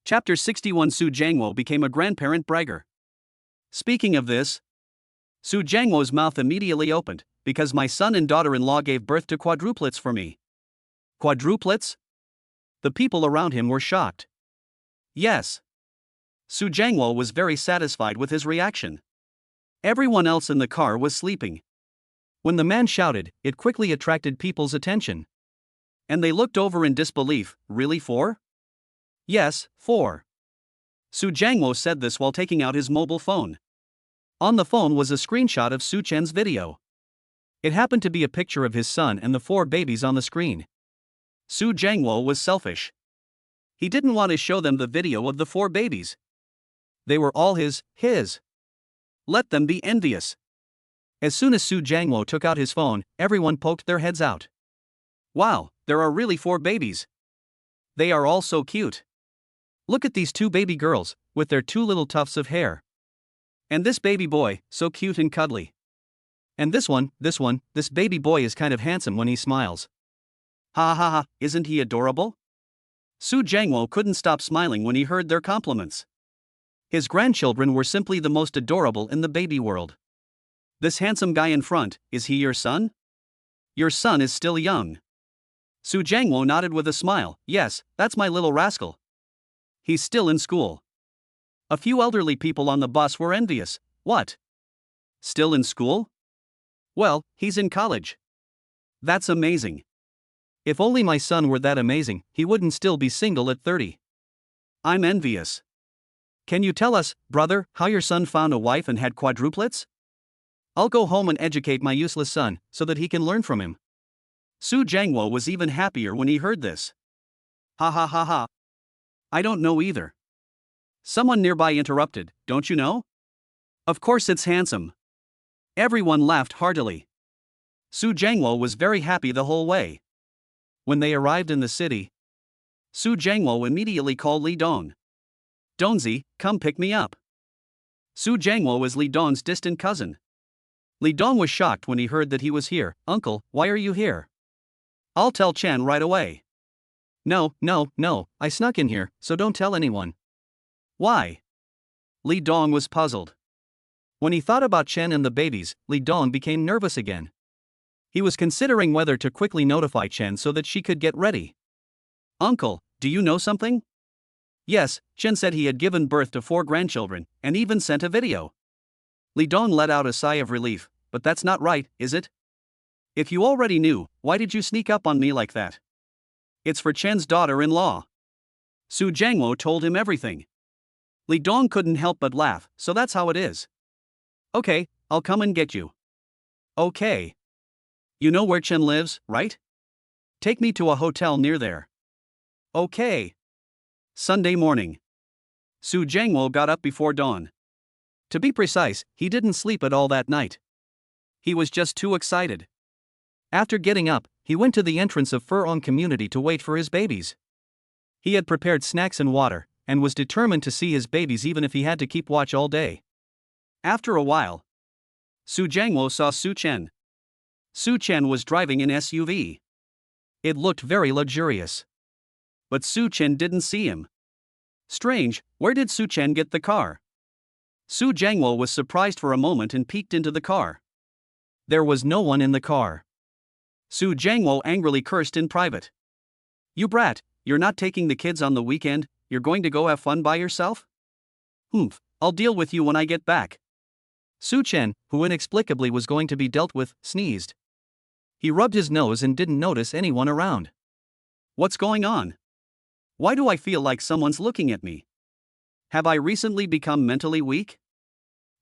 Chapter 61. Su Jiangwo became a grandparent bragger. Speaking of this, Su Jiangwo's mouth immediately opened, because my son and daughter-in-law gave birth to quadruplets for me. Quadruplets? The people around him were shocked. Yes. Su Jiangwo was very satisfied with his reaction. Everyone else in the car was sleeping. When the man shouted, it quickly attracted people's attention. And they looked over in disbelief. Really, 4? Yes, 4. Su Jiangwo said this while taking out his mobile phone. On the phone was a screenshot of Su Chen's video. It happened to be a picture of his son and the 4 babies on the screen. Su Jiangwo was selfish. He didn't want to show them the video of the 4 babies. They were all his. Let them be envious. As soon as Su Jiangwo took out his phone, everyone poked their heads out. Wow, there are really 4 babies. They are all so cute. Look at these 2 baby girls, with their 2 little tufts of hair. And this baby boy, so cute and cuddly. And this baby boy is kind of handsome when he smiles. Ha ha ha, isn't he adorable? Su Jiangwo couldn't stop smiling when he heard their compliments. His grandchildren were simply the most adorable in the baby world. This handsome guy in front, is he your son? Your son is still young. Su Jiangwo nodded with a smile. Yes, that's my little rascal. He's still in school. A few elderly people on the bus were envious. What? Still in school? Well, he's in college. That's amazing. If only my son were that amazing, he wouldn't still be single at 30. I'm envious. Can you tell us, brother, how your son found a wife and had quadruplets? I'll go home and educate my useless son, so that he can learn from him. Su Jiangwo was even happier when he heard this. Ha ha ha ha. I don't know either. Someone nearby interrupted, don't you know? Of course it's handsome. Everyone laughed heartily. Su Jiangwo was very happy the whole way. When they arrived in the city, Su Jiangwo immediately called Li Dong. Dongzi, come pick me up. Su Jiangwo is Li Dong's distant cousin. Li Dong was shocked when he heard that he was here. Uncle, why are you here? I'll tell Chen right away. No, I snuck in here, so don't tell anyone. Why? Li Dong was puzzled. When he thought about Chen and the babies, Li Dong became nervous again. He was considering whether to quickly notify Chen so that she could get ready. Uncle, do you know something? Yes, Chen said he had given birth to 4 grandchildren, and even sent a video. Li Dong let out a sigh of relief, but that's not right, is it? If you already knew, why did you sneak up on me like that? It's for Chen's daughter-in-law. Su Jiangwo told him everything. Li Dong couldn't help but laugh, so that's how it is. Okay, I'll come and get you. Okay. You know where Chen lives, right? Take me to a hotel near there. Okay. Sunday morning. Su Jiangwo got up before dawn. To be precise, he didn't sleep at all that night. He was just too excited. After getting up, he went to the entrance of Furong community to wait for his babies. He had prepared snacks and water, and was determined to see his babies even if he had to keep watch all day. After a while, Su Jiangwo saw Su Chen. Su Chen was driving an SUV. It looked very luxurious. But Su Chen didn't see him. Strange, where did Su Chen get the car? Su Jiangwo was surprised for a moment and peeked into the car. There was no one in the car. Su Jiangwo angrily cursed in private. You brat, you're not taking the kids on the weekend, you're going to go have fun by yourself? I'll deal with you when I get back. Su Chen, who inexplicably was going to be dealt with, sneezed. He rubbed his nose and didn't notice anyone around. What's going on? Why do I feel like someone's looking at me? Have I recently become mentally weak?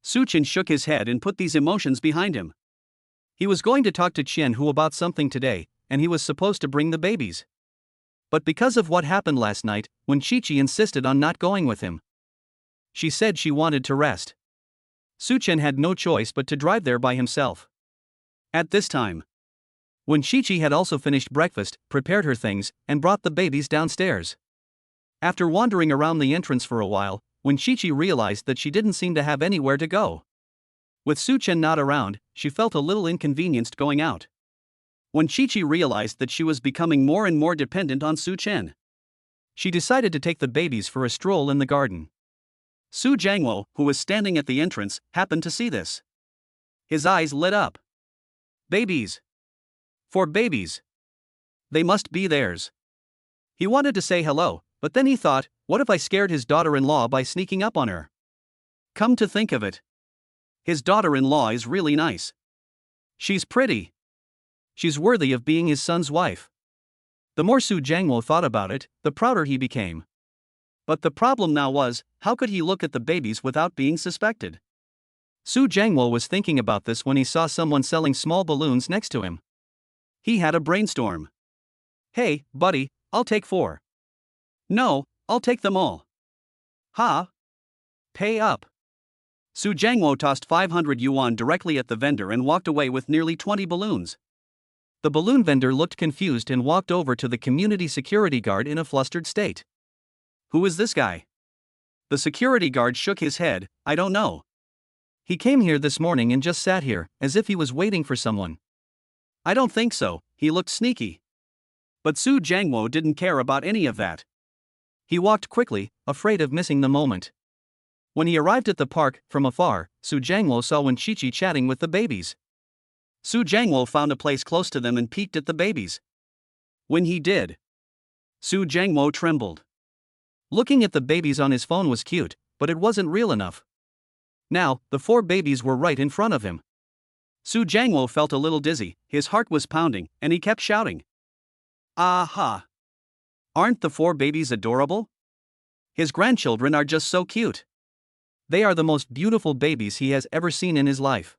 Su Chen shook his head and put these emotions behind him. He was going to talk to Chen Hu about something today, and he was supposed to bring the babies. But because of what happened last night, when Chi-Chi insisted on not going with him, she said she wanted to rest. Su Chen had no choice but to drive there by himself. At this time, when Chi-Chi had also finished breakfast, prepared her things, and brought the babies downstairs. After wandering around the entrance for a while, when Chi-Chi realized that she didn't seem to have anywhere to go. With Su Chen not around, she felt a little inconvenienced going out. When Chi-Chi realized that she was becoming more and more dependent on Su Chen, She decided to take the babies for a stroll in the garden. Su Jiangwo, who was standing at the entrance, happened to see this. His eyes lit up. Babies. 4 babies. They must be theirs. He wanted to say hello, but then he thought, what if I scared his daughter-in-law by sneaking up on her? Come to think of it, his daughter-in-law is really nice. She's pretty. She's worthy of being his son's wife. The more Su Jiangwo thought about it, the prouder he became. But the problem now was, how could he look at the babies without being suspected? Su Jiangwo was thinking about this when he saw someone selling small balloons next to him. He had a brainstorm. Hey, buddy, I'll take 4. No, I'll take them all. Ha! Pay up. Su Jiangwo tossed 500 yuan directly at the vendor and walked away with nearly 20 balloons. The balloon vendor looked confused and walked over to the community security guard in a flustered state. Who is this guy? The security guard shook his head, I don't know. He came here this morning and just sat here, as if he was waiting for someone. I don't think so, he looked sneaky. But Su Jiangwo didn't care about any of that. He walked quickly, afraid of missing the moment. When he arrived at the park, from afar, Su Jiangwo saw Wenqiqi chatting with the babies. Su Jiangwo found a place close to them and peeked at the babies. When he did, Su Jiangwo trembled. Looking at the babies on his phone was cute, but it wasn't real enough. Now, the 4 babies were right in front of him. Su Jiangwo felt a little dizzy, his heart was pounding, and he kept shouting. Aha! Aren't the 4 babies adorable? His grandchildren are just so cute. They are the most beautiful babies he has ever seen in his life.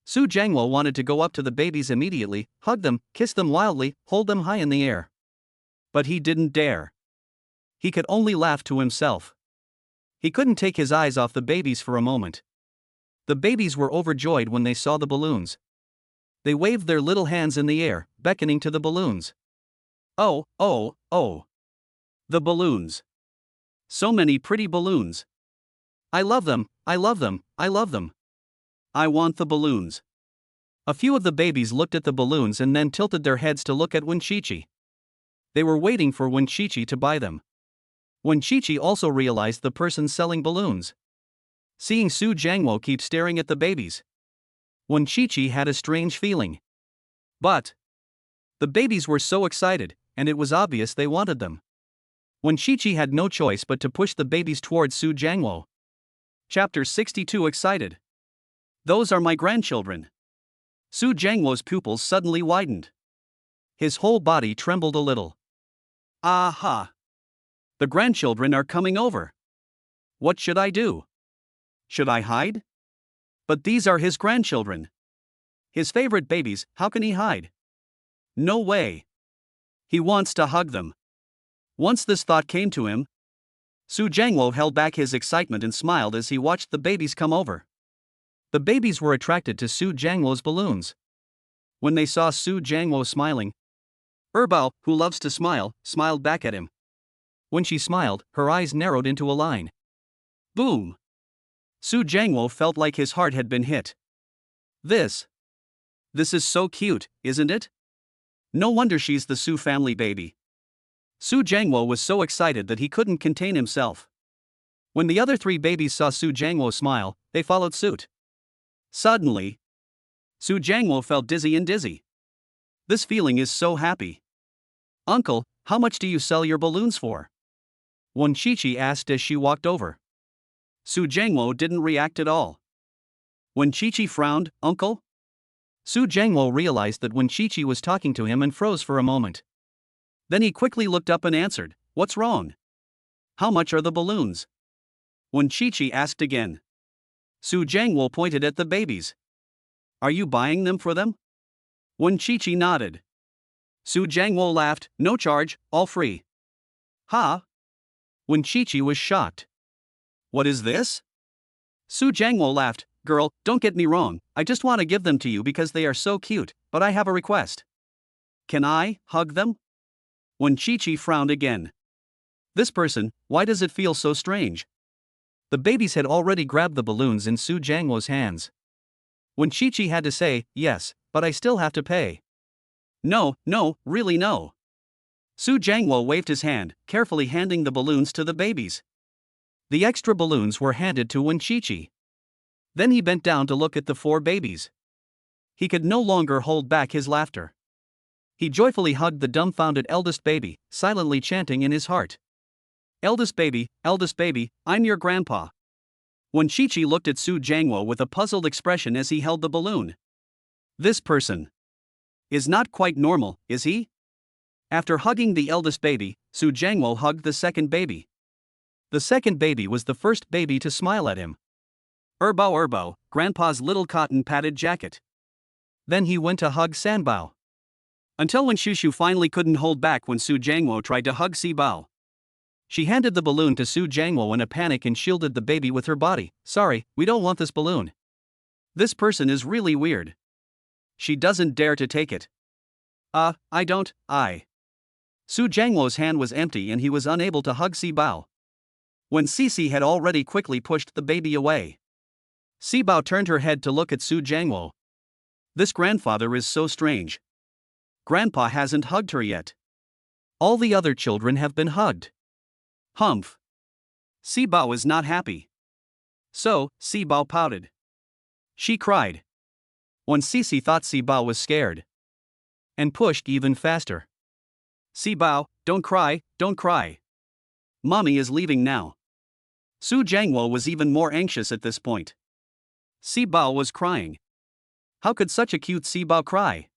Su Jiangwo wanted to go up to the babies immediately, hug them, kiss them wildly, hold them high in the air. But he didn't dare. He could only laugh to himself. He couldn't take his eyes off the babies for a moment. The babies were overjoyed when they saw the balloons. They waved their little hands in the air, beckoning to the balloons. Oh, oh, oh. The balloons. So many pretty balloons. I love them, I love them, I love them. I want the balloons. A few of the babies looked at the balloons and then tilted their heads to look at Wenqiqi. They were waiting for Wenqiqi to buy them. Wenqiqi also realized the person selling balloons. Seeing Su Jiangwo keep staring at the babies, Wenqiqi had a strange feeling. But the babies were so excited, and it was obvious they wanted them. Wenqiqi had no choice but to push the babies towards Su Jiangwo. Chapter 62 Excited. Those are my grandchildren. Su Jiangwo's pupils suddenly widened. His whole body trembled a little. Aha! The grandchildren are coming over. What should I do? Should I hide? But these are his grandchildren. His favorite babies, how can he hide? No way. He wants to hug them. Once this thought came to him, Su Jiangwo held back his excitement and smiled as he watched the babies come over. The babies were attracted to Su Jiangwo's balloons. When they saw Su Jiangwo smiling, Erbao, who loves to smile, smiled back at him. When she smiled, her eyes narrowed into a line. Boom! Su Jiangwo felt like his heart had been hit. This is so cute, isn't it? No wonder she's the Su family baby. Su Jiangwo was so excited that he couldn't contain himself. When the other 3 babies saw Su Jiangwo smile, they followed suit. Suddenly, Su Jiangwo felt dizzy and dizzy. This feeling is so happy. Uncle, how much do you sell your balloons for? Wenqiqi asked as she walked over. Su Jiangwo didn't react at all. Wenqiqi frowned, Uncle? Su Jiangwo realized that Wenqiqi was talking to him and froze for a moment. Then he quickly looked up and answered, What's wrong? How much are the balloons? Wenqiqi asked again. Su Jiangwo pointed at the babies. Are you buying them for them? Wenqiqi nodded. Su Jiangwo laughed, No charge, all free. Ha! Wenqiqi was shocked. What is this? Su Jiangwo laughed, Girl, don't get me wrong, I just want to give them to you because they are so cute, but I have a request. Can I hug them? Wenqiqi frowned again. This person, why does it feel so strange? The babies had already grabbed the balloons in Su Jiangwo's hands. Wenqiqi had to say, Yes, but I still have to pay. No, really no. Su Jiangwo waved his hand, carefully handing the balloons to the babies. The extra balloons were handed to Wen Qiqi. Then he bent down to look at the 4 babies. He could no longer hold back his laughter. He joyfully hugged the dumbfounded eldest baby, silently chanting in his heart. Eldest baby, I'm your grandpa. Wen Qiqi looked at Su Jiangwo with a puzzled expression as he held the balloon. This person is not quite normal, is he? After hugging the eldest baby, Su Jiangwo hugged the second baby. The second baby was the first baby to smile at him. Erbo, Grandpa's little cotton padded jacket. Then he went to hug Sanbao. Until when Shushu finally couldn't hold back when Su Jiangwo tried to hug Sibao. She handed the balloon to Su Jiangwo in a panic and shielded the baby with her body. Sorry, we don't want this balloon. This person is really weird. She doesn't dare to take it. I don't. Su Jiangwo's hand was empty and he was unable to hug Sibao. When Sisi had already quickly pushed the baby away. Sibao turned her head to look at Su Jiangwo. This grandfather is so strange. Grandpa hasn't hugged her yet. All the other children have been hugged. Humph. Sibao is not happy. So, Sibao pouted. She cried. When Sisi thought Sibao was scared. And pushed even faster. Sibao, don't cry. Mommy is leaving now. Su Jiangwo was even more anxious at this point. Sibao was crying. How could such a cute Sibao cry?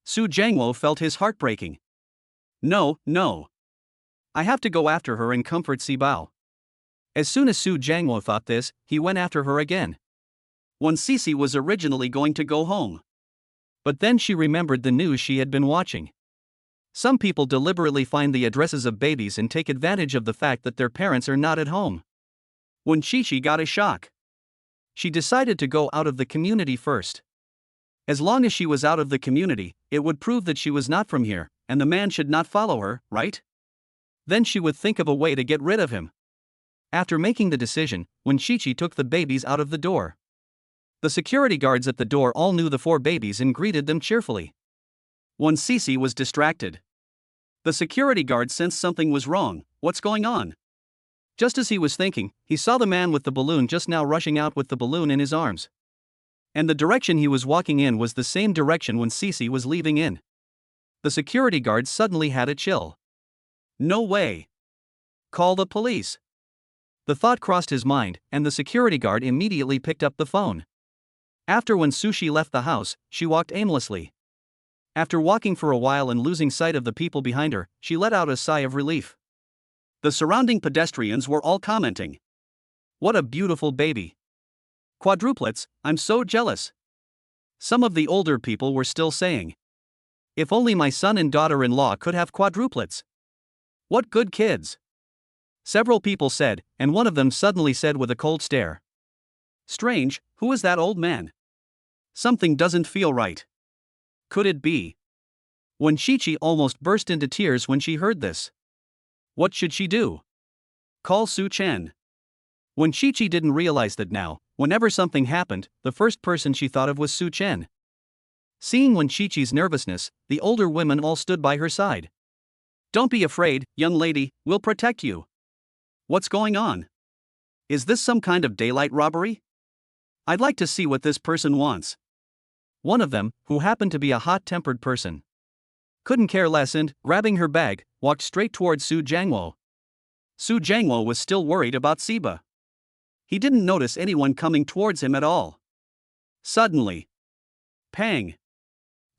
Su Jiangwo felt his heart breaking. No. I have to go after her and comfort Sibao. As soon as Su Jiangwo thought this, he went after her again. When Sisi was originally going to go home. But then she remembered the news she had been watching. Some people deliberately find the addresses of babies and take advantage of the fact that their parents are not at home. When Qiqi got a shock. She decided to go out of the community first. As long as she was out of the community, it would prove that she was not from here, and the man should not follow her, right? Then she would think of a way to get rid of him. After making the decision, when Qiqi took the babies out of the door. The security guards at the door all knew the 4 babies and greeted them cheerfully. When Sisi was distracted. The security guard sensed something was wrong. What's going on? Just as he was thinking, he saw the man with the balloon just now rushing out with the balloon in his arms. And the direction he was walking in was the same direction when Sisi was leaving in. The security guard suddenly had a chill. No way. Call the police. The thought crossed his mind, and the security guard immediately picked up the phone. After when Sushi left the house, she walked aimlessly. After walking for a while and losing sight of the people behind her, she let out a sigh of relief. The surrounding pedestrians were all commenting. What a beautiful baby. Quadruplets, I'm so jealous. Some of the older people were still saying. If only my son and daughter-in-law could have quadruplets. What good kids. Several people said, and one of them suddenly said with a cold stare. Strange, who is that old man? Something doesn't feel right. Could it be? When Qiqi almost burst into tears when she heard this. What should she do? Call Su Chen. When Qiqi didn't realize that now, whenever something happened, the first person she thought of was Su Chen. Seeing Wen Qiqi's nervousness, the older women all stood by her side. Don't be afraid, young lady, we'll protect you. What's going on? Is this some kind of daylight robbery? I'd like to see what this person wants. One of them, who happened to be a hot-tempered person, couldn't care less and, grabbing her bag, walked straight towards Su Jiangwo. Su Jiangwo was still worried about Siba. He didn't notice anyone coming towards him at all. Suddenly, pang!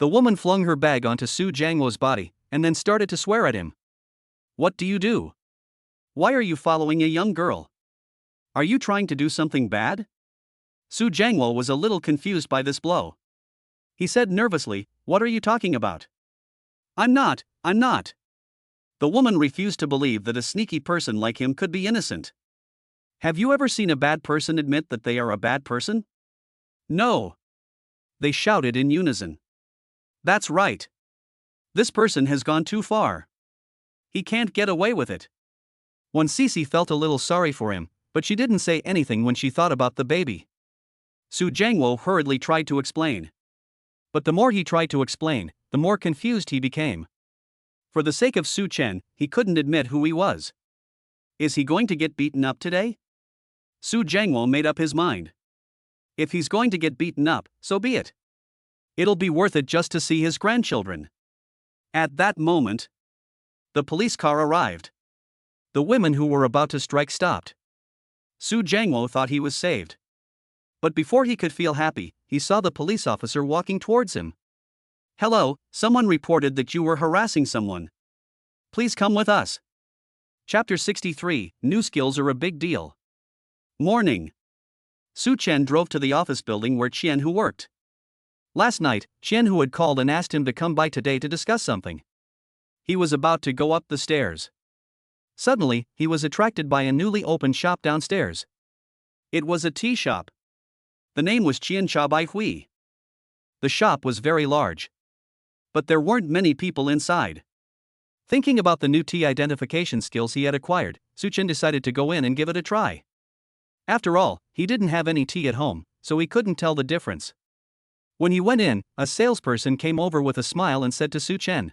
The woman flung her bag onto Su Jiangwo's body, and then started to swear at him. What do you do? Why are you following a young girl? Are you trying to do something bad? Su Jiangwo was a little confused by this blow. He said nervously, What are you talking about? I'm not. The woman refused to believe that a sneaky person like him could be innocent. Have you ever seen a bad person admit that they are a bad person? No. They shouted in unison. That's right. This person has gone too far. He can't get away with it. When Sisi felt a little sorry for him, but she didn't say anything when she thought about the baby. Su Jiangwo hurriedly tried to explain. But the more he tried to explain, the more confused he became. For the sake of Su Chen, he couldn't admit who he was. Is he going to get beaten up today? Su Jiangwo made up his mind. If he's going to get beaten up, so be it. It'll be worth it just to see his grandchildren. At that moment, the police car arrived. The women who were about to strike stopped. Su Jiangwo thought he was saved. But before he could feel happy, he saw the police officer walking towards him. Hello, someone reported that you were harassing someone. Please come with us. Chapter 63, New Skills Are a Big Deal. Morning. Su Chen drove to the office building where Qianhu worked. Last night, Qianhu had called and asked him to come by today to discuss something. He was about to go up the stairs. Suddenly, he was attracted by a newly opened shop downstairs. It was a tea shop. The name was Qian Cha Bai Hui. The shop was very large. But there weren't many people inside. Thinking about the new tea identification skills he had acquired, Su Chen decided to go in and give it a try. After all, he didn't have any tea at home, so he couldn't tell the difference. When he went in, a salesperson came over with a smile and said to Su Chen,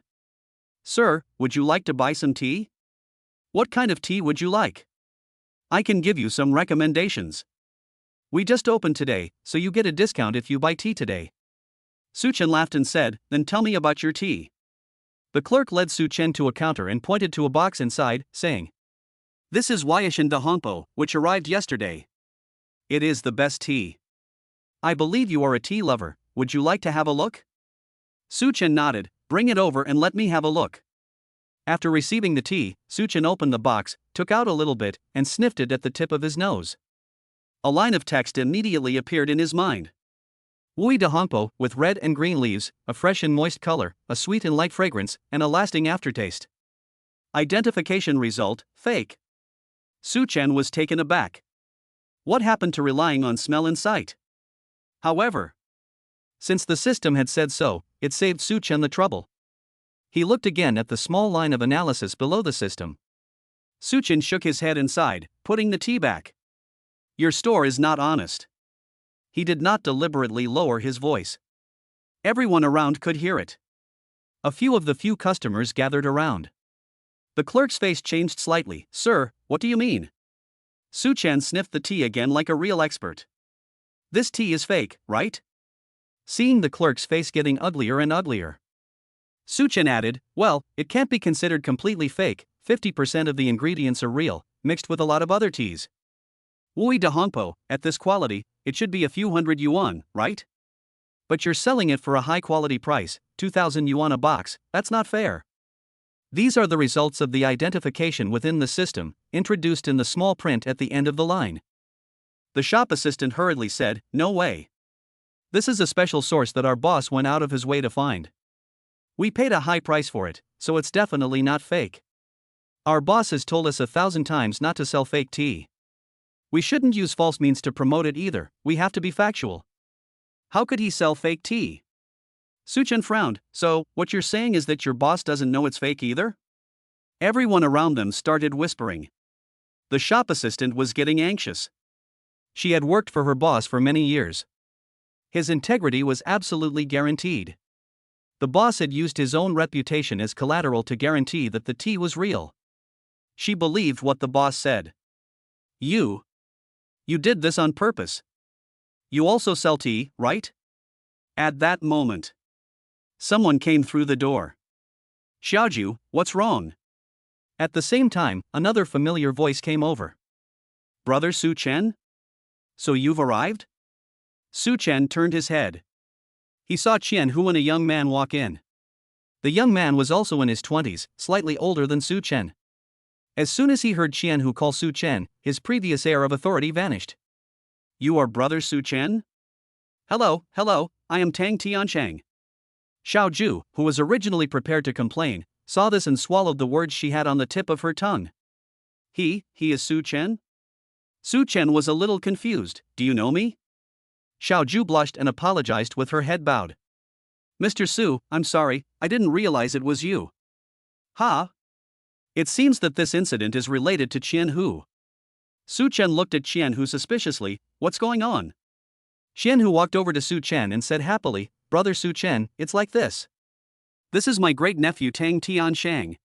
"Sir, would you like to buy some tea? What kind of tea would you like? I can give you some recommendations. We just opened today, so you get a discount if you buy tea today." Su Chen laughed and said, "Then tell me about your tea." The clerk led Su Chen to a counter and pointed to a box inside, saying, "This is Huaishan de Hongpo, which arrived yesterday. It is the best tea. I believe you are a tea lover, would you like to have a look?" Su Chen nodded, "Bring it over and let me have a look." After receiving the tea, Su Chen opened the box, took out a little bit, and sniffed it at the tip of his nose. A line of text immediately appeared in his mind. Wui de Hongpo, with red and green leaves, a fresh and moist color, a sweet and light fragrance, and a lasting aftertaste. Identification result, fake. Su Chen was taken aback. What happened to relying on smell and sight? However, since the system had said so, it saved Su Chen the trouble. He looked again at the small line of analysis below the system. Su Chen shook his head and sighed, putting the tea back. Your store is not honest. He did not deliberately lower his voice. Everyone around could hear it. A few of the few customers gathered around. The clerk's face changed slightly. Sir, what do you mean? Su Chen sniffed the tea again like a real expert. This tea is fake, right? Seeing the clerk's face getting uglier and uglier, Su Chen added, well, it can't be considered completely fake, 50% of the ingredients are real, mixed with a lot of other teas. Wui de Hongpo, at this quality, it should be a few hundred yuan, right? But you're selling it for a high-quality price, 2,000 yuan a box, that's not fair. These are the results of the identification within the system, introduced in the small print at the end of the line. The shop assistant hurriedly said, no way. This is a special source that our boss went out of his way to find. We paid a high price for it, so it's definitely not fake. Our boss has told us 1,000 times not to sell fake tea. We shouldn't use false means to promote it either, we have to be factual. How could he sell fake tea? Su Chen frowned, so, what you're saying is that your boss doesn't know it's fake either? Everyone around them started whispering. The shop assistant was getting anxious. She had worked for her boss for many years. His integrity was absolutely guaranteed. The boss had used his own reputation as collateral to guarantee that the tea was real. She believed what the boss said. You did this on purpose. You also sell tea, right? At that moment, someone came through the door. Xiaoju, what's wrong? At the same time, another familiar voice came over. Brother Su Chen? So you've arrived? Su Chen turned his head. He saw Qianhu and a young man walk in. The young man was also in his 20s, slightly older than Su Chen. As soon as he heard Qianhu call Su Chen, his previous air of authority vanished. You are brother Su Chen? Hello, I am Tang Tianchang. Xiaoju, who was originally prepared to complain, saw this and swallowed the words she had on the tip of her tongue. He is Su Chen? Su Chen was a little confused. Do you know me? Xiaoju blushed and apologized with her head bowed. Mr. Su, I'm sorry, I didn't realize it was you. Ha? It seems that this incident is related to Qianhu. Su Chen looked at Qianhu suspiciously. What's going on? Qianhu walked over to Su Chen and said happily, Brother Su Chen, it's like this. This is my great-nephew Tang Tianshang.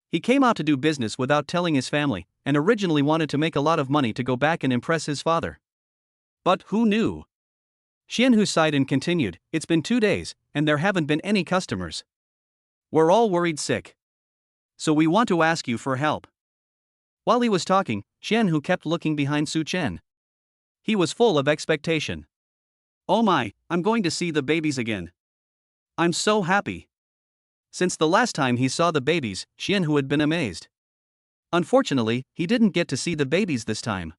He came out to do business without telling his family, and originally wanted to make a lot of money to go back and impress his father. But who knew? Xianhu sighed and continued, it's been 2 days, and there haven't been any customers. We're all worried sick. So we want to ask you for help. While he was talking, Xianhu kept looking behind Su Chen. He was full of expectation. Oh my, I'm going to see the babies again. I'm so happy. Since the last time he saw the babies, Xianhu had been amazed. Unfortunately, he didn't get to see the babies this time.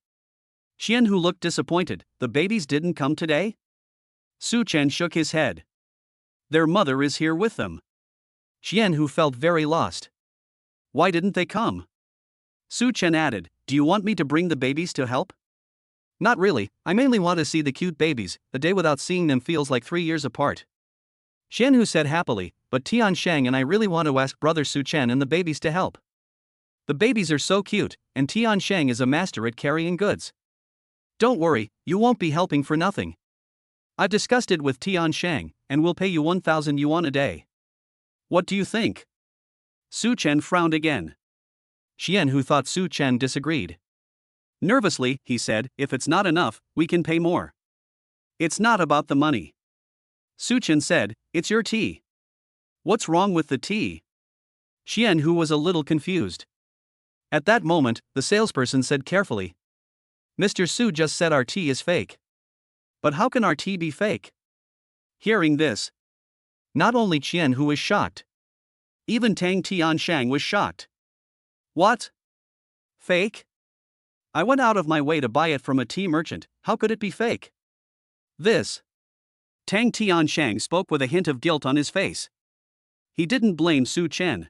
Xianhu looked disappointed. The babies didn't come today? Su Chen shook his head. Their mother is here with them. Xianhu felt very lost. Why didn't they come? Su Chen added, do you want me to bring the babies to help? Not really, I mainly want to see the cute babies. A day without seeing them feels like 3 years apart. Xianhu said happily, but Tianshang and I really want to ask brother Su Chen and the babies to help. The babies are so cute, and Tianshang is a master at carrying goods. Don't worry, you won't be helping for nothing. I've discussed it with Tianshang, and we'll pay you 1,000 yuan a day. What do you think? Su Chen frowned again. Xianhu thought Su Chen disagreed. Nervously, he said, if it's not enough, we can pay more. It's not about the money. Su Chen said, it's your tea. What's wrong with the tea? Xianhu was a little confused. At that moment, the salesperson said carefully, Mr. Su just said our tea is fake. But how can our tea be fake? Hearing this, not only Xianhu was shocked. Even Tang Tianshang was shocked. What? Fake? I went out of my way to buy it from a tea merchant, how could it be fake? This. Tang Tianshang spoke with a hint of guilt on his face. He didn't blame Su Chen.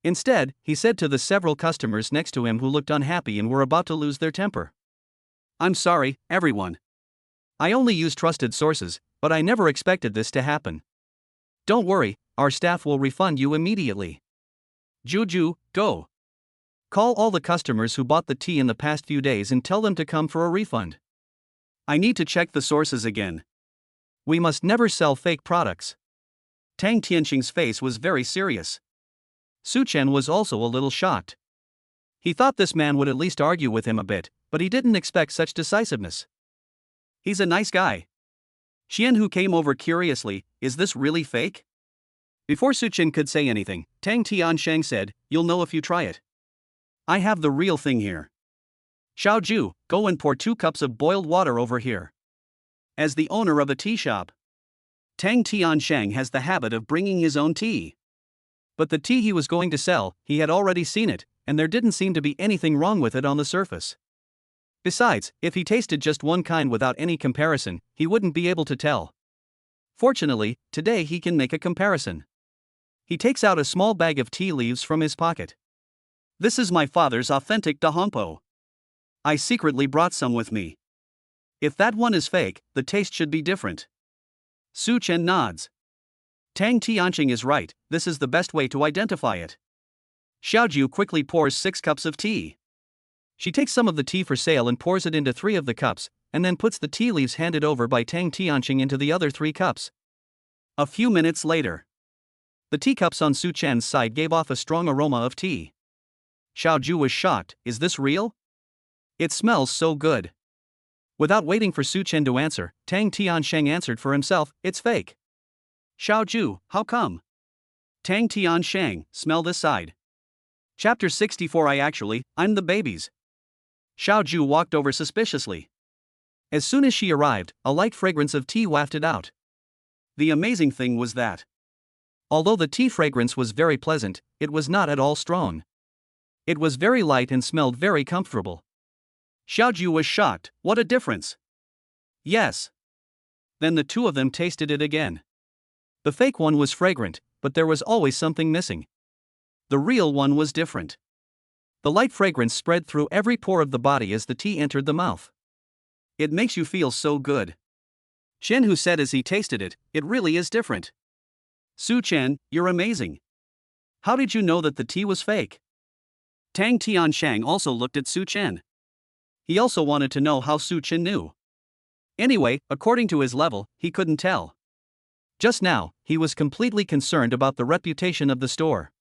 Instead, he said to the several customers next to him who looked unhappy and were about to lose their temper. I'm sorry, everyone. I only use trusted sources, but I never expected this to happen. Don't worry, our staff will refund you immediately. Juju, go. Call all the customers who bought the tea in the past few days and tell them to come for a refund. I need to check the sources again. We must never sell fake products. Tang Tianxing's face was very serious. Su Chen was also a little shocked. He thought this man would at least argue with him a bit, but he didn't expect such decisiveness. He's a nice guy. Xianhu came over curiously, is this really fake? Before Su Chen could say anything, Tang Tianshang said, you'll know if you try it. I have the real thing here. Xiaoju, go and pour 2 cups of boiled water over here. As the owner of a tea shop, Tang Tianshang has the habit of bringing his own tea. But the tea he was going to sell, he had already seen it, and there didn't seem to be anything wrong with it on the surface. Besides, if he tasted just one kind without any comparison, he wouldn't be able to tell. Fortunately, today he can make a comparison. He takes out a small bag of tea leaves from his pocket. This is my father's authentic dahongpo. I secretly brought some with me. If that one is fake, the taste should be different. Su Chen nods. Tang Tianqing is right, this is the best way to identify it. Xiaoju quickly pours 6 cups of tea. She takes some of the tea for sale and pours it into 3 of the cups, and then puts the tea leaves handed over by Tang Tianqing into the other 3 cups. A few minutes later, the teacups on Su Chen's side gave off a strong aroma of tea. Xiaoju was shocked, is this real? It smells so good. Without waiting for Su Chen to answer, Tang Tiansheng answered for himself, it's fake. Xiaoju, how come? Tang Tiansheng, smell this side. Chapter 64 I'm the babies. Xiaoju walked over suspiciously. As soon as she arrived, a light fragrance of tea wafted out. The amazing thing was that, although the tea fragrance was very pleasant, it was not at all strong. It was very light and smelled very comfortable. Xiaoju was shocked, what a difference! Yes. Then the 2 of them tasted it again. The fake one was fragrant, but there was always something missing. The real one was different. The light fragrance spread through every pore of the body as the tea entered the mouth. It makes you feel so good. Chen said as he tasted it, it really is different. Su Chen, you're amazing. How did you know that the tea was fake? Tang Tianshang also looked at Su Chen. He also wanted to know how Su Chen knew. Anyway, according to his level, he couldn't tell. Just now, he was completely concerned about the reputation of the store.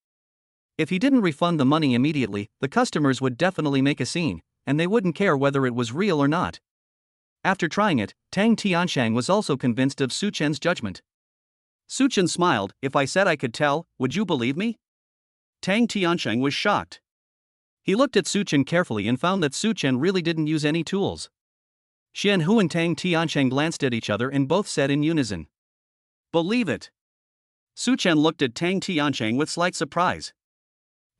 If he didn't refund the money immediately, the customers would definitely make a scene, and they wouldn't care whether it was real or not. After trying it, Tang Tianshang was also convinced of Su Chen's judgment. Su Chen smiled. If I said I could tell, would you believe me? Tang Tianshang was shocked. He looked at Su Chen carefully and found that Su Chen really didn't use any tools. Xian Hu and Tang Tianshang glanced at each other and both said in unison, "Believe it." Su Chen looked at Tang Tianshang with slight surprise.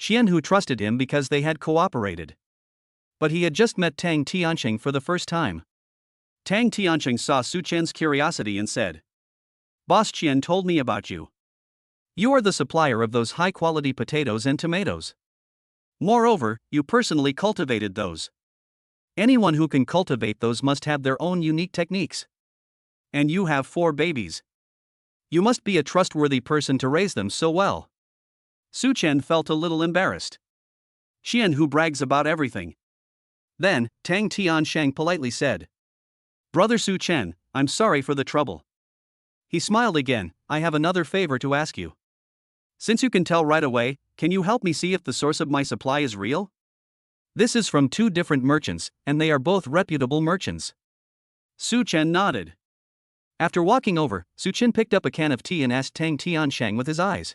Xian Hu trusted him because they had cooperated. But he had just met Tang Tianshang for the first time. Tang Tianshang saw Su Chen's curiosity and said, "Boss Qian told me about you. You are the supplier of those high-quality potatoes and tomatoes. Moreover, you personally cultivated those. Anyone who can cultivate those must have their own unique techniques. And you have 4 babies. You must be a trustworthy person to raise them so well." Su Chen felt a little embarrassed. Xian Hu brags about everything. Then, Tang Tianshang politely said, "Brother Su Chen, I'm sorry for the trouble." He smiled again. "I have another favor to ask you. Since you can tell right away, can you help me see if the source of my supply is real?" This is from 2 different merchants, and they are both reputable merchants. Su Chen nodded. After walking over, Su Chen picked up a can of tea and asked Tang Tianshang with his eyes.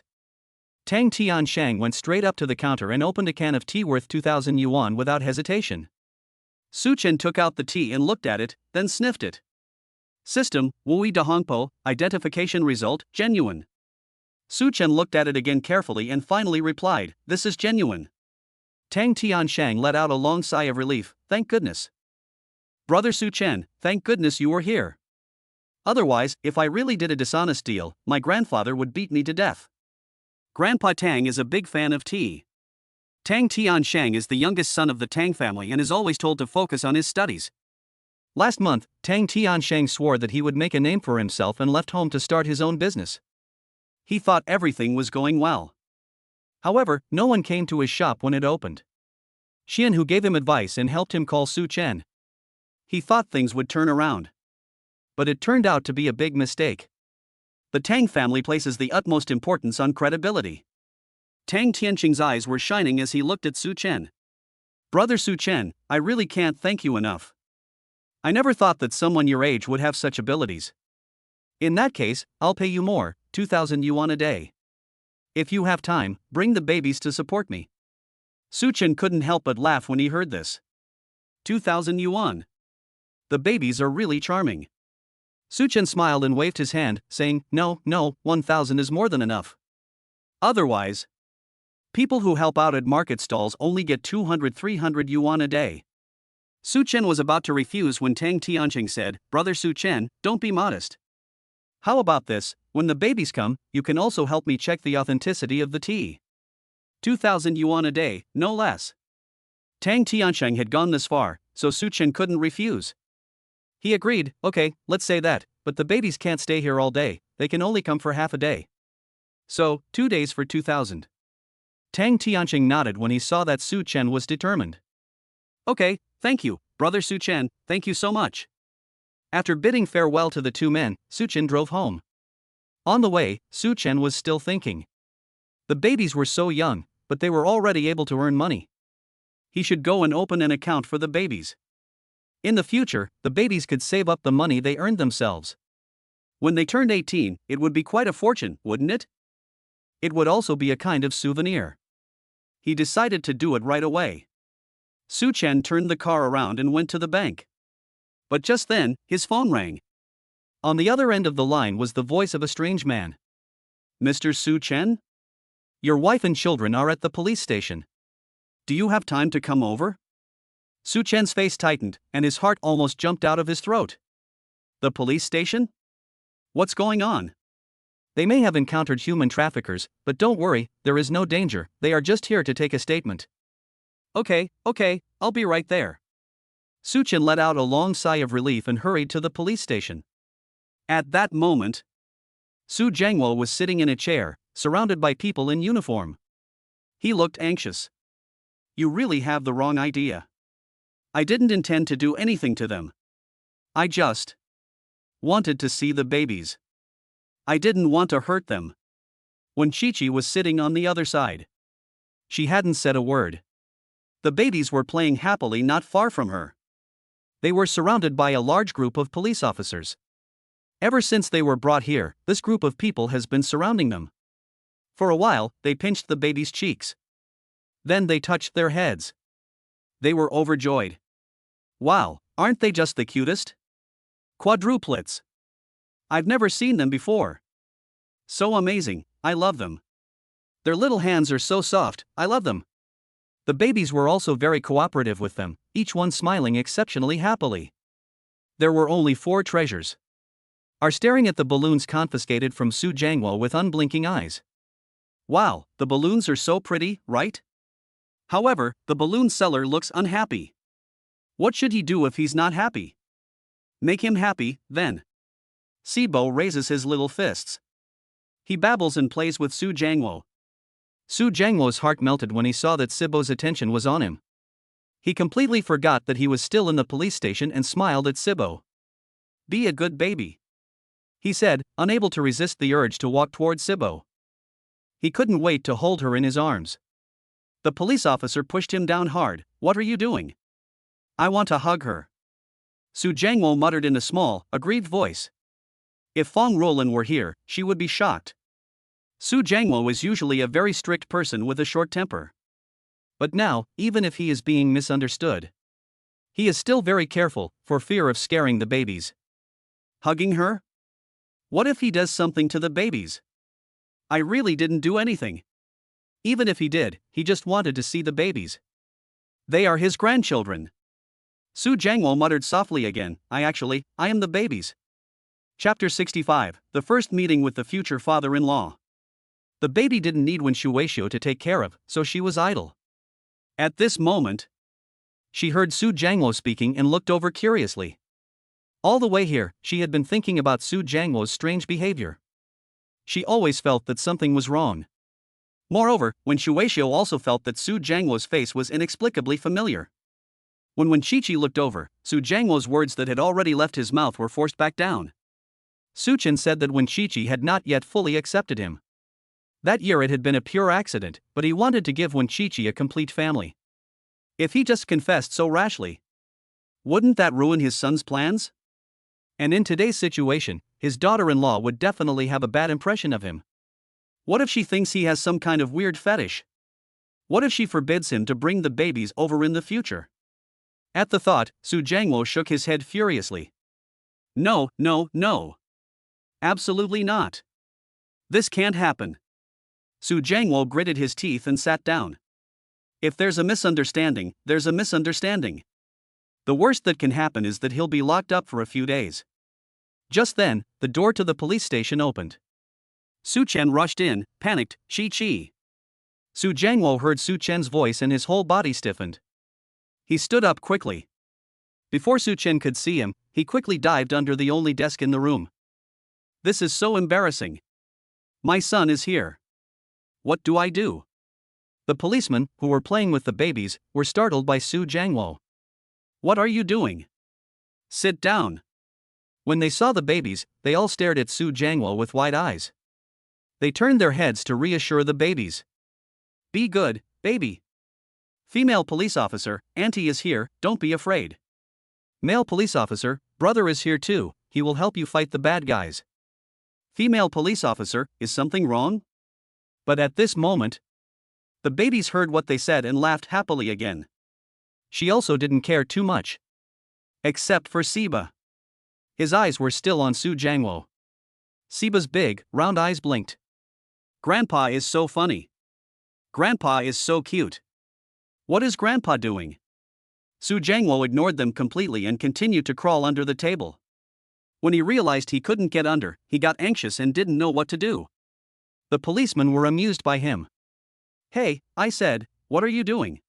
Tang Tianshang went straight up to the counter and opened a can of tea worth 2,000 yuan without hesitation. Su Chen took out the tea and looked at it, then sniffed it. System, Wui De Hongpo, identification result, genuine. Su Chen looked at it again carefully and finally replied, "This is genuine." Tang Tianshang let out a long sigh of relief. "Thank goodness. Brother Su Chen, thank goodness you were here. Otherwise, if I really did a dishonest deal, my grandfather would beat me to death." Grandpa Tang is a big fan of tea. Tang Tianshang is the youngest son of the Tang family and is always told to focus on his studies. Last month, Tang Tianshang swore that he would make a name for himself and left home to start his own business. He thought everything was going well. However, no one came to his shop when it opened. Xian Hu gave him advice and helped him call Su Chen. He thought things would turn around. But it turned out to be a big mistake. The Tang family places the utmost importance on credibility. Tang Tianshang's eyes were shining as he looked at Su Chen. "Brother Su Chen, I really can't thank you enough. I never thought that someone your age would have such abilities. In that case, I'll pay you more, 2,000 yuan a day. If you have time, bring the babies to support me." Su Chen couldn't help but laugh when he heard this. 2,000 yuan. The babies are really charming. Su Chen smiled and waved his hand, saying, No, 1,000 is more than enough. Otherwise, people who help out at market stalls only get 200-300 yuan a day. Su Chen was about to refuse when Tang Tianshang said, "Brother Su Chen, don't be modest. How about this, when the babies come, you can also help me check the authenticity of the tea. 2,000 yuan a day, no less." Tang Tianshang had gone this far, so Su Chen couldn't refuse. He agreed, "Okay, let's say that, but the babies can't stay here all day, they can only come for half a day. So, 2 days for 2,000. Tang Tianshang nodded when he saw that Su Chen was determined. "Okay, thank you, Brother Su Chen, thank you so much." After bidding farewell to the 2 men, Su Chen drove home. On the way, Su Chen was still thinking. The babies were so young, but they were already able to earn money. He should go and open an account for the babies. In the future, the babies could save up the money they earned themselves. When they turned 18, it would be quite a fortune, wouldn't it? It would also be a kind of souvenir. He decided to do it right away. Su Chen turned the car around and went to the bank. But just then, his phone rang. On the other end of the line was the voice of a strange man. "Mr. Su Chen? Your wife and children are at the police station. Do you have time to come over?" Su Chen's face tightened, and his heart almost jumped out of his throat. The police station? What's going on? They may have encountered human traffickers, but don't worry, there is no danger, they are just here to take a statement. Okay, I'll be right there. Su Chen let out a long sigh of relief and hurried to the police station. At that moment, Su Jiangwo was sitting in a chair, surrounded by people in uniform. He looked anxious. "You really have the wrong idea. I didn't intend to do anything to them. I just wanted to see the babies. I didn't want to hurt them. When Chi-Chi was sitting on the other side, she hadn't said a word. The babies were playing happily not far from her. They were surrounded by a large group of police officers. Ever since they were brought here, this group of people has been surrounding them. For a while, they pinched the babies' cheeks. Then they touched their heads. They were overjoyed. Wow, aren't they just the cutest? Quadruplets. I've never seen them before. So amazing, I love them. Their little hands are so soft, I love them. The babies were also very cooperative with them, each one smiling exceptionally happily. There were only 4 treasures. Are staring at the balloons confiscated from Su Jiangwo with unblinking eyes. Wow, the balloons are so pretty, right? However, the balloon seller looks unhappy. What should he do if he's not happy? Make him happy, then. Sibo raises his little fists. He babbles and plays with Su Jiangwo. Su Jiangwo's heart melted when he saw that Sibo's attention was on him. He completely forgot that he was still in the police station and smiled at Sibo. Be a good baby, he said, unable to resist the urge to walk toward Sibo. He couldn't wait to hold her in his arms. The police officer pushed him down hard. What are you doing? I want to hug her. Su Jiangwo muttered in a small, aggrieved voice. If Fong Roland were here, she would be shocked. Su Jiangwo is usually a very strict person with a short temper. But now, even if he is being misunderstood, he is still very careful, for fear of scaring the babies. Hugging her? What if he does something to the babies? I really didn't do anything. Even if he did, he just wanted to see the babies. They are his grandchildren. Su Jiangwo muttered softly again, I am the babies. Chapter 65, The First Meeting with the Future Father-in-Law. The baby didn't need Wen Shueishu to take care of, so she was idle. At this moment, she heard Su Jiangwo speaking and looked over curiously. All the way here, she had been thinking about Su Jiangwo's strange behavior. She always felt that something was wrong. Moreover, Wen Shueishu also felt that Su Jiangwo's face was inexplicably familiar. When Chi-Chi looked over, Su Jiangwo's words that had already left his mouth were forced back down. Su Chen said that Wen Chi-Chi had not yet fully accepted him. That year it had been a pure accident, but he wanted to give Wen Chi-Chi a complete family. If he just confessed so rashly, wouldn't that ruin his son's plans? And in today's situation, his daughter-in-law would definitely have a bad impression of him. What if she thinks he has some kind of weird fetish? What if she forbids him to bring the babies over in the future? At the thought, Su Jiangwo shook his head furiously. No. Absolutely not. This can't happen. Su Jiangwo gritted his teeth and sat down. If there's a misunderstanding, there's a misunderstanding. The worst that can happen is that he'll be locked up for a few days. Just then, the door to the police station opened. Su Chen rushed in, panicked, Chi-Chi. Su Jiangwo heard Su Chen's voice and his whole body stiffened. He stood up quickly. Before Su Chen could see him, he quickly dived under the only desk in the room. This is so embarrassing. My son is here. What do I do? The policemen, who were playing with the babies, were startled by Su Jiangwo. What are you doing? Sit down. When they saw the babies, they all stared at Su Jiangwo with wide eyes. They turned their heads to reassure the babies. Be good, baby. Female police officer, Auntie is here, don't be afraid. Male police officer, brother is here too, he will help you fight the bad guys. Female police officer, is something wrong? But at this moment, the babies heard what they said and laughed happily again. She also didn't care too much. Except for Siba. His eyes were still on Su Jiangwo. Siba's big, round eyes blinked. Grandpa is so funny. Grandpa is so cute. What is Grandpa doing? Su Jiangwo ignored them completely and continued to crawl under the table. When he realized he couldn't get under, he got anxious and didn't know what to do. The policemen were amused by him. Hey, I said, what are you doing?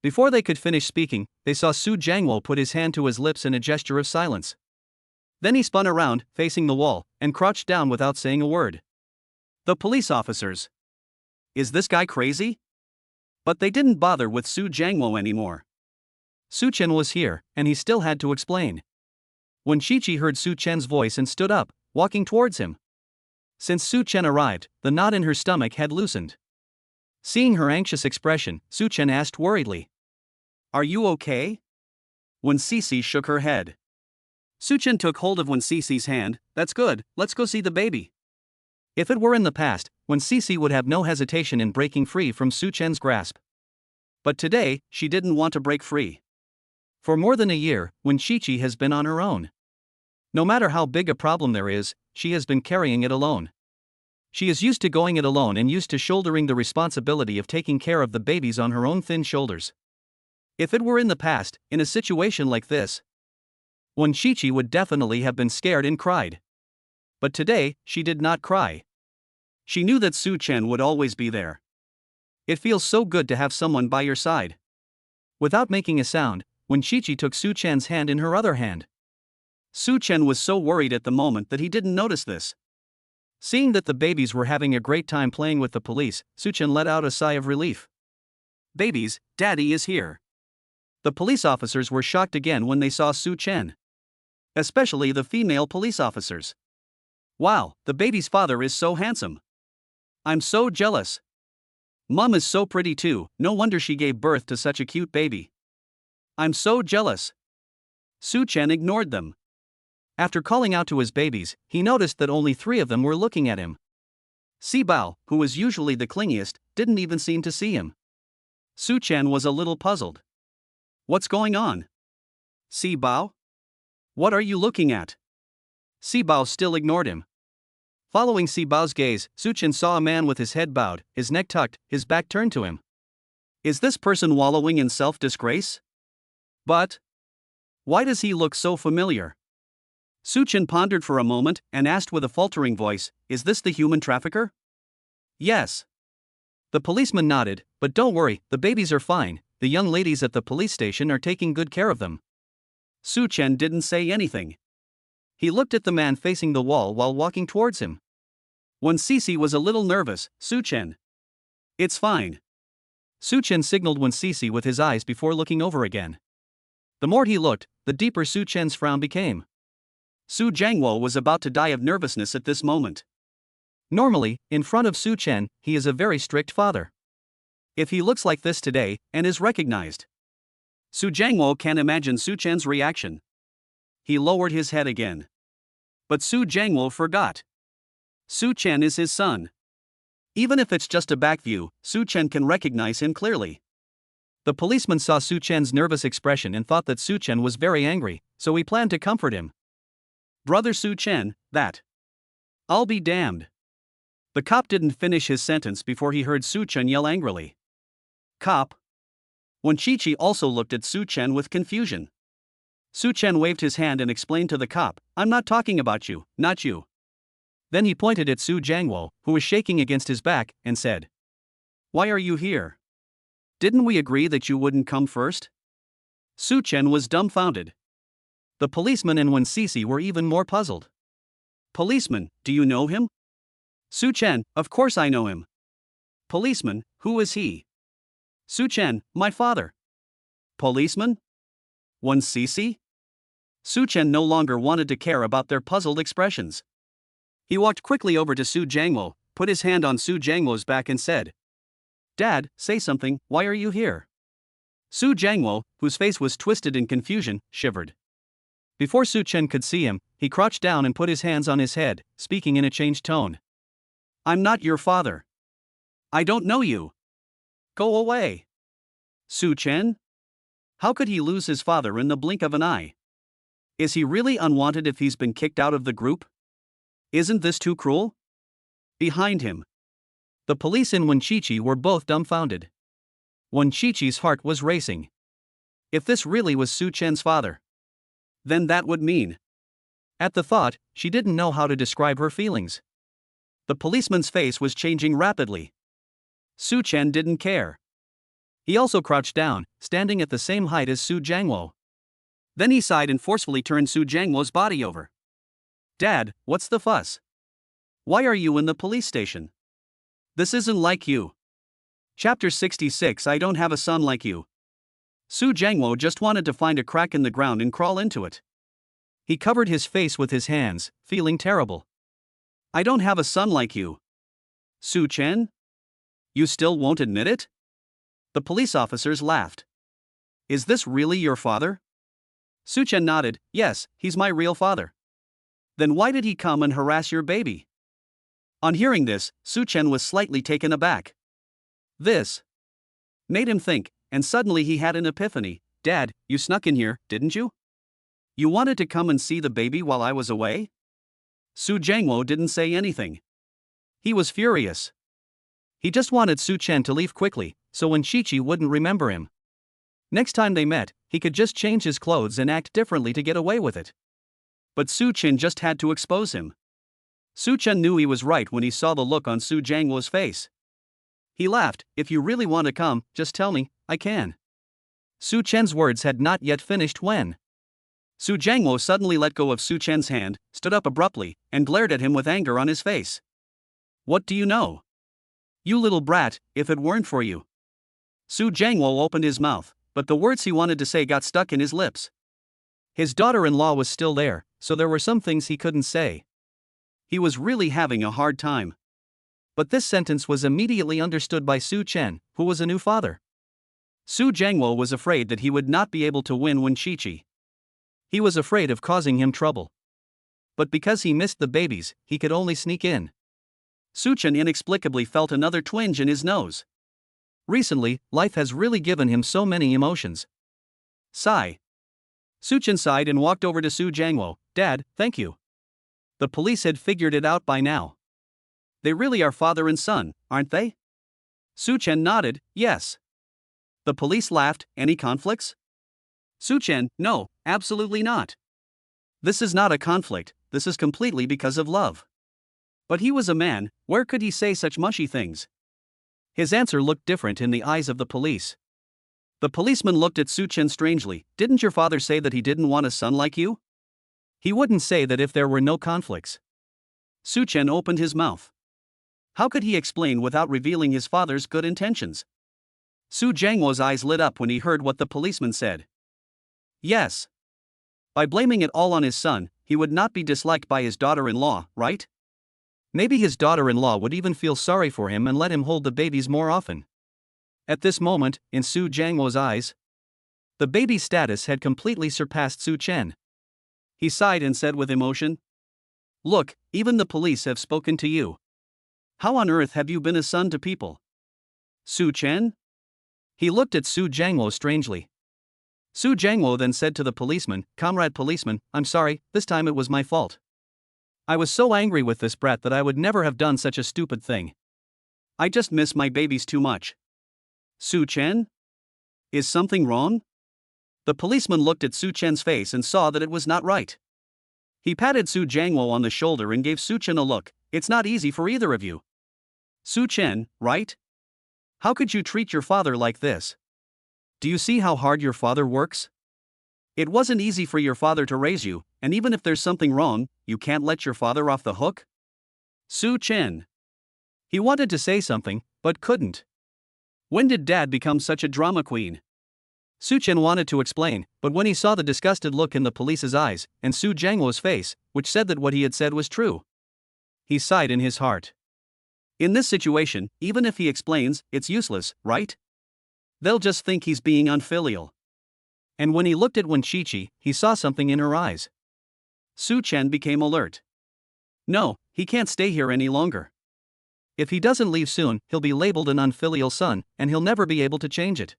Before they could finish speaking, they saw Su Jiangwo put his hand to his lips in a gesture of silence. Then he spun around, facing the wall, and crouched down without saying a word. The police officers. Is this guy crazy? But they didn't bother with Su Jiangwo anymore. Su Chen was here, and he still had to explain. When Chi-Chi heard Su Chen's voice and stood up, walking towards him. Since Su Chen arrived, the knot in her stomach had loosened. Seeing her anxious expression, Su Chen asked worriedly, "Are you okay?" Wen Sisi shook her head. Su Chen took hold of Wen Sisi's hand. "That's good, let's go see the baby." If it were in the past, Wen Sisi would have no hesitation in breaking free from Su Chen's grasp. But today, she didn't want to break free. For more than a year, Wen Qiqi has been on her own. No matter how big a problem there is, she has been carrying it alone. She is used to going it alone and used to shouldering the responsibility of taking care of the babies on her own thin shoulders. If it were in the past, in a situation like this, Wen Qiqi would definitely have been scared and cried. But today, she did not cry. She knew that Su Chen would always be there. It feels so good to have someone by your side. Without making a sound, Wen Qiqi took Su Chen's hand in her other hand. Su Chen was so worried at the moment that he didn't notice this. Seeing that the babies were having a great time playing with the police, Su Chen let out a sigh of relief. "Babies, Daddy is here." The police officers were shocked again when they saw Su Chen. Especially the female police officers. "Wow, the baby's father is so handsome. I'm so jealous. Mom is so pretty too, no wonder she gave birth to such a cute baby. I'm so jealous." Su Chen ignored them. After calling out to his babies, he noticed that only 3 of them were looking at him. Si Bao, who was usually the clingiest, didn't even seem to see him. Su Chen was a little puzzled. "What's going on? Si Bao? What are you looking at?" Si Bao still ignored him. Following Si Bao's gaze, Su Chen saw a man with his head bowed, his neck tucked, his back turned to him. Is this person wallowing in self-disgrace? But why does he look so familiar? Su Chen pondered for a moment and asked with a faltering voice, "Is this the human trafficker?" "Yes." The policeman nodded, "But don't worry, the babies are fine, the young ladies at the police station are taking good care of them." Su Chen didn't say anything. He looked at the man facing the wall while walking towards him. Wen Sisi was a little nervous. "Su Chen. It's fine." Su Chen signaled Wen Sisi with his eyes before looking over again. The more he looked, the deeper Su Chen's frown became. Su Jiangwo was about to die of nervousness at this moment. Normally, in front of Su Chen, he is a very strict father. If he looks like this today, and is recognized, Su Jiangwo can't imagine Su Chen's reaction. He lowered his head again. But Su Jiangwo forgot. Su Chen is his son. Even if it's just a back view, Su Chen can recognize him clearly. The policeman saw Su Chen's nervous expression and thought that Su Chen was very angry, so he planned to comfort him. "Brother Su Chen, that. I'll be damned." The cop didn't finish his sentence before he heard Su Chen yell angrily. "Cop." Wen Qiqi also looked at Su Chen with confusion. Su Chen waved his hand and explained to the cop, "I'm not talking about you, not you." Then he pointed at Su Jiangwo, who was shaking against his back, and said, "Why are you here? Didn't we agree that you wouldn't come first?" Su Chen was dumbfounded. The policeman and Wen Sisi were even more puzzled. "Policeman, do you know him?" Su Chen, "Of course I know him." "Policeman, who is he?" Su Chen, "My father." "Policeman? Wen Sisi?" Su Chen no longer wanted to care about their puzzled expressions. He walked quickly over to Su Jiangwo, put his hand on Su Jiangwo's back and said, "Dad, say something, why are you here?" Su Jiangwo, whose face was twisted in confusion, shivered. Before Su Chen could see him, he crouched down and put his hands on his head, speaking in a changed tone. "I'm not your father. I don't know you. Go away." Su Chen? How could he lose his father in the blink of an eye? Is he really unwanted if he's been kicked out of the group? Isn't this too cruel? Behind him, the police and Wen Qiqi were both dumbfounded. Wen Qiqi's heart was racing. If this really was Su Chen's father, then that would mean. At the thought, she didn't know how to describe her feelings. The policeman's face was changing rapidly. Su Chen didn't care. He also crouched down, standing at the same height as Su Jiangwo. Then he sighed and forcefully turned Su Jiangwo's body over. "Dad, what's the fuss? Why are you in the police station? This isn't like you." Chapter 66. I don't have a son like you. Su Jiangwo just wanted to find a crack in the ground and crawl into it. He covered his face with his hands, feeling terrible. I don't have a son like you. Su Chen? You still won't admit it? The police officers laughed. Is this really your father? Su Chen nodded. Yes, he's my real father. Then why did he come and harass your baby? On hearing this, Su Chen was slightly taken aback. This made him think, and suddenly he had an epiphany. Dad, you snuck in here, didn't you? You wanted to come and see the baby while I was away? Su Jiangwo didn't say anything. He was furious. He just wanted Su Chen to leave quickly, so when Chi-Chi wouldn't remember him. Next time they met, he could just change his clothes and act differently to get away with it. But Su Chen just had to expose him. Su Chen knew he was right when he saw the look on Su Jiangwo's face. He laughed. If you really want to come, just tell me, I can. Su Chen's words had not yet finished when Su Jiangwo suddenly let go of Su Chen's hand, stood up abruptly, and glared at him with anger on his face. What do you know? You little brat, if it weren't for you. Su Jiangwo opened his mouth, but the words he wanted to say got stuck in his lips. His daughter-in-law was still there, so there were some things he couldn't say. He was really having a hard time. But this sentence was immediately understood by Su Chen, who was a new father. Su Jiangwo was afraid that he would not be able to win when Chi-Chi. He was afraid of causing him trouble. But because he missed the babies, he could only sneak in. Su Chen inexplicably felt another twinge in his nose. Recently, life has really given him so many emotions. Sigh. Su Chen sighed and walked over to Su Jiangwo. Dad, thank you. The police had figured it out by now. They really are father and son, aren't they? Su Chen nodded, yes. The police laughed. Any conflicts? Su Chen, no, absolutely not. This is not a conflict, this is completely because of love. But he was a man, where could he say such mushy things? His answer looked different in the eyes of the police. The policeman looked at Su Chen strangely. Didn't your father say that he didn't want a son like you? He wouldn't say that if there were no conflicts. Su Chen opened his mouth. How could he explain without revealing his father's good intentions? Su Jiangwo's eyes lit up when he heard what the policeman said. Yes. By blaming it all on his son, he would not be disliked by his daughter-in-law, right? Maybe his daughter-in-law would even feel sorry for him and let him hold the babies more often. At this moment, in Su Jiangwo's eyes, the baby's status had completely surpassed Su Chen. He sighed and said with emotion, Look, even the police have spoken to you. How on earth have you been a son to people? Su Chen? He looked at Su Jiangwo strangely. Su Jiangwo then said to the policeman, Comrade policeman, I'm sorry, this time it was my fault. I was so angry with this brat that I would never have done such a stupid thing. I just miss my babies too much. Su Chen? Is something wrong? The policeman looked at Su Chen's face and saw that it was not right. He patted Su Jiangwo on the shoulder and gave Su Chen a look. It's not easy for either of you. Su Chen, right? How could you treat your father like this? Do you see how hard your father works? It wasn't easy for your father to raise you, and even if there's something wrong, you can't let your father off the hook? Su Chen. He wanted to say something, but couldn't. When did Dad become such a drama queen? Su Chen wanted to explain, but when he saw the disgusted look in the police's eyes, and Su Jiangwo's face, which said that what he had said was true, he sighed in his heart. In this situation, even if he explains, it's useless, right? They'll just think he's being unfilial. And when he looked at Wen Chi-Chi, he saw something in her eyes. Su Chen became alert. No, he can't stay here any longer. If he doesn't leave soon, he'll be labeled an unfilial son, and he'll never be able to change it.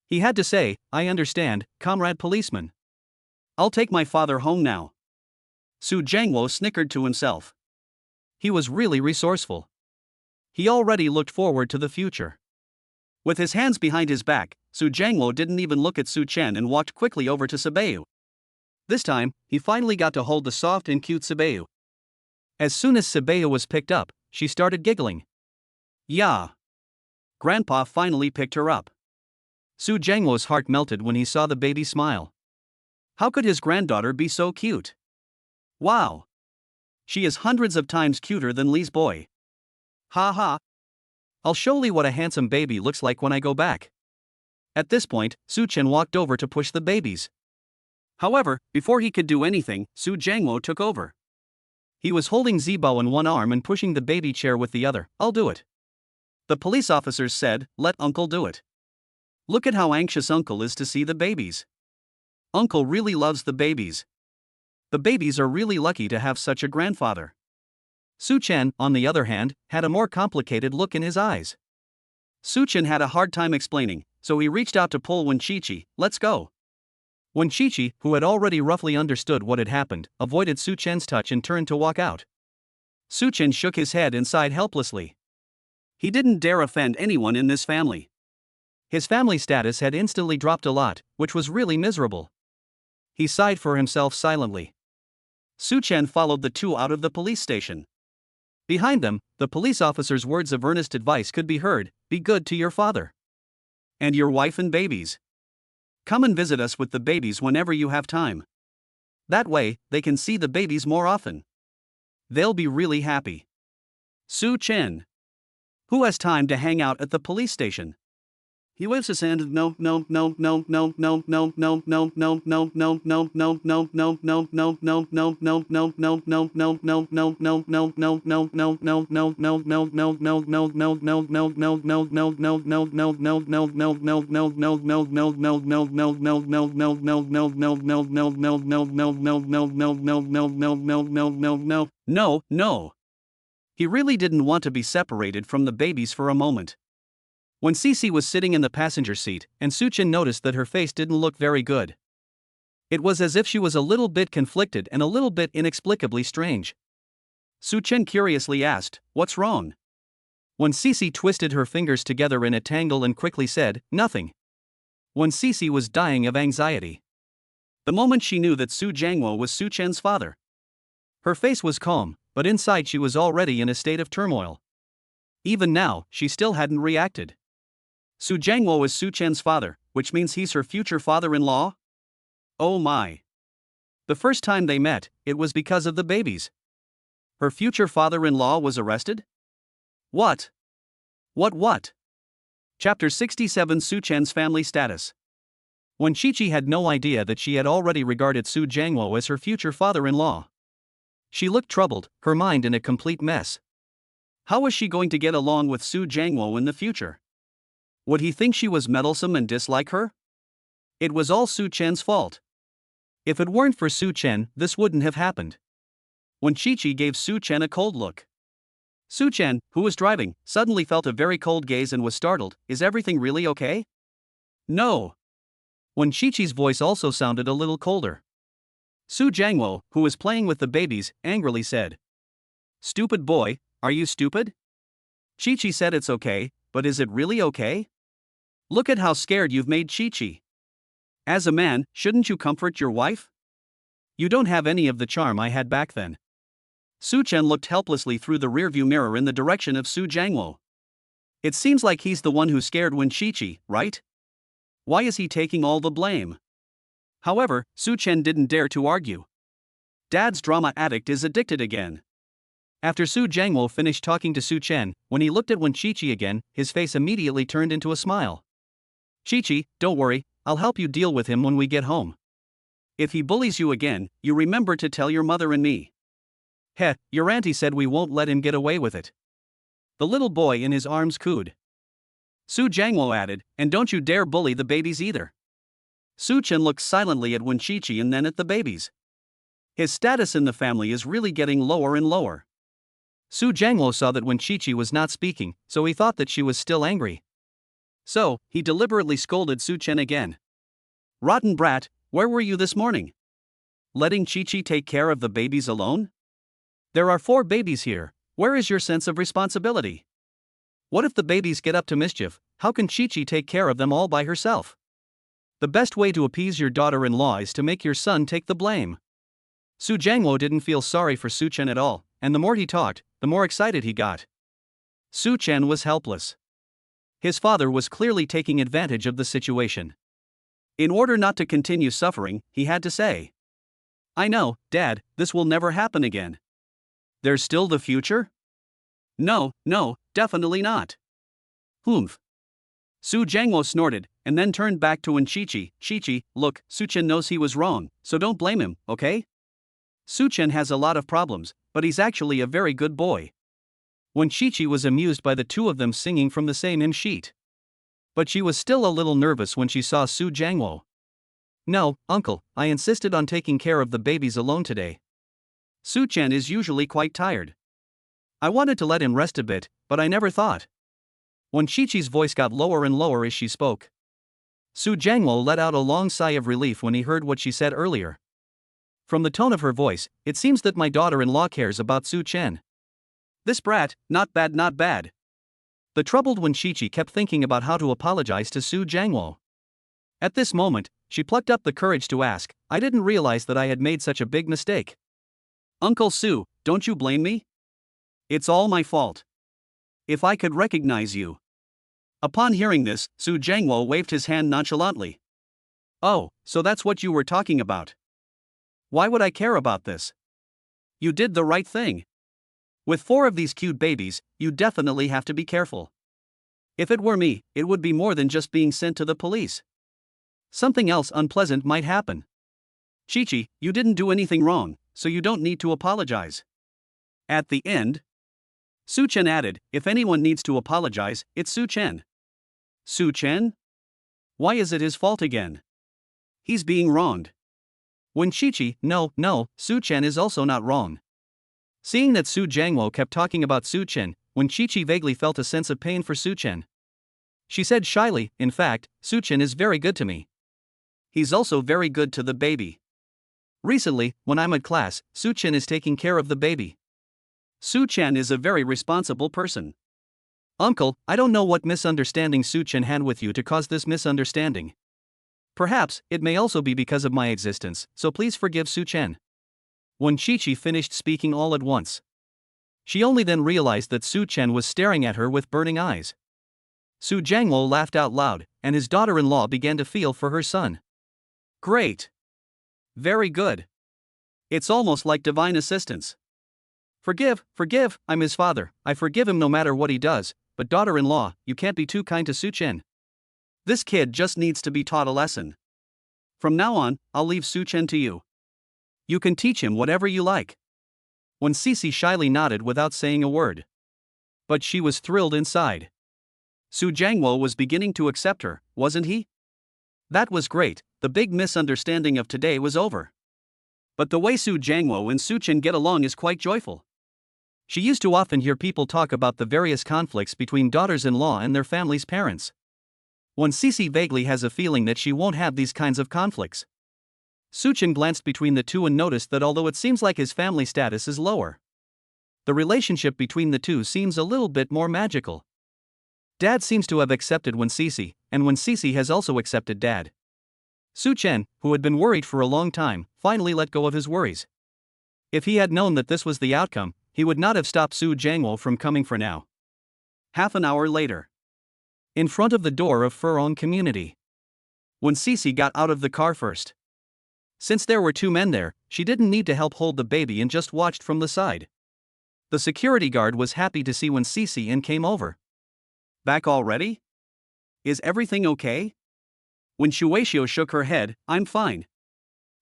He had to say, I understand, comrade policeman. I'll take my father home now. Su Jiangwo snickered to himself. He was really resourceful. He already looked forward to the future. With his hands behind his back, Su Jiangwo didn't even look at Su Chen and walked quickly over to Sabeu. This time, he finally got to hold the soft and cute Sabeu. As soon as Sabeu was picked up, she started giggling. Yeah. Grandpa finally picked her up. Su Jiangwo's heart melted when he saw the baby smile. How could his granddaughter be so cute? Wow. She is hundreds of times cuter than Li's boy. Ha ha. I'll show Li what a handsome baby looks like when I go back. At this point, Su Chen walked over to push the babies. However, before he could do anything, Su Jiangwo took over. He was holding Zibo in one arm and pushing the baby chair with the other. "I'll do it." The police officers said, "Let Uncle do it. Look at how anxious Uncle is to see the babies. Uncle really loves the babies. The babies are really lucky to have such a grandfather." Su-Chen, on the other hand, had a more complicated look in his eyes. Su-Chen had a hard time explaining, so he reached out to pull Wen-Chi-Chi. "Let's go." Wen-Chi-Chi, who had already roughly understood what had happened, avoided Su-Chen's touch and turned to walk out. Su-Chen shook his head and sighed helplessly. He didn't dare offend anyone in this family. His family status had instantly dropped a lot, which was really miserable. He sighed for himself silently. Su-Chen followed the two out of the police station. Behind them, the police officer's words of earnest advice could be heard: "Be good to your father. And your wife and babies. Come and visit us with the babies whenever you have time. That way, they can see the babies more often. They'll be really happy." Su-Chen. Who has time to hang out at the police station? He waves his hand. No. He really didn't want to be separated from the babies for a moment. When Cece was sitting in the passenger seat, and Su-Chen noticed that her face didn't look very good. It was as if she was a little bit conflicted and a little bit inexplicably strange. Su-Chen curiously asked, "What's wrong?" When Cece twisted her fingers together in a tangle and quickly said, "Nothing." When Cece was dying of anxiety. The moment she knew that Su Jiangwo was Su-Chen's father. Her face was calm, but inside she was already in a state of turmoil. Even now, she still hadn't reacted. Su Jiangwo is Su-Chen's father, which means he's her future father-in-law? Oh my. The first time they met, it was because of the babies. Her future father-in-law was arrested? What? What? Chapter 67: Su-Chen's family status. When Chi-Chi had no idea that she had already regarded Su Jiangwo as her future father-in-law. She looked troubled, her mind in a complete mess. How was she going to get along with Su Jiangwo in the future? Would he think she was meddlesome and dislike her? It was all Su-Chen's fault. If it weren't for Su-Chen, this wouldn't have happened. When Chi-Chi gave Su-Chen a cold look. Su-Chen, who was driving, suddenly felt a very cold gaze and was startled. "Is everything really okay?" "No." When Chi-Chi's voice also sounded a little colder. Su Jiangwo, who was playing with the babies, angrily said, "Stupid boy, are you stupid?" Chi-Chi said, "It's okay, but is it really okay? Look at how scared you've made Chi-Chi. As a man, shouldn't you comfort your wife? You don't have any of the charm I had back then." Su-Chen looked helplessly through the rearview mirror in the direction of Su Jiangwo. It seems like he's the one who scared Wen-Chi-Chi, right? Why is he taking all the blame? However, Su-Chen didn't dare to argue. Dad's drama addict is addicted again. After Su Jiangwo finished talking to Su-Chen, when he looked at Wen-Chi-Chi again, his face immediately turned into a smile. "Chi-Chi, don't worry, I'll help you deal with him when we get home. If he bullies you again, you remember to tell your mother and me." "Heh, your auntie said we won't let him get away with it." The little boy in his arms cooed. Su Jiangwo added, "And don't you dare bully the babies either." Su-Chen looked silently at Wen-Chi-Chi and then at the babies. His status in the family is really getting lower and lower. Su Jiangwo saw that Wen-Chi-Chi was not speaking, so he thought that she was still angry. So, he deliberately scolded Su-Chen again. "Rotten brat, where were you this morning? Letting Chi-Chi take care of the babies alone? There are 4 babies here, where is your sense of responsibility? What if the babies get up to mischief? How can Chi-Chi take care of them all by herself? The best way to appease your daughter-in-law is to make your son take the blame." Su Jiangwo didn't feel sorry for Su-Chen at all, and the more he talked, the more excited he got. Su-Chen was helpless. His father was clearly taking advantage of the situation. In order not to continue suffering, he had to say, "I know, Dad, this will never happen again." "There's still the future?" No, definitely not." "Humph." Su Jiangwo snorted, and then turned back to Wen-Chi-Chi. "Chi-Chi, look, Su-Chen knows he was wrong, so don't blame him, okay? Su-Chen has a lot of problems, but he's actually a very good boy. When Chi-Chi was amused by the two of them singing from the same hymn sheet. But she was still a little nervous when she saw Su Jiangwo. No, uncle, I insisted on taking care of the babies alone today. Su Chen is usually quite tired. I wanted to let him rest a bit, but I never thought. When Chi-Chi's voice got lower and lower as she spoke, Su Jiangwo let out a long sigh of relief when he heard what she said earlier. From the tone of her voice, it seems that my daughter-in-law cares about Su Chen. This brat, not bad, not bad. The troubled when Chi-Chi kept thinking about how to apologize to Su Jiangwo. At this moment, she plucked up the courage to ask, I didn't realize that I had made such a big mistake. Uncle Su, don't you blame me? It's all my fault. If I could recognize you. Upon hearing this, Su Jiangwo waved his hand nonchalantly. Oh, so that's what you were talking about. Why would I care about this? You did the right thing. With 4 of these cute babies, you definitely have to be careful. If it were me, it would be more than just being sent to the police. Something else unpleasant might happen. Chi-Chi, you didn't do anything wrong, so you don't need to apologize. At the end, Su Chen added, if anyone needs to apologize, it's Su Chen. Su Chen? Why is it his fault again? He's being wronged. When Chi-Chi, no, Su Chen is also not wrong. Seeing that Su Jiangwo kept talking about Su Chen, when Chi-Chi vaguely felt a sense of pain for Su Chen. She said shyly, in fact, Su Chen is very good to me. He's also very good to the baby. Recently, when I'm at class, Su Chen is taking care of the baby. Su Chen is a very responsible person. Uncle, I don't know what misunderstanding Su Chen had with you to cause this misunderstanding. Perhaps, it may also be because of my existence, so please forgive Su Chen. When Chi-Chi finished speaking all at once, she only then realized that Su Chen was staring at her with burning eyes. Su Jiangwo laughed out loud, and his daughter-in-law began to feel for her son. Great. Very good. It's almost like divine assistance. Forgive, I'm his father, I forgive him no matter what he does, but daughter-in-law, you can't be too kind to Su Chen. This kid just needs to be taught a lesson. From now on, I'll leave Su Chen to you. You can teach him whatever you like. When Cece shyly nodded without saying a word. But she was thrilled inside. Su Jiangwo was beginning to accept her, wasn't he? That was great, the big misunderstanding of today was over. But the way Su Jiangwo and Su Chen get along is quite joyful. She used to often hear people talk about the various conflicts between daughters-in-law and their family's parents. When Cece vaguely has a feeling that she won't have these kinds of conflicts. Su Chen glanced between the two and noticed that although it seems like his family status is lower, the relationship between the two seems a little bit more magical. Dad seems to have accepted when Cece, and when Cece has also accepted Dad. Su Chen, who had been worried for a long time, finally let go of his worries. If he had known that this was the outcome, he would not have stopped Su Jiangwo from coming for now. Half an hour later. In front of the door of Furong Community. When Cece got out of the car first. Since there were 2 men there, she didn't need to help hold the baby and just watched from the side. The security guard was happy to see when Cece and came over. Back already? Is everything okay? When Shueishio shook her head, I'm fine.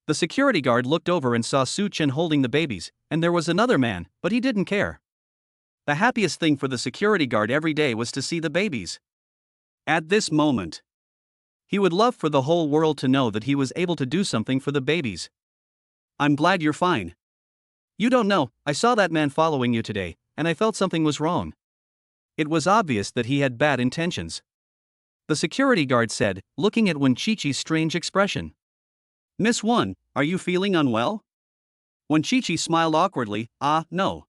The security guard looked over and saw Su Chen holding the babies, and there was another man, but he didn't care. The happiest thing for the security guard every day was to see the babies. At this moment, he would love for the whole world to know that he was able to do something for the babies. I'm glad you're fine. You don't know, I saw that man following you today, and I felt something was wrong. It was obvious that he had bad intentions. The security guard said, looking at Wen Chi-Chi's strange expression. Miss Wen, are you feeling unwell? Wen Chi-Chi smiled awkwardly, no.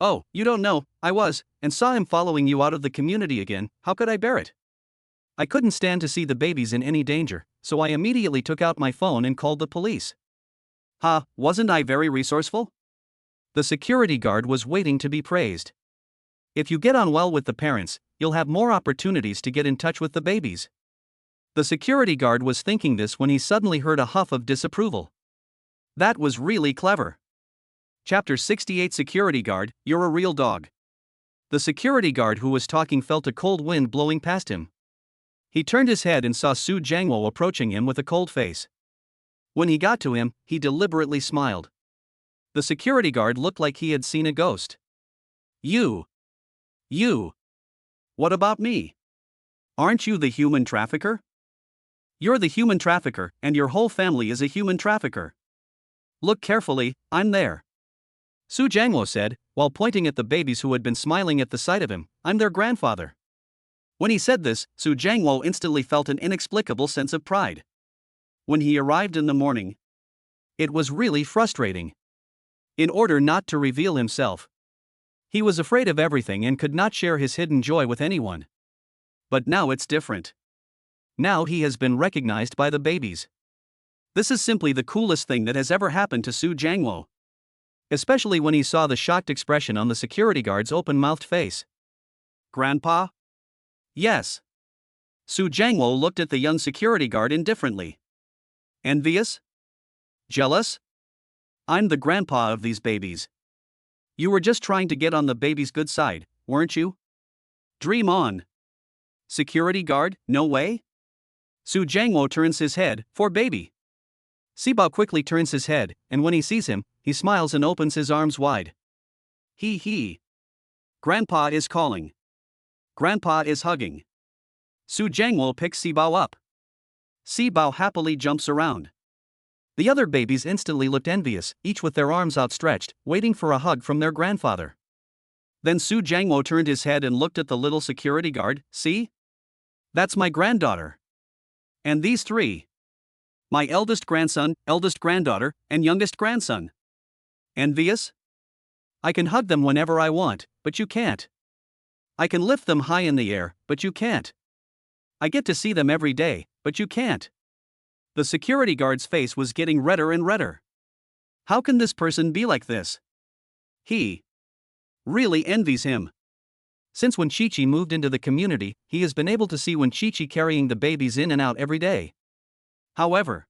Oh, you don't know, I was, and saw him following you out of the community again, how could I bear it? I couldn't stand to see the babies in any danger, so I immediately took out my phone and called the police. Wasn't I very resourceful? The security guard was waiting to be praised. If you get on well with the parents, you'll have more opportunities to get in touch with the babies. The security guard was thinking this when he suddenly heard a huff of disapproval. That was really clever. Chapter 68 Security Guard, you're a real dog. The security guard who was talking felt a cold wind blowing past him. He turned his head and saw Su Jiangwo approaching him with a cold face. When he got to him, he deliberately smiled. The security guard looked like he had seen a ghost. You. What about me? Aren't you the human trafficker? You're the human trafficker, and your whole family is a human trafficker. Look carefully, I'm there. Su Jiangwo said, while pointing at the babies who had been smiling at the sight of him. I'm their grandfather. When he said this, Su Jiangwo instantly felt an inexplicable sense of pride. When he arrived in the morning, it was really frustrating. In order not to reveal himself, he was afraid of everything and could not share his hidden joy with anyone. But now it's different. Now he has been recognized by the babies. This is simply the coolest thing that has ever happened to Su Jiangwo. Especially when he saw the shocked expression on the security guard's open-mouthed face. Grandpa? Yes. Su Jiangwo looked at the young security guard indifferently. Envious? Jealous? I'm the grandpa of these babies. You were just trying to get on the baby's good side, weren't you? Dream on. Security guard, no way? Su Jiangwo turns his head, for baby. Sibao quickly turns his head, and when he sees him, he smiles and opens his arms wide. He. Grandpa is calling. Grandpa is hugging. Su Jiangwo picks Sibao up. Sibao happily jumps around. The other babies instantly looked envious, each with their arms outstretched, waiting for a hug from their grandfather. Then Su Jiangwo turned his head and looked at the little security guard. See? That's my granddaughter. And these three. My eldest grandson, eldest granddaughter, and youngest grandson. Envious? I can hug them whenever I want, but you can't. I can lift them high in the air, but you can't. I get to see them every day, but you can't. The security guard's face was getting redder and redder. How can this person be like this? He really envies him. Since when Chi-Chi moved into the community, he has been able to see when Chi-Chi carrying the babies in and out every day. However,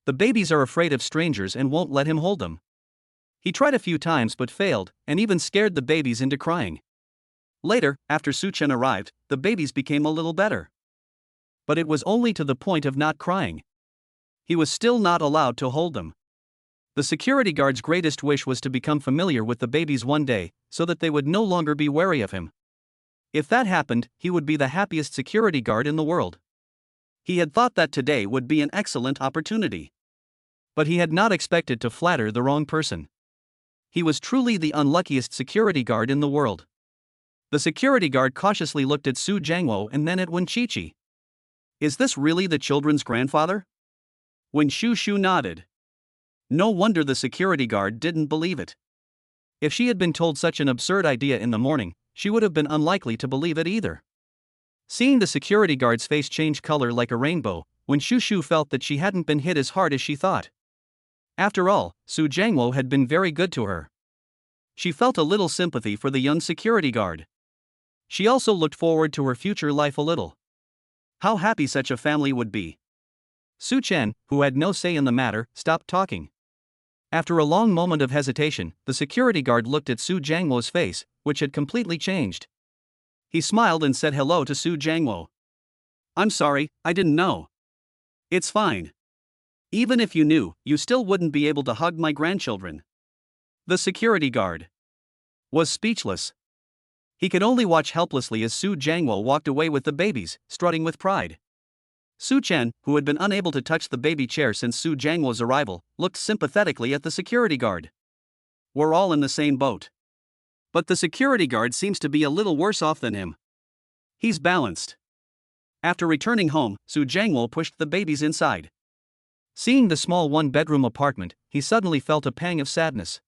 the babies are afraid of strangers and won't let him hold them. He tried a few times but failed, and even scared the babies into crying. Later, after Su Chen arrived, the babies became a little better. But it was only to the point of not crying. He was still not allowed to hold them. The security guard's greatest wish was to become familiar with the babies one day, so that they would no longer be wary of him. If that happened, he would be the happiest security guard in the world. He had thought that today would be an excellent opportunity. But he had not expected to flatter the wrong person. He was truly the unluckiest security guard in the world. The security guard cautiously looked at Su Jiangwo and then at Wen Chi-Chi. Is this really the children's grandfather? Wen Shu nodded. No wonder the security guard didn't believe it. If she had been told such an absurd idea in the morning, she would have been unlikely to believe it either. Seeing the security guard's face change color like a rainbow, Wen Shu felt that she hadn't been hit as hard as she thought. After all, Su Jiangwo had been very good to her. She felt a little sympathy for the young security guard. She also looked forward to her future life a little. How happy such a family would be. Su Chen, who had no say in the matter, stopped talking. After a long moment of hesitation, the security guard looked at Su Jiangwo's face, which had completely changed. He smiled and said hello to Su Jiangwo. I'm sorry, I didn't know. It's fine. Even if you knew, you still wouldn't be able to hug my grandchildren. The security guard was speechless. He could only watch helplessly as Su Jiangwo walked away with the babies, strutting with pride. Su Chen, who had been unable to touch the baby chair since Su Jiangwo's arrival, looked sympathetically at the security guard. We're all in the same boat. But the security guard seems to be a little worse off than him. He's balanced. After returning home, Su Jiangwo pushed the babies inside. Seeing the small one-bedroom apartment, he suddenly felt a pang of sadness.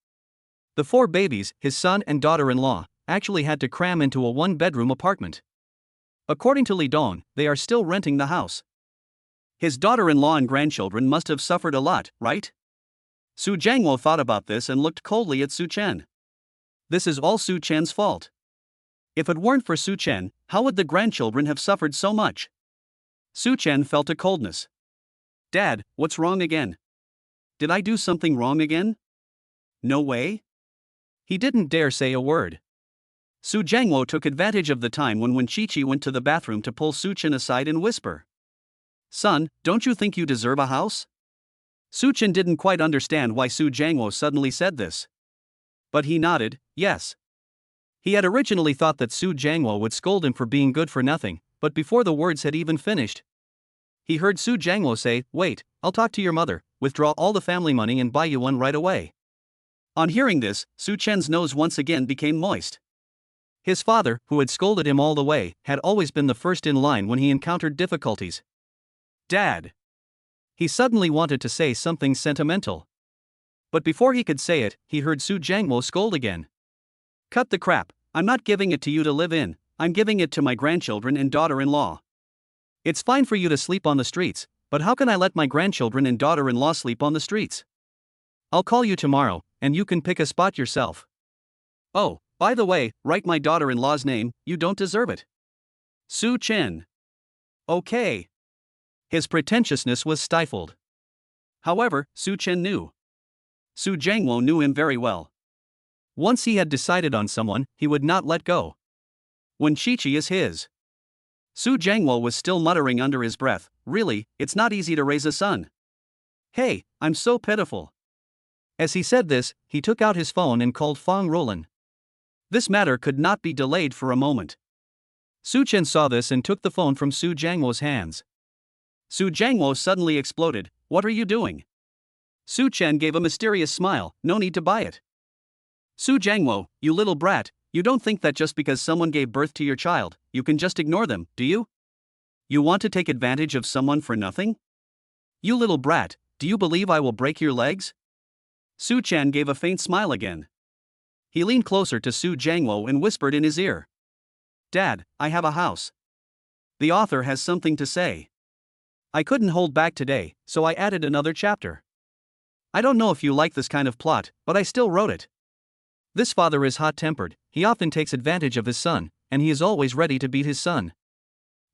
The 4 babies, his son and daughter-in-law, actually had to cram into a one-bedroom apartment. According to Li Dong, they are still renting the house. His daughter-in-law and grandchildren must have suffered a lot, right? Su Jiangwo thought about this and looked coldly at Su Chen. This is all Su Chen's fault. If it weren't for Su Chen, how would the grandchildren have suffered so much? Su Chen felt a coldness. Dad, what's wrong again? Did I do something wrong again? No way? He didn't dare say a word. Su Jiangwo took advantage of the time when Chi-Chi went to the bathroom to pull Su Chen aside and whisper. Son, don't you think you deserve a house? Su Chen didn't quite understand why Su Jiangwo suddenly said this. But he nodded, yes. He had originally thought that Su Jiangwo would scold him for being good for nothing, but before the words had even finished, he heard Su Jiangwo say, "Wait, I'll talk to your mother, withdraw all the family money and buy you one right away." On hearing this, Su Chen's nose once again became moist. His father, who had scolded him all the way, had always been the first in line when he encountered difficulties. Dad. He suddenly wanted to say something sentimental. But before he could say it, he heard Su Jiangwo scold again. Cut the crap, I'm not giving it to you to live in, I'm giving it to my grandchildren and daughter-in-law. It's fine for you to sleep on the streets, but how can I let my grandchildren and daughter-in-law sleep on the streets? I'll call you tomorrow, and you can pick a spot yourself. Oh, by the way, write my daughter-in-law's name, you don't deserve it. Su Chen. Okay. His pretentiousness was stifled. However, Su Chen knew. Su Jiangwo knew him very well. Once he had decided on someone, he would not let go. When Chi-Chi is his. Su Jiangwo was still muttering under his breath, really, it's not easy to raise a son. Hey, I'm so pitiful. As he said this, he took out his phone and called Fang Roland. This matter could not be delayed for a moment. Su Chen saw this and took the phone from Su Jiangwo's hands. Su Jiangwo suddenly exploded, "What are you doing?" Su Chen gave a mysterious smile, "No need to buy it." Su Jiangwo, you little brat, you don't think that just because someone gave birth to your child, you can just ignore them, do you? You want to take advantage of someone for nothing? You little brat, do you believe I will break your legs? Su Chen gave a faint smile again. He leaned closer to Su Jiangwo and whispered in his ear. Dad, I have a house. The author has something to say. I couldn't hold back today, so I added another chapter. I don't know if you like this kind of plot, but I still wrote it. This father is hot-tempered, he often takes advantage of his son, and he is always ready to beat his son.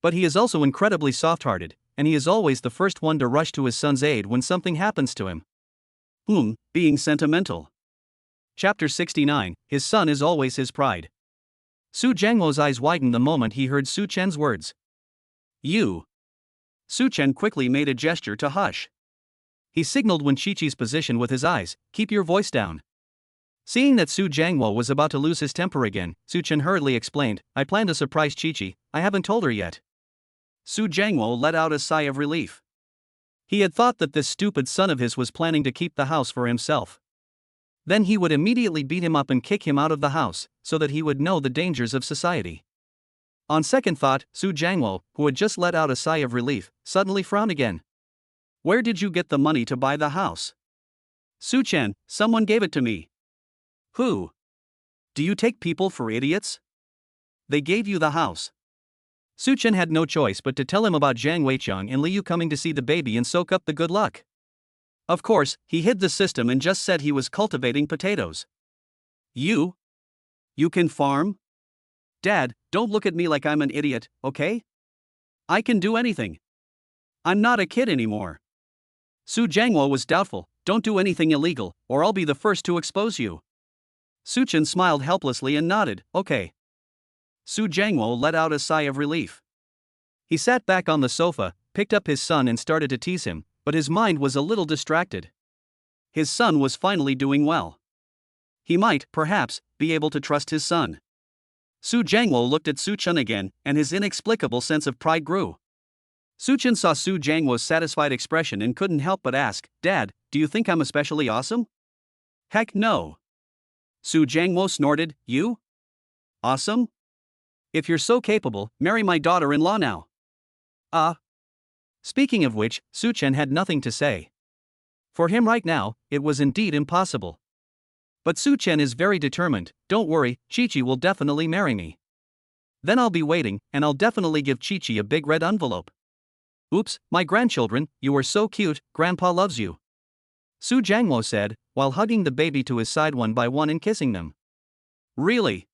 But he is also incredibly soft-hearted, and he is always the first one to rush to his son's aid when something happens to him. Being sentimental. Chapter 69, His son is always his pride. Su Jiangwo's eyes widened the moment he heard Su Chen's words. You. Su Chen quickly made a gesture to hush. He signaled when Chi-Chi's position with his eyes, "Keep your voice down." Seeing that Su Jiangwo was about to lose his temper again, Su Chen hurriedly explained, "I plan to surprise Chi-Chi, I haven't told her yet." Su Jiangwo let out a sigh of relief. He had thought that this stupid son of his was planning to keep the house for himself. Then he would immediately beat him up and kick him out of the house, so that he would know the dangers of society. On second thought, Su Jiangwo, who had just let out a sigh of relief, suddenly frowned again. Where did you get the money to buy the house? Su Chen, someone gave it to me. Who? Do you take people for idiots? They gave you the house. Su Chen had no choice but to tell him about Zhang Weiqiang and Liu coming to see the baby and soak up the good luck. Of course, he hid the system and just said he was cultivating potatoes. You can farm? Dad, don't look at me like I'm an idiot, okay? I can do anything. I'm not a kid anymore. Su Jiangwo was doubtful. Don't do anything illegal, or I'll be the first to expose you. Su Chen smiled helplessly and nodded, okay. Su Jiangwo let out a sigh of relief. He sat back on the sofa, picked up his son and started to tease him, but his mind was a little distracted. His son was finally doing well. He might, perhaps, be able to trust his son. Su Jiangwo looked at Su Chen again, and his inexplicable sense of pride grew. Su Chen saw Su Jiangwo's satisfied expression and couldn't help but ask, Dad, do you think I'm especially awesome? Heck no. Su Jiangwo snorted, You? Awesome? If you're so capable, marry my daughter-in-law now. Speaking of which, Su Chen had nothing to say. For him right now, it was indeed impossible. But Su Chen is very determined, don't worry, Chi-Chi will definitely marry me. Then I'll be waiting, and I'll definitely give Chi-Chi a big red envelope. Oops, my grandchildren, you are so cute, Grandpa loves you. Su Jiangwo said, while hugging the baby to his side one by one and kissing them. Really?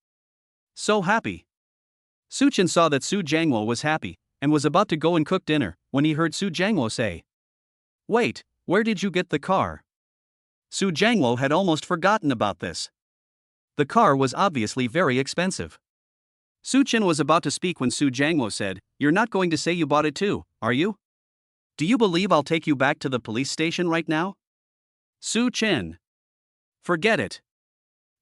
So happy. Su Chen saw that Su Jiangwo was happy, and was about to go and cook dinner, when he heard Su Jiangwo say, Wait, where did you get the car? Su Jiangwo had almost forgotten about this. The car was obviously very expensive. Su Chen was about to speak when Su Jiangwo said, You're not going to say you bought it too, are you? Do you believe I'll take you back to the police station right now? Su Chen. Forget it.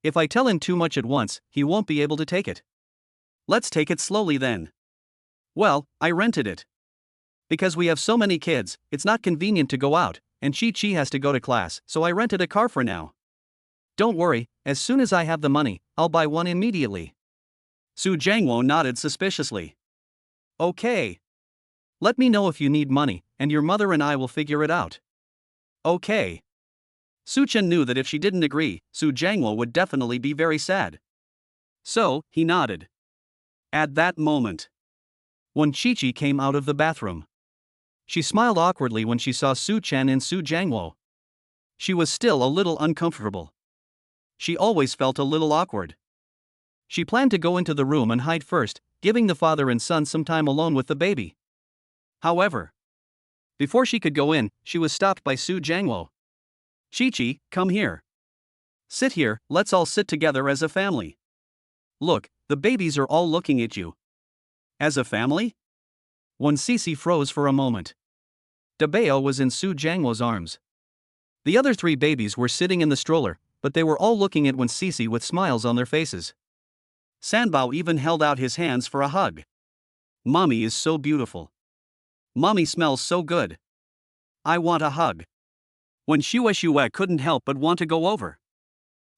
If I tell him too much at once, he won't be able to take it. Let's take it slowly then. Well, I rented it. Because we have so many kids, it's not convenient to go out, and Chi has to go to class, so I rented a car for now. Don't worry, as soon as I have the money, I'll buy one immediately. Su Jiangwo nodded suspiciously. Okay. Let me know if you need money, and your mother and I will figure it out. Okay. Su Chen knew that if she didn't agree, Su Jiangwo would definitely be very sad. So, he nodded. At that moment, when Chi came out of the bathroom, she smiled awkwardly when she saw Su Chen and Su Jiangwo. She was still a little uncomfortable. She always felt a little awkward. She planned to go into the room and hide first, giving the father and son some time alone with the baby. However, before she could go in, she was stopped by Su Jiangwo. Chi, come here. Sit here, let's all sit together as a family. Look, the babies are all looking at you. As a family? When Cici froze for a moment. Dabeo was in Su Jiangwo's arms. The other 3 babies were sitting in the stroller, but they were all looking at Wen Cici with smiles on their faces. Sanbao even held out his hands for a hug. Mommy is so beautiful. Mommy smells so good. I want a hug. When Shue couldn't help but want to go over.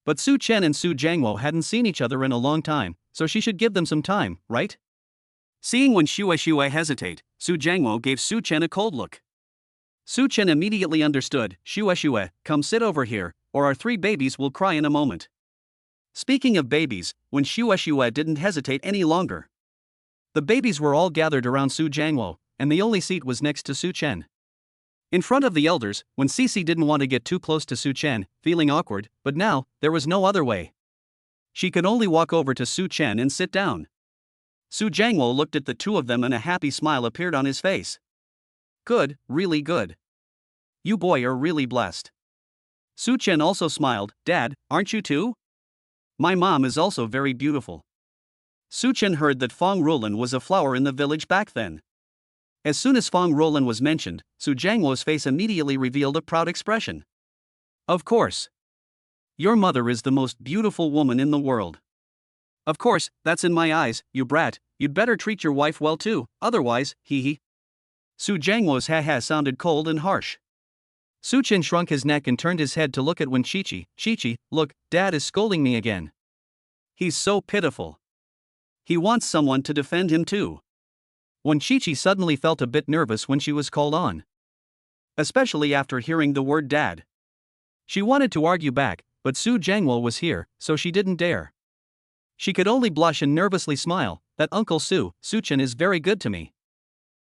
But Su Chen and Su Jiangwo hadn't seen each other in a long time, so she should give them some time, right? Seeing Wen Shue hesitate, Su Jiangwo gave Su Chen a cold look. Su Chen immediately understood. Shue, come sit over here, or our 3 babies will cry in a moment. Speaking of babies, when Shue didn't hesitate any longer. The babies were all gathered around Su Jiangwo, and the only seat was next to Su Chen. In front of the elders, when Cici didn't want to get too close to Su Chen, feeling awkward, but now, there was no other way. She could only walk over to Su Chen and sit down. Su Jiangwo looked at the 2 of them and a happy smile appeared on his face. Good, really good. You boy are really blessed. Su Chen also smiled. Dad, aren't you too? My mom is also very beautiful. Su Chen heard that Feng Ruolin was a flower in the village back then. As soon as Feng Ruolin was mentioned, Su Jiangwo's face immediately revealed a proud expression. Of course. Your mother is the most beautiful woman in the world. Of course, that's in my eyes, you brat. You'd better treat your wife well too, otherwise, hee. Su Jiangwo's ha-ha sounded cold and harsh. Su Chen shrunk his neck and turned his head to look at Wen Chi. Chi, look, Dad is scolding me again. He's so pitiful. He wants someone to defend him too. Wen Chi suddenly felt a bit nervous when she was called on. Especially after hearing the word dad. She wanted to argue back, but Su Jiangwo was here, so she didn't dare. She could only blush and nervously smile. That Uncle Su Chen is very good to me.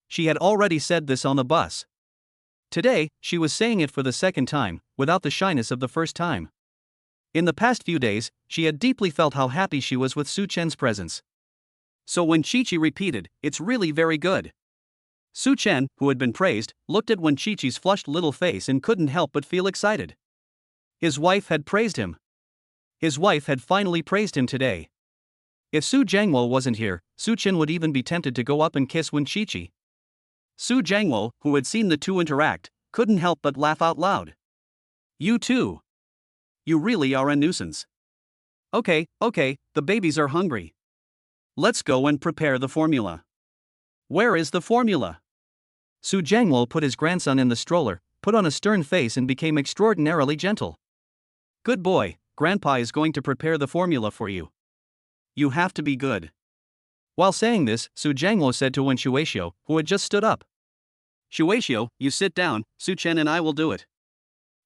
She had already said this on the bus. Today, she was saying it for the second time, without the shyness of the first time. In the past few days, she had deeply felt how happy she was with Su Chen's presence. So when Chi repeated, it's really very good. Su Chen, who had been praised, looked at Wen Chi's flushed little face and couldn't help but feel excited. His wife had praised him. His wife had finally praised him today. If Su Jiangwo wasn't here, Su Chen would even be tempted to go up and kiss Wen Chi. Su Jiangwo, who had seen the 2 interact, couldn't help but laugh out loud. You too. You really are a nuisance. Okay, the babies are hungry. Let's go and prepare the formula. Where is the formula? Su Jiangwo put his grandson in the stroller, put on a stern face and became extraordinarily gentle. Good boy, Grandpa is going to prepare the formula for you. You have to be good. While saying this, Su Jiangwo said to Wen Shuexiu, who had just stood up. Shuexiu, you sit down, Su Chen and I will do it.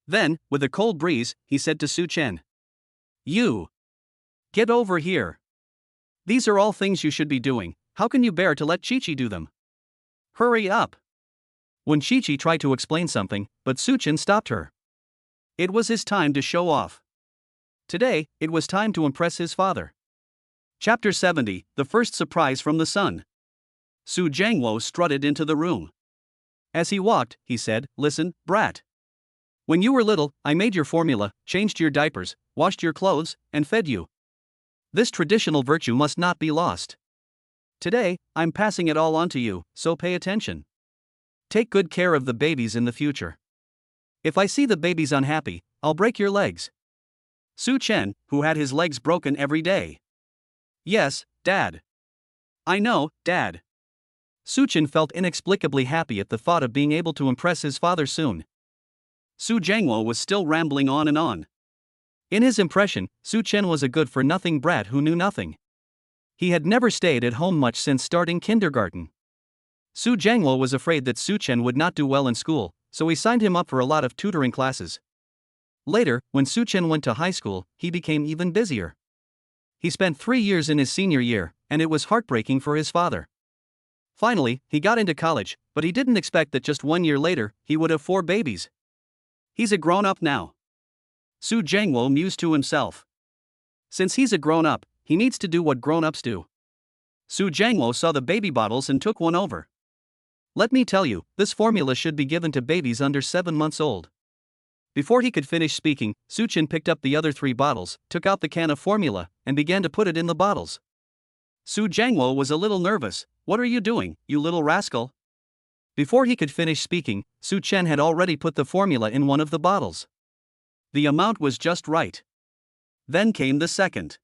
Then, with a cold breeze, he said to Su Chen. You. Get over here. These are all things you should be doing, how can you bear to let Chi do them? Hurry up. When Chi tried to explain something, but Su Chen stopped her. It was his time to show off. Today, it was time to impress his father. Chapter 70, The First Surprise from the Sun. Su Jiangwo strutted into the room. As he walked, he said, Listen, brat. When you were little, I made your formula, changed your diapers, washed your clothes, and fed you. This traditional virtue must not be lost. Today, I'm passing it all on to you, so pay attention. Take good care of the babies in the future. If I see the babies unhappy, I'll break your legs. Su Chen, who had his legs broken every day. Yes, Dad. I know, Dad. Su Chen felt inexplicably happy at the thought of being able to impress his father soon. Su Jiangwo was still rambling on and on. In his impression, Su Chen was a good-for-nothing brat who knew nothing. He had never stayed at home much since starting kindergarten. Su Jiangwo was afraid that Su Chen would not do well in school, so he signed him up for a lot of tutoring classes. Later, when Su Chen went to high school, he became even busier. He spent 3 years in his senior year, and it was heartbreaking for his father. Finally, he got into college, but he didn't expect that just 1 year later, he would have 4 babies. He's a grown-up now. Su Jiangwo mused to himself. Since he's a grown-up, he needs to do what grown-ups do. Su Jiangwo saw the baby bottles and took one over. Let me tell you, this formula should be given to babies under 7 months old. Before he could finish speaking, Su Chen picked up the other 3 bottles, took out the can of formula, and began to put it in the bottles. Su Jiangwo was a little nervous. What are you doing, you little rascal? Before he could finish speaking, Su Chen had already put the formula in one of the bottles. The amount was just right. Then came the second.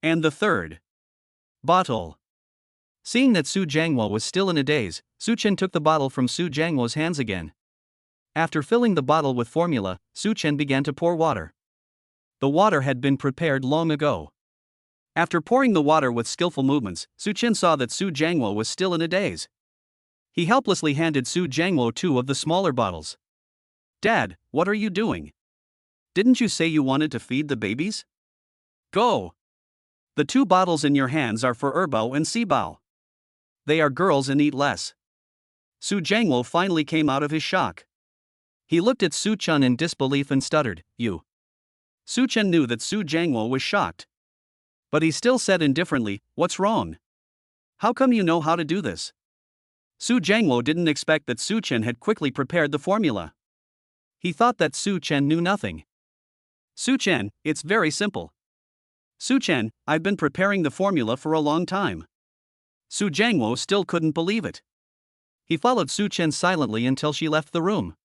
And the third bottle. Seeing that Su Jiangwo was still in a daze, Su Chen took the bottle from Su Jiangwo's hands again. After filling the bottle with formula, Su Chen began to pour water. The water had been prepared long ago. After pouring the water with skillful movements, Su Chen saw that Su Jiangwo was still in a daze. He helplessly handed Su Jiangwo 2 of the smaller bottles. Dad, what are you doing? Didn't you say you wanted to feed the babies? Go! The 2 bottles in your hands are for Erbao and Sibao. They are girls and eat less. Su Jiangwo finally came out of his shock. He looked at Su Chen in disbelief and stuttered, You. Su Chen knew that Su Jiangwo was shocked. But he still said indifferently, What's wrong? How come you know how to do this? Su Jiangwo didn't expect that Su Chen had quickly prepared the formula. He thought that Su Chen knew nothing. Su Chen, it's very simple. Su Chen, I've been preparing the formula for a long time. Su Jiangwo still couldn't believe it. He followed Su Chen silently until she left the room.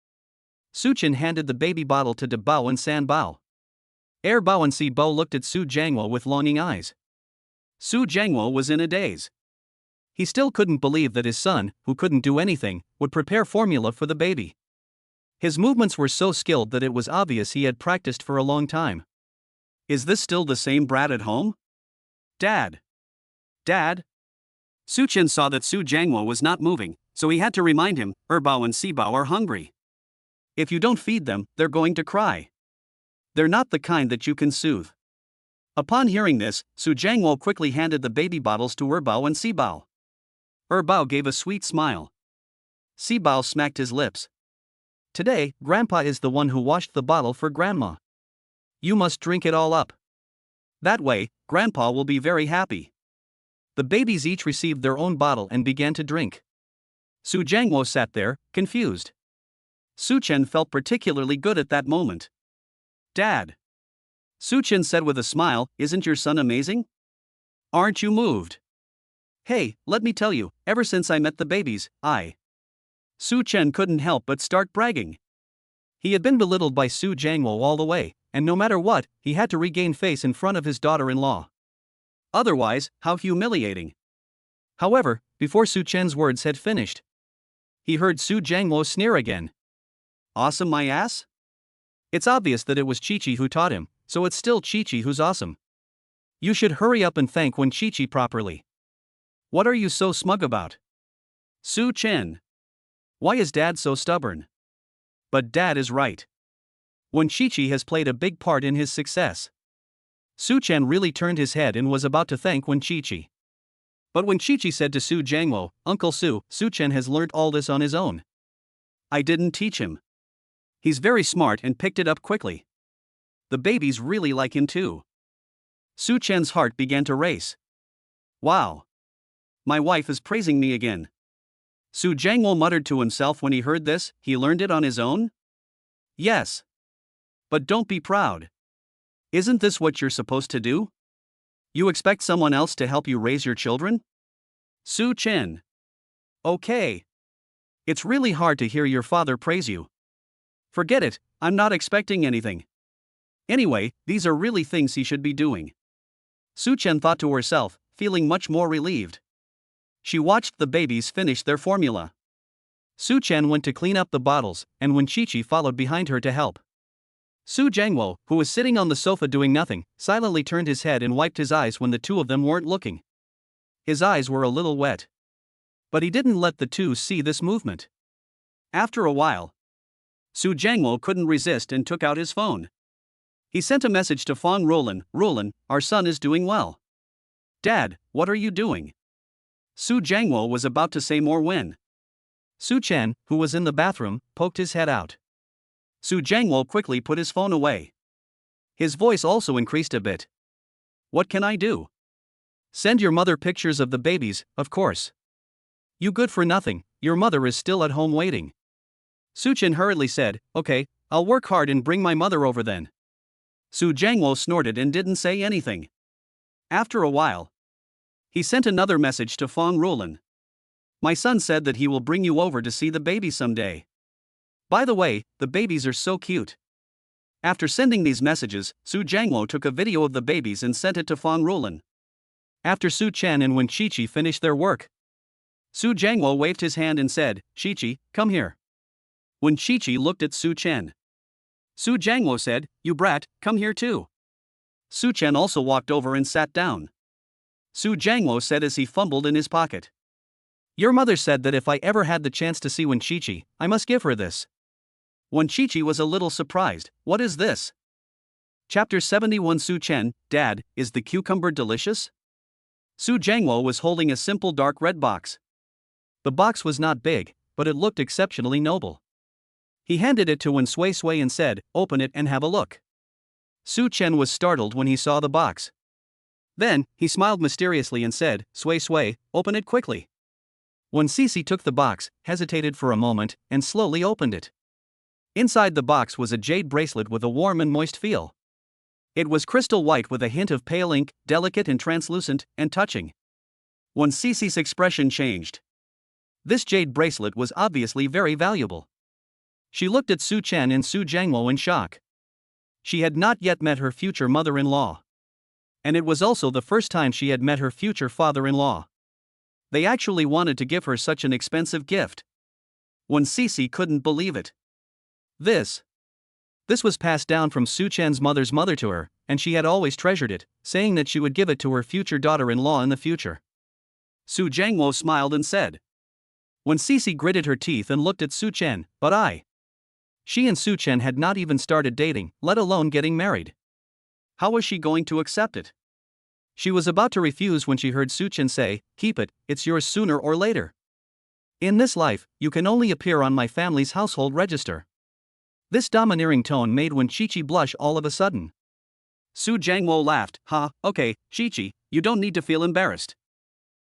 Su Chen handed the baby bottle to De Bao and San Bao. Bao and Si Bao looked at Su Jiangwo with longing eyes. Su Jiangwo was in a daze. He still couldn't believe that his son, who couldn't do anything, would prepare formula for the baby. His movements were so skilled that it was obvious he had practiced for a long time. Is this still the same brat at home? Dad! Dad! Su Chen saw that Su Jiangwo was not moving, so he had to remind him, Erbao and Sibao are hungry. If you don't feed them, they're going to cry. They're not the kind that you can soothe. Upon hearing this, Su Jiangwo quickly handed the baby bottles to Erbao and Sibao. Erbao gave a sweet smile. Sibao smacked his lips. Today, Grandpa is the one who washed the bottle for Grandma. You must drink it all up. That way, Grandpa will be very happy. The babies each received their own bottle and began to drink. Su Jiangwo sat there, confused. Su Chen felt particularly good at that moment. Dad! Su Chen said with a smile, Isn't your son amazing? Aren't you moved? Hey, let me tell you, ever since I met the babies, Su Chen couldn't help but start bragging. He had been belittled by Su Jiangwo all the way, and no matter what, he had to regain face in front of his daughter-in-law. Otherwise, how humiliating. However, before Su Chen's words had finished, he heard Su Jiangwo sneer again. Awesome my ass? It's obvious that it was Chi-Chi who taught him, so it's still Chi-Chi who's awesome. You should hurry up and thank Wen Chi-Chi properly. What are you so smug about? Su Chen. Why is Dad so stubborn? But Dad is right. Wen Chi-Chi has played a big part in his success. Su Chen really turned his head and was about to thank Wen Chi-Chi. But when Chi-Chi said to Su Jiangwo, Uncle Su Chen has learnt all this on his own. I didn't teach him. He's very smart and picked it up quickly. The babies really like him too. Su Chen's heart began to race. Wow. My wife is praising me again. Su Jiangwo muttered to himself when he heard this, he learned it on his own? Yes. But don't be proud. Isn't this what you're supposed to do? You expect someone else to help you raise your children? Su Chen. Okay. It's really hard to hear your father praise you. Forget it, I'm not expecting anything. Anyway, these are really things he should be doing. Su Chen thought to herself, feeling much more relieved. She watched the babies finish their formula. Su Chen went to clean up the bottles, and Wen Qiqi followed behind her to help. Su Jiangwo, who was sitting on the sofa doing nothing, silently turned his head and wiped his eyes when the two of them weren't looking. His eyes were a little wet. But he didn't let the two see this movement. After a while, Su Jiangwo couldn't resist and took out his phone. He sent a message to Fang Roland. Roland, our son is doing well. Dad, what are you doing? Su Jiangwo was about to say more when Su Chen, who was in the bathroom, poked his head out. Su Jiangwo quickly put his phone away. His voice also increased a bit. What can I do? Send your mother pictures of the babies, of course. You good for nothing, your mother is still at home waiting. Su Chen hurriedly said, okay, I'll work hard and bring my mother over then. Su Jiangwo snorted and didn't say anything. After a while, he sent another message to Fang Roland. My son said that he will bring you over to see the baby someday. By the way, the babies are so cute. After sending these messages, Su Jiangwo took a video of the babies and sent it to Fang Roland. After Su Chen and Wen Qiqi finished their work, Su Jiangwo waved his hand and said, Qiqi, come here. Wen Qiqi looked at Su Chen. Su Jiangwo said, you brat, come here too. Su Chen also walked over and sat down. Su Jiangwo said as he fumbled in his pocket. Your mother said that if I ever had the chance to see Wen Qiqi, I must give her this. Wen Qiqi was a little surprised. What is this? Chapter 71. Su Chen, Dad, is the cucumber delicious? Su Jiangwo was holding a simple dark red box. The box was not big, but it looked exceptionally noble. He handed it to Wen Sui Sui and said, open it and have a look. Su Chen was startled when he saw the box. Then, he smiled mysteriously and said, Sui Sui, open it quickly. Wen Sisi took the box, hesitated for a moment, and slowly opened it. Inside the box was a jade bracelet with a warm and moist feel. It was crystal white with a hint of pale ink, delicate and translucent, and touching. Wen Sisi's expression changed. This jade bracelet was obviously very valuable. She looked at Su Chen and Su Jiangwo in shock. She had not yet met her future mother-in-law. And it was also the first time she had met her future father-in-law. They actually wanted to give her such an expensive gift. Wen Sisi couldn't believe it. This was passed down from Su Chen's mother's mother to her, and she had always treasured it, saying that she would give it to her future daughter-in-law in the future. Su Jiangwo smiled and said. Wen Sisi gritted her teeth and looked at Su Chen, but She and Su Chen had not even started dating, let alone getting married. How was she going to accept it? She was about to refuse when she heard Su Chen say, keep it, it's yours sooner or later. In this life, you can only appear on my family's household register. This domineering tone made Wen Qiqi blush all of a sudden. Su Jiangwo laughed, okay, Qiqi, you don't need to feel embarrassed.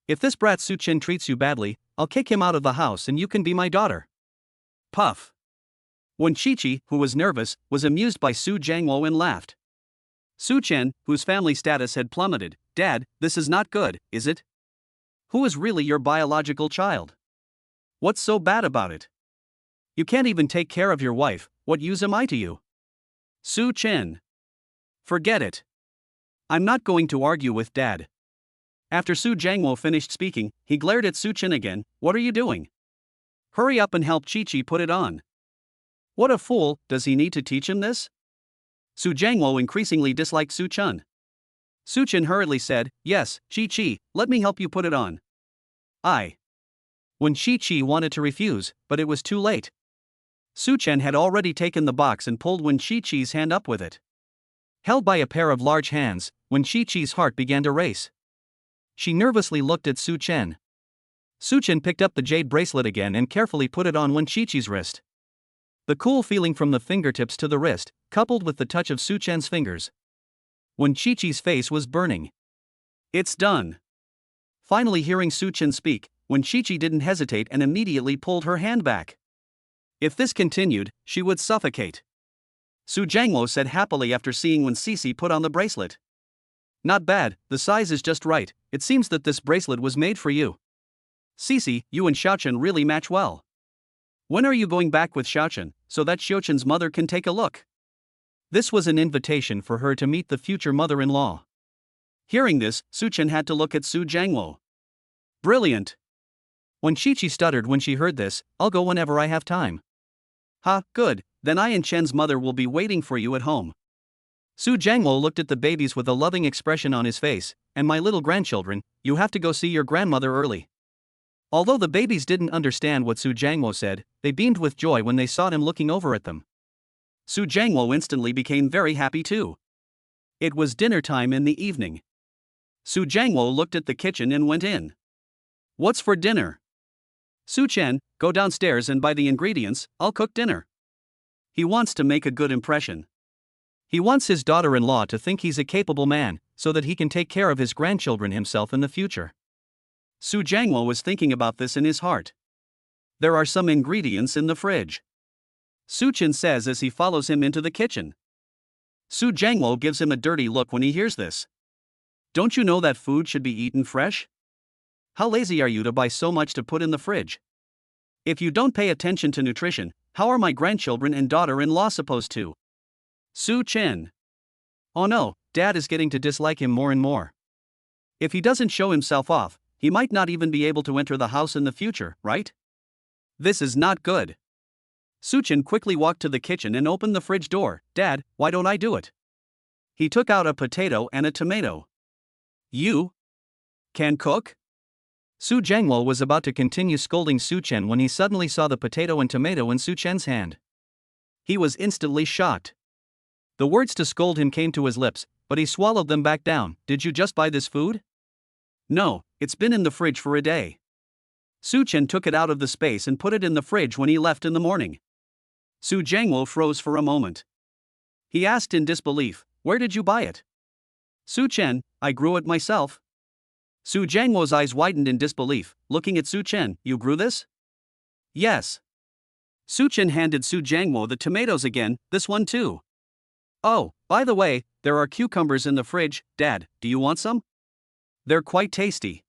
If this brat Su Chen treats you badly, I'll kick him out of the house and you can be my daughter. Puff. Wen Qiqi, who was nervous, was amused by Su Jiangwo and laughed. Su Chen, whose family status had plummeted, Dad, this is not good, is it? Who is really your biological child? What's so bad about it? You can't even take care of your wife, what use am I to you? Su Chen. Forget it. I'm not going to argue with Dad. After Su Jiangwo finished speaking, he glared at Su Chen again, what are you doing? Hurry up and help Qiqi put it on. What a fool, does he need to teach him this? Su Jiangwo increasingly disliked Su Chen. Su Chen hurriedly said, yes, Qiqi, let me help you put it on. Wen Qiqi wanted to refuse, but it was too late. Su Chen had already taken the box and pulled Wen Qiqi's hand up with it. Held by a pair of large hands, Wen Qiqi's heart began to race. She nervously looked at Su Chen. Su Chen picked up the jade bracelet again and carefully put it on Wen Qiqi's wrist. The cool feeling from the fingertips to the wrist, coupled with the touch of Su Chen's fingers. Wen Qiqi's face was burning. It's done. Finally hearing Su Chen speak, Wen Qiqi didn't hesitate and immediately pulled her hand back. If this continued, she would suffocate. Su Jiangwo said happily after seeing Wen Sisi put on the bracelet. Not bad, the size is just right, it seems that this bracelet was made for you. Sisi, you and Xiaochen really match well. When are you going back with Xiaochen, so that Xiaochen's mother can take a look? This was an invitation for her to meet the future mother-in-law. Hearing this, Su Chen had to look at Su Jiangwo. Brilliant! When Chi stuttered when she heard this, I'll go whenever I have time. Ha, good, then I and Chen's mother will be waiting for you at home. Su Jiangwo looked at the babies with a loving expression on his face, and my little grandchildren, you have to go see your grandmother early. Although the babies didn't understand what Su Jiangwo said, they beamed with joy when they saw him looking over at them. Su Jiangwo instantly became very happy too. It was dinner time in the evening. Su Jiangwo looked at the kitchen and went in. What's for dinner? Su Chen, go downstairs and buy the ingredients, I'll cook dinner. He wants to make a good impression. He wants his daughter-in-law to think he's a capable man, so that he can take care of his grandchildren himself in the future. Su Jiangwo was thinking about this in his heart. There are some ingredients in the fridge. Su Chen says as he follows him into the kitchen. Su Jiangwo gives him a dirty look when he hears this. Don't you know that food should be eaten fresh? How lazy are you to buy so much to put in the fridge? If you don't pay attention to nutrition, how are my grandchildren and daughter-in-law supposed to? Su Chen. Oh no, Dad is getting to dislike him more and more. If he doesn't show himself off, he might not even be able to enter the house in the future, right? This is not good. Su Chen quickly walked to the kitchen and opened the fridge door. Dad, why don't I do it? He took out a potato and a tomato. You can cook? Su Jiangwo was about to continue scolding Su Chen when he suddenly saw the potato and tomato in Su Chen's hand. He was instantly shocked. The words to scold him came to his lips, but he swallowed them back down. Did you just buy this food? No, it's been in the fridge for a day. Su Chen took it out of the space and put it in the fridge when he left in the morning. Su Jiangwo froze for a moment. He asked in disbelief, where did you buy it? Su Chen, I grew it myself. Su Jiangwo's eyes widened in disbelief, looking at Su Chen. You grew this? Yes. Su Chen handed Su Jiangwo the tomatoes again, this one too. Oh, by the way, there are cucumbers in the fridge. Dad, do you want some? They're quite tasty.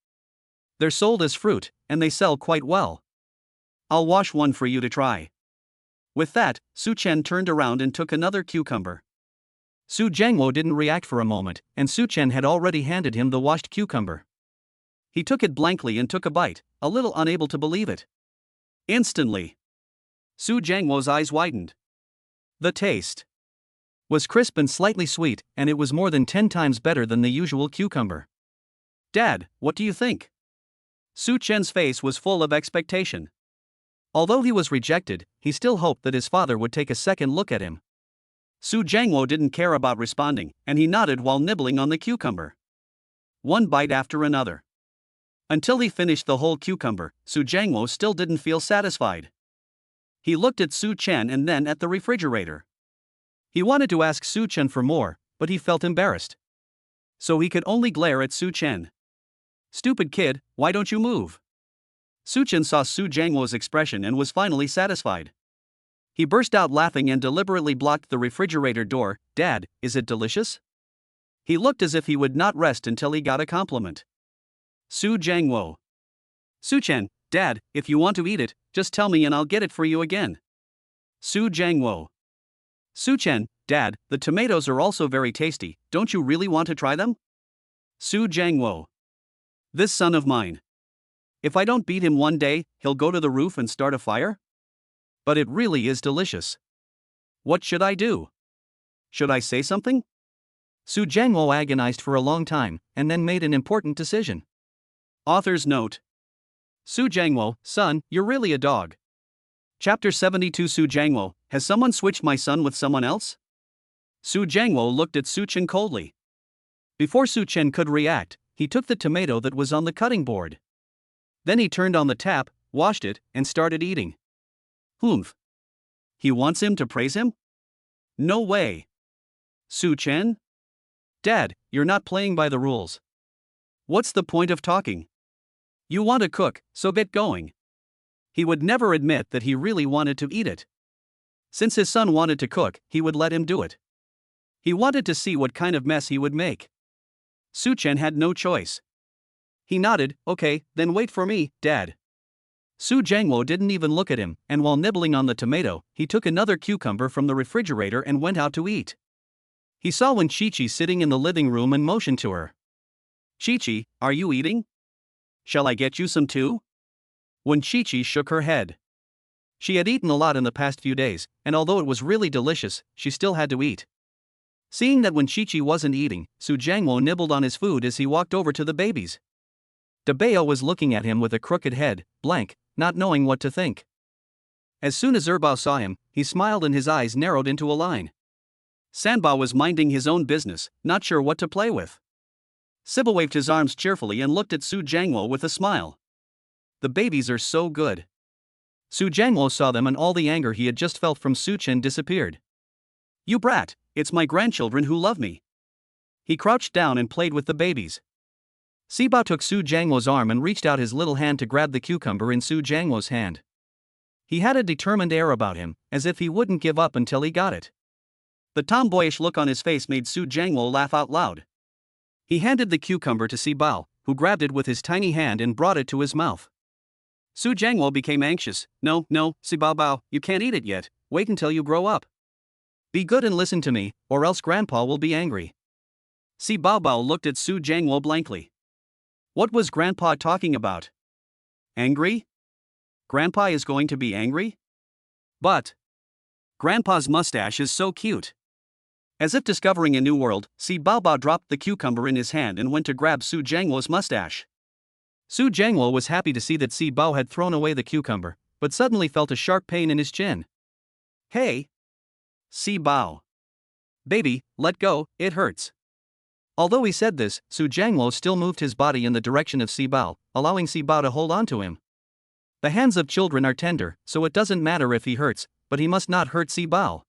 They're sold as fruit, and they sell quite well. I'll wash one for you to try. With that, Su Chen turned around and took another cucumber. Su Jiangwo didn't react for a moment, and Su Chen had already handed him the washed cucumber. He took it blankly and took a bite, a little unable to believe it. Instantly, Su Jiangwo's eyes widened. The taste was crisp and slightly sweet, and it was more than 10 times better than the usual cucumber. Dad, what do you think? Su Chen's face was full of expectation. Although he was rejected, he still hoped that his father would take a second look at him. Su Jiangwo didn't care about responding, and he nodded while nibbling on the cucumber. One bite after another. Until he finished the whole cucumber, Su Jiangwo still didn't feel satisfied. He looked at Su Chen and then at the refrigerator. He wanted to ask Su Chen for more, but he felt embarrassed. So he could only glare at Su Chen. Stupid kid, why don't you move? Su Chen saw Su Jiangwo's expression and was finally satisfied. He burst out laughing and deliberately blocked the refrigerator door. Dad, is it delicious? He looked as if he would not rest until he got a compliment. Su Jiangwo. Su Chen, Dad, if you want to eat it, just tell me and I'll get it for you again. Su Jiangwo. Su Chen, Dad, the tomatoes are also very tasty, don't you really want to try them? Su Jiangwo. This son of mine. If I don't beat him one day, he'll go to the roof and start a fire? But it really is delicious. What should I do? Should I say something? Su Jiangwo agonized for a long time, and then made an important decision. Author's note. Su Jiangwo, son, you're really a dog. Chapter 72. Su Jiangwo, has someone switched my son with someone else? Su Jiangwo looked at Su Chen coldly. Before Su Chen could react, he took the tomato that was on the cutting board. Then he turned on the tap, washed it, and started eating. Humph. He wants him to praise him? No way. Su Chen? Dad, you're not playing by the rules. What's the point of talking? You want to cook, so get going. He would never admit that he really wanted to eat it. Since his son wanted to cook, he would let him do it. He wanted to see what kind of mess he would make. Su Chen had no choice. He nodded. Okay, then wait for me, Dad. Su Jiangwo didn't even look at him, and while nibbling on the tomato, he took another cucumber from the refrigerator and went out to eat. He saw Wen Qiqi sitting in the living room and motioned to her. Qiqi, are you eating? Shall I get you some too? Wen Qiqi shook her head. She had eaten a lot in the past few days, and although it was really delicious, she still had to eat. Seeing that Wen Qiqi wasn't eating, Su Jiangwo nibbled on his food as he walked over to the babies. Dabeo was looking at him with a crooked head, blank, not knowing what to think. As soon as Erbao saw him, he smiled and his eyes narrowed into a line. Sanbao was minding his own business, not sure what to play with. Siba waved his arms cheerfully and looked at Su Jiangwo with a smile. The babies are so good. Su Jiangwo saw them and all the anger he had just felt from Su Chen disappeared. You brat, it's my grandchildren who love me. He crouched down and played with the babies. Sibao took Su Jiangwo's arm and reached out his little hand to grab the cucumber in Su Jiangwo's hand. He had a determined air about him, as if he wouldn't give up until he got it. The tomboyish look on his face made Su Jiangwo laugh out loud. He handed the cucumber to Sibao, who grabbed it with his tiny hand and brought it to his mouth. Su Jiangwo became anxious. No, Sibao, you can't eat it yet, wait until you grow up. Be good and listen to me, or else Grandpa will be angry. Sibao looked at Su Jiangwo blankly. What was Grandpa talking about? Angry? Grandpa is going to be angry? But Grandpa's mustache is so cute. As if discovering a new world, Sibao dropped the cucumber in his hand and went to grab Su Jiangwo's mustache. Su Jiangwo was happy to see that Sibao had thrown away the cucumber, but suddenly felt a sharp pain in his chin. Hey! Sibao. Baby, let go, it hurts. Although he said this, Su Jiangwo still moved his body in the direction of Sibao, allowing Sibao to hold on to him. The hands of children are tender, so it doesn't matter if he hurts, but he must not hurt Sibao.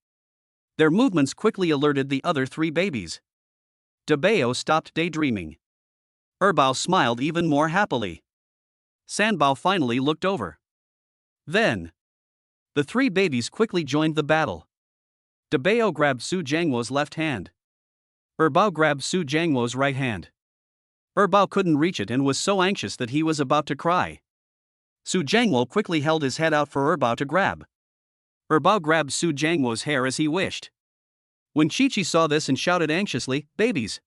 Their movements quickly alerted the other three babies. Dabeo stopped daydreaming. Erbao smiled even more happily. Sanbao finally looked over. Then, the three babies quickly joined the battle. Dabeo grabbed Su Jiangwo's left hand. Erbao grabbed Su Jiangwo's right hand. Erbao couldn't reach it and was so anxious that he was about to cry. Su Jiangwo quickly held his head out for Erbao to grab. Erbao grabbed Su Jiangwo's hair as he wished. Wen Qiqi saw this and shouted anxiously, "Babies!"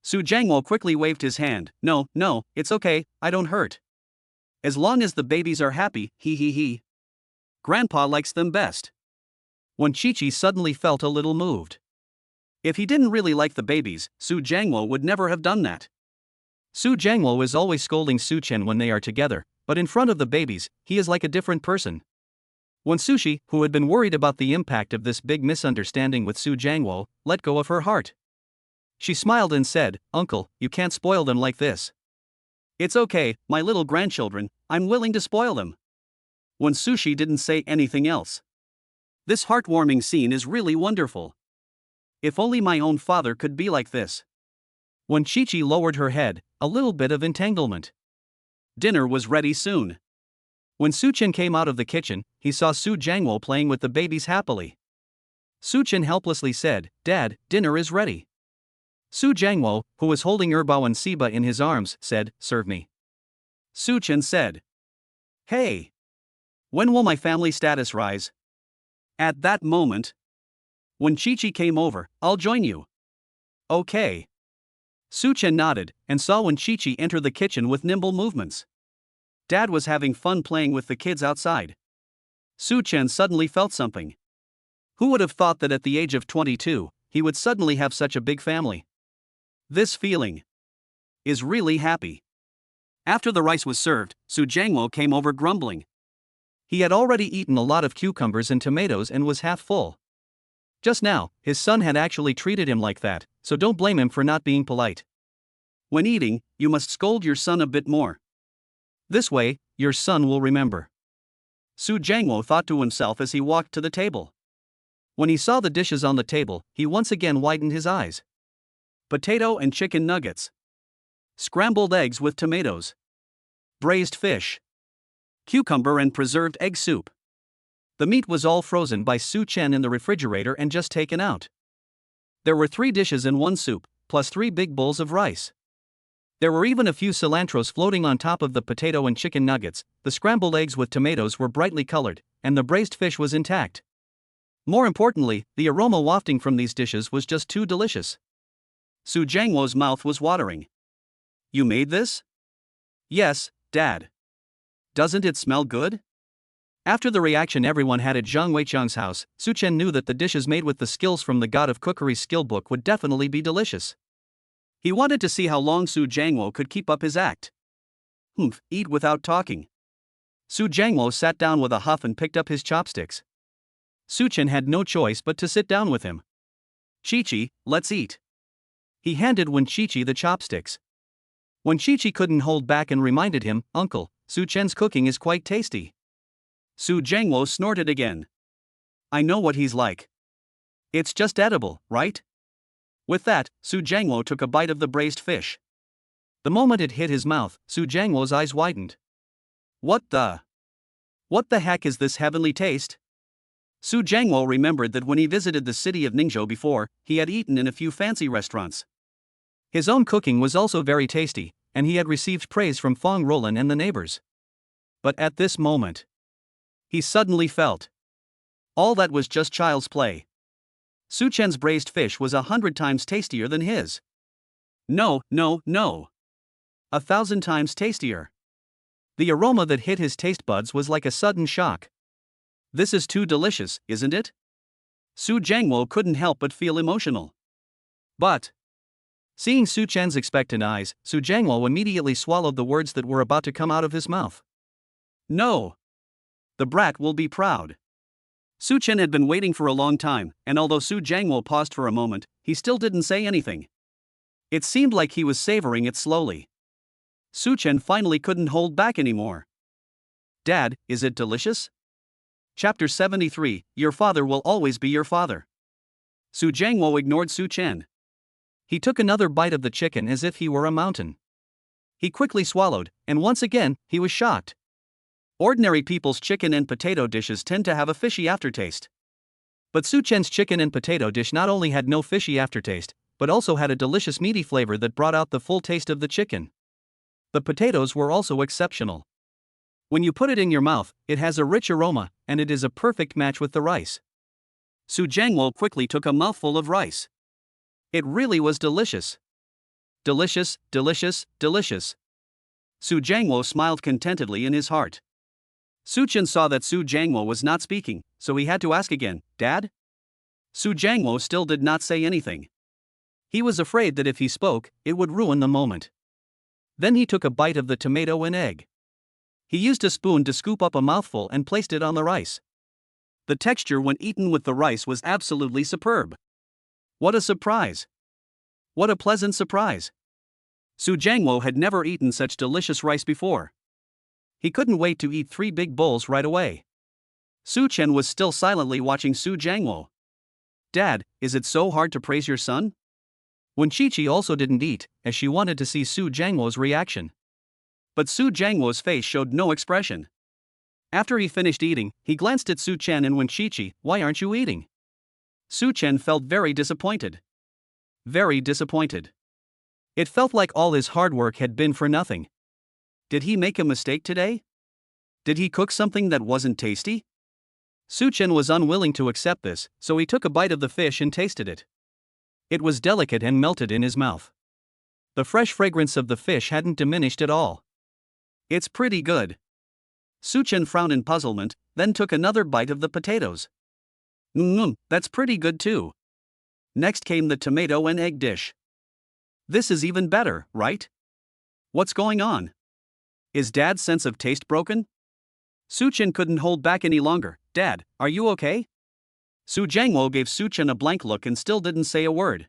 Su Jiangwo quickly waved his hand. No, it's okay, I don't hurt. As long as the babies are happy, he. Grandpa likes them best. Wen Qiqi suddenly felt a little moved. If he didn't really like the babies, Su Jiangwo would never have done that. Su Jiangwo is always scolding Su Chen when they are together, but in front of the babies, he is like a different person. When Sushi, who had been worried about the impact of this big misunderstanding with Su Jiangwo, let go of her heart. She smiled and said, "Uncle, you can't spoil them like this." "It's okay, my little grandchildren, I'm willing to spoil them." When Sushi didn't say anything else. This heartwarming scene is really wonderful. If only my own father could be like this. When Qiqi lowered her head, a little bit of entanglement. Dinner was ready soon. When Su Chen came out of the kitchen, he saw Su Jiangwo playing with the babies happily. Su Chen helplessly said, "Dad, dinner is ready." Su Jiangwo, who was holding Erbao and Siba in his arms, said, "Serve me." Su Chen said, "Hey! When will my family status rise?" At that moment, when Qiqi came over, "I'll join you." "Okay." Su Chen nodded, and saw when Qiqi enter the kitchen with nimble movements. Dad was having fun playing with the kids outside. Su Chen suddenly felt something. Who would have thought that at the age of 22, he would suddenly have such a big family? This feeling is really happy. After the rice was served, Su Jiangwo came over grumbling. He had already eaten a lot of cucumbers and tomatoes and was half full. Just now, his son had actually treated him like that, so don't blame him for not being polite. When eating, you must scold your son a bit more. This way, your son will remember. Su Jiangwo thought to himself as he walked to the table. When he saw the dishes on the table, he once again widened his eyes. Potato and chicken nuggets. Scrambled eggs with tomatoes. Braised fish. Cucumber and preserved egg soup. The meat was all frozen by Su Chen in the refrigerator and just taken out. There were 3 dishes and 1 soup, plus 3 big bowls of rice. There were even a few cilantros floating on top of the potato and chicken nuggets, the scrambled eggs with tomatoes were brightly colored, and the braised fish was intact. More importantly, the aroma wafting from these dishes was just too delicious. Su Jiangwo's mouth was watering. You made this? Yes, Dad. Doesn't it smell good? After the reaction everyone had at Zhang Weichang's house, Su Chen knew that the dishes made with the skills from the God of Cookery's skill book would definitely be delicious. He wanted to see how long Su Jiangwo could keep up his act. Eat without talking. Su Jiangwo sat down with a huff and picked up his chopsticks. Su Chen had no choice but to sit down with him. Chi-Chi, let's eat. He handed Wen Chi-Chi the chopsticks. Wen Chi-Chi couldn't hold back and reminded him, Uncle, Su Chen's cooking is quite tasty. Su Jiangwo snorted again. I know what he's like. It's just edible, right? With that, Su Jiangwo took a bite of the braised fish. The moment it hit his mouth, Su Jiangwo's eyes widened. What the heck is this heavenly taste? Su Jiangwo remembered that when he visited the city of Ningzhou before, he had eaten in a few fancy restaurants. His own cooking was also very tasty, and he had received praise from Fong Roland and the neighbors. But at this moment, he suddenly felt all that was just child's play. Su Chen's braised fish was 100 times tastier than his. No. 1,000 times tastier. The aroma that hit his taste buds was like a sudden shock. This is too delicious, isn't it? Su Jiangwo couldn't help but feel emotional. But seeing Su Chen's expectant eyes, Su Jiangwo immediately swallowed the words that were about to come out of his mouth. No. The brat will be proud. Su Chen had been waiting for a long time, and although Su Jiangwo paused for a moment, he still didn't say anything. It seemed like he was savoring it slowly. Su Chen finally couldn't hold back anymore. Dad, is it delicious? Chapter 73, Your father will always be your father. Su Jiangwo ignored Su Chen. He took another bite of the chicken as if he were a mountain. He quickly swallowed, and once again, he was shocked. Ordinary people's chicken and potato dishes tend to have a fishy aftertaste. But Su Chen's chicken and potato dish not only had no fishy aftertaste, but also had a delicious meaty flavor that brought out the full taste of the chicken. The potatoes were also exceptional. When you put it in your mouth, it has a rich aroma, and it is a perfect match with the rice. Su Jiangwo quickly took a mouthful of rice. It really was delicious. Delicious. Su Jiangwo smiled contentedly in his heart. Su Chen saw that Su Jiangwo was not speaking, so he had to ask again, Dad? Su Jiangwo still did not say anything. He was afraid that if he spoke, it would ruin the moment. Then he took a bite of the tomato and egg. He used a spoon to scoop up a mouthful and placed it on the rice. The texture when eaten with the rice was absolutely superb. What a surprise! What a pleasant surprise! Su Jiangwo had never eaten such delicious rice before. He couldn't wait to eat 3 big bowls right away. Su Chen was still silently watching Su Jiangwo. Dad, is it so hard to praise your son? Wen Chi-Chi also didn't eat, as she wanted to see Su Jiangwo's reaction. But Su Jiangwo's face showed no expression. After he finished eating, he glanced at Su Chen and Wen Chi-Chi, why aren't you eating? Su Chen felt very disappointed. Very disappointed. It felt like all his hard work had been for nothing. Did he make a mistake today? Did he cook something that wasn't tasty? Su Chen was unwilling to accept this, so he took a bite of the fish and tasted it. It was delicate and melted in his mouth. The fresh fragrance of the fish hadn't diminished at all. It's pretty good. Su Chen frowned in puzzlement, then took another bite of the potatoes. That's pretty good too. Next came the tomato and egg dish. This is even better, right? What's going on? Is Dad's sense of taste broken? Su Chen couldn't hold back any longer. Dad, are you okay? Su Jiangwo gave Su Chen a blank look and still didn't say a word.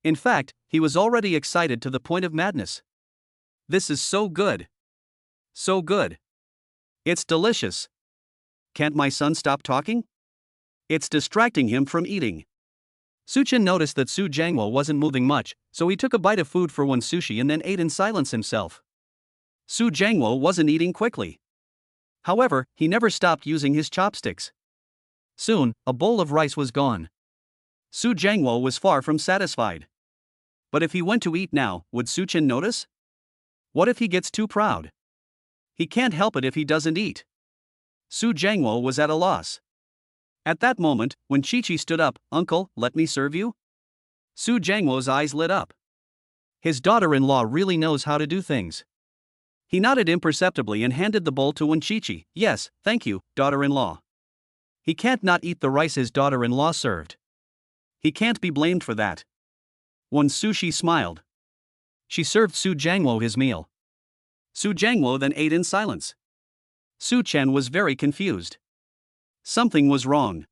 In fact, he was already excited to the point of madness. This is so good. So good. It's delicious. Can't my son stop talking? It's distracting him from eating. Su Chen noticed that Su Jiangwo wasn't moving much, so he took a bite of food for one sushi and then ate in silence himself. Su Jiangwo wasn't eating quickly. However, he never stopped using his chopsticks. Soon, a bowl of rice was gone. Su Jiangwo was far from satisfied. But if he went to eat now, would Su Chen notice? What if he gets too proud? He can't help it if he doesn't eat. Su Jiangwo was at a loss. At that moment, when Chi-Chi stood up, "Uncle, let me serve you?" Su Jiangwo's eyes lit up. His daughter-in-law really knows how to do things. He nodded imperceptibly and handed the bowl to Wen Chi-Chi. "Yes, thank you, daughter-in-law." He can't not eat the rice his daughter-in-law served. He can't be blamed for that. Wen Sushi smiled. She served Su Jiangwo his meal. Su Jiangwo then ate in silence. Su Chen was very confused. Something was wrong.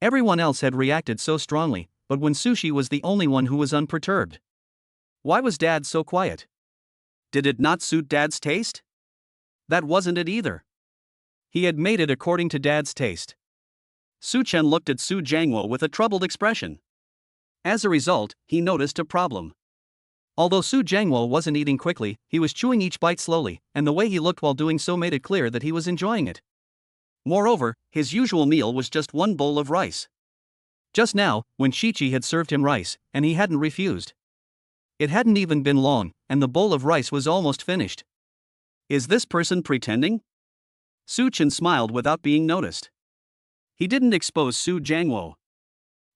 Everyone else had reacted so strongly, but Wen Sushi was the only one who was unperturbed. Why was Dad so quiet? Did it not suit Dad's taste? That wasn't it either. He had made it according to Dad's taste. Su Chen looked at Su Jiangwo with a troubled expression. As a result, he noticed a problem. Although Su Jiangwo wasn't eating quickly, he was chewing each bite slowly, and the way he looked while doing so made it clear that he was enjoying it. Moreover, his usual meal was just one bowl of rice. Just now, when Chi-Chi had served him rice, and he hadn't refused. It hadn't even been long, and the bowl of rice was almost finished. Is this person pretending? Su Chen smiled without being noticed. He didn't expose Su Jiangwo.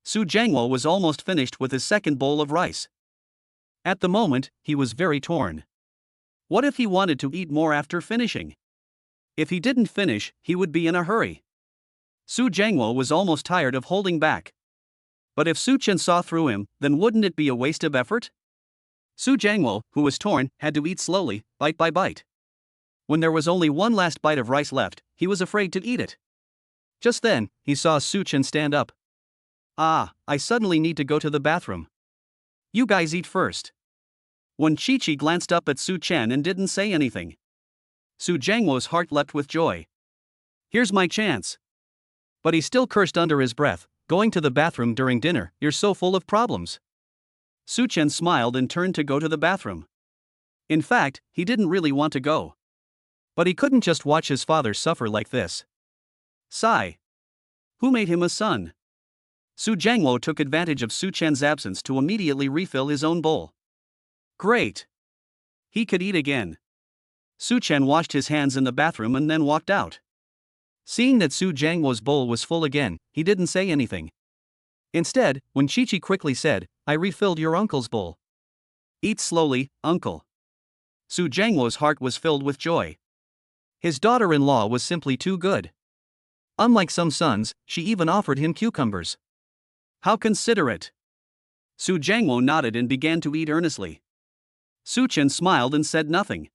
Su Jiangwo was almost finished with his second bowl of rice. At the moment, he was very torn. What if he wanted to eat more after finishing? If he didn't finish, he would be in a hurry. Su Jiangwo was almost tired of holding back. But if Su Chen saw through him, then wouldn't it be a waste of effort? Su Jiangwo, who was torn, had to eat slowly, bite by bite. When there was only one last bite of rice left, he was afraid to eat it. Just then, he saw Su Chen stand up. "Ah, I suddenly need to go to the bathroom. You guys eat first." When Chi-Chi glanced up at Su Chen and didn't say anything, Su Jiangwo's heart leapt with joy. Here's my chance. But he still cursed under his breath, "Going to the bathroom during dinner, you're so full of problems." Su Chen smiled and turned to go to the bathroom. In fact, he didn't really want to go. But he couldn't just watch his father suffer like this. Sigh. Who made him a son? Su Jiangwo took advantage of Su Chen's absence to immediately refill his own bowl. Great. He could eat again. Su Chen washed his hands in the bathroom and then walked out. Seeing that Su Jiangwo's bowl was full again, he didn't say anything. Instead, when Chi-Chi quickly said, "I refilled your uncle's bowl." "Eat slowly, uncle." Su Jiangwo's heart was filled with joy. His daughter-in-law was simply too good. Unlike some sons, she even offered him cucumbers. How considerate. Su Jiangwo nodded and began to eat earnestly. Su Chen smiled and said nothing.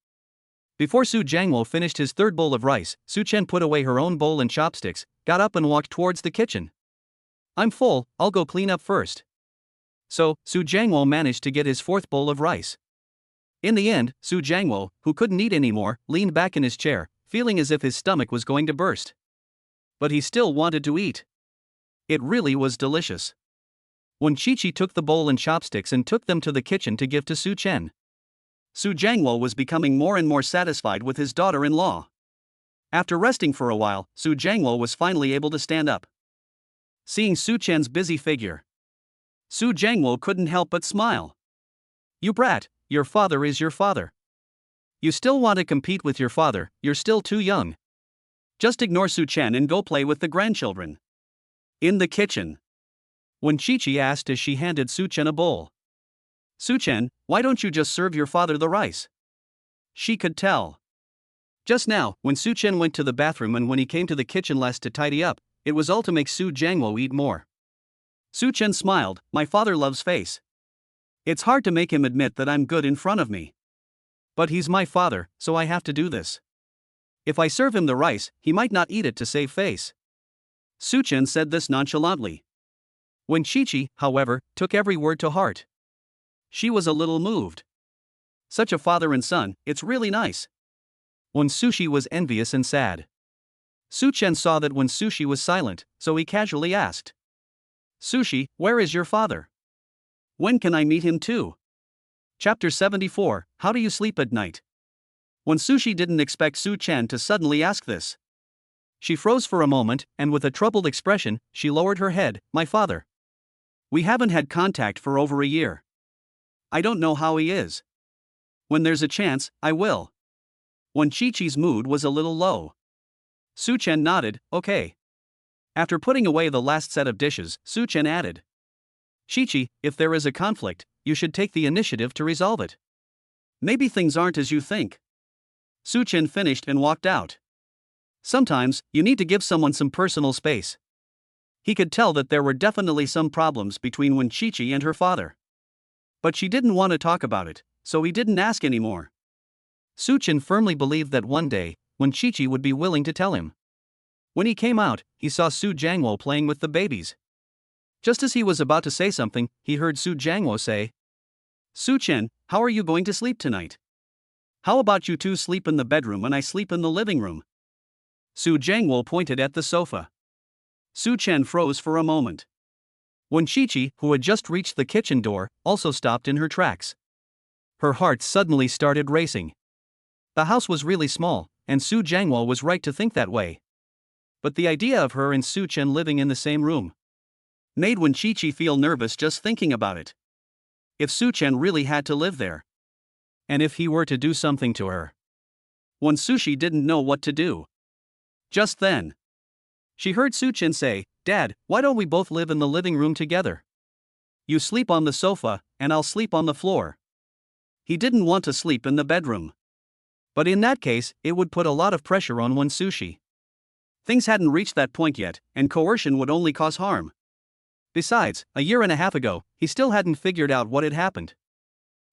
Before Su Jiangwo finished his third bowl of rice, Su Chen put away her own bowl and chopsticks, got up and walked towards the kitchen. "I'm full, I'll go clean up first." So, Su Jiangwo managed to get his fourth bowl of rice. In the end, Su Jiangwo, who couldn't eat anymore, leaned back in his chair, feeling as if his stomach was going to burst. But he still wanted to eat. It really was delicious. When Chi-Chi took the bowl and chopsticks and took them to the kitchen to give to Su Chen, Su Jiangwo was becoming more and more satisfied with his daughter-in-law. After resting for a while, Su Jiangwo was finally able to stand up. Seeing Su Chen's busy figure, Su Jiangwo couldn't help but smile. "You brat, your father is your father. You still want to compete with your father, you're still too young. Just ignore Su Chen and go play with the grandchildren." In the kitchen, when Chi-Chi asked as she handed Su Chen a bowl, "Su Chen, why don't you just serve your father the rice?" She could tell. Just now, when Su Chen went to the bathroom and when he came to the kitchen last to tidy up, it was all to make Su Jiangwo eat more. Su Chen smiled, "My father loves face. It's hard to make him admit that I'm good in front of me. But he's my father, so I have to do this. If I serve him the rice, he might not eat it to save face." Su Chen said this nonchalantly. When Chi-Chi, however, took every word to heart. She was a little moved. Such a father and son, it's really nice. When Sushi was envious and sad. Su Chen saw that when Sushi was silent, so he casually asked, "Sushi, where is your father? When can I meet him too?" Chapter 74, How Do You Sleep at Night? When Sushi didn't expect Su Chen to suddenly ask this. She froze for a moment, and with a troubled expression, she lowered her head, "My father. We haven't had contact for over a year. I don't know how he is." When there's a chance, I will. When Chi-Chi's mood was a little low. Su-Chen nodded, okay. After putting away the last set of dishes, Su-Chen added. Chi-Chi, if there is a conflict, you should take the initiative to resolve it. Maybe things aren't as you think. Su-Chen finished and walked out. Sometimes, you need to give someone some personal space. He could tell that there were definitely some problems between Wen Chi-Chi and her father. But she didn't want to talk about it, so he didn't ask anymore. Su-Chen firmly believed that one day, Wen Chi-Chi would be willing to tell him. When he came out, he saw Su Jiangwo playing with the babies. Just as he was about to say something, he heard Su Jiangwo say, Su-Chen, how are you going to sleep tonight? How about you two sleep in the bedroom and I sleep in the living room? Su Jiangwo pointed at the sofa. Su-Chen froze for a moment. Wen Chi-Chi, who had just reached the kitchen door, also stopped in her tracks. Her heart suddenly started racing. The house was really small, and Su Jiangwo was right to think that way. But the idea of her and Su-Chen living in the same room made Wen Chi-Chi feel nervous just thinking about it. If Su-Chen really had to live there, and if he were to do something to her. Wen Sushi didn't know what to do. Just then, she heard Su-Chen say, Dad, why don't we both live in the living room together? You sleep on the sofa, and I'll sleep on the floor. He didn't want to sleep in the bedroom. But in that case, it would put a lot of pressure on Wen Sushi. Things hadn't reached that point yet, and coercion would only cause harm. Besides, a year and a half ago, he still hadn't figured out what had happened.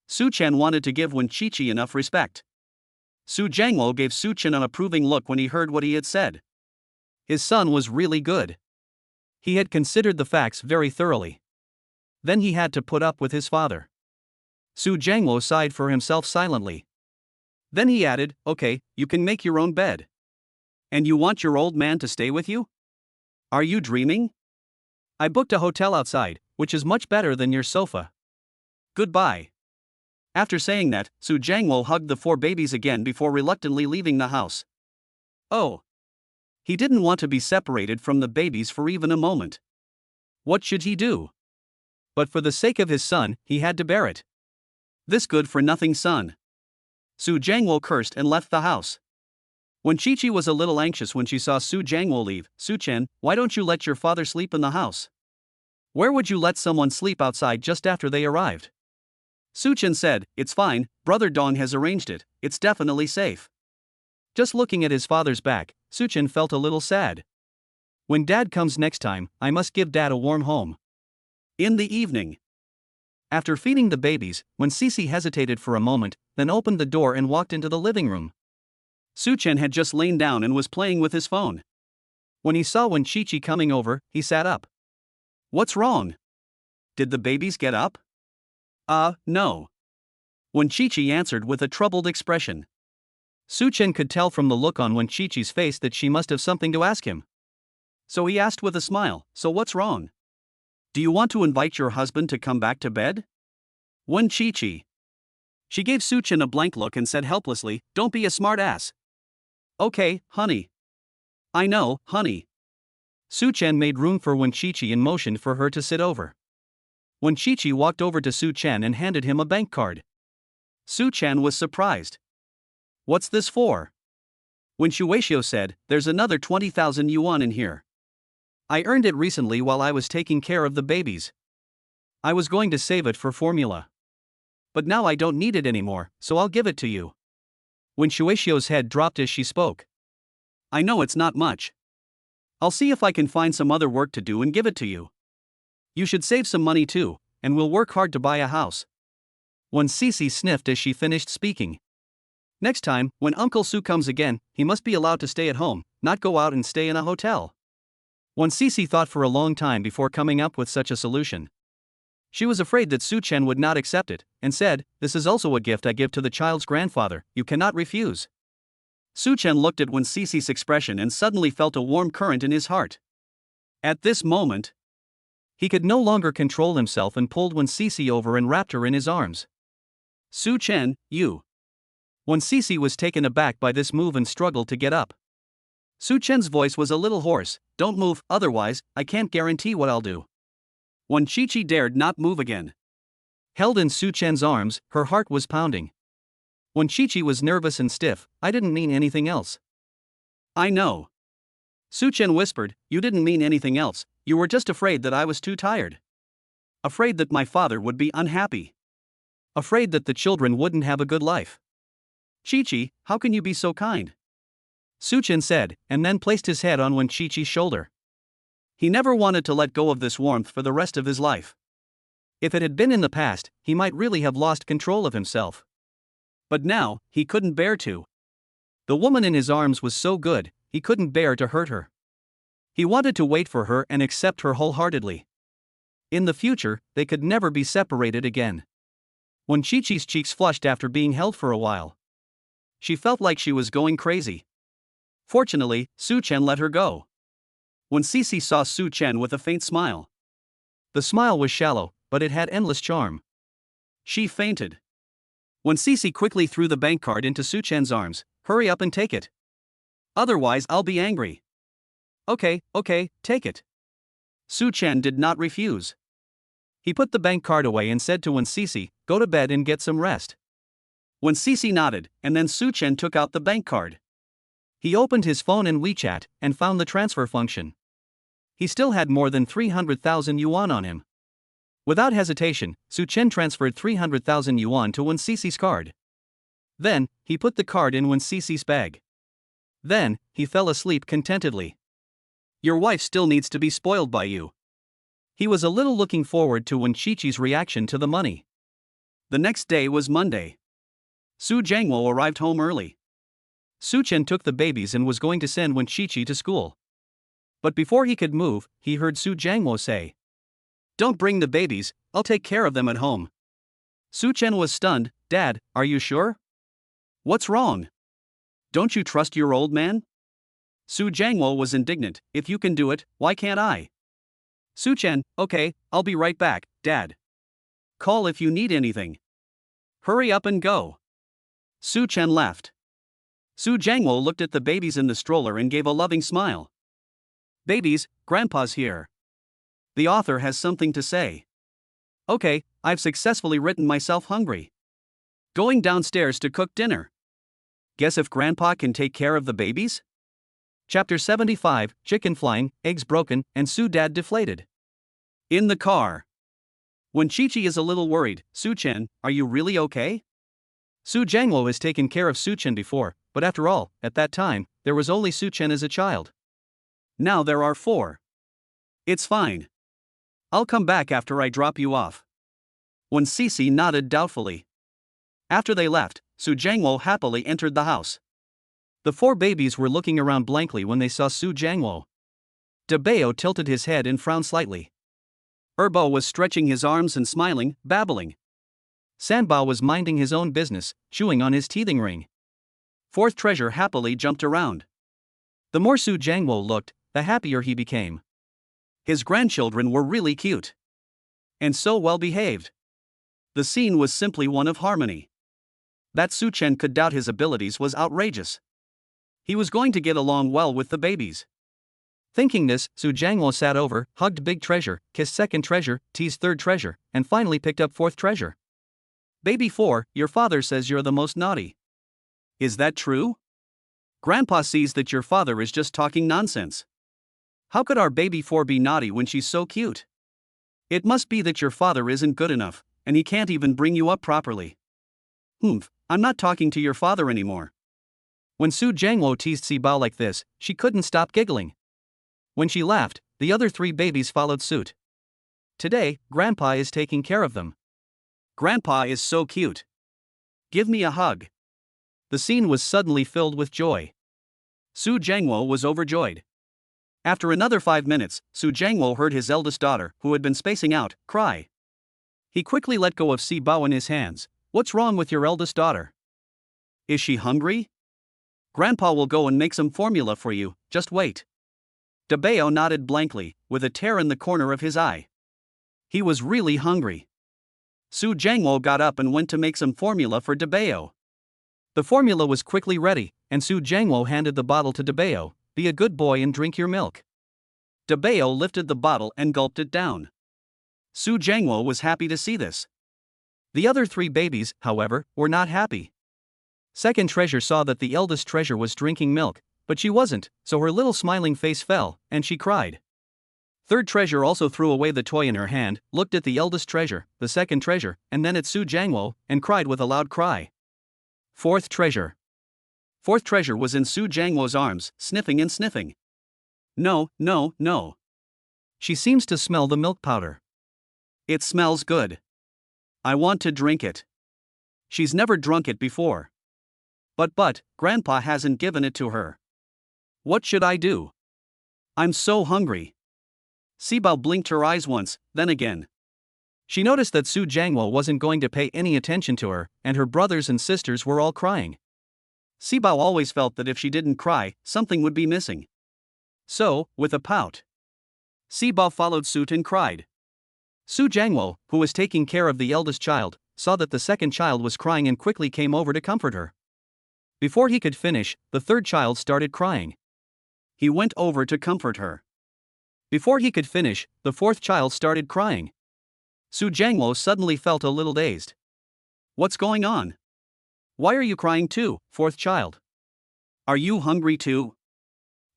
Su-Chen wanted to give Wen Chi-Chi enough respect. Su Jiangwo gave Su-Chen an approving look when he heard what he had said. His son was really good. He had considered the facts very thoroughly. Then he had to put up with his father. Su Jiangwo sighed for himself silently. Then he added, okay, you can make your own bed. And you want your old man to stay with you? Are you dreaming? I booked a hotel outside, which is much better than your sofa. Goodbye. After saying that, Su Jiangwo hugged the 4 babies again before reluctantly leaving the house. Oh. He didn't want to be separated from the babies for even a moment. What should he do? But for the sake of his son, he had to bear it. This good-for-nothing son. Su Jiangwo cursed and left the house. When Chi-Chi was a little anxious when she saw Su Jiangwo leave, Su-Chen, why don't you let your father sleep in the house? Where would you let someone sleep outside just after they arrived? Su-Chen said, it's fine, Brother Dong has arranged it, it's definitely safe. Just looking at his father's back, Su-Chen felt a little sad. When Dad comes next time, I must give Dad a warm home. In the evening. After feeding the babies, when Cece hesitated for a moment, then opened the door and walked into the living room. Su-Chen had just lain down and was playing with his phone. When he saw Wen Chi-Chi coming over, he sat up. What's wrong? Did the babies get up? No. Wen Chi-Chi answered with a troubled expression. Su-Chen could tell from the look on Wen Chi-Chi's face that she must have something to ask him. So he asked with a smile, so what's wrong? Do you want to invite your husband to come back to bed? Wen Chi-Chi. She gave Su-Chen a blank look and said helplessly, don't be a smart ass. Okay, honey. I know, honey. Su-Chen made room for Wen Chi-Chi and motioned for her to sit over. Wen Chi-Chi walked over to Su-Chen and handed him a bank card. Su-Chen was surprised. What's this for? When Shueishio said, there's another 20,000 yuan in here. I earned it recently while I was taking care of the babies. I was going to save it for formula. But now I don't need it anymore, so I'll give it to you. When Shueishio's head dropped as she spoke. I know it's not much. I'll see if I can find some other work to do and give it to you. You should save some money too, and we'll work hard to buy a house. When Cece sniffed as she finished speaking. Next time, when Uncle Su comes again, he must be allowed to stay at home, not go out and stay in a hotel. When Cece thought for a long time before coming up with such a solution. She was afraid that Su-Chen would not accept it, and said, this is also a gift I give to the child's grandfather, you cannot refuse. Su-Chen looked at Wen Cece's expression and suddenly felt a warm current in his heart. At this moment, he could no longer control himself and pulled Wen Cece over and wrapped her in his arms. Su-Chen, you. Wen Cece was taken aback by this move and struggled to get up. Su-Chen's voice was a little hoarse, don't move, otherwise, I can't guarantee what I'll do. Wen Chi-Chi dared not move again. Held in Su-Chen's arms, her heart was pounding. When Chi-Chi was nervous and stiff, I didn't mean anything else. I know. Su Chen whispered, you didn't mean anything else, you were just afraid that I was too tired. Afraid that my father would be unhappy. Afraid that the children wouldn't have a good life. Chi-Chi, how can you be so kind? Su Chen said, and then placed his head on Chi-Chi's shoulder. He never wanted to let go of this warmth for the rest of his life. If it had been in the past, he might really have lost control of himself. But now, he couldn't bear to. The woman in his arms was so good, he couldn't bear to hurt her. He wanted to wait for her and accept her wholeheartedly. In the future, they could never be separated again. When Chi-Chi's cheeks flushed after being held for a while, she felt like she was going crazy. Fortunately, Su Chen let her go. When Cici saw Su Chen with a faint smile. The smile was shallow, but it had endless charm. She fainted. When Cici quickly threw the bank card into Su Chen's arms, hurry up and take it. Otherwise I'll be angry. Okay, take it. Su Chen did not refuse. He put the bank card away and said to Cici, go to bed and get some rest. Cici nodded, and then Su Chen took out the bank card. He opened his phone in WeChat and found the transfer function. He still had more than 300,000 yuan on him. Without hesitation, Su Chen transferred 300,000 yuan to Cici's card. Then, he put the card in Cici's bag. Then, he fell asleep contentedly. Your wife still needs to be spoiled by you. He was a little looking forward to Chi-Chi's reaction to the money. The next day was Monday. Su Jiangwo arrived home early. Su Chen took the babies and was going to send Chi-Chi to school. But before he could move, he heard Su Jiangwo say, don't bring the babies, I'll take care of them at home. Su Chen was stunned. Dad, are you sure? What's wrong? Don't you trust your old man? Su Jiangwo was indignant. If you can do it, why can't I? Su Chen, okay, I'll be right back, Dad. Call if you need anything. Hurry up and go. Su Chen left. Su Jiangwo looked at the babies in the stroller and gave a loving smile. Babies, Grandpa's here. The author has something to say. Okay, I've successfully written myself hungry. Going downstairs to cook dinner. Guess if Grandpa can take care of the babies? Chapter 75, Chicken flying, eggs broken, and Su Dad deflated. In the car. When Chi-Chi is a little worried, Su Chen, are you really okay? Su Jiangwo has taken care of Su Chen before, but after all, at that time, there was only Su Chen as a child. Now there are 4. It's fine. I'll come back after I drop you off. When Cici nodded doubtfully. After they left, Su Jiangwo happily entered the house. The 4 babies were looking around blankly when they saw Su Jiangwo. Debeo tilted his head and frowned slightly. Erbo was stretching his arms and smiling, babbling. Sanbao was minding his own business, chewing on his teething ring. 4th treasure happily jumped around. The more Su Jiangwo looked, the happier he became. His grandchildren were really cute. And so well behaved. The scene was simply one of harmony. That Su Chen could doubt his abilities was outrageous. He was going to get along well with the babies. Thinking this, Su Jiangwo sat over, hugged big treasure, kissed 2nd treasure, teased 3rd treasure, and finally picked up 4th treasure. Baby 4, your father says you're the most naughty. Is that true? Grandpa sees that your father is just talking nonsense. How could our baby 4 be naughty when she's so cute? It must be that your father isn't good enough, and he can't even bring you up properly. I'm not talking to your father anymore. When Su Jiangwo teased Sibao like this, she couldn't stop giggling. When she laughed, the other 3 babies followed suit. Today, Grandpa is taking care of them. Grandpa is so cute. Give me a hug. The scene was suddenly filled with joy. Su Jiangwo was overjoyed. After another 5 minutes, Su Jiangwo heard his eldest daughter, who had been spacing out, cry. He quickly let go of Sibao in his hands. What's wrong with your eldest daughter? Is she hungry? Grandpa will go and make some formula for you, just wait. Debeo nodded blankly, with a tear in the corner of his eye. He was really hungry. Su Jiangwo got up and went to make some formula for Debeo. The formula was quickly ready, and Su Jiangwo handed the bottle to Debeo. Be a good boy and drink your milk. Debeo lifted the bottle and gulped it down. Su Jiangwo was happy to see this. The other 3 babies, however, were not happy. Second treasure saw that the eldest treasure was drinking milk, but she wasn't, so her little smiling face fell, and she cried. Third treasure also threw away the toy in her hand, looked at the eldest treasure, the second treasure, and then at Su Jiangwo, and cried with a loud cry. Fourth treasure. Fourth treasure was in Su Jiangwo's arms, sniffing and sniffing. No, no, no. She seems to smell the milk powder. It smells good. I want to drink it. She's never drunk it before. But, Grandpa hasn't given it to her. What should I do? I'm so hungry. Sibao blinked her eyes once, then again. She noticed that Su Jiangwo wasn't going to pay any attention to her, and her brothers and sisters were all crying. Sibao always felt that if she didn't cry, something would be missing. So, with a pout, Sibao followed suit and cried. Su Jiangwo, who was taking care of the eldest child, saw that the second child was crying and quickly came over to comfort her. Before he could finish, the third child started crying. He went over to comfort her. Before he could finish, the fourth child started crying. Su Jiangwo suddenly felt a little dazed. What's going on? Why are you crying too, fourth child? Are you hungry too?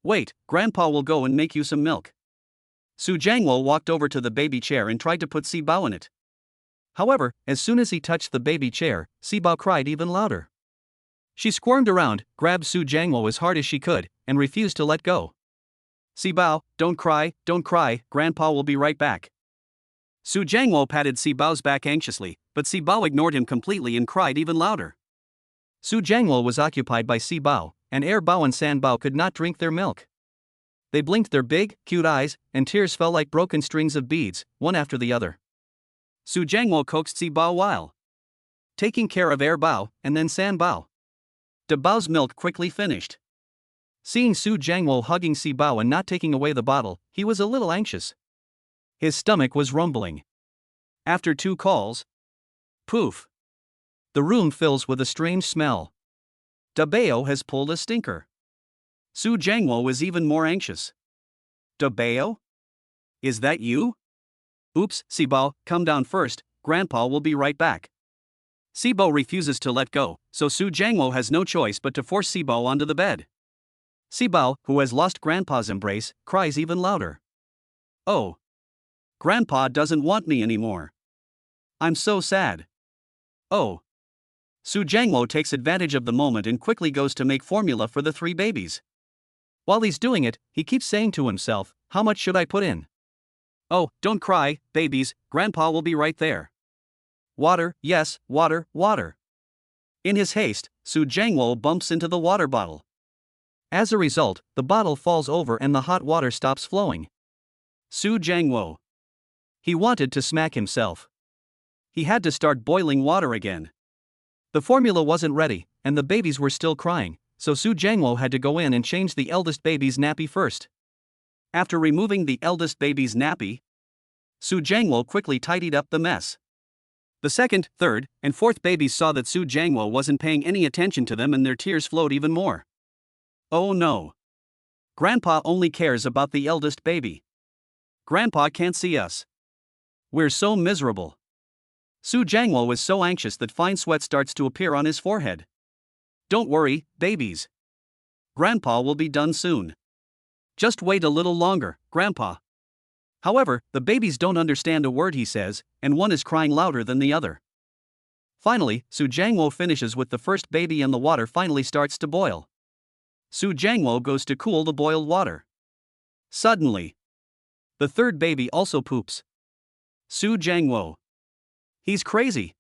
Wait, Grandpa will go and make you some milk. Su Jiangwo walked over to the baby chair and tried to put Sibao in it. However, as soon as he touched the baby chair, Sibao cried even louder. She squirmed around, grabbed Su Jiangwo as hard as she could, and refused to let go. Sibao, don't cry, Grandpa will be right back. Su Jiangwo patted Sibao's back anxiously, but Sibao ignored him completely and cried even louder. Su Jiangwo was occupied by Sibao, and Bao and Sanbao could not drink their milk. They blinked their big, cute eyes, and tears fell like broken strings of beads, one after the other. Su Jiangwo coaxed Sibao while taking care of Bao, and then Sanbao. Bao's milk quickly finished. Seeing Su Jiangwo hugging Sibao and not taking away the bottle, he was a little anxious. His stomach was rumbling. After 2 calls, poof! The room fills with a strange smell. Bao has pulled a stinker. Su Jiangwo was even more anxious. Bao? Is that you? Oops, Sibao, come down first, Grandpa will be right back. Sibao refuses to let go, so Su Jiangwo has no choice but to force Sibao onto the bed. Sibao, who has lost Grandpa's embrace, cries even louder. Oh! Grandpa doesn't want me anymore. I'm so sad. Oh! Su Jiangwo takes advantage of the moment and quickly goes to make formula for the 3 babies. While he's doing it, he keeps saying to himself, how much should I put in? Oh, don't cry, babies, Grandpa will be right there. Water, yes, water, water. In his haste, Su Jiangwo bumps into the water bottle. As a result, the bottle falls over and the hot water stops flowing. Su Jiangwo. He wanted to smack himself. He had to start boiling water again. The formula wasn't ready, and the babies were still crying, so Su Jiangwo had to go in and change the eldest baby's nappy first. After removing the eldest baby's nappy, Su Jiangwo quickly tidied up the mess. The second, third, and fourth babies saw that Su Jiangwo wasn't paying any attention to them and their tears flowed even more. Oh no! Grandpa only cares about the eldest baby. Grandpa can't see us. We're so miserable. Su Jiangwo was so anxious that fine sweat starts to appear on his forehead. Don't worry, babies. Grandpa will be done soon. Just wait a little longer, Grandpa. However, the babies don't understand a word he says, and one is crying louder than the other. Finally, Su Jiangwo finishes with the first baby and the water finally starts to boil. Su Jiangwo goes to cool the boiled water. Suddenly, the third baby also poops. Su Jiangwo. He's crazy.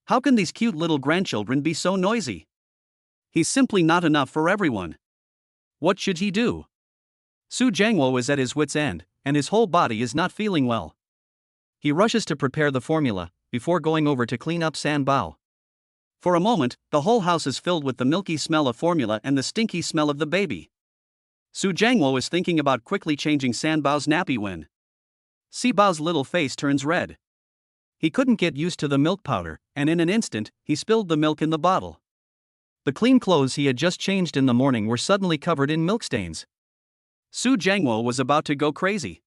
How can these cute little grandchildren be so noisy? He's simply not enough for everyone. What should he do? Su Jiangwo is at his wit's end, and his whole body is not feeling well. He rushes to prepare the formula, before going over to clean up Sanbao. For a moment, the whole house is filled with the milky smell of formula and the stinky smell of the baby. Su Jiangwo is thinking about quickly changing Sanbao's nappy when Sibao's little face turns red. He couldn't get used to the milk powder, and in an instant, he spilled the milk in the bottle. The clean clothes he had just changed in the morning were suddenly covered in milk stains. Su Jiangwo was about to go crazy.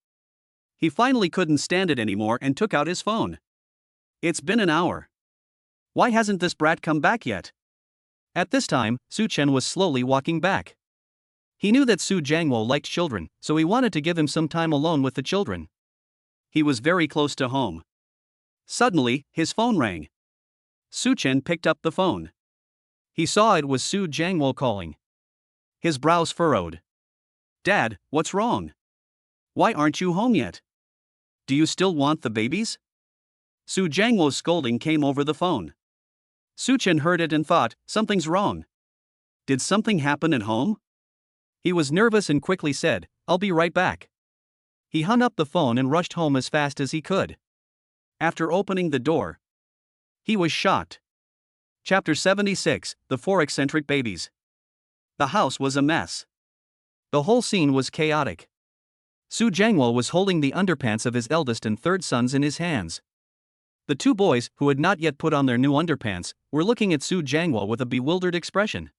He finally couldn't stand it anymore and took out his phone. It's been an hour. Why hasn't this brat come back yet? At this time, Su Chen was slowly walking back. He knew that Su Jiangwo liked children, so he wanted to give him some time alone with the children. He was very close to home. Suddenly, his phone rang. Su Chen picked up the phone. He saw it was Su Jiangwo calling. His brows furrowed. "Dad, what's wrong? Why aren't you home yet? Do you still want the babies?" Su Jiangwo's scolding came over the phone. Su Chen heard it and thought, something's wrong. Did something happen at home? He was nervous and quickly said, "I'll be right back." He hung up the phone and rushed home as fast as he could. After opening the door, he was shocked. Chapter 76, The Four Eccentric Babies. The house was a mess. The whole scene was chaotic. Su Jiangwo was holding the underpants of his eldest and third sons in his hands. The two boys, who had not yet put on their new underpants, were looking at Su Jiangwo with a bewildered expression.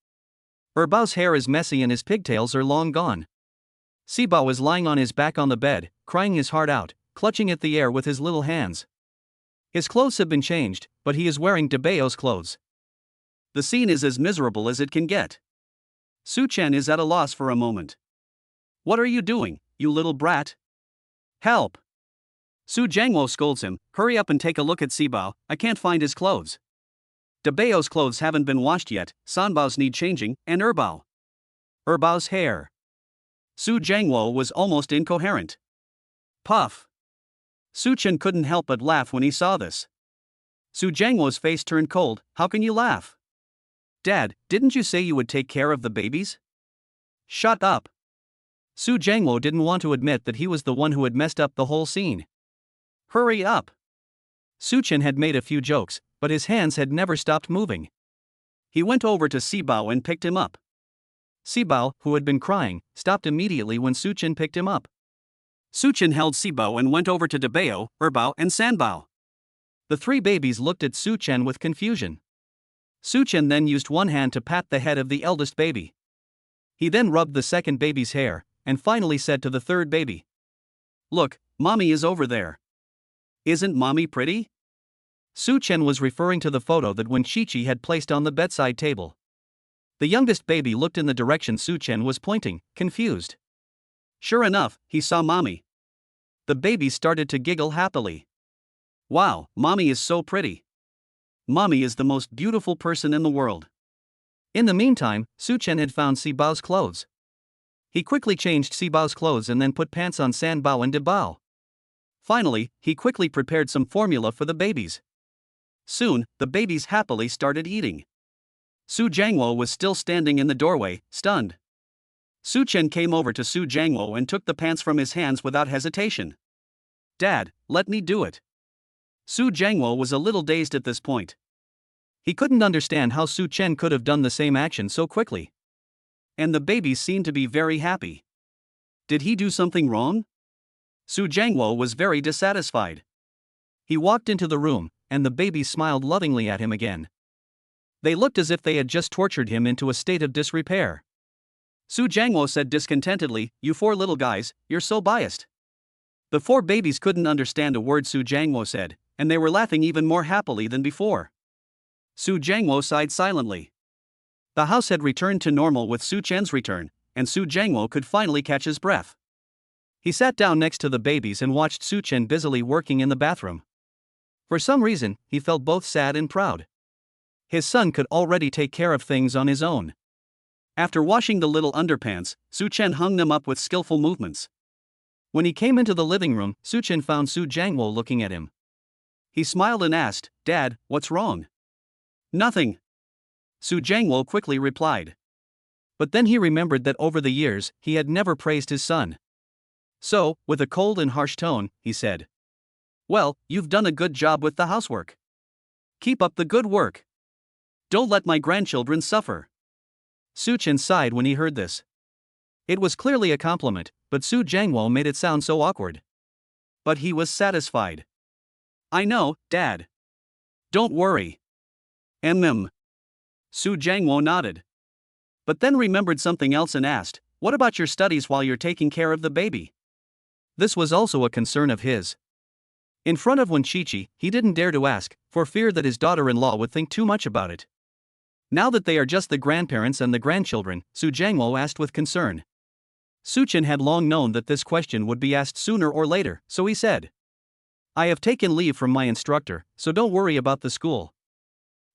Erbao's hair is messy and his pigtails are long gone. Sibao is lying on his back on the bed, crying his heart out, clutching at the air with his little hands. His clothes have been changed, but he is wearing Debao's clothes. The scene is as miserable as it can get. Su Chen is at a loss for a moment. "What are you doing, you little brat? Help!" Su Jiangwo scolds him, "Hurry up and take a look at Sibao, I can't find his clothes. Debao's clothes haven't been washed yet, Sanbao's need changing, and Erbao's hair." Su Jiangwo was almost incoherent. Puff. Su Chen couldn't help but laugh when he saw this. Su Jiangwo's face turned cold. "How can you laugh? Dad, didn't you say you would take care of the babies?" "Shut up." Su Jiangwo didn't want to admit that he was the one who had messed up the whole scene. "Hurry up." Su Chen had made a few jokes, but his hands had never stopped moving. He went over to Sibao and picked him up. Sibao, who had been crying, stopped immediately when Su Chen picked him up. Su Chen held Sibao and went over to Debao, Erbao, and Sanbao. The three babies looked at Su Chen with confusion. Su Chen then used one hand to pat the head of the eldest baby. He then rubbed the second baby's hair, and finally said to the third baby, "Look, mommy is over there. Isn't mommy pretty?" Su Chen was referring to the photo that Wen Qiqi had placed on the bedside table. The youngest baby looked in the direction Su Chen was pointing, confused. Sure enough, he saw mommy. The baby started to giggle happily. "Wow, mommy is so pretty. Mommy is the most beautiful person in the world." In the meantime, Su Chen had found Sibao's clothes. He quickly changed Sibao's clothes and then put pants on Sanbao and Debao. Finally, he quickly prepared some formula for the babies. Soon, the babies happily started eating. Su Jiangwo was still standing in the doorway, stunned. Su Chen came over to Su Jiangwo and took the pants from his hands without hesitation. "Dad, let me do it." Su Jiangwo was a little dazed at this point. He couldn't understand how Su Chen could have done the same action so quickly. And the babies seemed to be very happy. Did he do something wrong? Su Jiangwo was very dissatisfied. He walked into the room, and the babies smiled lovingly at him again. They looked as if they had just tortured him into a state of disrepair. Su Jiangwo said discontentedly, "You four little guys, you're so biased." The four babies couldn't understand a word Su Jiangwo said, and they were laughing even more happily than before. Su Jiangwo sighed silently. The house had returned to normal with Su Chen's return, and Su Jiangwo could finally catch his breath. He sat down next to the babies and watched Su Chen busily working in the bathroom. For some reason, he felt both sad and proud. His son could already take care of things on his own. After washing the little underpants, Su Chen hung them up with skillful movements. When he came into the living room, Su Chen found Su Jiangwo looking at him. He smiled and asked, "Dad, what's wrong?" "Nothing," Su Jiangwo quickly replied. But then he remembered that over the years, he had never praised his son. So, with a cold and harsh tone, he said, "Well, you've done a good job with the housework. Keep up the good work. Don't let my grandchildren suffer." Su Chen sighed when he heard this. It was clearly a compliment, but Su Jiangwo made it sound so awkward. But he was satisfied. "I know, Dad. Don't worry." Su Jiangwo nodded. But then remembered something else and asked, "What about your studies while you're taking care of the baby?" This was also a concern of his. In front of Wen Qiqi, he didn't dare to ask, for fear that his daughter-in-law would think too much about it. Now that they are just the grandparents and the grandchildren, Su Jiangwo asked with concern. Su Chen had long known that this question would be asked sooner or later, so he said, I have taken leave from my instructor, so don't worry about the school.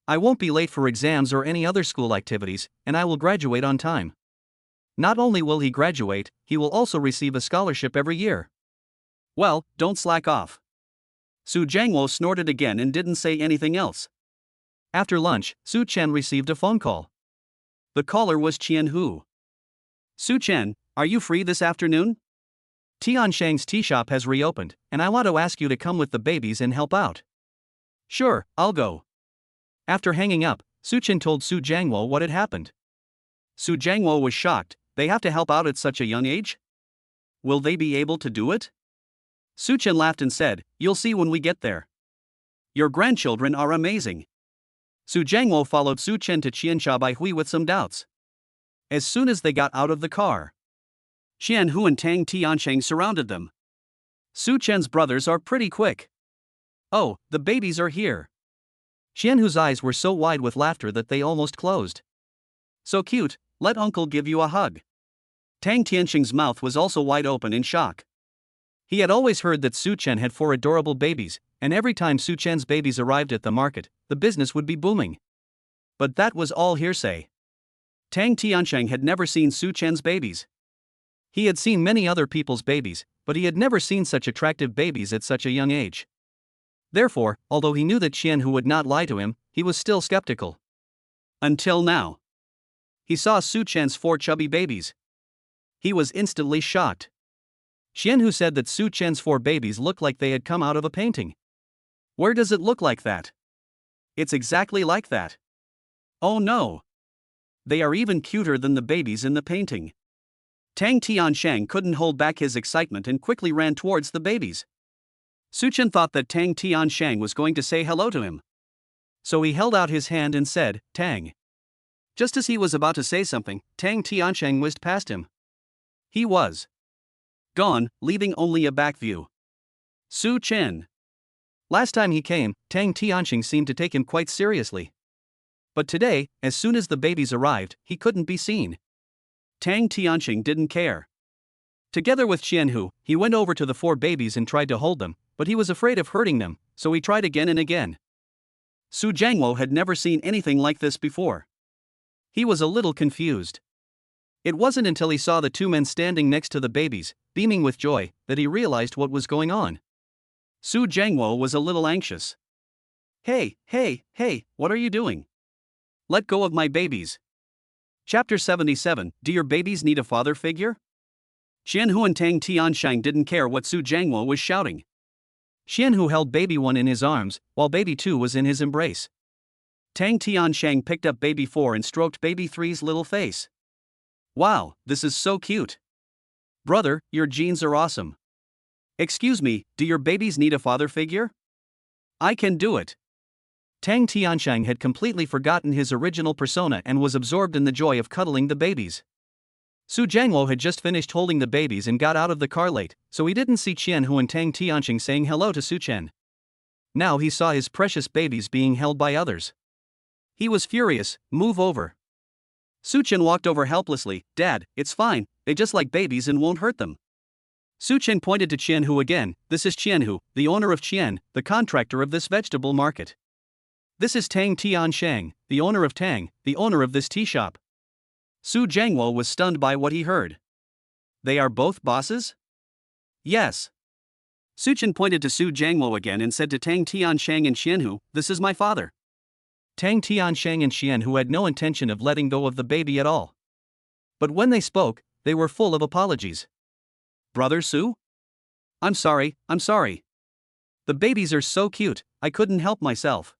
I won't be late for exams or any other school activities, and I will graduate on time. Not only will he graduate, he will also receive a scholarship every year. Well, don't slack off. Su Jiangwo snorted again and didn't say anything else. After lunch, Su Chen received a phone call. The caller was Qian Hu. Su Chen, are you free this afternoon? Tianshang's tea shop has reopened, and I want to ask you to come with the babies and help out. Sure, I'll go. After hanging up, Su Chen told Su Jiangwo what had happened. Su Jiangwo was shocked. They have to help out at such a young age? Will they be able to do it? Su Chen laughed and said, You'll see when we get there. Your grandchildren are amazing. Su Jiangwo followed Su Chen to Qiansha Baihui with some doubts. As soon as they got out of the car, Qian Hu and Tang Tiansheng surrounded them. Su Chen's brothers are pretty quick. Oh, the babies are here. Qian Hu's eyes were so wide with laughter that they almost closed. So cute, let uncle give you a hug. Tang Tiansheng's mouth was also wide open in shock. He had always heard that Su Chen had 4 adorable babies, and every time Su Chen's babies arrived at the market, the business would be booming. But that was all hearsay. Tang Tiansheng had never seen Su Chen's babies. He had seen many other people's babies, but he had never seen such attractive babies at such a young age. Therefore, although he knew that Qian Hu would not lie to him, he was still skeptical. Until now. He saw Su Chen's 4 chubby babies. He was instantly shocked. Qian Hu said that Su Chen's 4 babies looked like they had come out of a painting. Where does it look like that? It's exactly like that. Oh no! They are even cuter than the babies in the painting. Tang Tiansheng couldn't hold back his excitement and quickly ran towards the babies. Su Chen thought that Tang Tiansheng was going to say hello to him. So he held out his hand and said, Tang. Just as he was about to say something, Tang Tiansheng whizzed past him. He was gone, leaving only a back view. Su Chen. Last time he came, Tang Tiansheng seemed to take him quite seriously. But today, as soon as the babies arrived, he couldn't be seen. Tang Tiansheng didn't care. Together with Qian Hu, he went over to the 4 babies and tried to hold them, but he was afraid of hurting them, so he tried again and again. Su Jiangwo had never seen anything like this before. He was a little confused. It wasn't until he saw the 2 men standing next to the babies, beaming with joy, that he realized what was going on. Su Jiangwo was a little anxious. Hey, what are you doing? Let go of my babies. Chapter 77, Do your babies need a father figure? Qian Hu and Tang Tiansheng didn't care what Su Jiangwo was shouting. Qian Hu held baby 1 in his arms, while baby 2 was in his embrace. Tang Tiansheng picked up baby 4 and stroked baby 3's little face. Wow, this is so cute. Brother, your genes are awesome. Excuse me, do your babies need a father figure? I can do it. Tang Tiansheng had completely forgotten his original persona and was absorbed in the joy of cuddling the babies. Su Jiangwo had just finished holding the babies and got out of the car late, so he didn't see Qian Hu and Tang Tiansheng saying hello to Su Chen. Now he saw his precious babies being held by others. He was furious. Move over. Su Chen walked over helplessly. Dad, it's fine, they just like babies and won't hurt them. Su Chen pointed to Qian Hu again. This is Qian Hu, the owner of Qian, the contractor of this vegetable market. This is Tang Tiansheng, the owner of Tang, the owner of this tea shop. Su Jiangwo was stunned by what he heard. They are both bosses? Yes. Su Chen pointed to Su Jiangwo again and said to Tang Tiansheng and Qian Hu, This is my father. Tang Tiansheng and Qian Hu had no intention of letting go of the baby at all. But when they spoke, they were full of apologies. Brother Su? I'm sorry. The babies are so cute, I couldn't help myself.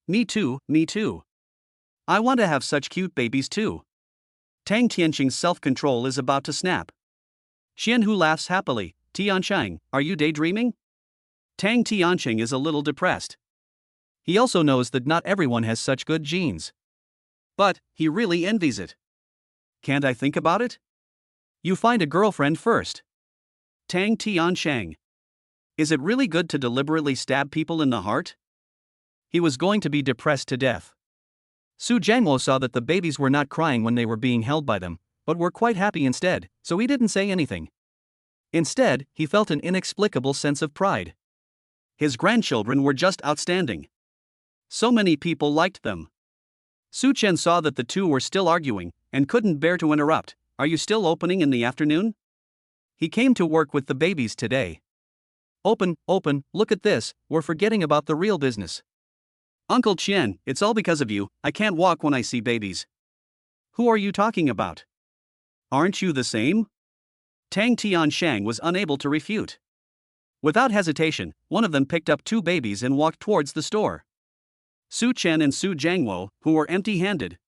Me too. I want to have such cute babies too. Tang Tiansheng's self-control is about to snap. Qian Hu laughs happily. Tiansheng, are you daydreaming? Tang Tiansheng is a little depressed. He also knows that not everyone has such good genes. But he really envies it. Can't I think about it? You find a girlfriend first. Tang Tiansheng. Is it really good to deliberately stab people in the heart? He was going to be depressed to death. Su Jianguo saw that the babies were not crying when they were being held by them, but were quite happy instead, so he didn't say anything. Instead, he felt an inexplicable sense of pride. His grandchildren were just outstanding. So many people liked them. Su Chen saw that the two were still arguing, and couldn't bear to interrupt. Are you still opening in the afternoon? He came to work with the babies today. Open, look at this, we're forgetting about the real business. Uncle Qian, it's all because of you, I can't walk when I see babies. Who are you talking about? Aren't you the same? Tang Tianshang was unable to refute. Without hesitation, one of them picked up two babies and walked towards the store. Su Chen and Su Jianguo, who were empty-handed.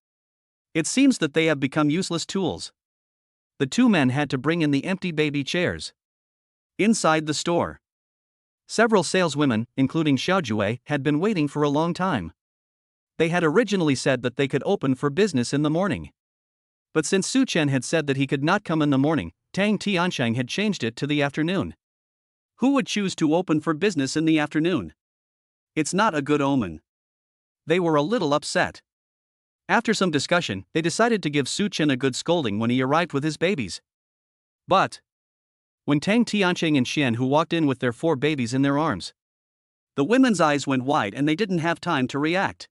It seems that they have become useless tools. The two men had to bring in the empty baby chairs. Inside the store, several saleswomen, including Xiaojue, had been waiting for a long time. They had originally said that they could open for business in the morning. But since Su Chen had said that he could not come in the morning, Tang Tianshang had changed it to the afternoon. Who would choose to open for business in the afternoon? It's not a good omen. They were a little upset. After some discussion, they decided to give Su Chen a good scolding when he arrived with his babies. But when Tang Tianshang and Xian Hu walked in with their 4 babies in their arms, the women's eyes went wide and they didn't have time to react.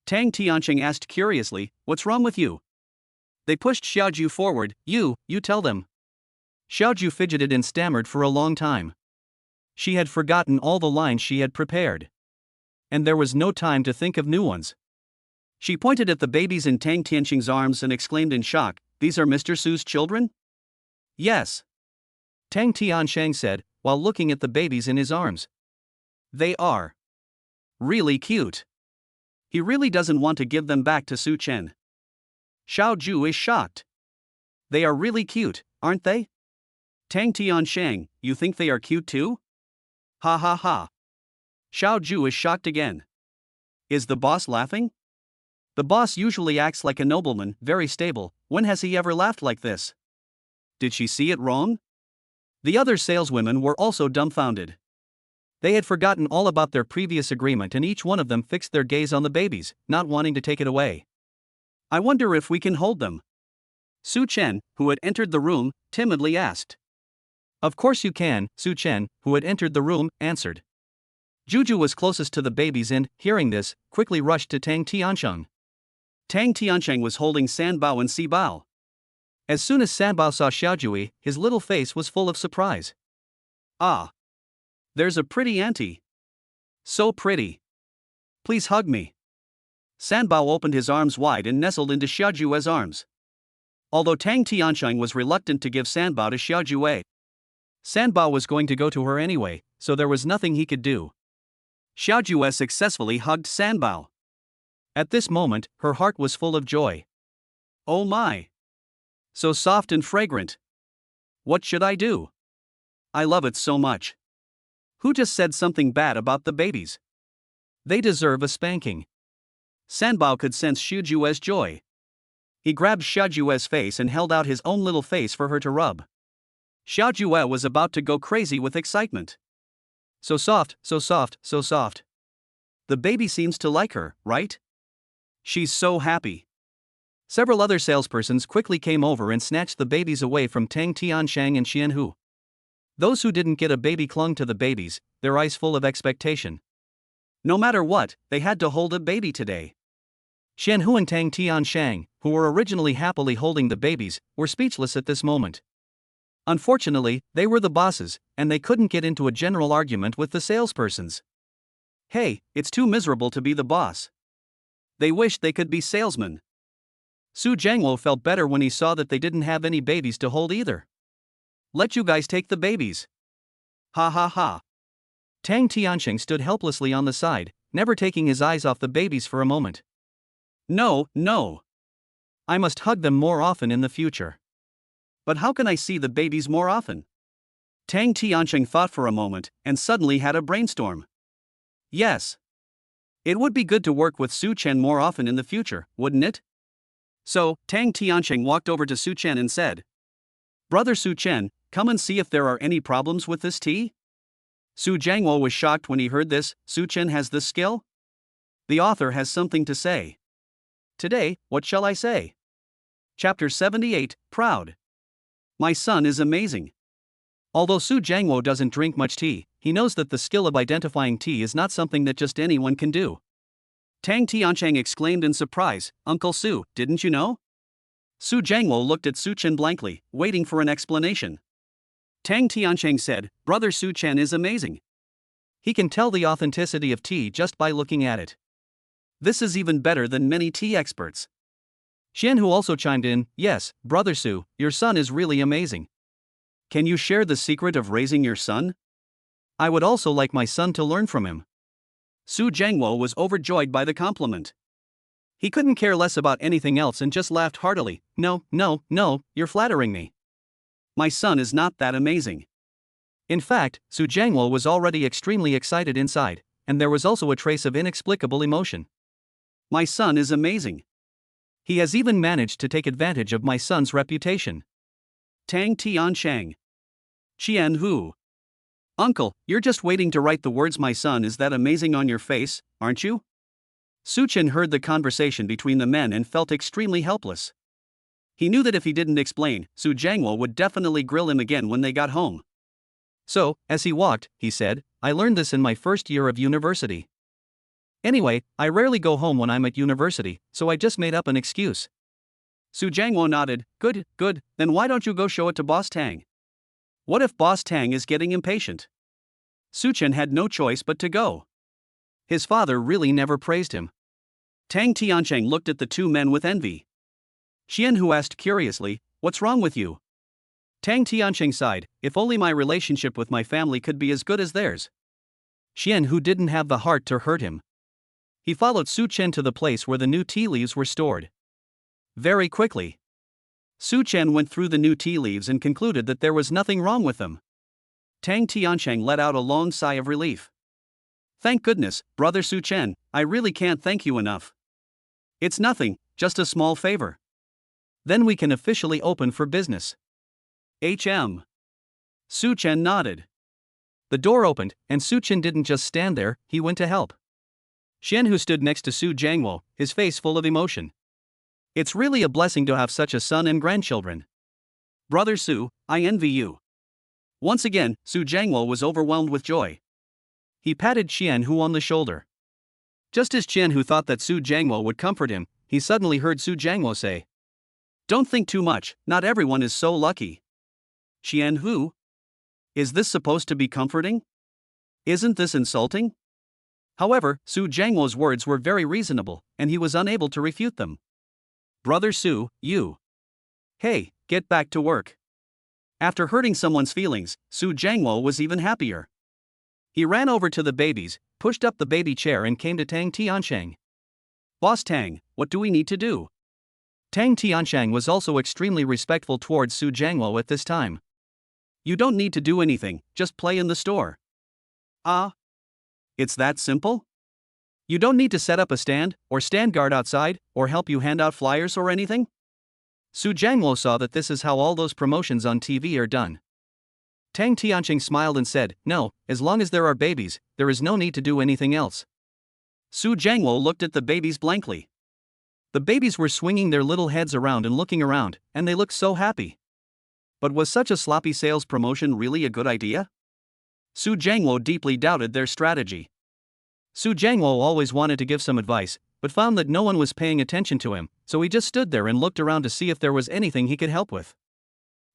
Tang Tianshang asked curiously, "What's wrong with you?" They pushed Xiaoju forward. You tell them." Xiaoju fidgeted and stammered for a long time. She had forgotten all the lines she had prepared. And there was no time to think of new ones. She pointed at the babies in Tang Tianshang's arms and exclaimed in shock, "These are Mr. Su's children?" "Yes," Tang Tianshang said, while looking at the babies in his arms. "They are really cute." He really doesn't want to give them back to Su Chen. Xiaoju is shocked. "They are really cute, aren't they?" Tang Tianshang, you think they are cute too? Ha ha ha. Xiaoju is shocked again. Is the boss laughing? The boss usually acts like a nobleman, very stable. When has he ever laughed like this? Did she see it wrong? The other saleswomen were also dumbfounded. They had forgotten all about their previous agreement and each one of them fixed their gaze on the babies, not wanting to take it away. I wonder if we can hold them? Su Chen, who had entered the room, timidly asked. Of course you can, Su Chen, who had entered the room, answered. Juju was closest to the babies and, hearing this, quickly rushed to Tang Tianshang. Tang Tianshang was holding Sanbao and Sibao. As soon as Sanbao saw Xiaojui, his little face was full of surprise. Ah! There's a pretty auntie. So pretty. Please hug me. Sanbao opened his arms wide and nestled into Xiaojue's arms. Although Tang Tianshang was reluctant to give Sanbao to Xiaojue, Sanbao was going to go to her anyway, so there was nothing he could do. Xiaojue successfully hugged Sanbao. At this moment, her heart was full of joy. Oh my! So soft and fragrant. What should I do? I love it so much. Who just said something bad about the babies? They deserve a spanking. Sanbao could sense Xiaojue's joy. He grabbed Xiaojue's face and held out his own little face for her to rub. Xiaojue was about to go crazy with excitement. So soft, so soft, so soft. The baby seems to like her, right? She's so happy. Several other salespersons quickly came over and snatched the babies away from Tang Tianshang and Xian Hu. Those who didn't get a baby clung to the babies, their eyes full of expectation. No matter what, they had to hold a baby today. Xian Hu and Tang Tianshang, who were originally happily holding the babies, were speechless at this moment. Unfortunately, they were the bosses, and they couldn't get into a general argument with the salespersons. Hey, it's too miserable to be the boss. They wished they could be salesmen. Su Jianguo felt better when he saw that they didn't have any babies to hold either. Let you guys take the babies. Ha ha ha. Tang Tianshang stood helplessly on the side, never taking his eyes off the babies for a moment. No. I must hug them more often in the future. But how can I see the babies more often? Tang Tianshang thought for a moment, and suddenly had a brainstorm. Yes. It would be good to work with Su Chen more often in the future, wouldn't it? So, Tang Tianshang walked over to Su Chen and said, Brother Su Chen, come and see if there are any problems with this tea? Su Jianguo was shocked when he heard this. Su Chen has this skill? The author has something to say. today, what shall I say? Chapter 78, Proud. My son is amazing. Although Su Jiangwo doesn't drink much tea, he knows that the skill of identifying tea is not something that just anyone can do. Tang Tiancheng exclaimed in surprise, Uncle Su, didn't you know? Su Jiangwo looked at Su Chen blankly, waiting for an explanation. Tang Tiancheng said, Brother Su Chen is amazing. He can tell the authenticity of tea just by looking at it. This is even better than many tea experts. Xianhu also chimed in, yes, Brother Su, your son is really amazing. Can you share the secret of raising your son? I would also like my son to learn from him. Su Jiangwo was overjoyed by the compliment. He couldn't care less about anything else and just laughed heartily. No, you're flattering me. My son is not that amazing. In fact, Su Jiangwo was already extremely excited inside, and there was also a trace of inexplicable emotion. My son is amazing. He has even managed to take advantage of my son's reputation. Tang Tiancheng. Qian Hu. Uncle, you're just waiting to write the words my son is that amazing on your face, aren't you? Su Chen heard the conversation between the men and felt extremely helpless. He knew that if he didn't explain, Su Jiangwo would definitely grill him again when they got home. So, as he walked, he said, I learned this in my first year of university. Anyway, I rarely go home when I'm at university, so I just made up an excuse. Su Jiangwo nodded, good, then why don't you go show it to Boss Tang? What if Boss Tang is getting impatient? Su Chen had no choice but to go. His father really never praised him. Tang Tiancheng looked at the two men with envy. Xianhu asked curiously, what's wrong with you? Tang Tiancheng sighed, if only my relationship with my family could be as good as theirs. Xianhu didn't have the heart to hurt him. He followed Su Chen to the place where the new tea leaves were stored. Very quickly, Su Chen went through the new tea leaves and concluded that there was nothing wrong with them. Tang Tiancheng let out a long sigh of relief. Thank goodness, Brother Su Chen, I really can't thank you enough. It's nothing, just a small favor. Then we can officially open for business. Su Chen nodded. The door opened, and Su Chen didn't just stand there, he went to help. Xianhu stood next to Su Jiangwo, his face full of emotion. It's really a blessing to have such a son and grandchildren. Brother Su, I envy you. Once again, Su Jiangwo was overwhelmed with joy. He patted Xianhu on the shoulder. Just as Xianhu thought that Su Jiangwo would comfort him, he suddenly heard Su Jiangwo say, Don't think too much, not everyone is so lucky. Xianhu? Is this supposed to be comforting? Isn't this insulting? However, Su Jiangwo's words were very reasonable, and he was unable to refute them. Brother Su, you. Hey, get back to work. After hurting someone's feelings, Su Jiangwo was even happier. He ran over to the babies, pushed up the baby chair and came to Tang Tiancheng. Boss Tang, what do we need to do? Tang Tiancheng was also extremely respectful towards Su Jiangwo at this time. You don't need to do anything, just play in the store. Ah? It's that simple? You don't need to set up a stand, or stand guard outside, or help you hand out flyers or anything? Su Jiangwo saw that this is how all those promotions on TV are done. Tang Tiancheng smiled and said, no, as long as there are babies, there is no need to do anything else. Su Jiangwo looked at the babies blankly. The babies were swinging their little heads around and looking around, and they looked so happy. But was such a sloppy sales promotion really a good idea? Su Jiangwo deeply doubted their strategy. Su Jiangwo always wanted to give some advice, but found that no one was paying attention to him, so he just stood there and looked around to see if there was anything he could help with.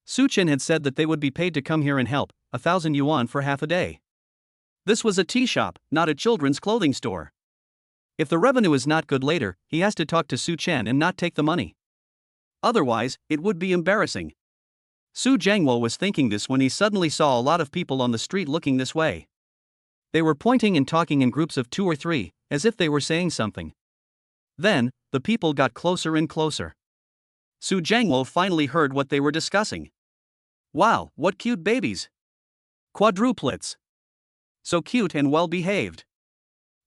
Su Chen had said that they would be paid to come here and help, 1,000 yuan for half a day. This was a tea shop, not a children's clothing store. If the revenue is not good later, he has to talk to Su Chen and not take the money. Otherwise, it would be embarrassing. Su Jiangwo was thinking this when he suddenly saw a lot of people on the street looking this way. They were pointing and talking in groups of 2 or 3, as if they were saying something. Then, the people got closer and closer. Su Jiangwo finally heard what they were discussing. Wow, what cute babies! Quadruplets! So cute and well behaved.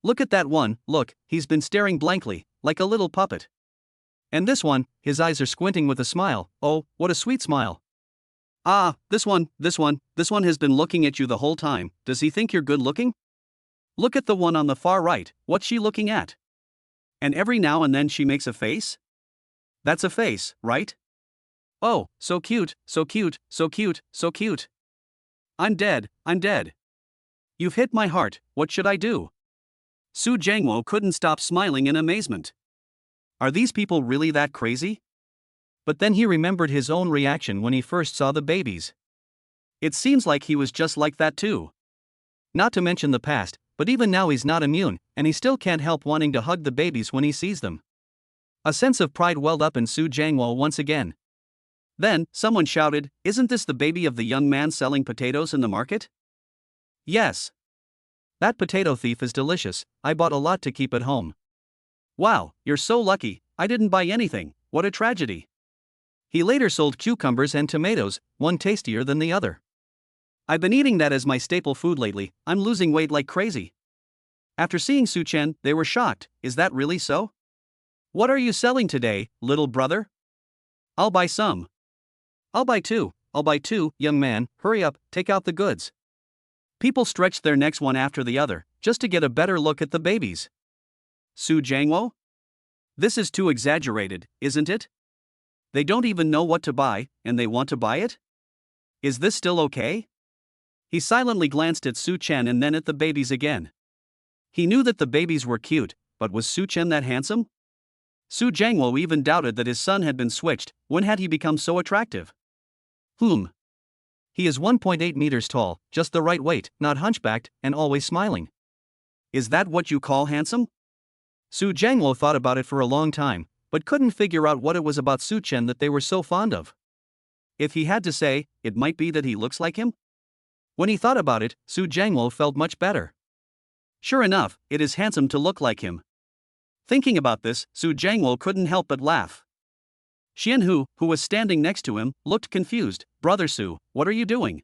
Look at that one, look, he's been staring blankly, like a little puppet. And this one, his eyes are squinting with a smile, oh, what a sweet smile. Ah, this one has been looking at you the whole time, does he think you're good looking? Look at the one on the far right, what's she looking at? And every now and then she makes a face? That's a face, right? Oh, so cute, so cute, so cute, so cute. I'm dead, I'm dead. You've hit my heart, what should I do? Su Jiangwo couldn't stop smiling in amazement. Are these people really that crazy? But then he remembered his own reaction when he first saw the babies. It seems like he was just like that too. Not to mention the past, but even now he's not immune, and he still can't help wanting to hug the babies when he sees them. A sense of pride welled up in Su Jiangwo once again. Then, someone shouted, "Isn't this the baby of the young man selling potatoes in the market?" Yes. That potato thief is delicious, I bought a lot to keep at home. Wow, you're so lucky, I didn't buy anything, what a tragedy. He later sold cucumbers and tomatoes, one tastier than the other. I've been eating that as my staple food lately, I'm losing weight like crazy. After seeing Su Chen, they were shocked, is that really so? What are you selling today, little brother? I'll buy some. I'll buy two, young man, hurry up, take out the goods. People stretched their necks one after the other, just to get a better look at the babies. Su Jiangwo? This is too exaggerated, isn't it? They don't even know what to buy, and they want to buy it? Is this still okay? He silently glanced at Su Chen and then at the babies again. He knew that the babies were cute, but was Su Chen that handsome? Su Jiangwo even doubted that his son had been switched. When had he become so attractive? He is 1.8 meters tall, just the right weight, not hunchbacked, and always smiling. Is that what you call handsome? Su Jiangwo thought about it for a long time, but couldn't figure out what it was about Su Chen that they were so fond of. If he had to say, it might be that he looks like him? When he thought about it, Su Jiangwo felt much better. Sure enough, it is handsome to look like him. Thinking about this, Su Jiangwo couldn't help but laugh. Xianhu, who was standing next to him, looked confused. Brother Su, what are you doing?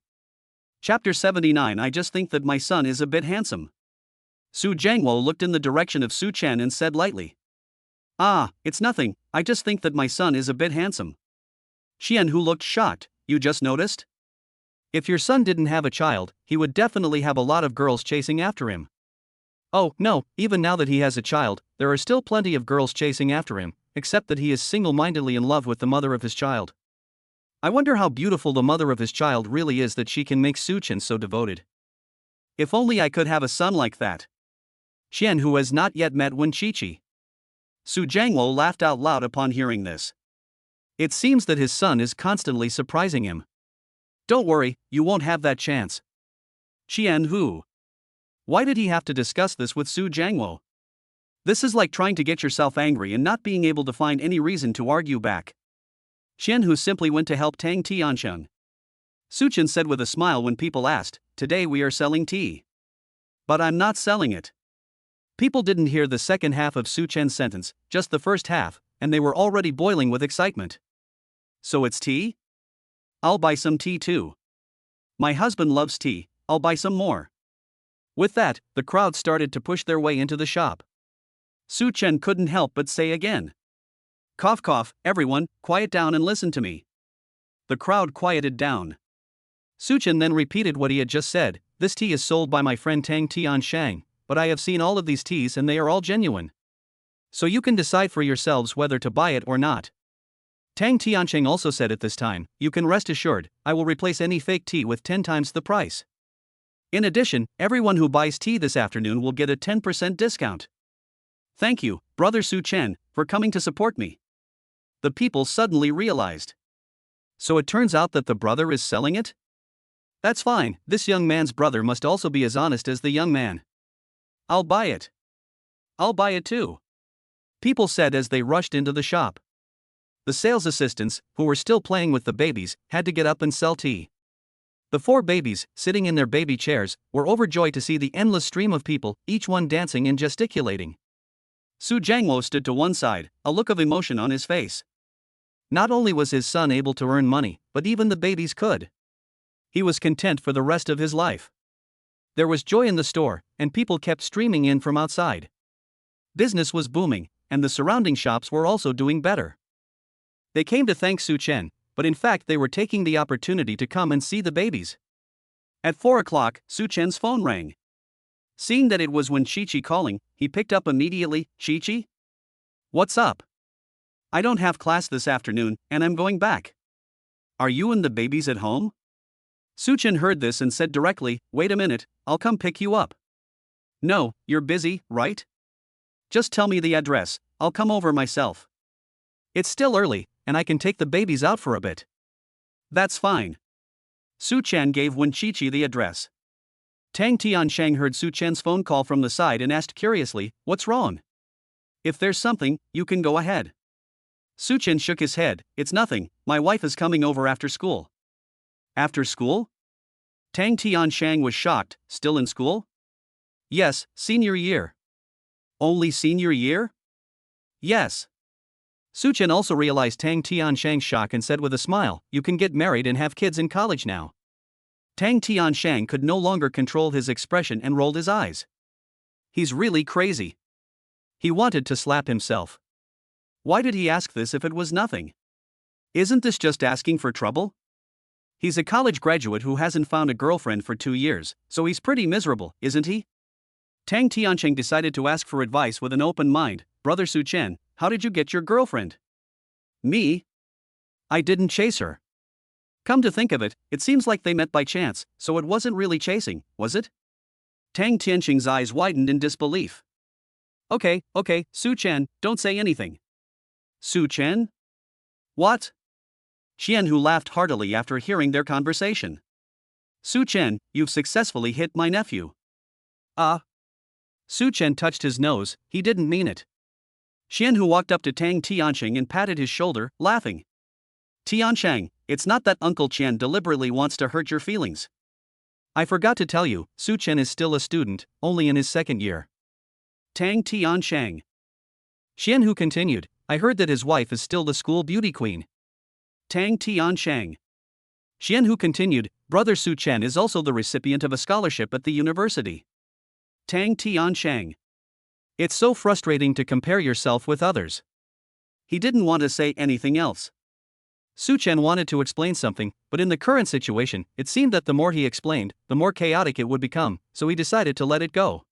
Chapter 79. I just think that my son is a bit handsome. Su Jiangwo looked in the direction of Su Chen and said lightly. Ah, it's nothing, I just think that my son is a bit handsome. Xianhu looked shocked. You just noticed? If your son didn't have a child, he would definitely have a lot of girls chasing after him. Oh, no, even now that he has a child, there are still plenty of girls chasing after him, except that he is single-mindedly in love with the mother of his child. I wonder how beautiful the mother of his child really is that she can make Su Chen so devoted. If only I could have a son like that. Xian, who has not yet met Wen Qiqi. Su Jiangwo laughed out loud upon hearing this. It seems that his son is constantly surprising him. Don't worry, you won't have that chance. Xian Hu. Why did he have to discuss this with Su Jiangwo? This is like trying to get yourself angry and not being able to find any reason to argue back. Xian Hu simply went to help Tang Tiansheng. Su Chen said with a smile when people asked, "Today we are selling tea." But I'm not selling it. People didn't hear the second half of Su Chen's sentence, just the first half, and they were already boiling with excitement. So it's tea? I'll buy some tea too. My husband loves tea, I'll buy some more. With that, the crowd started to push their way into the shop. Su Chen couldn't help but say again. Cough cough, everyone, quiet down and listen to me. The crowd quieted down. Su Chen then repeated what he had just said. This tea is sold by my friend Tang Tiansheng, but I have seen all of these teas and they are all genuine. So you can decide for yourselves whether to buy it or not. Tang Tiansheng also said at this time, you can rest assured, I will replace any fake tea with 10 times the price. In addition, everyone who buys tea this afternoon will get a 10% discount. Thank you, Brother Su Chen, for coming to support me. The people suddenly realized. So it turns out that the brother is selling it? That's fine, this young man's brother must also be as honest as the young man. I'll buy it. I'll buy it too. People said as they rushed into the shop. The sales assistants, who were still playing with the babies, had to get up and sell tea. The 4 babies, sitting in their baby chairs, were overjoyed to see the endless stream of people, each one dancing and gesticulating. Su Jiangwo stood to one side, a look of emotion on his face. Not only was his son able to earn money, but even the babies could. He was content for the rest of his life. There was joy in the store, and people kept streaming in from outside. Business was booming, and the surrounding shops were also doing better. They came to thank Su Chen, but in fact they were taking the opportunity to come and see the babies. At 4 o'clock, Su Chen's phone rang. Seeing that it was Wen Qiqi calling, he picked up immediately. Qiqi? What's up? I don't have class this afternoon, and I'm going back. Are you and the babies at home? Suchen heard this and said directly, wait a minute, I'll come pick you up. No, you're busy, right? Just tell me the address, I'll come over myself. It's still early, and I can take the babies out for a bit. That's fine. Su Chen gave Wen Qiqi the address. Tang Tiansheng heard Su Chen's phone call from the side and asked curiously, what's wrong? If there's something, you can go ahead. Su Chen shook his head, it's nothing, my wife is coming over after school. After school? Tang Tiansheng was shocked, still in school? Yes, senior year. Only senior year? Yes. Su Chen also realized Tang Tiansheng's shock and said with a smile, you can get married and have kids in college now. Tang Tiansheng could no longer control his expression and rolled his eyes. He's really crazy. He wanted to slap himself. Why did he ask this if it was nothing? Isn't this just asking for trouble? He's a college graduate who hasn't found a girlfriend for 2 years, so he's pretty miserable, isn't he? Tang Tiansheng decided to ask for advice with an open mind. Brother Su Chen, how did you get your girlfriend? Me? I didn't chase her. Come to think of it, it seems like they met by chance, so it wasn't really chasing, was it? Tang Tiansheng's eyes widened in disbelief. Okay, Su Chen, don't say anything. Su Chen? What? Qianhu laughed heartily after hearing their conversation. Su Chen, you've successfully hit my nephew. Su Chen touched his nose, he didn't mean it. Qianhu walked up to Tang Tiansheng and patted his shoulder, laughing. Tiansheng, it's not that Uncle Qian deliberately wants to hurt your feelings. I forgot to tell you, Su Chen is still a student, only in his 2nd year. Tang Tiansheng. Qianhu continued, I heard that his wife is still the school beauty queen. Tang Tiansheng. Qianhu continued, Brother Su Chen is also the recipient of a scholarship at the university. Tang Tiansheng. It's so frustrating to compare yourself with others. He didn't want to say anything else. Su Chen wanted to explain something, but in the current situation, it seemed that the more he explained, the more chaotic it would become, so he decided to let it go.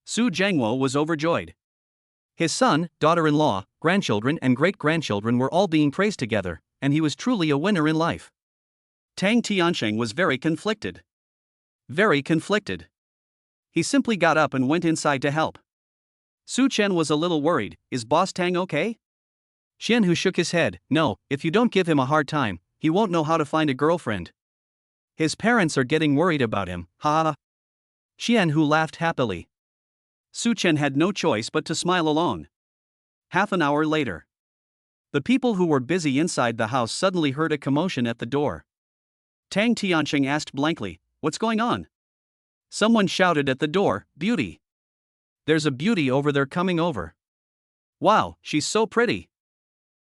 Su Jiangwo was overjoyed. His son, daughter-in-law, grandchildren and great-grandchildren were all being praised together, and he was truly a winner in life. Tang Tiansheng was very conflicted. Very conflicted. He simply got up and went inside to help. Su Chen was a little worried, is Boss Tang okay? Qianhu shook his head, no, if you don't give him a hard time, he won't know how to find a girlfriend. His parents are getting worried about him, ha. Qianhu laughed happily. Su Chen had no choice but to smile along. Half an hour later. The people who were busy inside the house suddenly heard a commotion at the door. Tang Tiansheng asked blankly, what's going on? Someone shouted at the door, beauty. There's a beauty over there coming over. Wow, she's so pretty.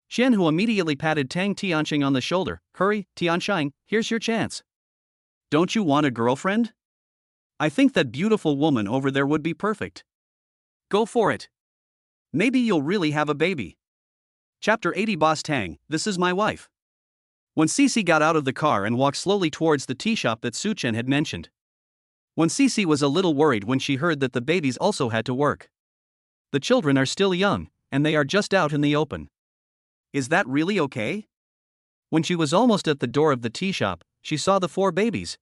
Qianhu immediately patted Tang Tiansheng on the shoulder, hurry, Tiansheng, here's your chance. Don't you want a girlfriend? I think that beautiful woman over there would be perfect. Go for it. Maybe you'll really have a baby. Chapter 80 Boss Tang, this is my wife. When Cici got out of the car and walked slowly towards the tea shop that Su Chen had mentioned. When Cici was a little worried when she heard that the babies also had to work. The children are still young, and they are just out in the open. Is that really okay? When she was almost at the door of the tea shop, she saw the 4 babies.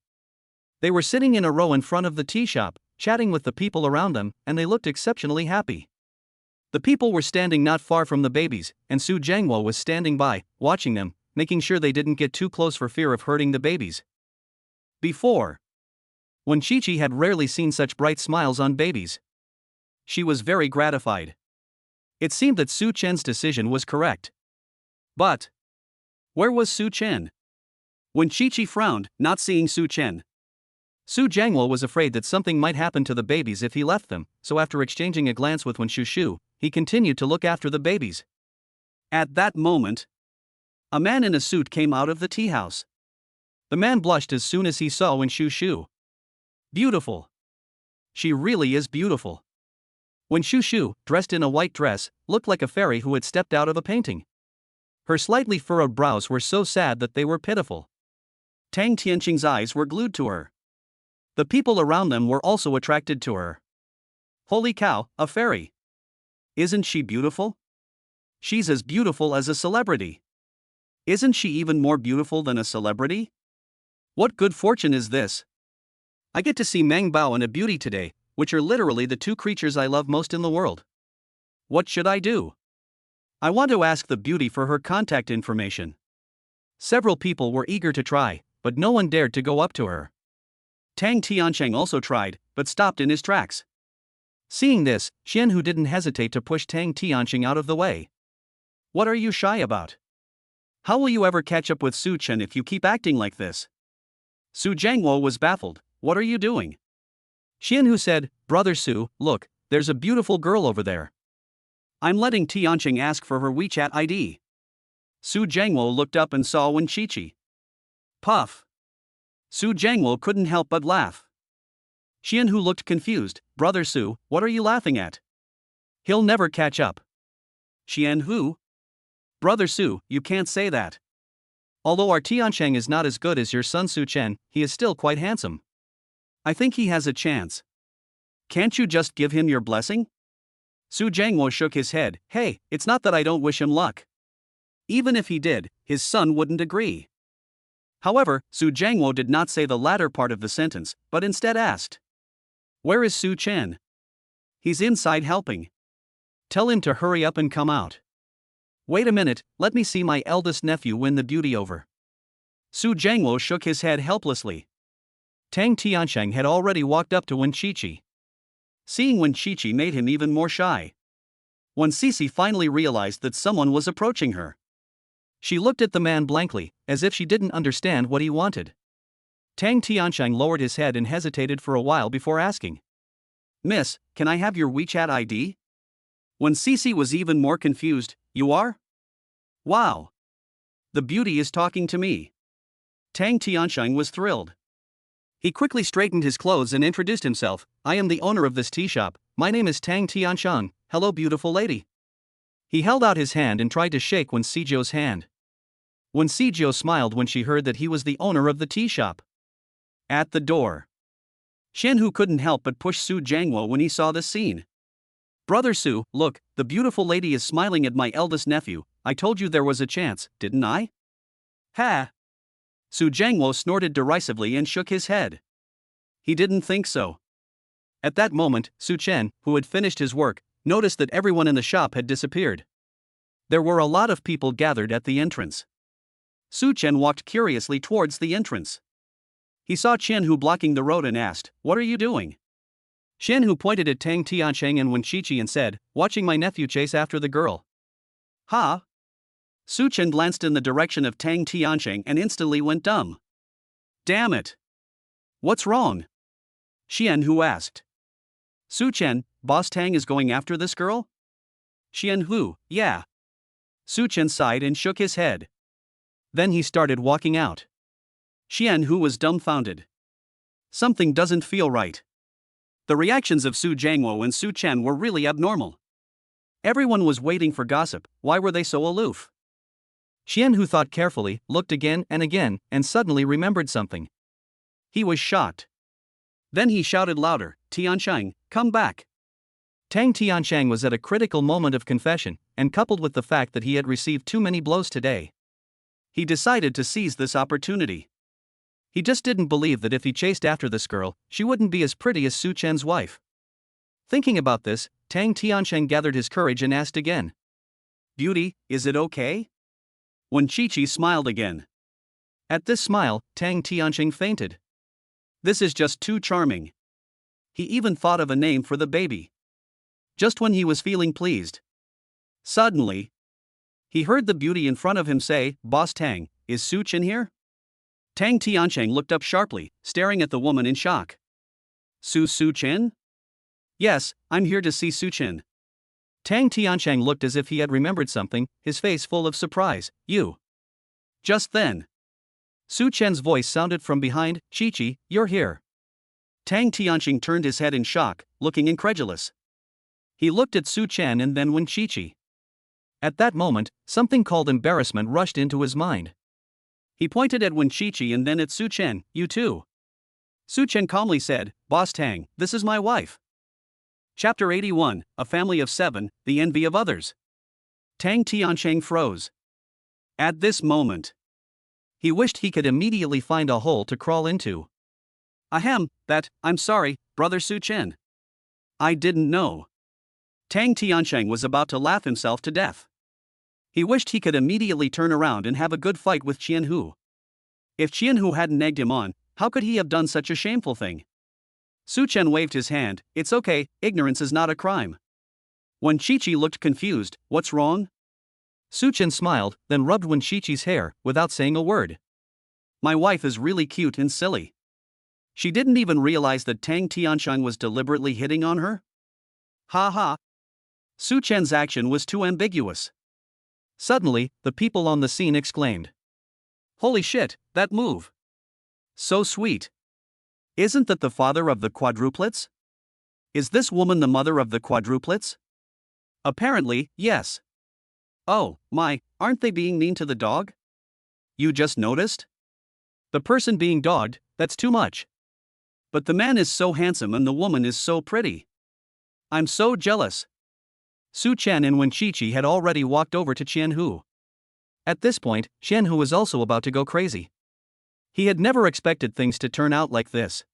They were sitting in a row in front of the tea shop, chatting with the people around them, and they looked exceptionally happy. The people were standing not far from the babies, and Su Jiangwo was standing by, watching them, making sure they didn't get too close for fear of hurting the babies. Before, Wen Qiqi had rarely seen such bright smiles on babies. She was very gratified. It seemed that Su Chen's decision was correct. But where was Su Chen? Wen Qiqi frowned, not seeing Su Chen. Su Jiangwo was afraid that something might happen to the babies if he left them, so after exchanging a glance with Wen Shushu, he continued to look after the babies. At that moment, a man in a suit came out of the tea house. The man blushed as soon as he saw Wen Shushu. Beautiful. She really is beautiful. Wen Shushu, dressed in a white dress, looked like a fairy who had stepped out of a painting. Her slightly furrowed brows were so sad that they were pitiful. Tang Tianqing's eyes were glued to her. The people around them were also attracted to her. Holy cow, a fairy! Isn't she beautiful? She's as beautiful as a celebrity. Isn't she even more beautiful than a celebrity? What good fortune is this? I get to see Meng Bao and a beauty today, which are literally the two creatures I love most in the world. What should I do? I want to ask the beauty for her contact information. Several people were eager to try, but no one dared to go up to her. Tang Tiancheng also tried, but stopped in his tracks. Seeing this, Xianhu didn't hesitate to push Tang Tiancheng out of the way. What are you shy about? How will you ever catch up with Su Chen if you keep acting like this? Su Jiangwo was baffled. What are you doing? Xianhu said, Brother Su, look, there's a beautiful girl over there. I'm letting Tiancheng ask for her WeChat ID. Su Jiangwo looked up and saw Wen Qiqi. Puff. Su Jiangwo couldn't help but laugh. Xianhu looked confused. Brother Su, what are you laughing at? He'll never catch up. Xianhu? Brother Su, you can't say that. Although our Tiancheng is not as good as your son Su Chen, he is still quite handsome. I think he has a chance. Can't you just give him your blessing? Su Jiangwo shook his head. Hey, it's not that I don't wish him luck. Even if he did, his son wouldn't agree. However, Su Jiangwo did not say the latter part of the sentence, but instead asked, Where is Su Chen? He's inside helping. Tell him to hurry up and come out. Wait a minute, let me see my eldest nephew win the beauty over. Su Jiangwo shook his head helplessly. Tang Tiancheng had already walked up to Wen Qiqi. Seeing Wen Qiqi made him even more shy. Wen Sisi finally realized that someone was approaching her. She looked at the man blankly, as if she didn't understand what he wanted. Tang Tiancheng lowered his head and hesitated for a while before asking. Miss, can I have your WeChat ID? Wen Sisi was even more confused. You are? Wow. The beauty is talking to me. Tang Tiancheng was thrilled. He quickly straightened his clothes and introduced himself. I am the owner of this tea shop. My name is Tang Tiancheng. Hello, beautiful lady. He held out his hand and tried to shake Wen Sijio's hand. Wen Sijio smiled when she heard that he was the owner of the tea shop. At the door, Xianhu couldn't help but push Su Jiangwo when he saw this scene. Brother Su, look, the beautiful lady is smiling at my eldest nephew. I told you there was a chance, didn't I? Ha! Su Jiangwo snorted derisively and shook his head. He didn't think so. At that moment, Su Chen, who had finished his work, noticed that everyone in the shop had disappeared. There were a lot of people gathered at the entrance. Su Chen walked curiously towards the entrance. He saw Qianhu blocking the road and asked, What are you doing? Qianhu pointed at Tang Tiancheng and Wen Qiqi and said, Watching my nephew chase after the girl. Ha! Su Chen glanced in the direction of Tang Tiancheng and instantly went dumb. Damn it! What's wrong? Qianhu asked. Su Chen, Boss Tang is going after this girl? Qianhu, yeah. Su Chen sighed and shook his head. Then he started walking out. Qianhu was dumbfounded. Something doesn't feel right. The reactions of Su Jiangwo and Su Chen were really abnormal. Everyone was waiting for gossip. Why were they so aloof? Qianhu thought carefully, looked again, and suddenly remembered something. He was shocked. Then he shouted louder, Tiancheng, come back. Tang Tiancheng was at a critical moment of confession, and coupled with the fact that he had received too many blows today, he decided to seize this opportunity. He just didn't believe that if he chased after this girl, she wouldn't be as pretty as Su Chen's wife. Thinking about this, Tang Tiancheng gathered his courage and asked again. Beauty, is it okay? Wen Qiqi smiled again. At this smile, Tang Tiancheng fainted. This is just too charming. He even thought of a name for the baby. Just when he was feeling pleased. Suddenly, he heard the beauty in front of him say, Boss Tang, is Su Chen here? Tang Tiancheng looked up sharply, staring at the woman in shock. Su Chen? Yes, I'm here to see Su Chen. Tang Tiancheng looked as if he had remembered something, his face full of surprise. You. Just then, Su Chen's voice sounded from behind, Qiqi, you're here. Tang Tiancheng turned his head in shock, looking incredulous. He looked at Su Chen and then Wen Qiqi. At that moment, something called embarrassment rushed into his mind. He pointed at Wen Qiqi and then at Su Chen, you too. Su Chen calmly said, Boss Tang, this is my wife. Chapter 81, A Family of 7, The Envy of Others. Tang Tiancheng froze. At this moment, he wished he could immediately find a hole to crawl into. Ahem, I'm sorry, Brother Su Chen. I didn't know. Tang Tiancheng was about to laugh himself to death. He wished he could immediately turn around and have a good fight with Qianhu. If Qianhu hadn't egged him on, how could he have done such a shameful thing? Su Chen waved his hand. It's okay, ignorance is not a crime. When Chi-Chi looked confused, what's wrong? Su Chen smiled, then rubbed Wen Chi-Chi's hair, without saying a word. My wife is really cute and silly. She didn't even realize that Tang Tiancheng was deliberately hitting on her? Ha ha. Su Chen's action was too ambiguous. Suddenly, the people on the scene exclaimed. Holy shit, that move. So sweet. Isn't that the father of the quadruplets? Is this woman the mother of the quadruplets? Apparently, yes. Oh, my, aren't they being mean to the dog? You just noticed? The person being dogged, that's too much. But the man is so handsome and the woman is so pretty. I'm so jealous. Su Chen and Wen Chi-Chi had already walked over to Qianhu. At this point, Qianhu was also about to go crazy. He had never expected things to turn out like this.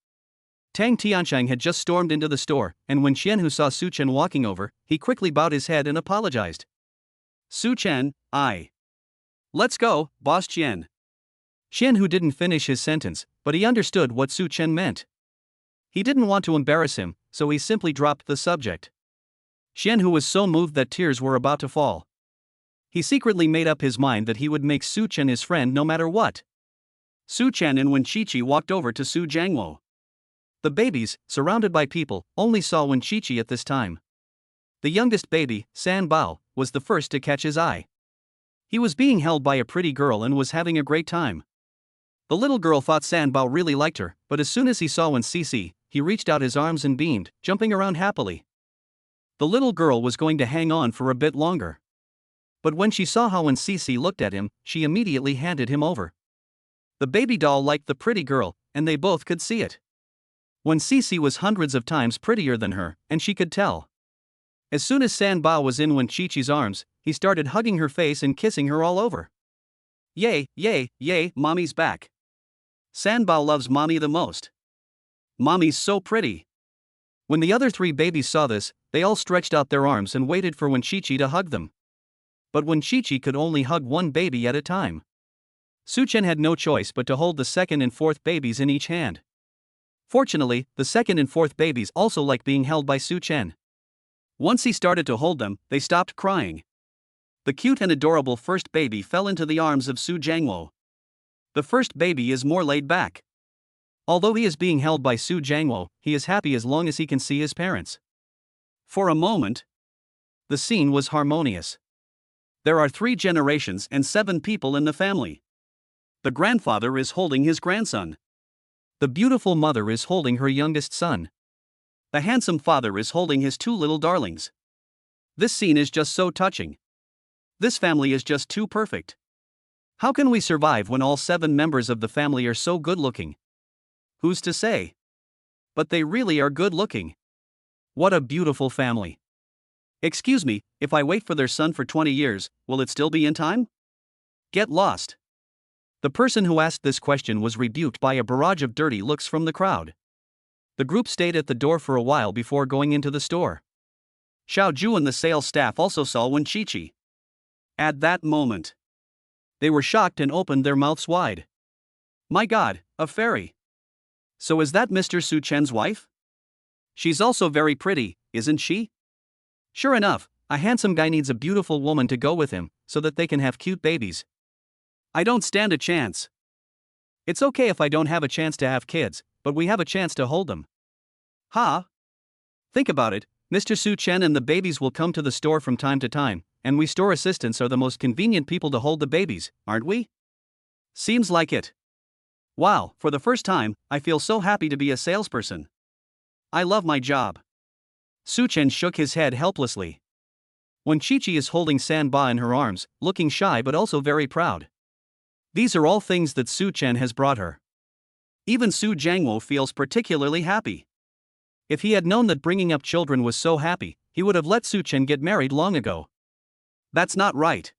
Tang Tiancheng had just stormed into the store, and when Qianhu saw Su Chen walking over, he quickly bowed his head and apologized. Su Chen, let's go, Boss Qian. Qianhu didn't finish his sentence, but he understood what Su Chen meant. He didn't want to embarrass him, so he simply dropped the subject. Qianhu was so moved that tears were about to fall. He secretly made up his mind that he would make Su Chen his friend no matter what. Su Chen and Wen Chi-Chi walked over to Su Jiangwo. The babies, surrounded by people, only saw Wen Chi-Chi at this time. The youngest baby, San Bao, was the first to catch his eye. He was being held by a pretty girl and was having a great time. The little girl thought San Bao really liked her, but as soon as he saw Wen Cici, he reached out his arms and beamed, jumping around happily. The little girl was going to hang on for a bit longer. But when she saw how Wen Cici looked at him, she immediately handed him over. The baby doll liked the pretty girl, and they both could see it. Wen Cici was hundreds of times prettier than her, and she could tell. As soon as San Bao was in Wen Chi-Chi's arms, he started hugging her face and kissing her all over. Yay, yay, yay, mommy's back. San Bao loves mommy the most. Mommy's so pretty. When the other three babies saw this, they all stretched out their arms and waited for Wen Chi-Chi to hug them. But Wen Chi-Chi could only hug one baby at a time. Su Chen had no choice but to hold the second and fourth babies in each hand. Fortunately, the second and fourth babies also liked being held by Su Chen. Once he started to hold them, they stopped crying. The cute and adorable first baby fell into the arms of Su Jiangwo. The first baby is more laid back. Although he is being held by Su Jiangwo, he is happy as long as he can see his parents. For a moment, the scene was harmonious. There are 3 generations and 7 people in the family. The grandfather is holding his grandson. The beautiful mother is holding her youngest son. The handsome father is holding his 2 little darlings. This scene is just so touching. This family is just too perfect. How can we survive when all 7 members of the family are so good-looking? Who's to say? But they really are good-looking. What a beautiful family. Excuse me, if I wait for their son for 20 years, will it still be in time? Get lost. The person who asked this question was rebuked by a barrage of dirty looks from the crowd. The group stayed at the door for a while before going into the store. Xiao Ju and the sales staff also saw Wen Chi-Chi. At that moment, they were shocked and opened their mouths wide. My God, a fairy. So is that Mr. Su Chen's wife? She's also very pretty, isn't she? Sure enough, a handsome guy needs a beautiful woman to go with him, so that they can have cute babies. I don't stand a chance. It's okay if I don't have a chance to have kids, but we have a chance to hold them. Ha! Think about it, Mr. Su Chen and the babies will come to the store from time to time, and we store assistants are the most convenient people to hold the babies, aren't we? Seems like it. Wow, for the first time, I feel so happy to be a salesperson. I love my job. Su Chen shook his head helplessly. When Chi-Chi is holding San Ba in her arms, looking shy but also very proud. These are all things that Su Chen has brought her. Even Su Jiangwo feels particularly happy. If he had known that bringing up children was so happy, he would have let Su Chen get married long ago. That's not right.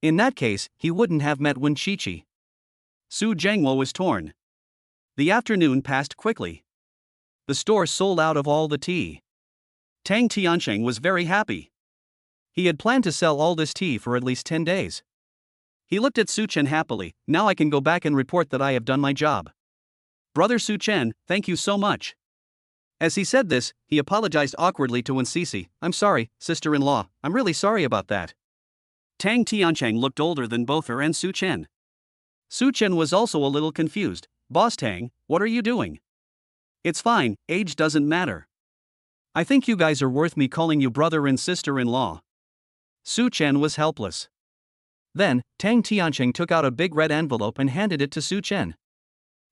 In that case, he wouldn't have met Wen Qiqi. Su Jiangwo was torn. The afternoon passed quickly. The store sold out of all the tea. Tang Tiansheng was very happy. He had planned to sell all this tea for at least 10 days. He looked at Su Chen happily. Now I can go back and report that I have done my job. Brother Su Chen, thank you so much. As he said this, he apologized awkwardly to Wen Sisi. I'm sorry, sister-in-law, I'm really sorry about that. Tang Tiansheng looked older than both her and Su Chen. Su Chen was also a little confused. Boss Tang, what are you doing? It's fine, age doesn't matter. I think you guys are worth me calling you brother and sister-in-law. Su Chen was helpless. Then, Tang Tiansheng took out a big red envelope and handed it to Su Chen.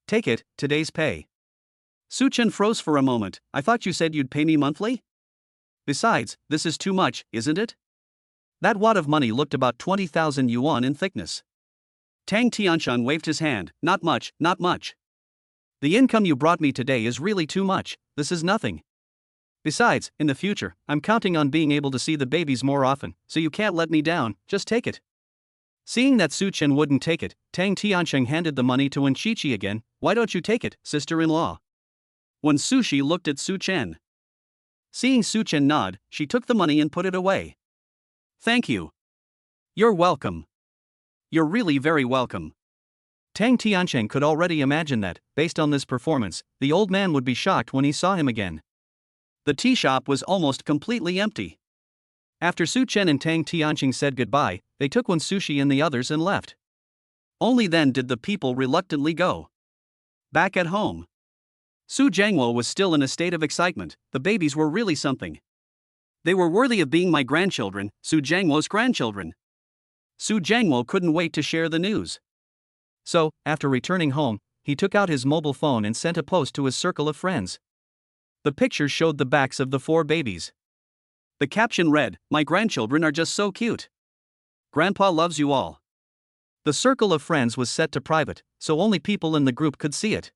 Take it, today's pay. Su Chen froze for a moment. I thought you said you'd pay me monthly? Besides, this is too much, isn't it? That wad of money looked about 20,000 yuan in thickness. Tang Tiansheng waved his hand. Not much, not much. The income you brought me today is really too much, this is nothing. Besides, in the future, I'm counting on being able to see the babies more often, so you can't let me down, just take it. Seeing that Su Chen wouldn't take it, Tang Tiansheng handed the money to Wen Qiqi again. Why don't you take it, sister-in-law? Wen Sushi looked at Su Chen. Seeing Su Chen nod, she took the money and put it away. Thank you. You're welcome. You're really very welcome. Tang Tiansheng could already imagine that, based on this performance, the old man would be shocked when he saw him again. The tea shop was almost completely empty. After Su Chen and Tang Tiansheng said goodbye, they took Wen Sushi and the others and left. Only then did the people reluctantly go. Back at home, Su Jiangwo was still in a state of excitement. The babies were really something. They were worthy of being my grandchildren, Su Jiangwo's grandchildren. Su Jiangwo couldn't wait to share the news. So, after returning home, he took out his mobile phone and sent a post to his circle of friends. The picture showed the backs of the 4 babies. The caption read, "My grandchildren are just so cute. Grandpa loves you all." The circle of friends was set to private, so only people in the group could see it.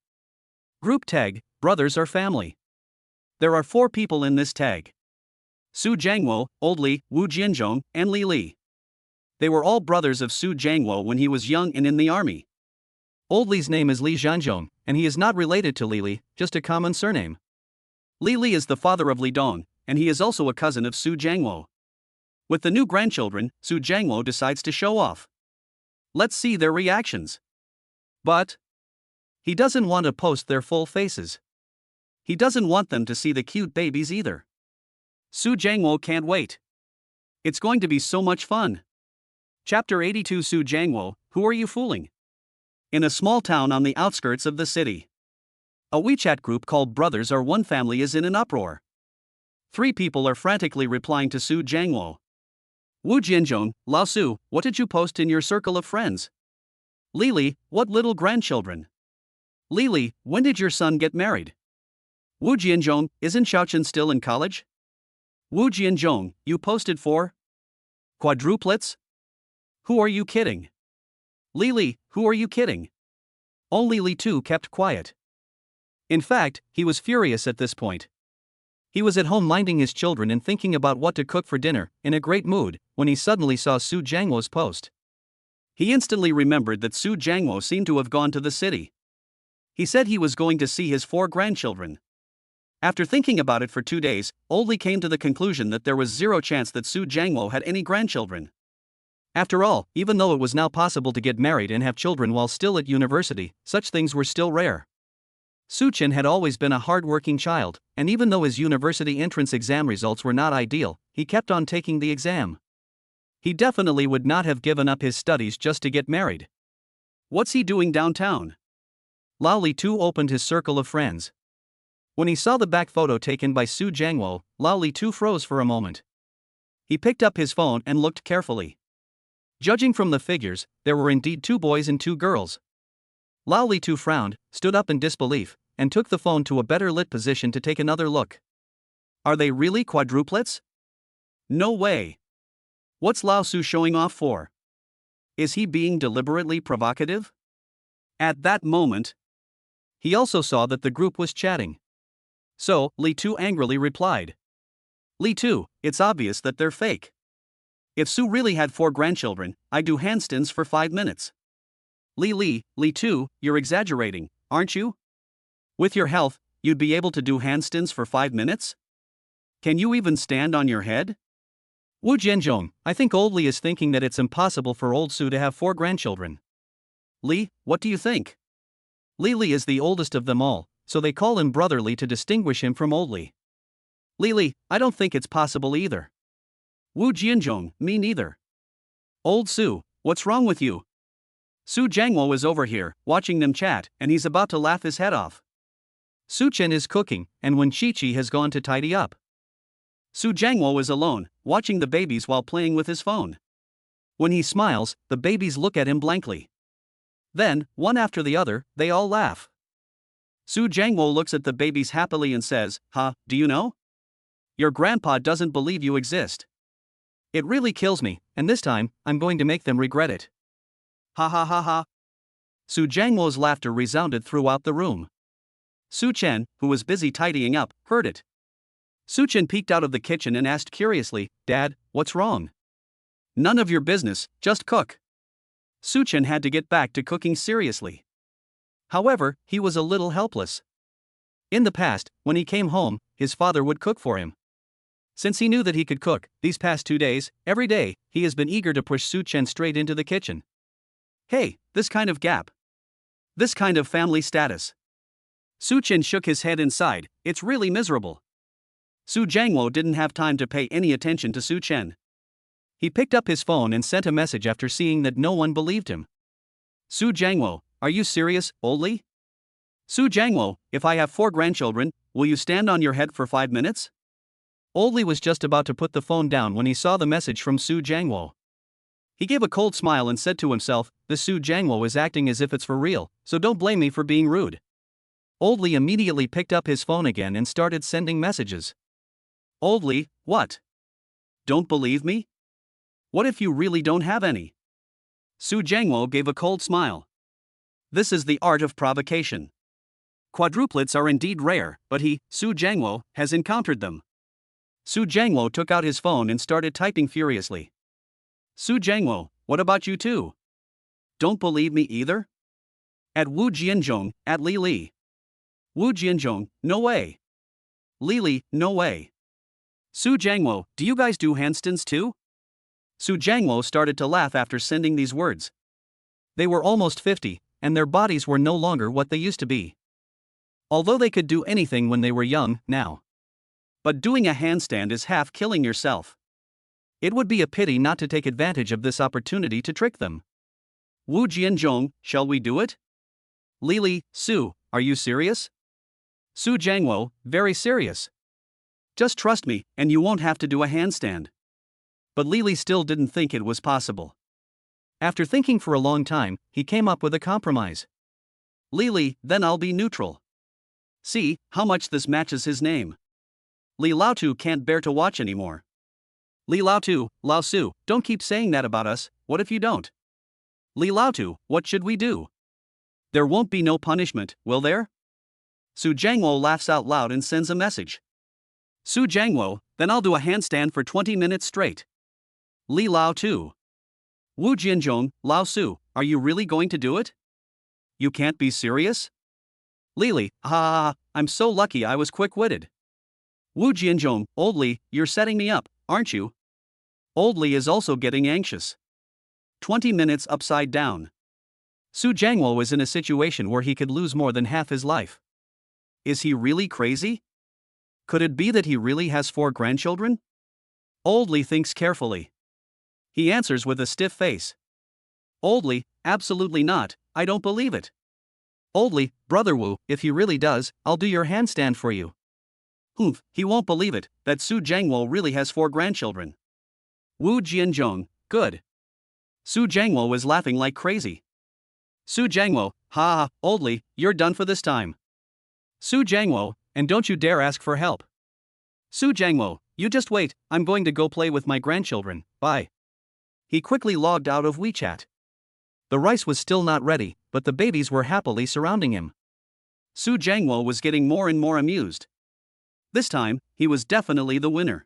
Group tag, brothers or family. There are 4 people in this tag. Su Jiangwo, Old Li, Wu Jianzhong, and Li Li. They were all brothers of Su Jiangwo when he was young and in the army. Old Li's name is Li Jianzhong, and he is not related to Li Li, just a common surname. Li Li is the father of Li Dong, and he is also a cousin of Su Jiangwo. With the new grandchildren, Su Jiangwo decides to show off. Let's see their reactions. But he doesn't want to post their full faces. He doesn't want them to see the cute babies either. Su Jiangwo can't wait. It's going to be so much fun. Chapter 82 Su Jiangwo, who are you fooling? In a small town on the outskirts of the city, a WeChat group called Brothers Are One Family is in an uproar. 3 people are frantically replying to Su Jiangwo. Wu Jianzhong, Lao Su, what did you post in your circle of friends? Li Li, what little grandchildren? Li Li, when did your son get married? Wu Jianzhong, isn't Xiaochen still in college? Wu Jianzhong, you posted 4 quadruplets? Who are you kidding? Li Li, who are you kidding? Only Li too kept quiet. In fact, he was furious at this point. He was at home minding his children and thinking about what to cook for dinner, in a great mood, when he suddenly saw Su Jiangwo's post. He instantly remembered that Su Jiangwo seemed to have gone to the city. He said he was going to see his 4 grandchildren. After thinking about it for 2 days, Old Li came to the conclusion that there was 0 chance that Su Jiangwo had any grandchildren. After all, even though it was now possible to get married and have children while still at university, such things were still rare. Su Chen had always been a hard-working child, and even though his university entrance exam results were not ideal, he kept on taking the exam. He definitely would not have given up his studies just to get married. What's he doing downtown? Lao Li too opened his circle of friends. When he saw the back photo taken by Su Jiangwo, Lao Li too froze for a moment. He picked up his phone and looked carefully. Judging from the figures, there were indeed 2 boys and 2 girls. Lao Li too frowned, stood up in disbelief, and took the phone to a better lit position to take another look. Are they really quadruplets? No way. What's Lao Su showing off for? Is he being deliberately provocative? At that moment, he also saw that the group was chatting. So, Li Tu angrily replied. Li Tu, it's obvious that they're fake. If Sue really had 4 grandchildren, I'd do handstands for 5 minutes. Li 2, you're exaggerating, aren't you? With your health, you'd be able to do handstands for 5 minutes? Can you even stand on your head? Wu Jianzhong, I think old Li is thinking that it's impossible for old Sue to have 4 grandchildren. Li, what do you think? Li is the oldest of them all, so they call him Brother Li to distinguish him from old Li. Li, I don't think it's possible either. Wu Jianzhong, me neither. Old Sue, what's wrong with you? Su Jiangwo is over here, watching them chat, and he's about to laugh his head off. Su Chen is cooking, and Wen Qiqi has gone to tidy up. Su Jiangwo is alone, watching the babies while playing with his phone. When he smiles, the babies look at him blankly. Then, one after the other, they all laugh. Su Jiangwo looks at the babies happily and says, do you know? Your grandpa doesn't believe you exist. It really kills me, and this time, I'm going to make them regret it. Ha ha ha ha. Su Jiangwo's laughter resounded throughout the room. Su Chen, who was busy tidying up, heard it. Su Chen peeked out of the kitchen and asked curiously, Dad, what's wrong? None of your business, just cook. Su Chen had to get back to cooking seriously. However, he was a little helpless. In the past, when he came home, his father would cook for him. Since he knew that he could cook, these past 2 days, every day, he has been eager to push Su Chen straight into the kitchen. Hey, this kind of gap. This kind of family status. Su Chen shook his head and sighed, it's really miserable. Su Jiangwo didn't have time to pay any attention to Su Chen. He picked up his phone and sent a message after seeing that no one believed him. Su Jiangwo, are you serious, old Li? Su Jiangwo, if I have 4 grandchildren, will you stand on your head for 5 minutes? Old Li was just about to put the phone down when he saw the message from Su Jiangwo. He gave a cold smile and said to himself, the Su Jiangwo is acting as if it's for real, so don't blame me for being rude. Old Li immediately picked up his phone again and started sending messages. Old Li, what? Don't believe me? What if you really don't have any? Su Jiangwo gave a cold smile. This is the art of provocation. Quadruplets are indeed rare, but he, Su Jiangwo, has encountered them. Su Jiangwo took out his phone and started typing furiously. Su Jiangwo, what about you too? Don't believe me either? At Wu Jianzhong, at Li. Wu Jianzhong, no way. Li, no way. Su Jiangwo, do you guys do handstands too? Su Jiangwo started to laugh after sending these words. They were almost 50, and their bodies were no longer what they used to be. Although they could do anything when they were young, now. But doing a handstand is half killing yourself. It would be a pity not to take advantage of this opportunity to trick them. Wu Jianzhong, shall we do it? Li, Su, are you serious? Su Jiangwo, very serious. Just trust me, and you won't have to do a handstand. But Li still didn't think it was possible. After thinking for a long time, he came up with a compromise. Li, then I'll be neutral. See, how much this matches his name. Li Laotu can't bear to watch anymore. Li Laotu, Lao Su, don't keep saying that about us, what if you don't? Li Laotu, what should we do? There won't be no punishment, will there? Su Jiangwo laughs out loud and sends a message. Su Jiangwo, then I'll do a handstand for 20 minutes straight. Li Laotu. Wu Jianzhong, Lao Su, are you really going to do it? You can't be serious? Li, I'm so lucky I was quick-witted. Wu Jianzhong, old Li, you're setting me up, aren't you? Old Li is also getting anxious. 20 minutes upside down. Su Jiangwo is in a situation where he could lose more than half his life. Is he really crazy? Could it be that he really has 4 grandchildren? Old Li thinks carefully. He answers with a stiff face. Old Li, absolutely not, I don't believe it. Old Li, Brother Wu, if he really does, I'll do your handstand for you. Humph, he won't believe it, that Su Jiangwo really has 4 grandchildren. Wu Jianzhong, good. Su Jiangwo was laughing like crazy. Su Jiangwo, old Li, you're done for this time. Su Jiangwo, and don't you dare ask for help. Su Jiangwo, you just wait, I'm going to go play with my grandchildren, bye. He quickly logged out of WeChat. The rice was still not ready, but the babies were happily surrounding him. Su Jiangwo was getting more and more amused. This time, he was definitely the winner.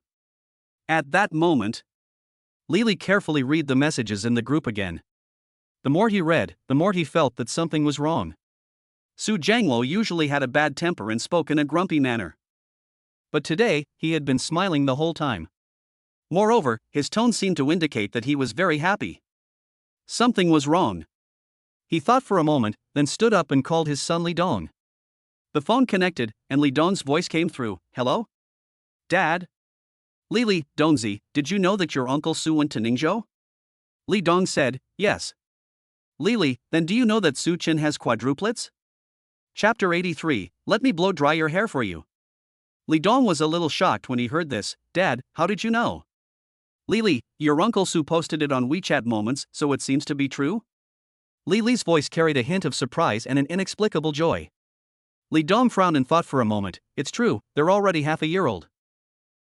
At that moment, Lily carefully read the messages in the group again. The more he read, the more he felt that something was wrong. Su Jiangwo usually had a bad temper and spoke in a grumpy manner. But today, he had been smiling the whole time. Moreover, his tone seemed to indicate that he was very happy. Something was wrong. He thought for a moment, then stood up and called his son Li Dong. The phone connected, and Li Dong's voice came through. Hello? Dad? Lili, Dongzi, did you know that your Uncle Su went to Ningzhou? Li Dong said, yes. Lili, then do you know that Su Chen has quadruplets? Chapter 83, Let me blow dry your hair for you. Li Dong was a little shocked when he heard this. Dad, how did you know? Lili, your Uncle Su posted it on WeChat Moments, so it seems to be true? Lili's voice carried a hint of surprise and an inexplicable joy. Li Dong frowned and thought for a moment. It's true, they're already half a year old.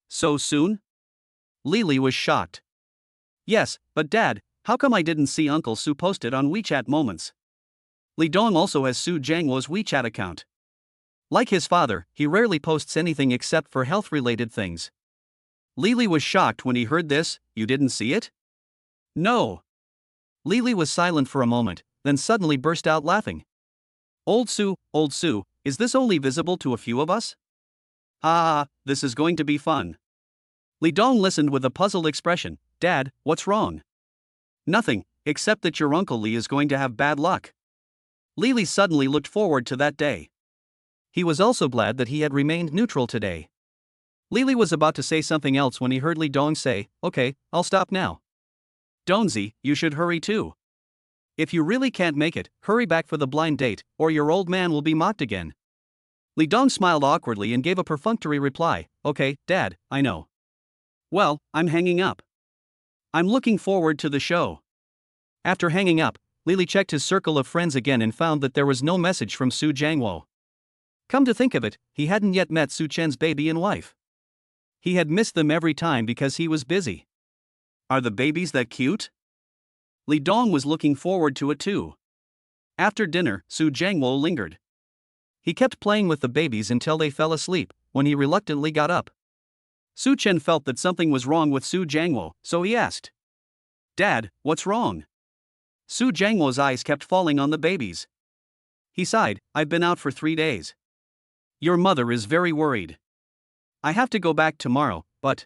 So soon? Lili was shocked. Yes, but Dad, how come I didn't see Uncle Su post it on WeChat Moments? Li Dong also has Su Jiangwo's WeChat account. Like his father, he rarely posts anything except for health-related things. Lili was shocked when he heard this. You didn't see it? No. Lili was silent for a moment, then suddenly burst out laughing. Old Su, is this only visible to a few of us? Ah, this is going to be fun. Li Dong listened with a puzzled expression. Dad, what's wrong? Nothing, except that your Uncle Li is going to have bad luck. Lili suddenly looked forward to that day. He was also glad that he had remained neutral today. Lili was about to say something else when he heard Li Dong say, okay, I'll stop now. Dongzi, you should hurry too. If you really can't make it, hurry back for the blind date, or your old man will be mocked again. Li Dong smiled awkwardly and gave a perfunctory reply. Okay, Dad, I know. Well, I'm hanging up. I'm looking forward to the show. After hanging up, Lili checked his circle of friends again and found that there was no message from Su Jiangwo. Come to think of it, he hadn't yet met Su Chen's baby and wife. He had missed them every time because he was busy. Are the babies that cute? Li Dong was looking forward to it too. After dinner, Su Jiangwo lingered. He kept playing with the babies until they fell asleep, when he reluctantly got up. Su Chen felt that something was wrong with Su Jiangwo, so he asked. Dad, what's wrong? Su Jiangwo's eyes kept falling on the babies. He sighed, I've been out for 3 days. Your mother is very worried. I have to go back tomorrow, but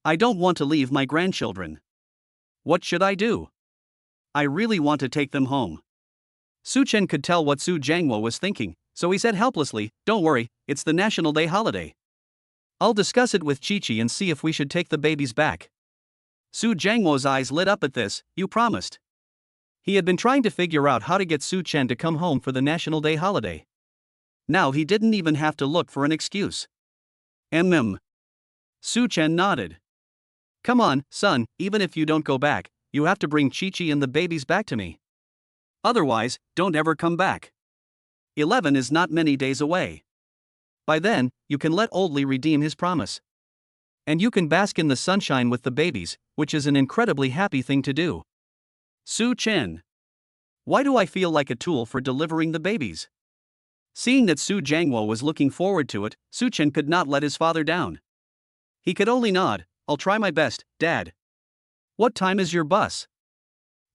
I don't want to leave my grandchildren. What should I do? I really want to take them home. Su Chen could tell what Su Jiangwo was thinking, so he said helplessly, don't worry, it's the National Day holiday. I'll discuss it with Chi-Chi and see if we should take the babies back. Su Jiangwo's eyes lit up at this. You promised. He had been trying to figure out how to get Su Chen to come home for the National Day holiday. Now he didn't even have to look for an excuse. Su Chen nodded. Come on, son, even if you don't go back, you have to bring Chi-Chi and the babies back to me. Otherwise, don't ever come back. 11 is not many days away. By then, you can let Old Li redeem his promise. And you can bask in the sunshine with the babies, which is an incredibly happy thing to do. Su Chen. Why do I feel like a tool for delivering the babies? Seeing that Su Jiangwo was looking forward to it, Su Chen could not let his father down. He could only nod. I'll try my best, Dad. What time is your bus?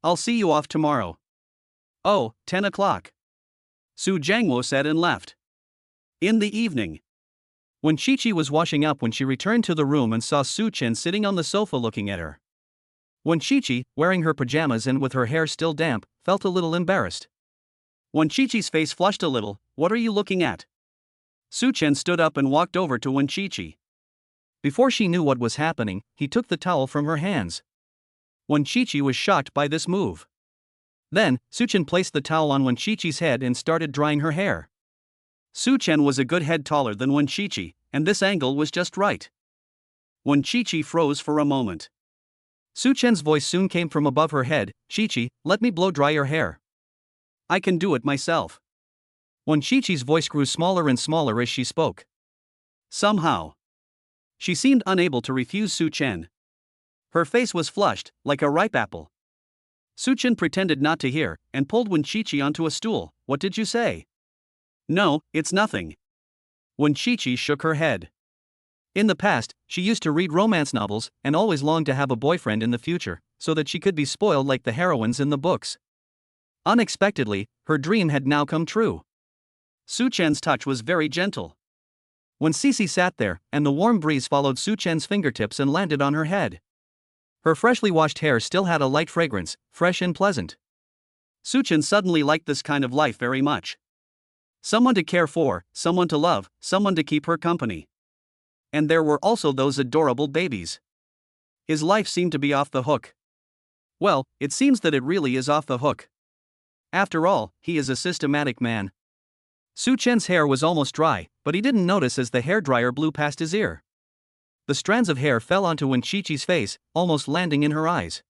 I'll see you off tomorrow. Oh, 10 o'clock. Su Jiangwo said and left. In the evening, when Chi-Chi was washing up when she returned to the room and saw Su Chen sitting on the sofa looking at her. When Chi-Chi, wearing her pajamas and with her hair still damp, felt a little embarrassed. When Chi-Chi's face flushed a little, what are you looking at? Su Chen stood up and walked over to Wen Chi-Chi. Before she knew what was happening, he took the towel from her hands. Wen Chi-Chi was shocked by this move. Then, Su Chen placed the towel on Wen Chi-Chi's head and started drying her hair. Su Chen was a good head taller than Wen Chi-Chi, and this angle was just right. Wen Chi-Chi froze for a moment. Su Chen's voice soon came from above her head, Chi-Chi, let me blow dry your hair. I can do it myself. Wen Chi-Chi's voice grew smaller and smaller as she spoke. Somehow, she seemed unable to refuse Su Chen. Her face was flushed, like a ripe apple. Su Chen pretended not to hear, and pulled Wen Chi-Chi onto a stool. What did you say? No, it's nothing. Wen Chi-Chi shook her head. In the past, she used to read romance novels and always longed to have a boyfriend in the future, so that she could be spoiled like the heroines in the books. Unexpectedly, her dream had now come true. Su Chen's touch was very gentle. When Cece sat there, and the warm breeze followed Su Chen's fingertips and landed on her head. Her freshly washed hair still had a light fragrance, fresh and pleasant. Su Chen suddenly liked this kind of life very much. Someone to care for, someone to love, someone to keep her company. And there were also those adorable babies. His life seemed to be off the hook. Well, it seems that it really is off the hook. After all, he is a systematic man. Su Chen's hair was almost dry, but he didn't notice as the hairdryer blew past his ear. The strands of hair fell onto Wen Qiqi's face, almost landing in her eyes.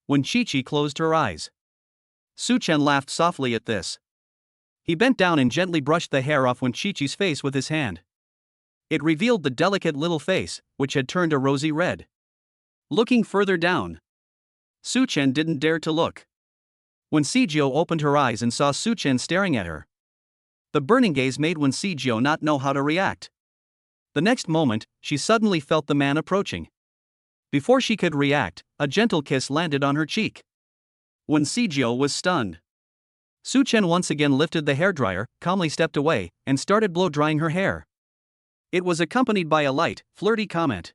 Wen Qiqi closed her eyes. Su Chen laughed softly at this. He bent down and gently brushed the hair off Wen Qiqi's face with his hand. It revealed the delicate little face, which had turned a rosy red. Looking further down, Su Chen didn't dare to look. When Sijio opened her eyes and saw Su Chen staring at her, the burning gaze made Wen Sijio not know how to react. The next moment, she suddenly felt the man approaching. Before she could react, a gentle kiss landed on her cheek. Wen Sijio was stunned. Su Chen once again lifted the hairdryer, calmly stepped away, and started blow-drying her hair. It was accompanied by a light, flirty comment.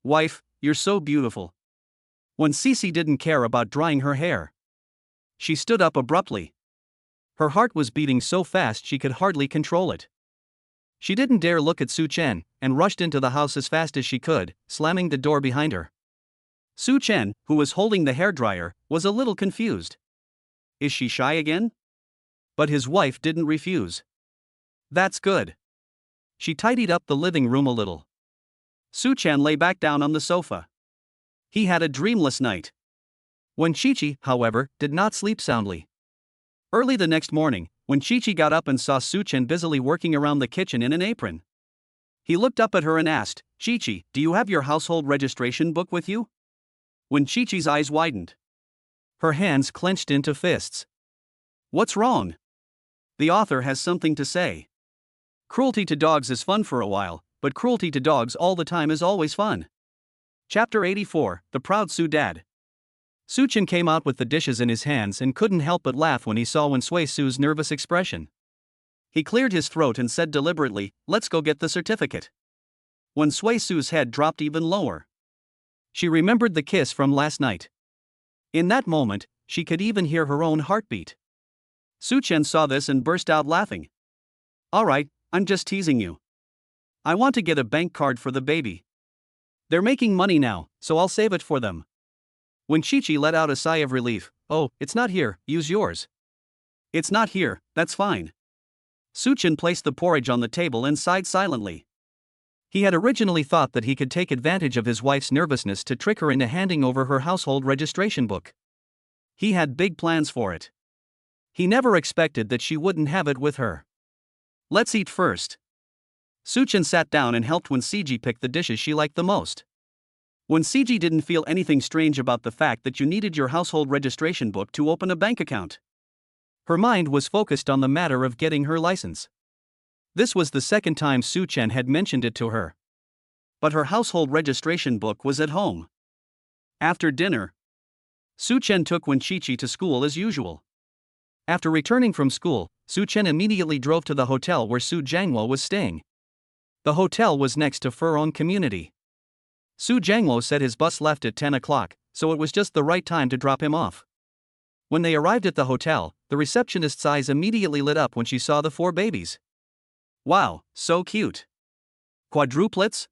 "Wife, you're so beautiful." When Cece didn't care about drying her hair, she stood up abruptly. Her heart was beating so fast she could hardly control it. She didn't dare look at Su Chen, and rushed into the house as fast as she could, slamming the door behind her. Su Chen, who was holding the hairdryer, was a little confused. Is she shy again? But his wife didn't refuse. That's good. She tidied up the living room a little. Su Chen lay back down on the sofa. He had a dreamless night. Wen Qiqi, however, did not sleep soundly. Early the next morning, when Qiqi got up and saw Su Chen busily working around the kitchen in an apron, he looked up at her and asked, "Qiqi, do you have your household registration book with you?" When Qiqi's eyes widened, her hands clenched into fists. What's wrong? The author has something to say. Cruelty to dogs is fun for a while, but cruelty to dogs all the time is always fun. Chapter 84, The Proud Su Dad. Su Chen came out with the dishes in his hands and couldn't help but laugh when he saw Wen Sui Su's nervous expression. He cleared his throat and said deliberately, "Let's go get the certificate." Wen Sui Su's head dropped even lower. She remembered the kiss from last night. In that moment, she could even hear her own heartbeat. Su Chen saw this and burst out laughing. "All right, I'm just teasing you. I want to get a bank card for the baby. They're making money now, so I'll save it for them." When Qiqi let out a sigh of relief, "Oh, it's not here, use yours." "It's not here, that's fine." Su Chen placed the porridge on the table and sighed silently. He had originally thought that he could take advantage of his wife's nervousness to trick her into handing over her household registration book. He had big plans for it. He never expected that she wouldn't have it with her. "Let's eat first." Su Chen sat down and helped Wen Siji pick the dishes she liked the most. Wen Siji didn't feel anything strange about the fact that you needed your household registration book to open a bank account. Her mind was focused on the matter of getting her license. This was the second time Su Chen had mentioned it to her. But her household registration book was at home. After dinner, Su Chen took Wen Qiqi to school as usual. After returning from school, Su Chen immediately drove to the hotel where Su Jiangwo was staying. The hotel was next to Furong Community. Su Jiangwo said his bus left at 10 o'clock, so it was just the right time to drop him off. When they arrived at the hotel, the receptionist's eyes immediately lit up when she saw the 4 babies. "Wow, so cute. Quadruplets?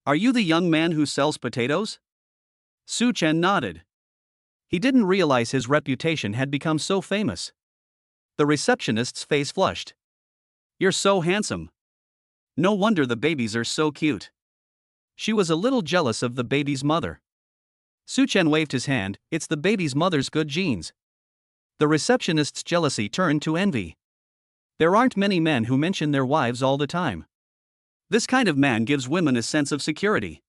Are you the young man who sells potatoes?" Su Chen nodded. He didn't realize his reputation had become so famous. The receptionist's face flushed. "You're so handsome. No wonder the babies are so cute." She was a little jealous of the baby's mother. Su Chen waved his hand, "It's the baby's mother's good genes." The receptionist's jealousy turned to envy. There aren't many men who mention their wives all the time. This kind of man gives women a sense of security.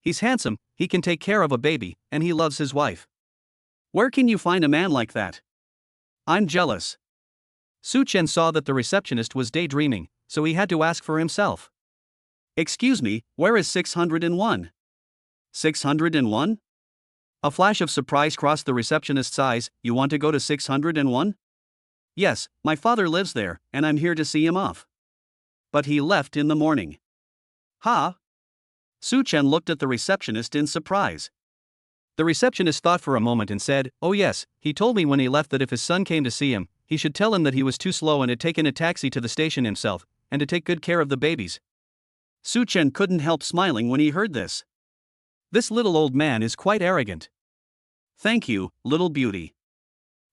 He's handsome, he can take care of a baby, and he loves his wife. Where can you find a man like that? I'm jealous. Su Chen saw that the receptionist was daydreaming, so he had to ask for himself. Excuse me, where is 601? 601? A flash of surprise crossed the receptionist's eyes. You want to go to 601? Yes, my father lives there, and I'm here to see him off. But he left in the morning. Huh? Su Chen looked at the receptionist in surprise. The receptionist thought for a moment and said, "Oh yes, he told me when he left that if his son came to see him, he should tell him that he was too slow and had taken a taxi to the station himself, and to take good care of the babies." Su Chen couldn't help smiling when he heard this. This little old man is quite arrogant. Thank you, little beauty.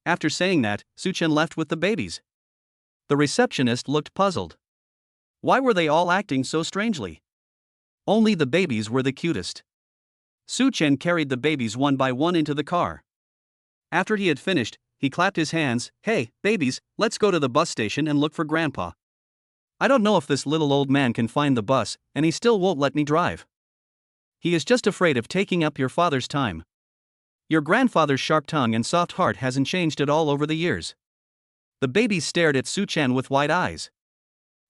After saying that, Su Chen left with the babies. The receptionist looked puzzled. Why were they all acting so strangely? Only the babies were the cutest. Su Chen carried the babies one by one into the car. After he had finished, he clapped his hands. "Hey, babies, let's go to the bus station and look for Grandpa. I don't know if this little old man can find the bus, and he still won't let me drive. He is just afraid of taking up your father's time. Your grandfather's sharp tongue and soft heart hasn't changed at all over the years." The babies stared at Su Chen with wide eyes.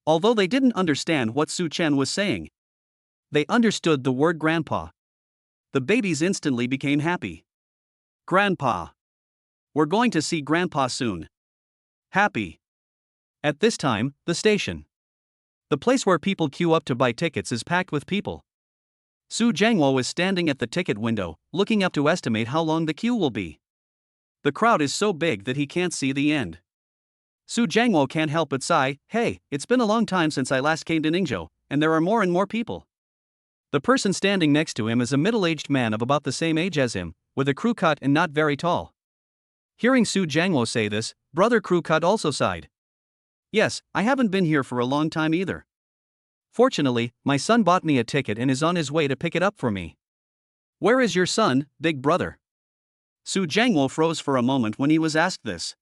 Although they didn't understand what Su Chen was saying, they understood the word grandpa. The babies instantly became happy. Grandpa. We're going to see Grandpa soon. Happy. At this time, the station. The place where people queue up to buy tickets is packed with people. Su Jiangwo is standing at the ticket window, looking up to estimate how long the queue will be. The crowd is so big that he can't see the end. Su Jiangwo can't help but sigh. "Hey, it's been a long time since I last came to Ningzhou, and there are more and more people." The person standing next to him is a middle-aged man of about the same age as him, with a crew cut and not very tall. Hearing Su Jiangwo say this, brother crew cut also sighed. "Yes, I haven't been here for a long time either. Fortunately, my son bought me a ticket and is on his way to pick it up for me." "Where is your son, big brother?" Su Jiangwo froze for a moment when he was asked this.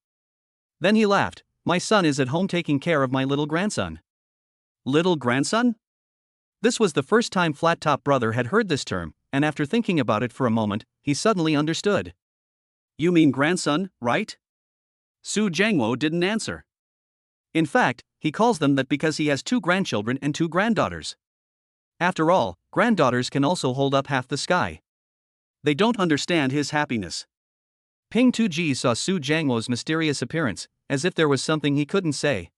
Then he laughed. "My son is at home taking care of my little grandson." Little grandson? This was the first time Flat Top Brother had heard this term, and after thinking about it for a moment, he suddenly understood. "You mean grandson, right?" Su Jiangwo didn't answer. In fact, he calls them that because he has 2 grandchildren and 2 granddaughters. After all, granddaughters can also hold up half the sky. They don't understand his happiness. Ping Tuji saw Su Jiangwo's mysterious appearance, as if there was something he couldn't say.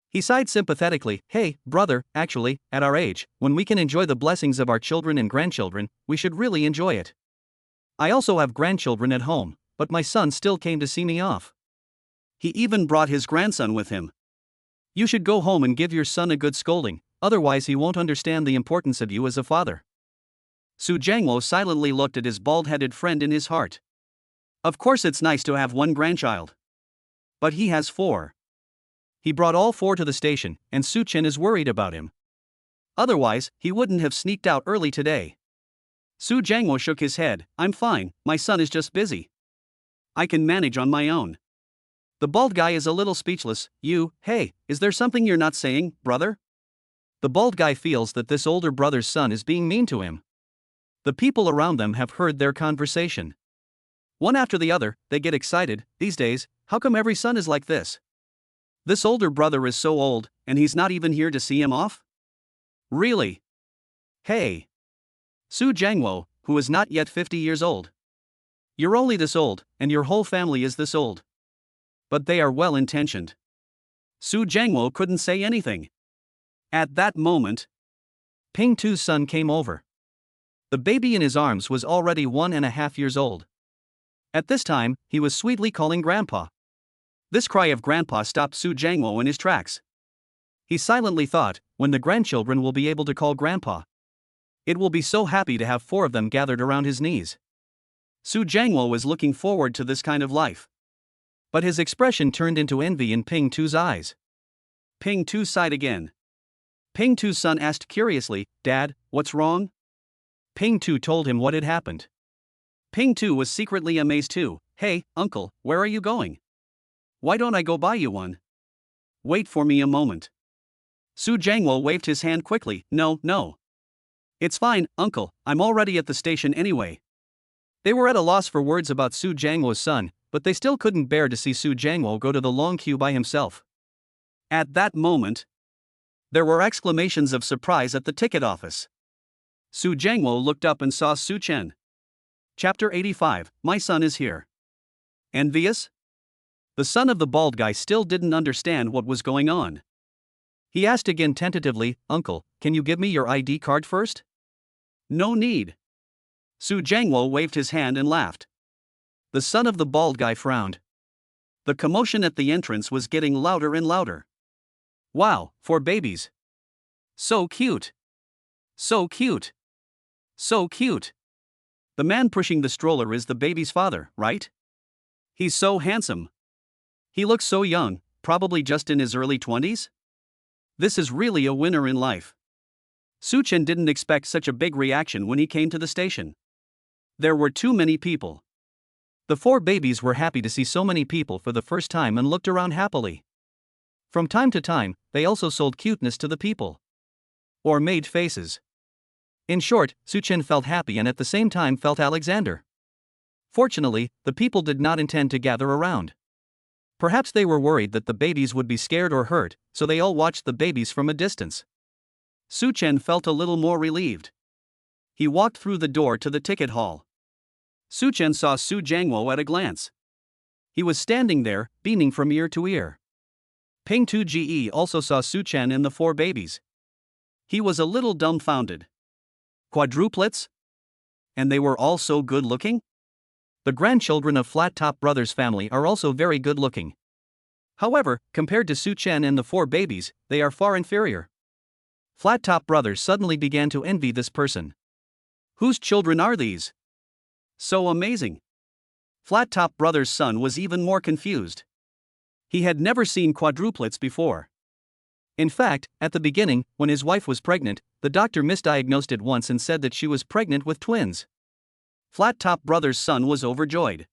He sighed sympathetically. "Hey, brother, actually, at our age, when we can enjoy the blessings of our children and grandchildren, we should really enjoy it. I also have grandchildren at home, but my son still came to see me off. He even brought his grandson with him. You should go home and give your son a good scolding, otherwise he won't understand the importance of you as a father." Su Jiangwo silently looked at his bald-headed friend in his heart. Of course it's nice to have 1 grandchild. But he has 4. He brought all 4 to the station, and Su Chen is worried about him. Otherwise, he wouldn't have sneaked out early today. Su Jiangwo shook his head. "I'm fine, my son is just busy. I can manage on my own." The bald guy is a little speechless. Hey, is there something you're not saying, brother?" The bald guy feels that this older brother's son is being mean to him. The people around them have heard their conversation. One after the other, they get excited. These days, how come every son is like this? This older brother is so old, and he's not even here to see him off? Really? Hey. Su Jiangwo, who is not yet 50 years old. You're only this old, and your whole family is this old. But they are well-intentioned. Su Jiangwo couldn't say anything. At that moment, Ping Tu's son came over. The baby in his arms was already 1.5 years old. At this time, he was sweetly calling Grandpa. This cry of Grandpa stopped Su Jiangwo in his tracks. He silently thought, when the grandchildren will be able to call Grandpa. It will be so happy to have 4 of them gathered around his knees. Su Jiangwo was looking forward to this kind of life. But his expression turned into envy in Ping Tu's eyes. Ping Tu sighed again. Ping Tu's son asked curiously, "Dad, what's wrong?" Ping Tu told him what had happened. Ping Tu was secretly amazed too. "Hey, uncle, where are you going? Why don't I go buy you one?" "Wait for me a moment." Su Jiangwo waved his hand quickly. No. It's fine, uncle, I'm already at the station anyway." They were at a loss for words about Su Jiangwo's son, but they still couldn't bear to see Su Jiangwo go to the long queue by himself. At that moment, There were exclamations of surprise at the ticket office. Su Jiangwo looked up and saw Su Chen. Chapter 85, My son is here. Envious? The son of the bald guy still didn't understand what was going on. He asked again tentatively, Uncle, can you give me your ID card first? No need. Su Jiangwo waved his hand and laughed. The son of the bald guy frowned. The commotion at the entrance was getting louder and louder. Wow, 4 babies. So cute. So cute. So cute. The man pushing the stroller is the baby's father, right? He's so handsome. He looks so young, probably just in his early 20s? This is really a winner in life. Su Chen didn't expect such a big reaction when he came to the station. There were too many people. The 4 babies were happy to see so many people for the first time and looked around happily. From time to time, they also sold cuteness to the people. Or made faces. In short, Su Chen felt happy and at the same time felt Alexander. Fortunately, the people did not intend to gather around. Perhaps they were worried that the babies would be scared or hurt, so they all watched the babies from a distance. Su Chen felt a little more relieved. He walked through the door to the ticket hall. Su Chen saw Su Jiangwo at a glance. He was standing there, beaming from ear to ear. Peng Tu-ge also saw Su Chen and the 4 babies. He was a little dumbfounded. Quadruplets? And they were all so good-looking? The grandchildren of Flat Top Brothers' family are also very good-looking. However, compared to Su Chen and the 4 babies, they are far inferior. Flat Top Brothers suddenly began to envy this person. Whose children are these? So amazing. Flat Top Brothers' son was even more confused. He had never seen quadruplets before. In fact, at the beginning, when his wife was pregnant, the doctor misdiagnosed it once and said that she was pregnant with twins. Flat Top Brothers' son was overjoyed.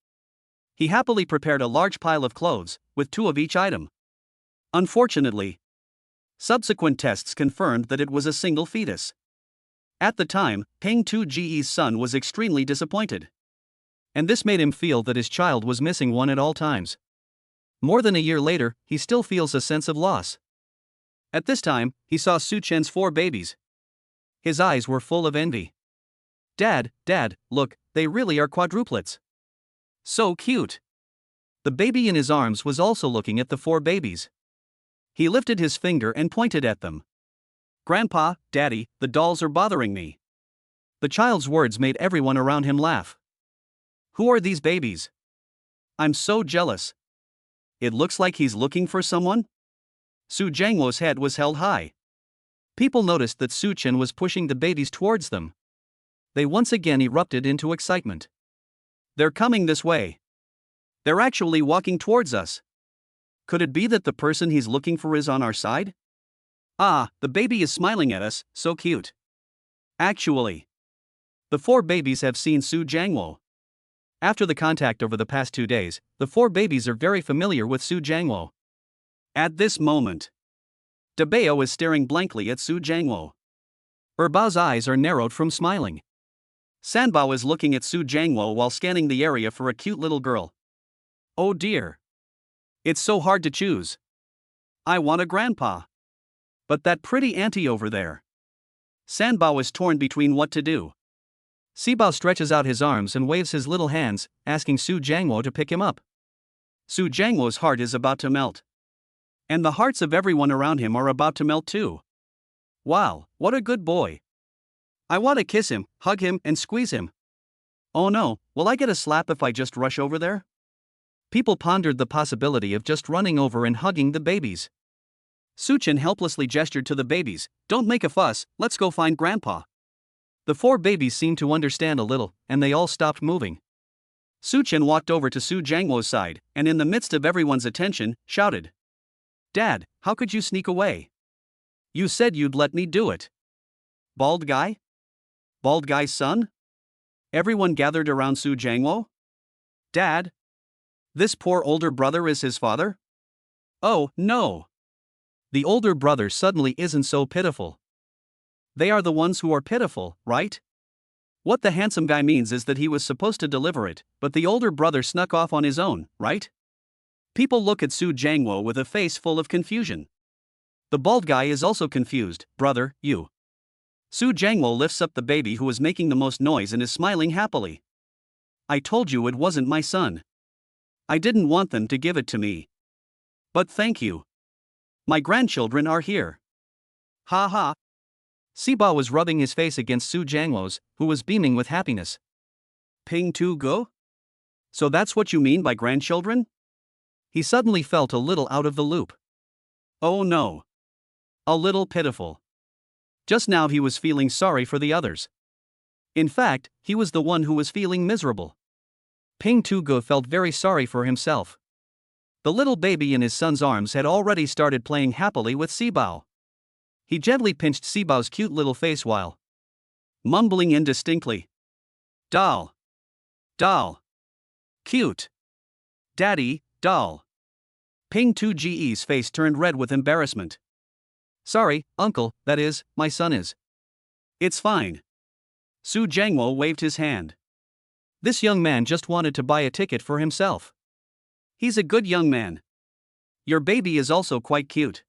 He happily prepared a large pile of clothes, with 2 of each item. Unfortunately, subsequent tests confirmed that it was a single fetus. At the time, Peng Tu-ge's son was extremely disappointed. And this made him feel that his child was missing one at all times. More than a year later, he still feels a sense of loss. At this time, he saw Su Chen's 4 babies. His eyes were full of envy. Dad, look, they really are quadruplets. So cute. The baby in his arms was also looking at the 4 babies. He lifted his finger and pointed at them. Grandpa, Daddy, the dolls are bothering me. The child's words made everyone around him laugh. Who are these babies? I'm so jealous. It looks like he's looking for someone? Su Jiangwo's head was held high. People noticed that Su Chen was pushing the babies towards them. They once again erupted into excitement. They're coming this way. They're actually walking towards us. Could it be that the person he's looking for is on our side? Ah, the baby is smiling at us, so cute. Actually, the 4 babies have seen Su Jiangwo. After the contact over the past 2 days, the 4 babies are very familiar with Su Jiangwo. At this moment, Dabeo is staring blankly at Su Jiangwo. Erbao's eyes are narrowed from smiling. Sanbao is looking at Su Jiangwo while scanning the area for a cute little girl. Oh dear. It's so hard to choose. I want a grandpa. But that pretty auntie over there. Sanbao is torn between what to do. Sibao stretches out his arms and waves his little hands, asking Su Jiangwo to pick him up. Su Jiangwo's heart is about to melt. And the hearts of everyone around him are about to melt too. Wow, what a good boy. I want to kiss him, hug him, and squeeze him. Oh no, will I get a slap if I just rush over there? People pondered the possibility of just running over and hugging the babies. Su Chen helplessly gestured to the babies, don't make a fuss, let's go find Grandpa. The 4 babies seemed to understand a little, and they all stopped moving. Su Chen walked over to Su Jiangwo's side, and in the midst of everyone's attention, shouted. Dad, how could you sneak away? You said you'd let me do it. Bald guy? Bald guy's son? Everyone gathered around Su Jiangwo. Dad? This poor older brother is his father? Oh, no. The older brother suddenly isn't so pitiful. They are the ones who are pitiful, right? What the handsome guy means is that he was supposed to deliver it, but the older brother snuck off on his own, right? People look at Su Jiangwo with a face full of confusion. The bald guy is also confused. Brother, you. Su Jiangwo lifts up the baby who is making the most noise and is smiling happily. I told you it wasn't my son. I didn't want them to give it to me. But thank you. My grandchildren are here. Ha ha. Siba was rubbing his face against Su Jiangwo's, who was beaming with happiness. Ping tu go? So that's what you mean by grandchildren? He suddenly felt a little out of the loop. Oh no. A little pitiful. Just now he was feeling sorry for the others. In fact, he was the one who was feeling miserable. Ping tu go felt very sorry for himself. The little baby in his son's arms had already started playing happily with Sibao. He gently pinched Sibao's cute little face while mumbling indistinctly. Doll. Doll. Cute. Daddy, doll. Ping Tu Ge's face turned red with embarrassment. Sorry, uncle, that is, my son is. It's fine. Su Jiangwo waved his hand. This young man just wanted to buy a ticket for himself. He's a good young man. Your baby is also quite cute.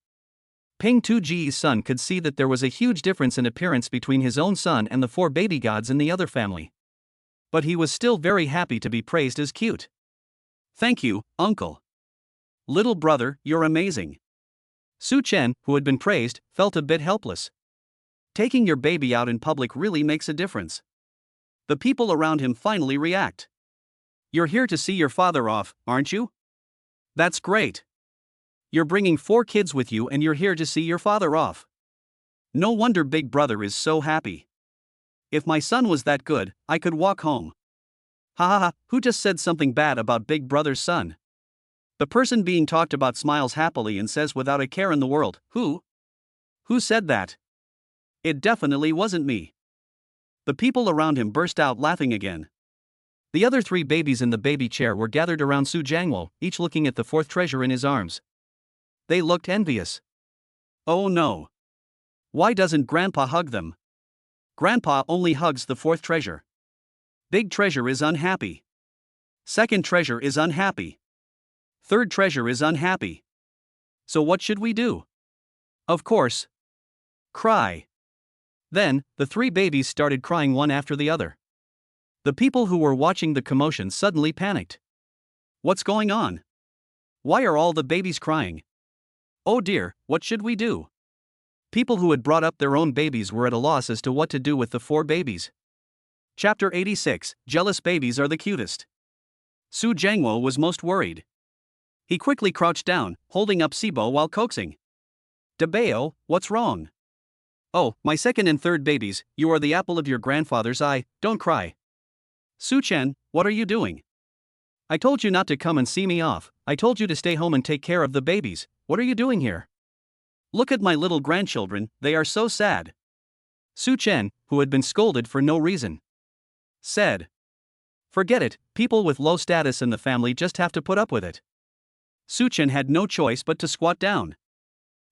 Ping Tu Ge's son could see that there was a huge difference in appearance between his own son and the 4 baby gods in the other family. But he was still very happy to be praised as cute. Thank you, uncle. Little brother, you're amazing. Su Chen, who had been praised, felt a bit helpless. Taking your baby out in public really makes a difference. The people around him finally react. You're here to see your father off, aren't you? That's great. You're bringing 4 kids with you and you're here to see your father off. No wonder Big Brother is so happy. If my son was that good, I could walk home. Ha ha ha, who just said something bad about Big Brother's son? The person being talked about smiles happily and says without a care in the world, who? Who said that? It definitely wasn't me. The people around him burst out laughing again. The other 3 babies in the baby chair were gathered around Su Jiangwo, each looking at the 4th treasure in his arms. They looked envious. Oh no. Why doesn't Grandpa hug them? Grandpa only hugs the 4th treasure. Big treasure is unhappy. 2nd treasure is unhappy. 3rd treasure is unhappy. So what should we do? Of course. Cry. Then, the 3 babies started crying one after the other. The people who were watching the commotion suddenly panicked. What's going on? Why are all the babies crying? Oh dear, what should we do? People who had brought up their own babies were at a loss as to what to do with the 4 babies. Chapter 86, Jealous Babies Are the Cutest. Su Jiangwo was most worried. He quickly crouched down, holding up Sibo while coaxing. Dabeo, what's wrong? Oh, my 2nd and 3rd babies, you are the apple of your grandfather's eye, don't cry. Su Chen, what are you doing? I told you not to come and see me off, I told you to stay home and take care of the babies, what are you doing here? Look at my little grandchildren, they are so sad. Su Chen, who had been scolded for no reason, said. Forget it, people with low status in the family just have to put up with it. Su Chen had no choice but to squat down.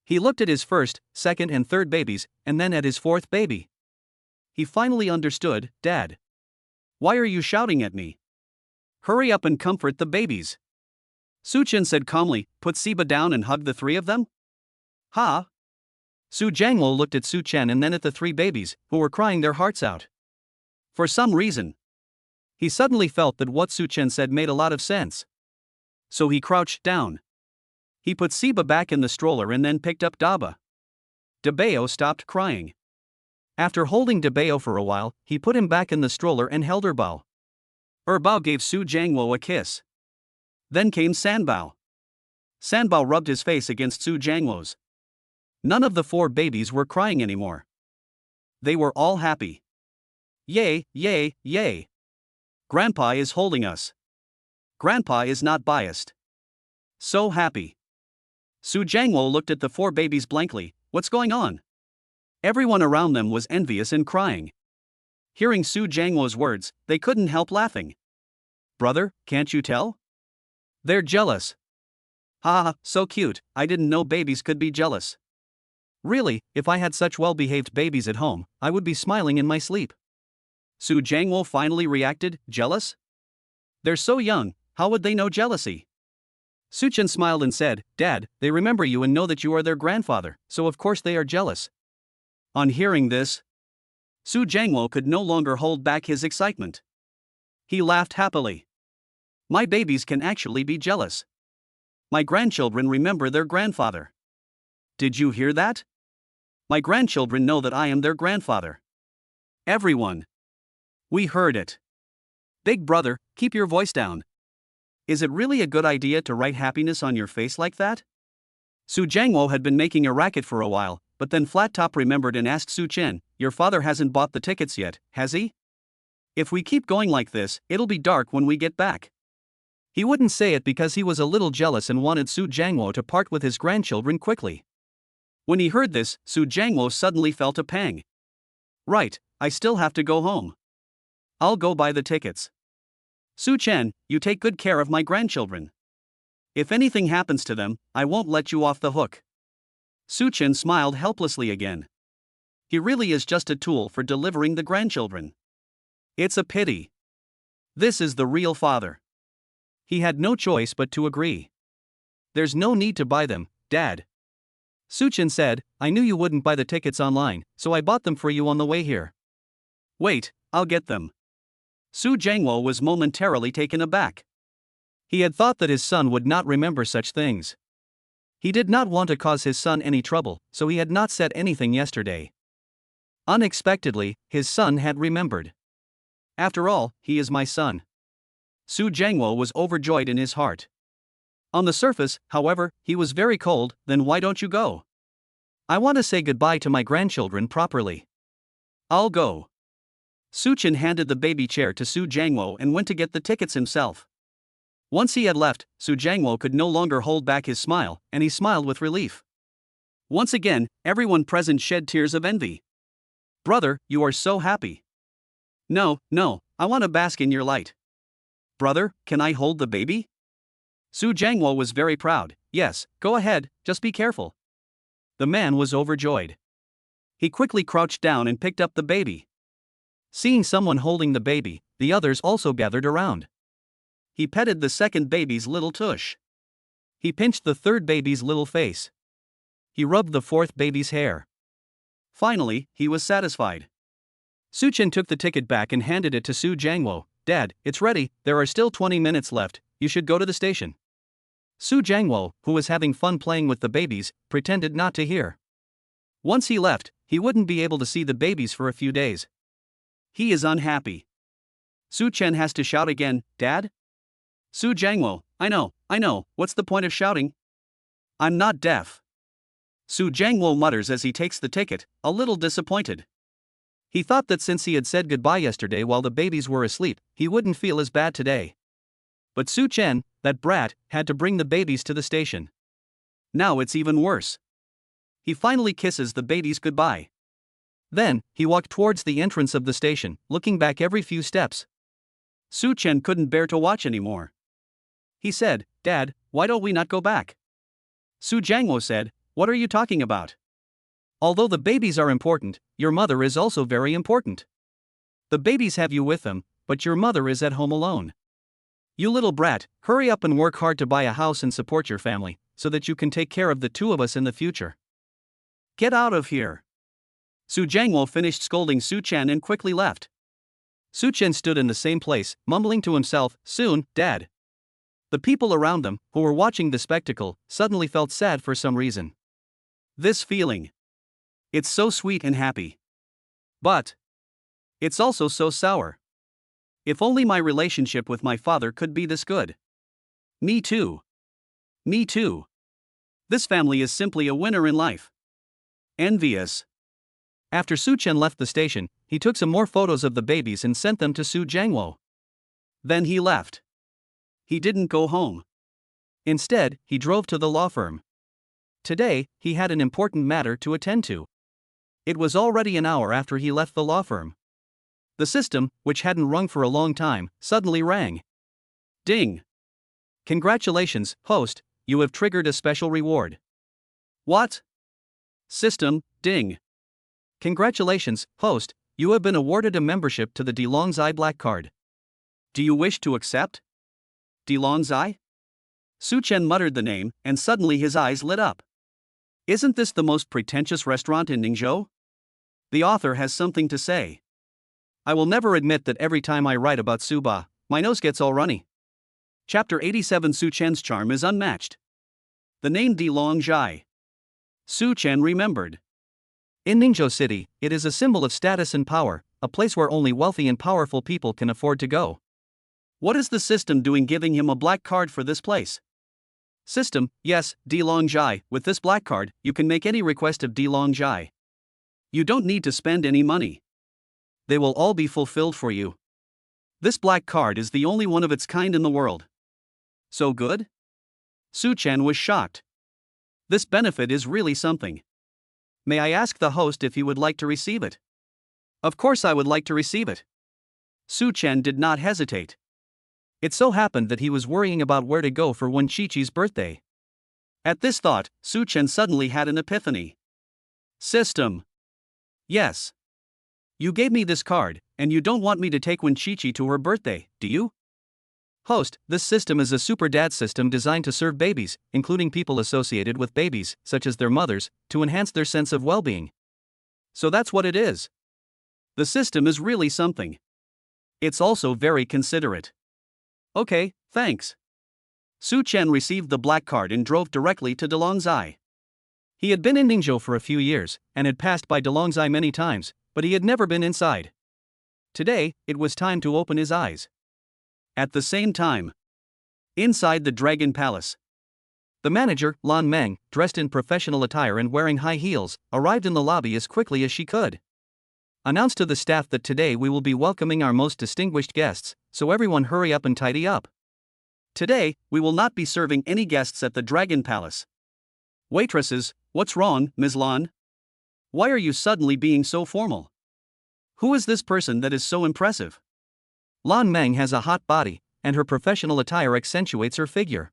He looked at his 1st, 2nd and 3rd babies, and then at his 4th baby. He finally understood, Dad. Why are you shouting at me? Hurry up and comfort the babies. Su Chen said calmly, put Siba down and hug the 3 of them? Ha! Su Jiangwo looked at Su Chen and then at the 3 babies, who were crying their hearts out. For some reason, he suddenly felt that what Su Chen said made a lot of sense. So he crouched down. He put Siba back in the stroller and then picked up Daba. Dabeo stopped crying. After holding Dabeo for a while, he put him back in the stroller and held Erbao. Erbao gave Su Jiangwo a kiss. Then came Sanbao. Sanbao rubbed his face against Su Jiangwo's. None of the 4 babies were crying anymore. They were all happy. Yay, yay, yay. Grandpa is holding us. Grandpa is not biased. So happy. Su Jiangwo looked at the 4 babies blankly, what's going on? Everyone around them was envious and crying. Hearing Su Jiangwo's words, they couldn't help laughing. Brother, can't you tell? They're jealous. Ha ha, so cute, I didn't know babies could be jealous. Really, if I had such well-behaved babies at home, I would be smiling in my sleep. Su Jiangwo finally reacted, jealous? They're so young, how would they know jealousy? Suchen smiled and said, Dad, they remember you and know that you are their grandfather, so of course they are jealous. On hearing this, Su Jiangwo could no longer hold back his excitement. He laughed happily. My babies can actually be jealous. My grandchildren remember their grandfather. Did you hear that? My grandchildren know that I am their grandfather. Everyone. We heard it. Big brother, keep your voice down. Is it really a good idea to write happiness on your face like that? Su Jiangwo had been making a racket for a while, but then Flat Top remembered and asked Su Chen, your father hasn't bought the tickets yet, has he? If we keep going like this, it'll be dark when we get back. He wouldn't say it because he was a little jealous and wanted Su Jiangwo to part with his grandchildren quickly. When he heard this, Su Jiangwo suddenly felt a pang. Right, I still have to go home. I'll go buy the tickets. Su Chen, you take good care of my grandchildren. If anything happens to them, I won't let you off the hook. Su Chen smiled helplessly again. He really is just a tool for delivering the grandchildren. It's a pity. This is the real father. He had no choice but to agree. There's no need to buy them, Dad. Su Chen said, I knew you wouldn't buy the tickets online, so I bought them for you on the way here. Wait, I'll get them. Su Jiangwo was momentarily taken aback. He had thought that his son would not remember such things. He did not want to cause his son any trouble, so he had not said anything yesterday. Unexpectedly, his son had remembered. After all, he is my son. Su Jiangwo was overjoyed in his heart. On the surface, however, he was very cold. Then why don't you go? I want to say goodbye to my grandchildren properly. I'll go. Su Chen handed the baby chair to Su Jiangwo and went to get the tickets himself. Once he had left, Su Jiangwo could no longer hold back his smile, and he smiled with relief. Once again, everyone present shed tears of envy. Brother, you are so happy. No, I want to bask in your light. Brother, can I hold the baby? Su Jiangwo was very proud. Yes, go ahead, just be careful. The man was overjoyed. He quickly crouched down and picked up the baby. Seeing someone holding the baby, the others also gathered around. He petted the second baby's little tush. He pinched the third baby's little face. He rubbed the fourth baby's hair. Finally, he was satisfied. Su Chen took the ticket back and handed it to Su Jiangwo. Dad, it's ready, there are still 20 minutes left, you should go to the station. Su Jiangwo, who was having fun playing with the babies, pretended not to hear. Once he left, he wouldn't be able to see the babies for a few days. He is unhappy. Su Chen has to shout again, Dad? Su Jiangwo, I know, what's the point of shouting? I'm not deaf. Su Jiangwo mutters as he takes the ticket, a little disappointed. He thought that since he had said goodbye yesterday while the babies were asleep, he wouldn't feel as bad today. But Su Chen, that brat, had to bring the babies to the station. Now it's even worse. He finally kisses the babies goodbye. Then, he walked towards the entrance of the station, looking back every few steps. Su Chen couldn't bear to watch anymore. He said, Dad, why don't we not go back? Su Jiangwo said, what are you talking about? Although the babies are important, your mother is also very important. The babies have you with them, but your mother is at home alone. You little brat, hurry up and work hard to buy a house and support your family, so that you can take care of the two of us in the future. Get out of here. Su Jiangwo finished scolding Su Chen and quickly left. Su Chen stood in the same place, mumbling to himself, soon, Dad. The people around them, who were watching the spectacle, suddenly felt sad for some reason. This feeling. It's so sweet and happy. But it's also so sour. If only my relationship with my father could be this good. Me too. Me too. This family is simply a winner in life. Envious. After Su Chen left the station, he took some more photos of the babies and sent them to Su Jiangwo. Then he left. He didn't go home. Instead, he drove to the law firm. Today, he had an important matter to attend to. It was already an hour after he left the law firm. The system, which hadn't rung for a long time, suddenly rang. Ding! Congratulations, host, you have triggered a special reward. What? System, ding. Congratulations, host, you have been awarded a membership to the DeLong's Eye Black Card. Do you wish to accept? DeLong's Eye? Su Chen muttered the name, and suddenly his eyes lit up. Isn't this the most pretentious restaurant in Ningzhou? The author has something to say. I will never admit that every time I write about Suba, my nose gets all runny. Chapter 87. Su Chen's charm is unmatched. The name Di Long Zhai. Su Chen remembered. In Ningzhou City, it is a symbol of status and power, a place where only wealthy and powerful people can afford to go. What is the system doing giving him a black card for this place? System, yes, Di Long Zhai, with this black card, you can make any request of Di Long Zhai. You don't need to spend any money. They will all be fulfilled for you. This black card is the only one of its kind in the world. So good? Su Chen was shocked. This benefit is really something. May I ask the host if he would like to receive it? Of course I would like to receive it. Su Chen did not hesitate. It so happened that he was worrying about where to go for Wen Qiqi's birthday. At this thought, Su Chen suddenly had an epiphany. System. Yes. You gave me this card, and you don't want me to take Wen Qiqi to her birthday, do you? Host, this system is a super dad system designed to serve babies, including people associated with babies, such as their mothers, to enhance their sense of well-being. So that's what it is. The system is really something. It's also very considerate. Okay, thanks. Su Chen received the black card and drove directly to Delongzai. He had been in Ningzhou for a few years, and had passed by Delongzai many times, but he had never been inside. Today, it was time to open his eyes. At the same time, inside the Dragon Palace, the manager, Lan Meng, dressed in professional attire and wearing high heels, arrived in the lobby as quickly as she could. Announced to the staff that today we will be welcoming our most distinguished guests, so everyone hurry up and tidy up. Today, we will not be serving any guests at the Dragon Palace. Waitresses, what's wrong, Ms. Lan? Why are you suddenly being so formal? Who is this person that is so impressive? Lan Meng has a hot body, and her professional attire accentuates her figure.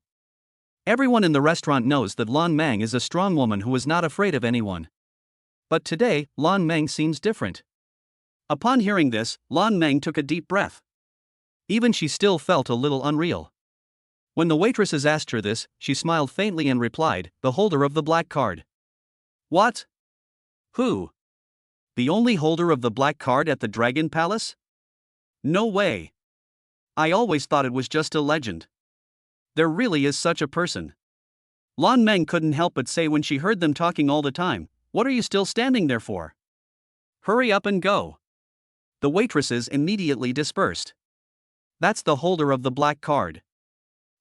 Everyone in the restaurant knows that Lan Meng is a strong woman who is not afraid of anyone. But today, Lan Meng seems different. Upon hearing this, Lan Meng took a deep breath. Even she still felt a little unreal. When the waitresses asked her this, she smiled faintly and replied, "The holder of the black card." What? Who? The only holder of the black card at the Dragon Palace? No way. I always thought it was just a legend. There really is such a person. Lan Meng couldn't help but say when she heard them talking all the time, "What are you still standing there for? Hurry up and go." The waitresses immediately dispersed. That's the holder of the black card.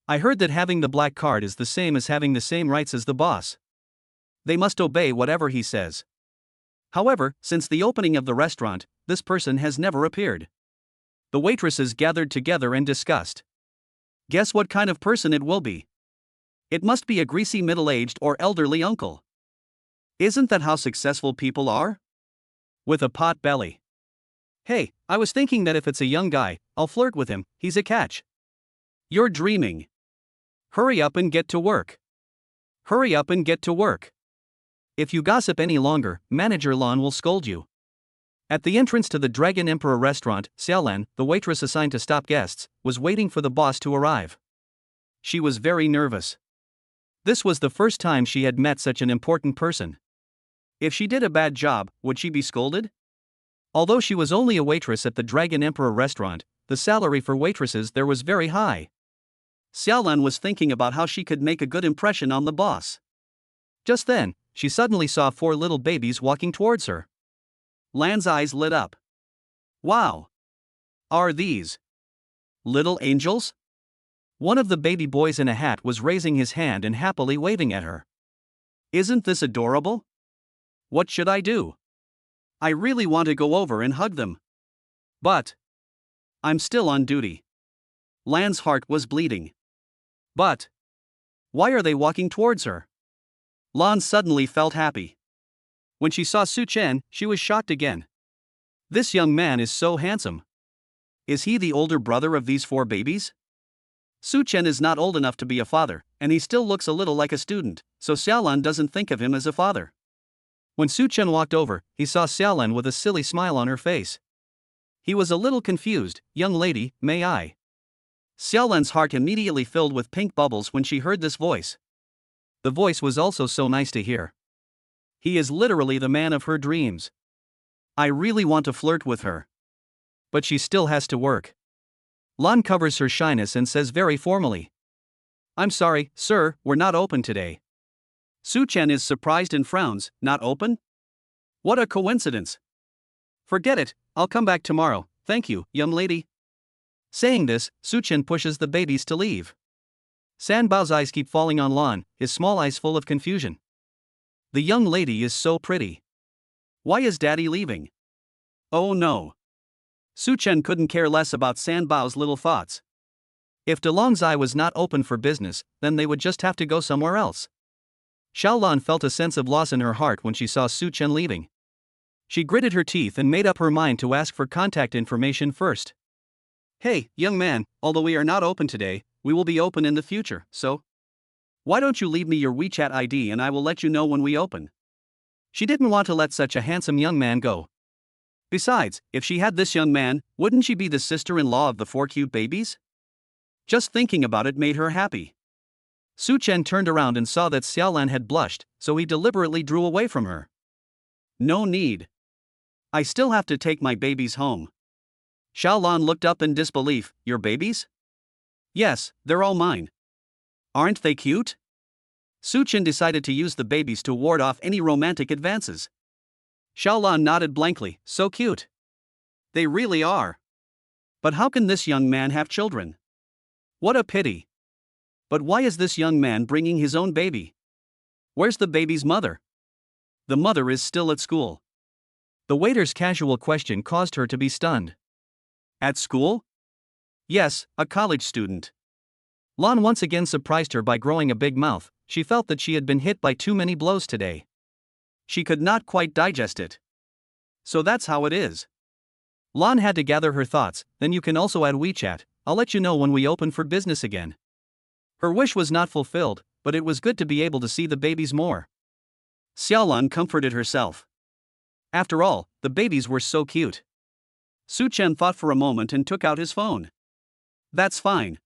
I heard that having the black card is the same as having the same rights as the boss. They must obey whatever he says. However, since the opening of the restaurant, this person has never appeared. The waitresses gathered together and discussed. Guess what kind of person it will be? It must be a greasy middle-aged or elderly uncle. Isn't that how successful people are? With a pot belly. Hey, I was thinking that if it's a young guy, I'll flirt with him, he's a catch. You're dreaming. Hurry up and get to work. Hurry up and get to work. If you gossip any longer, Manager Lan will scold you. At the entrance to the Dragon Emperor restaurant, Xiaolan, the waitress assigned to stop guests, was waiting for the boss to arrive. She was very nervous. This was the first time she had met such an important person. If she did a bad job, would she be scolded? Although she was only a waitress at the Dragon Emperor restaurant, the salary for waitresses there was very high. Xiaolan was thinking about how she could make a good impression on the boss. Just then, she suddenly saw 4 little babies walking towards her. Lan's eyes lit up. Wow! Are these little angels? One of the baby boys in a hat was raising his hand and happily waving at her. Isn't this adorable? What should I do? I really want to go over and hug them. But I'm still on duty. Lan's heart was bleeding. But why are they walking towards her? Lan suddenly felt happy. When she saw Su Chen, she was shocked again. This young man is so handsome. Is he the older brother of these 4 babies? Su Chen is not old enough to be a father, and he still looks a little like a student, so Xiaolan doesn't think of him as a father. When Su Chen walked over, he saw Xiaolan with a silly smile on her face. He was a little confused. "Young lady, may I?" Xiaolan's heart immediately filled with pink bubbles when she heard this voice. The voice was also so nice to hear. He is literally the man of her dreams. I really want to flirt with her. But she still has to work. Lan covers her shyness and says very formally, I'm sorry, sir, we're not open today. Su Chen is surprised and frowns, not open? What a coincidence. Forget it, I'll come back tomorrow, thank you, young lady. Saying this, Su Chen pushes the babies to leave. San Bao's eyes keep falling on Lan, his small eyes full of confusion. The young lady is so pretty. Why is daddy leaving? Oh no. Su Chen couldn't care less about San Bao's little thoughts. If DeLong's eye was not open for business, then they would just have to go somewhere else. Xiaolan felt a sense of loss in her heart when she saw Su Chen leaving. She gritted her teeth and made up her mind to ask for contact information first. Hey, young man, although we are not open today, we will be open in the future, so why don't you leave me your WeChat ID and I will let you know when we open? She didn't want to let such a handsome young man go. Besides, if she had this young man, wouldn't she be the sister-in-law of the 4 cute babies? Just thinking about it made her happy. Su Chen turned around and saw that Xiaolan had blushed, so he deliberately drew away from her. No need. I still have to take my babies home. Xiaolan looked up in disbelief. Your babies? Yes, they're all mine. Aren't they cute? Su Chen decided to use the babies to ward off any romantic advances. Xiaolan nodded blankly. So cute. They really are. But how can this young man have children? What a pity. But why is this young man bringing his own baby? Where's the baby's mother? The mother is still at school. The waiter's casual question caused her to be stunned. At school? Yes, a college student. Lan once again surprised her by growing a big mouth. She felt that she had been hit by too many blows today. She could not quite digest it. So that's how it is. Lan had to gather her thoughts. Then you can also add WeChat. I'll let you know when we open for business again. Her wish was not fulfilled, but it was good to be able to see the babies more. Xiaolan comforted herself. After all, the babies were so cute. Su Chen thought for a moment and took out his phone. That's fine.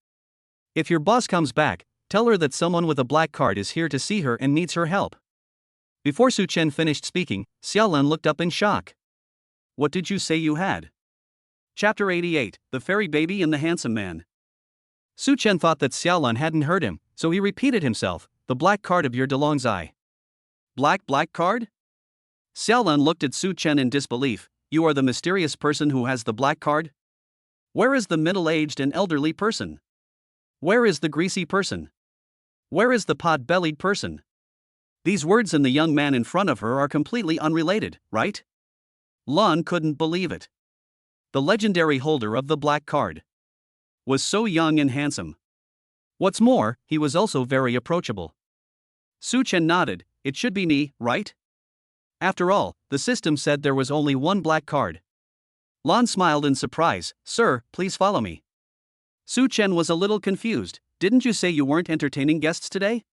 If your boss comes back, tell her that someone with a black card is here to see her and needs her help. Before Su Chen finished speaking, Xiaolan looked up in shock. What did you say you had? Chapter 88, The Fairy Baby and the Handsome Man. Su Chen thought that Xiaolan hadn't heard him, so he repeated himself, the black card of your DeLong's eye. Black card? Xiaolan looked at Su Chen in disbelief. You are the mysterious person who has the black card? Where is the middle-aged and elderly person? Where is the greasy person? Where is the pot-bellied person? These words in the young man in front of her are completely unrelated, right? Lan couldn't believe it. The legendary holder of the black card was so young and handsome. What's more, he was also very approachable. Su Chen nodded. It should be me, right? After all, the system said there was only one black card. Lan smiled in surprise. Sir, please follow me. Su Chen was a little confused. Didn't you say you weren't entertaining guests today?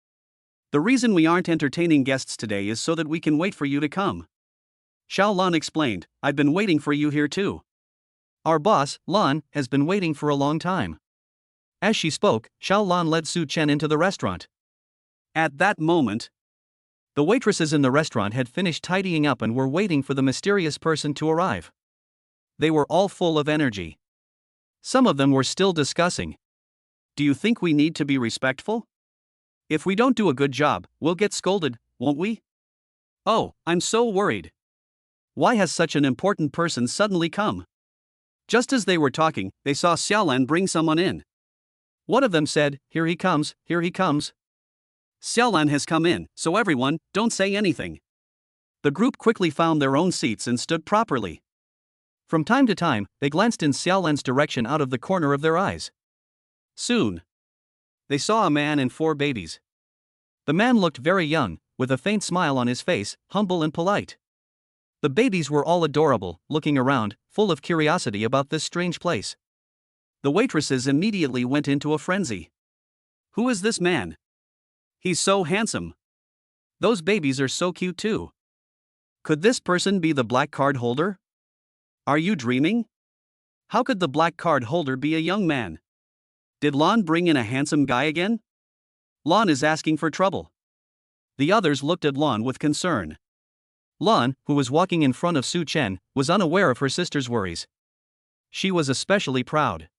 The reason we aren't entertaining guests today is so that we can wait for you to come. Xiao Lan explained. I've been waiting for you here too. Our boss, Lan, has been waiting for a long time. As she spoke, Xiao Lan led Su Chen into the restaurant. At that moment, the waitresses in the restaurant had finished tidying up and were waiting for the mysterious person to arrive. They were all full of energy. Some of them were still discussing. Do you think we need to be respectful? If we don't do a good job, we'll get scolded, won't we? Oh, I'm so worried. Why has such an important person suddenly come? Just as they were talking, they saw Xiaolan bring someone in. One of them said, Here he comes, here he comes. Xiaolan has come in, so everyone, don't say anything. The group quickly found their own seats and stood properly. From time to time, they glanced in Xiaolan's direction out of the corner of their eyes. Soon, they saw a man and 4 babies. The man looked very young, with a faint smile on his face, humble and polite. The babies were all adorable, looking around, full of curiosity about this strange place. The waitresses immediately went into a frenzy. Who is this man? He's so handsome. Those babies are so cute too. Could this person be the black card holder? Are you dreaming? How could the black card holder be a young man? Did Lon bring in a handsome guy again? Lon is asking for trouble. The others looked at Lon with concern. Lon, who was walking in front of Su Chen, was unaware of her sister's worries. She was especially proud.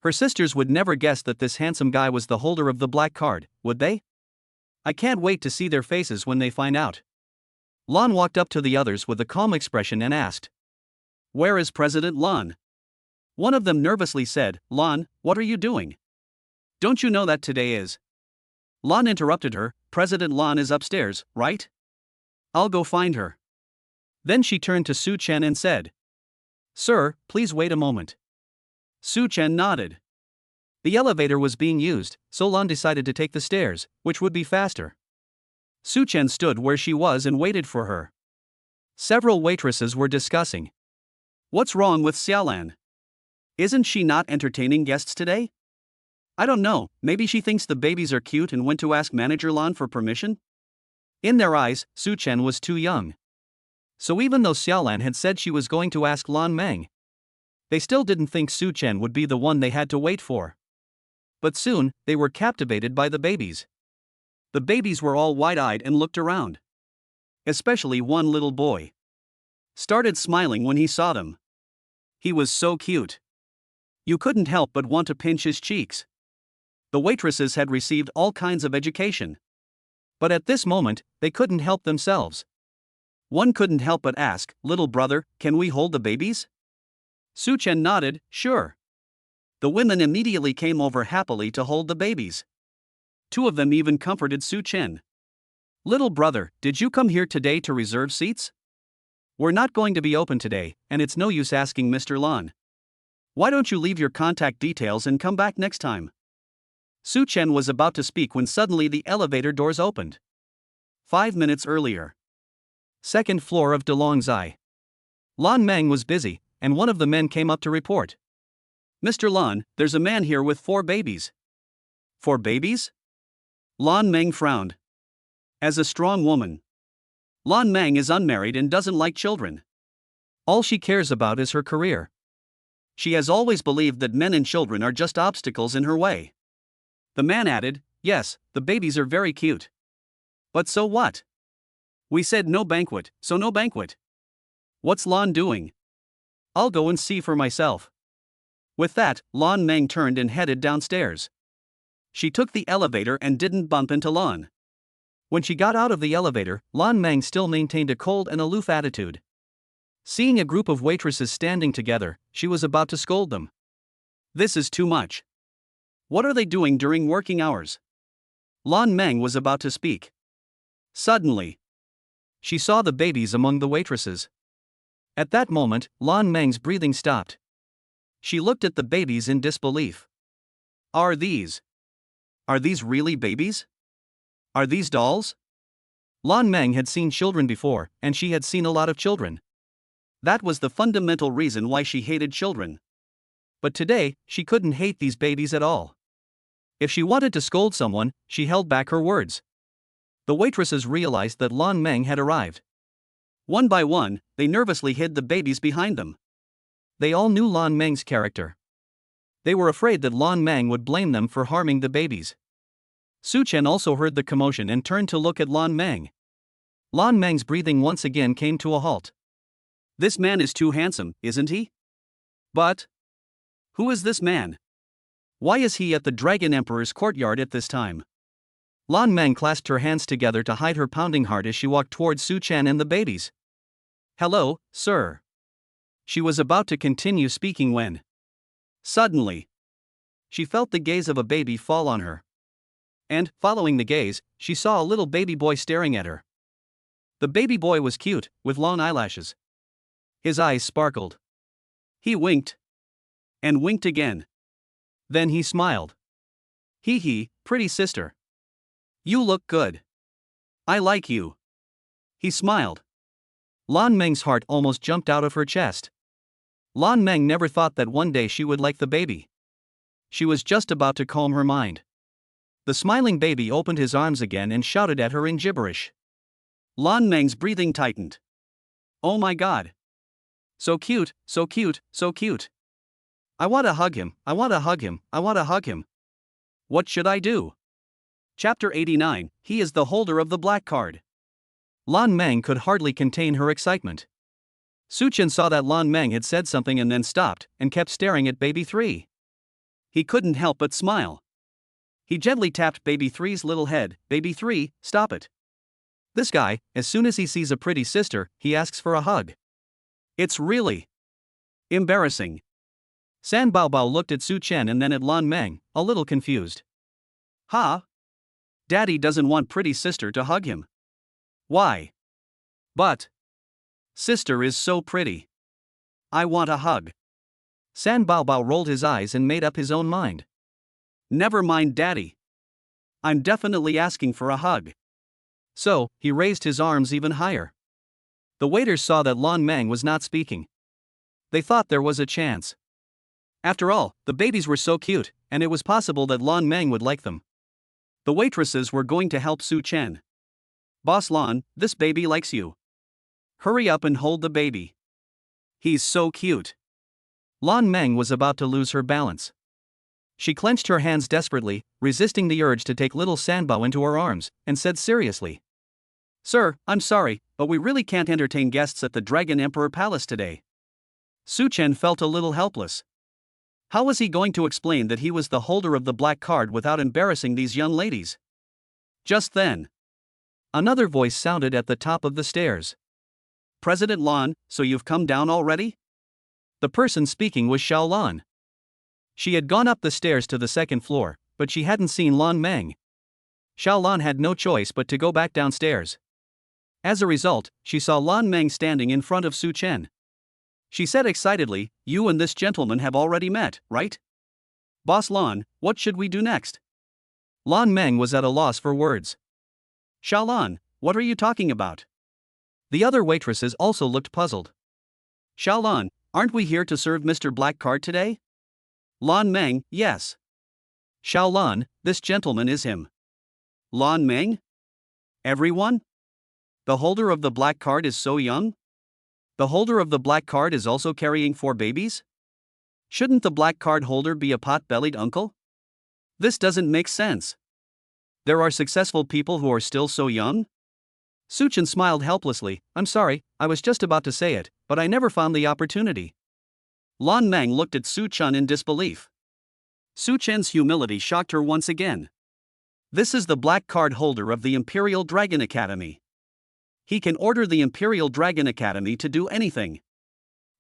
Her sisters would never guess that this handsome guy was the holder of the black card, would they? I can't wait to see their faces when they find out. Lon walked up to the others with a calm expression and asked, "Where is President Lon?" One of them nervously said, "Lon, what are you doing? Don't you know that today is?" Lon interrupted her, "President Lon is upstairs, right? I'll go find her." Then she turned to Su Chen and said, "Sir, please wait a moment." Su Chen nodded. The elevator was being used, so Lon decided to take the stairs, which would be faster. Su Chen stood where she was and waited for her. Several waitresses were discussing. What's wrong with Xiaolan? Isn't she not entertaining guests today? I don't know, maybe she thinks the babies are cute and went to ask Manager Lon for permission? In their eyes, Su Chen was too young. So even though Xiaolan had said she was going to ask Lan Meng, they still didn't think Su Chen would be the one they had to wait for. But soon, they were captivated by the babies. The babies were all wide-eyed and looked around. Especially one little boy. Started smiling when he saw them. He was so cute. You couldn't help but want to pinch his cheeks. The waitresses had received all kinds of education. But at this moment, they couldn't help themselves. One couldn't help but ask, "Little brother, can we hold the babies?" Su Chen nodded, "Sure." The women immediately came over happily to hold the babies. Two of them even comforted Su Chen. "Little brother, did you come here today to reserve seats? We're not going to be open today, and it's no use asking Mr. Lon. Why don't you leave your contact details and come back next time?" Su Chen was about to speak when suddenly the elevator doors opened. 5 minutes earlier. Second floor of DeLong's. Lan Meng was busy, and one of the men came up to report. "Mr. Lon, there's a man here with 4 babies. 4 babies? Lan Meng frowned. As a strong woman, Lan Meng is unmarried and doesn't like children. All she cares about is her career. She has always believed that men and children are just obstacles in her way. The man added, "Yes, the babies are very cute. But so what? We said no banquet, so no banquet. What's Lan doing? I'll go and see for myself." With that, Lan Meng turned and headed downstairs. She took the elevator and didn't bump into Lan. When she got out of the elevator, Lan Meng still maintained a cold and aloof attitude. Seeing a group of waitresses standing together, she was about to scold them. "This is too much. What are they doing during working hours?" Lan Meng was about to speak. Suddenly, she saw the babies among the waitresses. At that moment, Lan Meng's breathing stopped. She looked at the babies in disbelief. Are these really babies? Are these dolls?" Lan Meng had seen children before, and she had seen a lot of children. That was the fundamental reason why she hated children. But today, she couldn't hate these babies at all. If she wanted to scold someone, she held back her words. The waitresses realized that Lan Meng had arrived. One by one, they nervously hid the babies behind them. They all knew Lan Meng's character. They were afraid that Lan Meng would blame them for harming the babies. Su Chen also heard the commotion and turned to look at Lan Meng. Lan Meng's breathing once again came to a halt. "This man is too handsome, isn't he? But who is this man? Why is he at the Dragon Emperor's courtyard at this time?" Lan Meng clasped her hands together to hide her pounding heart as she walked towards Su Chen and the babies. "Hello, sir." She was about to continue speaking when, suddenly, she felt the gaze of a baby fall on her. And, following the gaze, she saw a little baby boy staring at her. The baby boy was cute, with long eyelashes. His eyes sparkled. He winked. And winked again. Then he smiled. "Hee hee, pretty sister. You look good. I like you." He smiled. Lan Meng's heart almost jumped out of her chest. Lan Meng never thought that one day she would like the baby. She was just about to calm her mind. The smiling baby opened his arms again and shouted at her in gibberish. Lan Meng's breathing tightened. "Oh my god. So cute, so cute, so cute. I want to hug him, I want to hug him, I want to hug him. What should I do? Chapter 89, he is the holder of the black card. Lan Meng could hardly contain her excitement. Su Chen saw that Lan Meng had said something and then stopped, and kept staring at Baby 3. He couldn't help but smile. He gently tapped Baby 3's little head. Baby 3, stop it. This guy, as soon as he sees a pretty sister, he asks for a hug. It's really embarrassing. San Baobao looked at Su Chen and then at Lan Meng, a little confused. Ha? Daddy doesn't want pretty sister to hug him. Why? But sister is so pretty. I want a hug. San Baobao rolled his eyes and made up his own mind. Never mind Daddy. I'm definitely asking for a hug. So, he raised his arms even higher. The waiters saw that Lan Meng was not speaking. They thought there was a chance. After all, the babies were so cute, and it was possible that Lan Meng would like them. The waitresses were going to help Su Chen. Boss Lan, this baby likes you. Hurry up and hold the baby. He's so cute. Lan Meng was about to lose her balance. She clenched her hands desperately, resisting the urge to take little Sanbao into her arms, and said seriously, Sir, I'm sorry, but we really can't entertain guests at the Dragon Emperor Palace today. Su Chen felt a little helpless. How was he going to explain that he was the holder of the black card without embarrassing these young ladies? Just then, another voice sounded at the top of the stairs. President Lan, so you've come down already? The person speaking was Xiao Lan. She had gone up the stairs to the second floor, but she hadn't seen Lan Meng. Xiao Lan had no choice but to go back downstairs. As a result, she saw Lan Meng standing in front of Su Chen. She said excitedly, You and this gentleman have already met, right? Boss Lan, what should we do next? Lan Meng was at a loss for words. Xiao Lan, what are you talking about? The other waitresses also looked puzzled. Xiao Lan, aren't we here to serve Mr. Black Card today? Lan Meng, yes. Xiao Lan, this gentleman is him. Lan Meng? Everyone? The holder of the black card is so young? The holder of the black card is also carrying 4 babies? Shouldn't the black card holder be a pot-bellied uncle? This doesn't make sense. There are successful people who are still so young? Su Chen smiled helplessly. I'm sorry, I was just about to say it, but I never found the opportunity. Lan Meng looked at Su Chen in disbelief. Su Chen's humility shocked her once again. This is the black card holder of the Imperial Dragon Academy. He can order the Imperial Dragon Academy to do anything.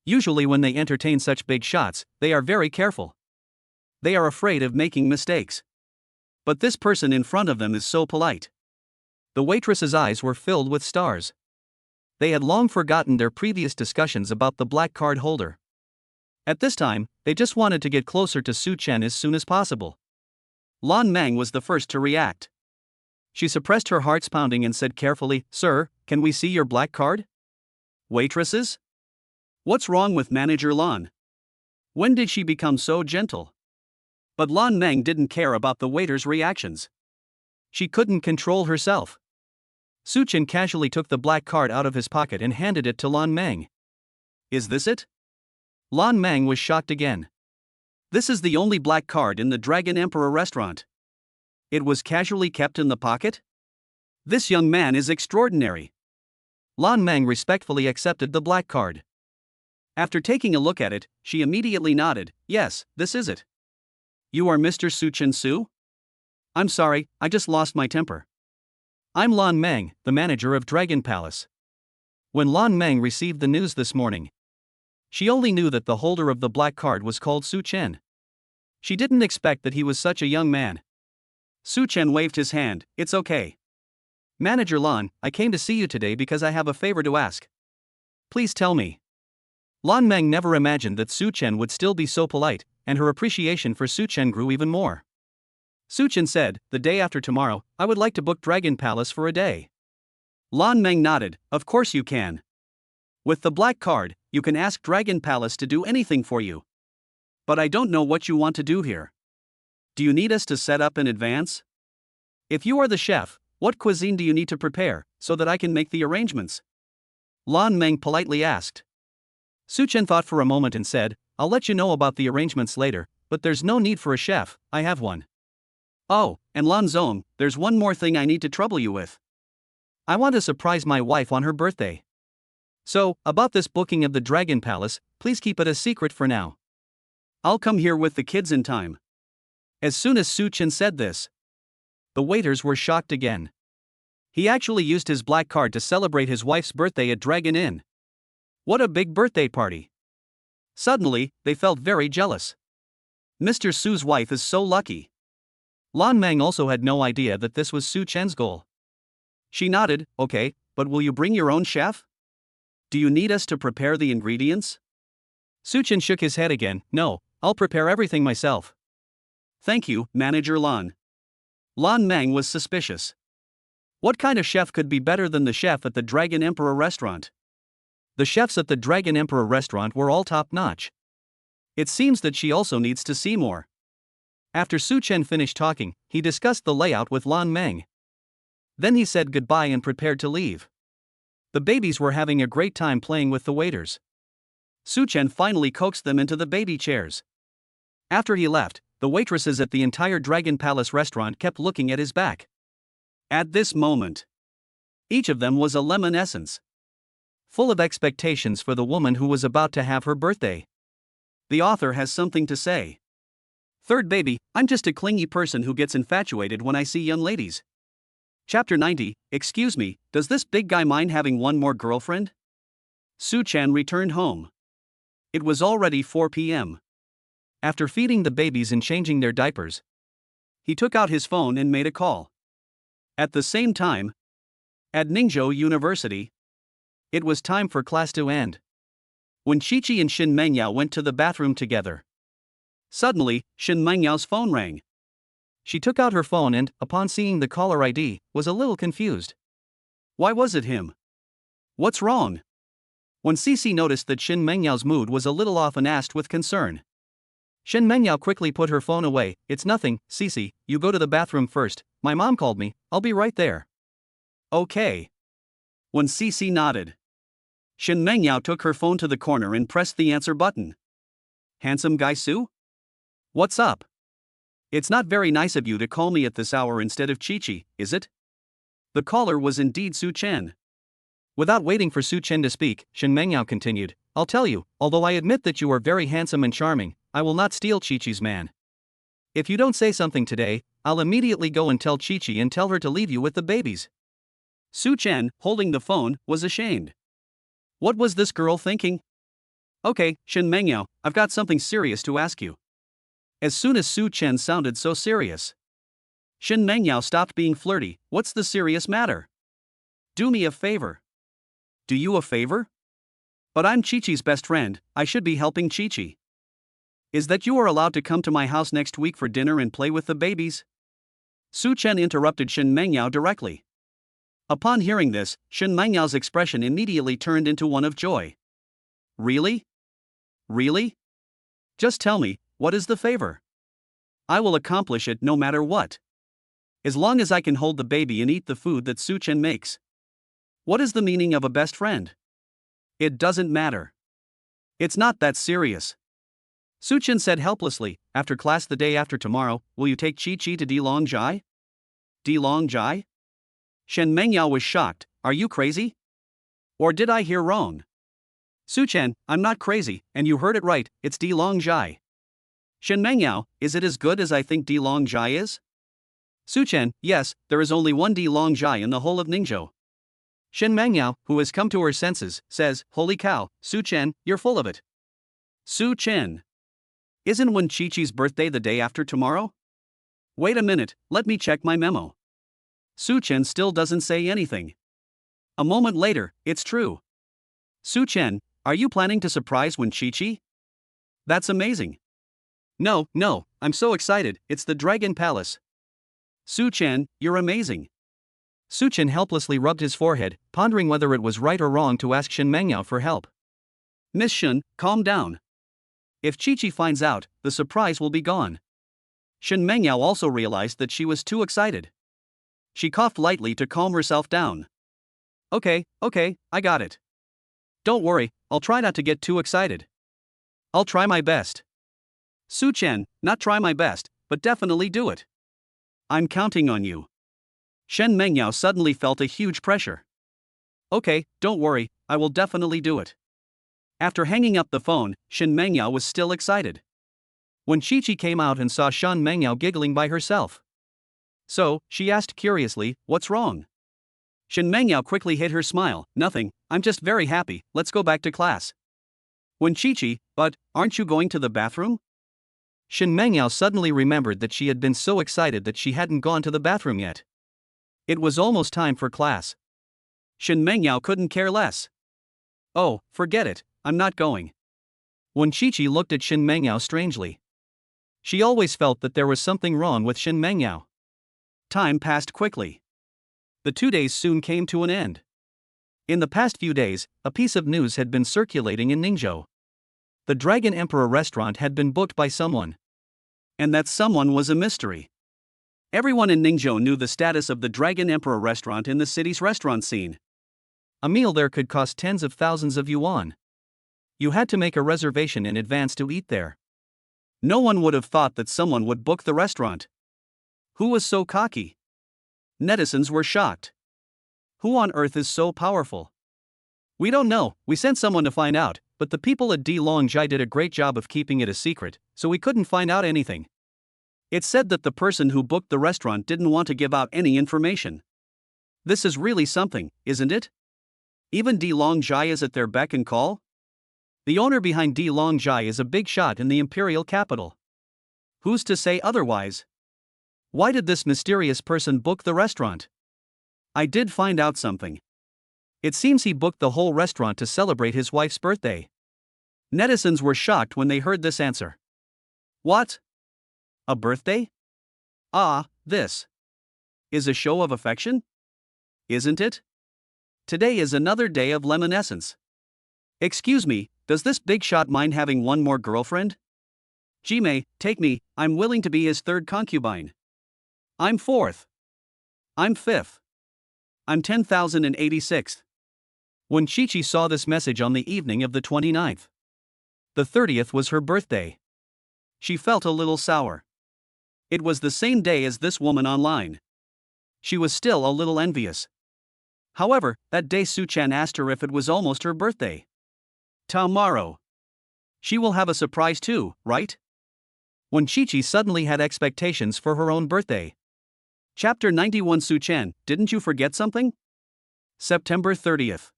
Usually when they entertain such big shots, they are very careful. They are afraid of making mistakes. But this person in front of them is so polite. The waitress's eyes were filled with stars. They had long forgotten their previous discussions about the black card holder. At this time, they just wanted to get closer to Su Chen as soon as possible. Lan Meng was the first to react. She suppressed her heart's pounding and said carefully, Sir, can we see your black card? Waitresses? What's wrong with Manager Lan? When did she become so gentle? But Lan Meng didn't care about the waiters' reactions. She couldn't control herself. Su Chen casually took the black card out of his pocket and handed it to Lan Meng. Is this it? Lan Meng was shocked again. This is the only black card in the Dragon Emperor restaurant. It was casually kept in the pocket? This young man is extraordinary. Lan Meng respectfully accepted the black card. After taking a look at it, she immediately nodded. Yes, this is it. You are Mr. Su Chen Su? I'm sorry, I just lost my temper. I'm Lan Meng, the manager of Dragon Palace. When Lan Meng received the news this morning, she only knew that the holder of the black card was called Su Chen. She didn't expect that he was such a young man. Su Chen waved his hand. It's okay. Manager Lan, I came to see you today because I have a favor to ask. Please tell me. Lan Meng never imagined that Su Chen would still be so polite, and her appreciation for Su Chen grew even more. Su Chen said, the day after tomorrow, I would like to book Dragon Palace for a day. Lan Meng nodded. Of course you can. With the black card, you can ask Dragon Palace to do anything for you. But I don't know what you want to do here. Do you need us to set up in advance? If you are the chef, what cuisine do you need to prepare, so that I can make the arrangements? Lan Meng politely asked. Su Chen thought for a moment and said, I'll let you know about the arrangements later, but there's no need for a chef, I have one. Oh, and Lan Zong, there's one more thing I need to trouble you with. I want to surprise my wife on her birthday. So, about this booking of the Dragon Palace, please keep it a secret for now. I'll come here with the kids in time. As soon as Su Chen said this, the waiters were shocked again. He actually used his black card to celebrate his wife's birthday at Dragon Inn. What a big birthday party! Suddenly, they felt very jealous. Mr. Su's wife is so lucky. Lan Mang also had no idea that this was Su Chen's goal. She nodded, okay, but will you bring your own chef? Do you need us to prepare the ingredients? Su Chen shook his head again, no, I'll prepare everything myself. Thank you, Manager Lan. Lan Mang was suspicious. What kind of chef could be better than the chef at the Dragon Emperor restaurant? The chefs at the Dragon Emperor restaurant were all top-notch. It seems that she also needs to see more. After Su Chen finished talking, he discussed the layout with Lan Mang. Then he said goodbye and prepared to leave. The babies were having a great time playing with the waiters. Su Chen finally coaxed them into the baby chairs. After he left, the waitresses at the entire Dragon Palace restaurant kept looking at his back. At this moment, each of them was a lemon essence, full of expectations for the woman who was about to have her birthday. The author has something to say. Third baby, I'm just a clingy person who gets infatuated when I see young ladies. Chapter 90, excuse me, does this big guy mind having one more girlfriend? Su Chen returned home. It was already 4 p.m. After feeding the babies and changing their diapers, he took out his phone and made a call. At the same time, at Ningzhou University, it was time for class to end. When Qiqi and Shin Mengyao went to the bathroom together, suddenly, Shin Mengyao's phone rang. She took out her phone and, upon seeing the caller ID, was a little confused. Why was it him? What's wrong? When Cici noticed that Shin Mengyao's mood was a little off and asked with concern. Shin Mengyao quickly put her phone away. It's nothing, Cici, you go to the bathroom first, my mom called me, I'll be right there. Okay. When Cici nodded, Shin Mengyao took her phone to the corner and pressed the answer button. Handsome guy Su? What's up? It's not very nice of you to call me at this hour instead of Qiqi, is it? The caller was indeed Su Chen. Without waiting for Su Chen to speak, Shin Mengyao continued, I'll tell you, although I admit that you are very handsome and charming, I will not steal Qiqi's man. If you don't say something today, I'll immediately go and tell Qiqi and tell her to leave you with the babies. Su Chen, holding the phone, was ashamed. What was this girl thinking? Okay, Shin Mengyao, I've got something serious to ask you. As soon as Su Chen sounded so serious, Shin Mengyao stopped being flirty. What's the serious matter? Do me a favor. Do you a favor? But I'm Qiqi's best friend, I should be helping Qiqi. Is that you are allowed to come to my house next week for dinner and play with the babies? Su Chen interrupted Shin Mengyao directly. Upon hearing this, Shin Mengyao's expression immediately turned into one of joy. Really? Really? Just tell me, what is the favor? I will accomplish it no matter what. As long as I can hold the baby and eat the food that Su Chen makes. What is the meaning of a best friend? It doesn't matter. It's not that serious. Su Chen said helplessly, after class the day after tomorrow, will you take Qiqi to Dilongjai? Dilongjai? Shen Mengyao was shocked, are you crazy? Or did I hear wrong? Su Chen, I'm not crazy, and you heard it right, it's Dilongjai. Shen Mengyao, is it as good as I think Dilongjai is? Su Chen, yes, there is only one Dilongjai in the whole of Ningzhou. Shen Mengyao, who has come to her senses, says, holy cow, Su Chen, you're full of it. Su Chen. Isn't when Qiqi's birthday the day after tomorrow? Wait a minute, let me check my memo. Su Chen still doesn't say anything. A moment later, it's true. Su Chen, are you planning to surprise when Qiqi? That's amazing. No, I'm so excited, it's the Dragon Palace. Su Chen, you're amazing. Su Chen helplessly rubbed his forehead, pondering whether it was right or wrong to ask Shin Mengyao for help. Miss Shin, calm down. If Qiqi finds out, the surprise will be gone. Shin Mengyao also realized that she was too excited. She coughed lightly to calm herself down. Okay, I got it. Don't worry, I'll try not to get too excited. I'll try my best. Su Chen, not try my best, but definitely do it. I'm counting on you. Shen Mengyao suddenly felt a huge pressure. Okay, don't worry, I will definitely do it. After hanging up the phone, Shen Mengyao was still excited. When Chi-Chi came out and saw Shen Mengyao giggling by herself. So, she asked curiously, what's wrong? Shen Mengyao quickly hid her smile, nothing, I'm just very happy, let's go back to class. When Chi-Chi, but, aren't you going to the bathroom? Shen Mengyao suddenly remembered that she had been so excited that she hadn't gone to the bathroom yet. It was almost time for class. Shen Mengyao couldn't care less. Oh, forget it, I'm not going. When Chi-Chi looked at Shen Mengyao strangely. She always felt that there was something wrong with Shen Mengyao. Time passed quickly. The 2 days soon came to an end. In the past few days, a piece of news had been circulating in Ningzhou. The Dragon Emperor restaurant had been booked by someone. And that someone was a mystery. Everyone in Ningzhou knew the status of the Dragon Emperor restaurant in the city's restaurant scene. A meal there could cost tens of thousands of yuan. You had to make a reservation in advance to eat there. No one would have thought that someone would book the restaurant. Who was so cocky? Netizens were shocked. Who on earth is so powerful? We don't know, we sent someone to find out, but the people at Dilongjai did a great job of keeping it a secret, so we couldn't find out anything. It's said that the person who booked the restaurant didn't want to give out any information. This is really something, isn't it? Even Dilongjai is at their beck and call? The owner behind Dilongjai is a big shot in the imperial capital. Who's to say otherwise? Why did this mysterious person book the restaurant? I did find out something. It seems he booked the whole restaurant to celebrate his wife's birthday. Netizens were shocked when they heard this answer. What? A birthday? Ah, this is a show of affection? Isn't it? Today is another day of leminescence. Excuse me, does this big shot mind having one more girlfriend? Jimei, take me, I'm willing to be his third concubine. I'm fourth. I'm fifth. I'm 10,086th. When Chi-Chi saw this message on the evening of the 29th. The 30th was her birthday. She felt a little sour. It was the same day as this woman online. She was still a little envious. However, that day Su Chan asked her if it was almost her birthday. Tomorrow. She will have a surprise too, right? When Chi-Chi suddenly had expectations for her own birthday. Chapter 91 Su Chen, didn't you forget something? September 30th.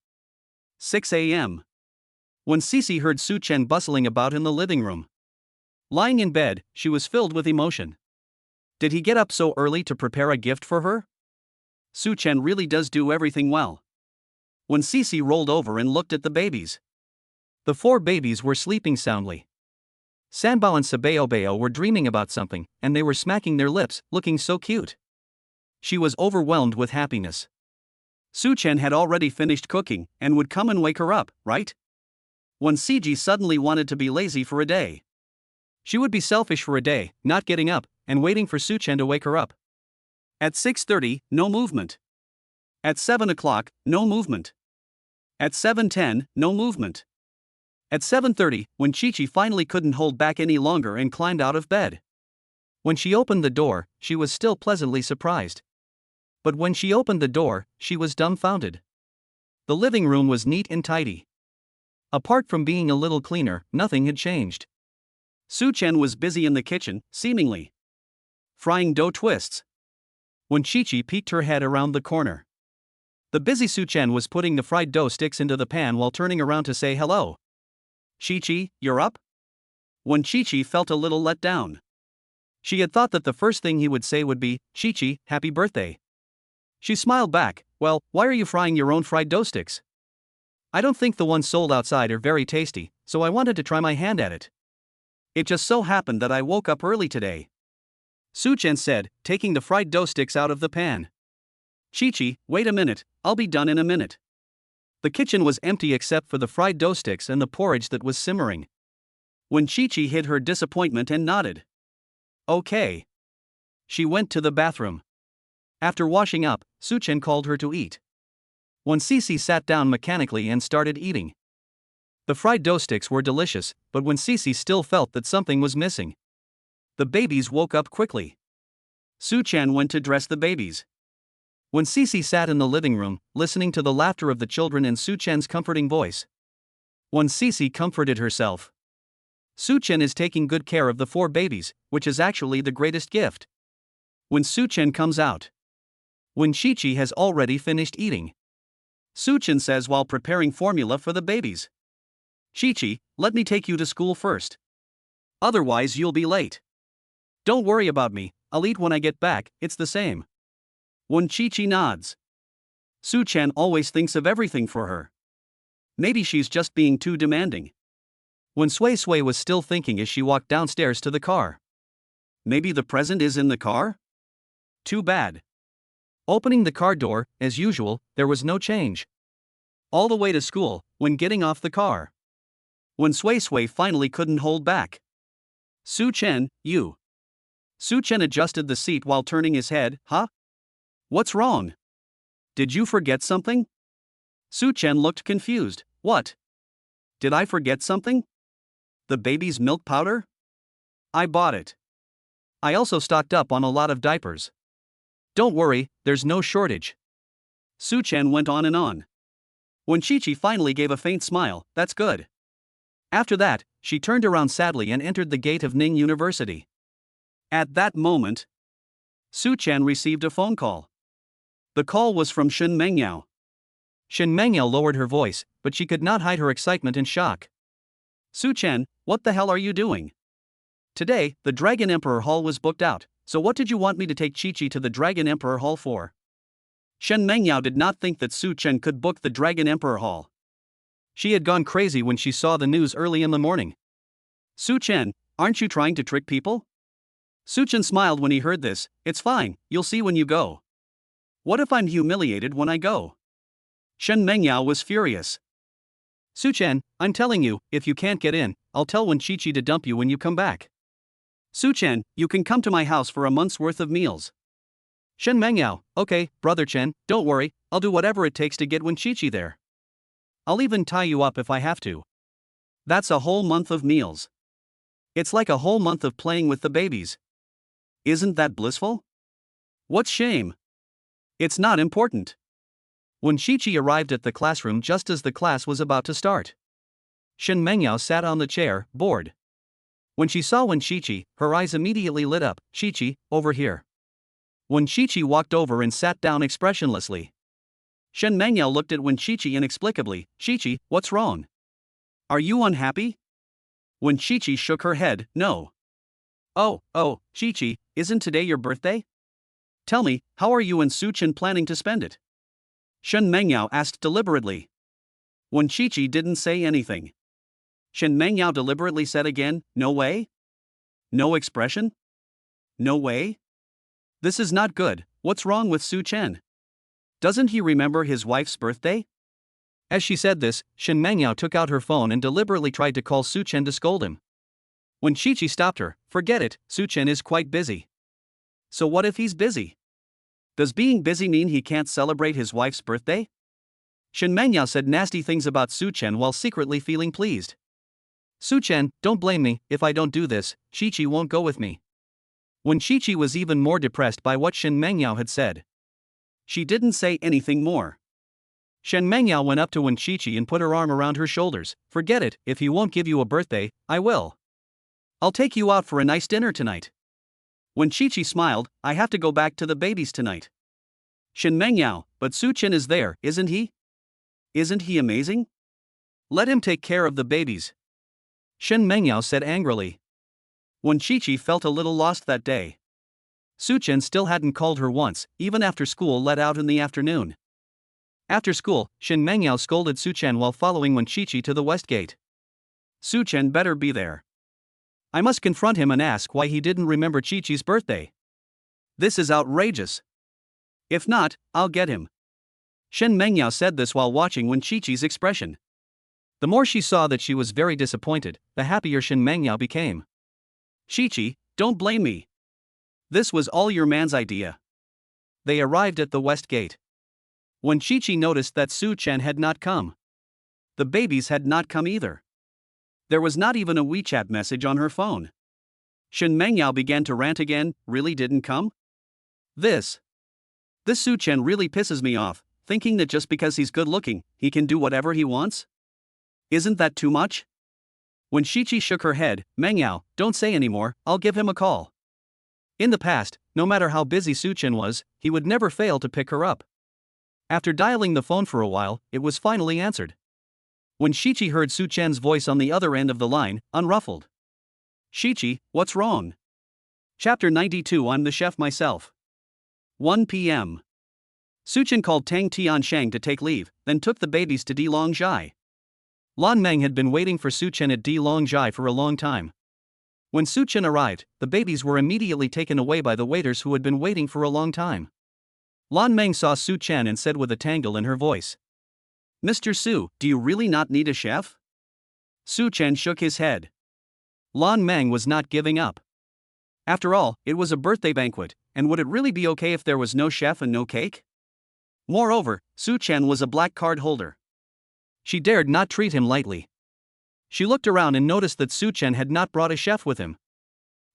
6 a.m. When Cece heard Su Chen bustling about in the living room. Lying in bed, she was filled with emotion. Did he get up so early to prepare a gift for her? Su Chen really does do everything well. When Cece rolled over and looked at the babies. The 4 babies were sleeping soundly. Sanbao and Sabaobao were dreaming about something, and they were smacking their lips, looking so cute. She was overwhelmed with happiness. Su Chen had already finished cooking, and would come and wake her up, right? When Ciji suddenly wanted to be lazy for a day. She would be selfish for a day, not getting up, and waiting for Su Chen to wake her up. At 6:30, no movement. At 7 o'clock, no movement. At 7:10, no movement. At 7:30, when Chi-Chi finally couldn't hold back any longer and climbed out of bed. When she opened the door, she was still pleasantly surprised. But when she opened the door, she was dumbfounded. The living room was neat and tidy. Apart from being a little cleaner, nothing had changed. Su Chen was busy in the kitchen, seemingly frying dough twists. When Chi-Chi peeked her head around the corner. The busy Su Chen was putting the fried dough sticks into the pan while turning around to say hello. Chi-Chi, you're up? When Chi-Chi felt a little let down. She had thought that the first thing he would say would be, Chi-Chi, happy birthday. She smiled back, well, why are you frying your own fried dough sticks? I don't think the ones sold outside are very tasty, so I wanted to try my hand at it. It just so happened that I woke up early today. Su Chen said, taking the fried dough sticks out of the pan. Chi-Chi, wait a minute, I'll be done in a minute. The kitchen was empty except for the fried dough sticks and the porridge that was simmering. When Chi-Chi hid her disappointment and nodded. Okay. She went to the bathroom. After washing up, Su Chen called her to eat. When Cece sat down mechanically and started eating. The fried dough sticks were delicious, but when Cece still felt that something was missing. The babies woke up quickly. Su-chan went to dress the babies. When Cece sat in the living room, listening to the laughter of the children and Su-chan's comforting voice. When Cece comforted herself. Su-chan is taking good care of the 4 babies, which is actually the greatest gift. When Su-chan comes out. When Chi-Chi has already finished eating. Su-chan says while preparing formula for the babies. Chi-Chi, let me take you to school first. Otherwise you'll be late. Don't worry about me, I'll eat when I get back, it's the same. When Chi-Chi nods. Su-chan always thinks of everything for her. Maybe she's just being too demanding. When Sui Sui was still thinking as she walked downstairs to the car. Maybe the present is in the car? Too bad. Opening the car door, as usual, there was no change. All the way to school, when getting off the car. When Sui Sui finally couldn't hold back. Su-chan, you. Su-chan adjusted the seat while turning his head, huh? What's wrong? Did you forget something? Su-chan looked confused, what? Did I forget something? The baby's milk powder? I bought it. I also stocked up on a lot of diapers. Don't worry, there's no shortage. Su-chan went on and on. When Chi-Chi finally gave a faint smile, that's good. After that, she turned around sadly and entered the gate of Ning University. At that moment, Su-chan received a phone call. The call was from Shin Mengyao. Shin Mengyao lowered her voice, but she could not hide her excitement and shock. Su-chan, what the hell are you doing? Today, the Dragon Emperor Hall was booked out, so what did you want me to take Chi-Chi to the Dragon Emperor Hall for? Shen Mengyao did not think that Su-chan could book the Dragon Emperor Hall. She had gone crazy when she saw the news early in the morning. Su-chan, aren't you trying to trick people? Su-chan smiled when he heard this, it's fine, you'll see when you go. What if I'm humiliated when I go? Shen Mengyao was furious. Su-chan, I'm telling you, if you can't get in, I'll tell Wen Chi-Chi to dump you when you come back. Su-chan, you can come to my house for a month's worth of meals. Shen Mengyao, okay, brother Chen, don't worry, I'll do whatever it takes to get Wen Chi-Chi there. I'll even tie you up if I have to. That's a whole month of meals. It's like a whole month of playing with the babies. Isn't that blissful? What's shame? It's not important. When Chi-Chi arrived at the classroom just as the class was about to start. Shen Mengyao sat on the chair, bored. When she saw Wen Chi-Chi, her eyes immediately lit up, Chi-Chi, over here. When Chi-Chi walked over and sat down expressionlessly. Shen Mengyao looked at Wen Chi-Chi inexplicably, Chi-Chi, what's wrong? Are you unhappy? When Chi-Chi shook her head, no. Oh, Chi-Chi, isn't today your birthday? Tell me, how are you and Su-chan planning to spend it? Shen Mengyao asked deliberately. When Chi-Chi didn't say anything. Shen Mengyao deliberately said again, no way? No expression? No way? This is not good, what's wrong with Su-chan? Doesn't he remember his wife's birthday? As she said this, Shen Mengyao took out her phone and deliberately tried to call Su-chan to scold him. When Chi-Chi stopped her, forget it, Su-chan is quite busy. So what if he's busy? Does being busy mean he can't celebrate his wife's birthday? Shen Mengyao said nasty things about Su-chan while secretly feeling pleased. Su-chan, don't blame me, if I don't do this, Chi-Chi won't go with me. When Chi-Chi was even more depressed by what Shen Mengyao had said. She didn't say anything more. Shen Mengyao went up to Wen Chi-Chi and put her arm around her shoulders. Forget it, if he won't give you a birthday, I will. I'll take you out for a nice dinner tonight. When Chi-Chi smiled, I have to go back to the babies tonight. Shen Mengyao, but Su-chan is there, isn't he? Isn't he amazing? Let him take care of the babies. Shen Mengyao said angrily. When Chi-Chi felt a little lost that day. Su-chan still hadn't called her once, even after school let out in the afternoon. After school, Shen Mengyao scolded Su-chan while following Wen Chi-Chi to the west gate. Su-chan better be there. I must confront him and ask why he didn't remember Chi-Chi's birthday. This is outrageous. If not, I'll get him. Shen Mengyao said this while watching Wen Chi-Chi's expression. The more she saw that she was very disappointed, the happier Shen Mengyao became. Chi-Chi, don't blame me. This was all your man's idea. They arrived at the west gate. When Chi-Chi noticed that Su-chan had not come. The babies had not come either. There was not even a WeChat message on her phone. Shen Mengyao began to rant again. Really didn't come? This Su Chen really pisses me off, thinking that just because he's good looking, he can do whatever he wants? Isn't that too much? When Shichi shook her head, Mengyao, don't say anymore, I'll give him a call. In the past, no matter how busy Su Chen was, he would never fail to pick her up. After dialing the phone for a while, it was finally answered. When Shichi heard Su Chen's voice on the other end of the line, unruffled. Shichi, what's wrong? Chapter 92. I'm the chef myself. 1 p.m. Su Chen called Tang Tianshang to take leave, then took the babies to Dilongjai. Lan Meng had been waiting for Su Chen at Dilongjai for a long time. When Su Chen arrived, the babies were immediately taken away by the waiters who had been waiting for a long time. Lan Meng saw Su Chen and said with a tangle in her voice, Mr. Su, do you really not need a chef? Su Chen shook his head. Lan Meng was not giving up. After all, it was a birthday banquet, and would it really be okay if there was no chef and no cake? Moreover, Su Chen was a black card holder. She dared not treat him lightly. She looked around and noticed that Su Chen had not brought a chef with him.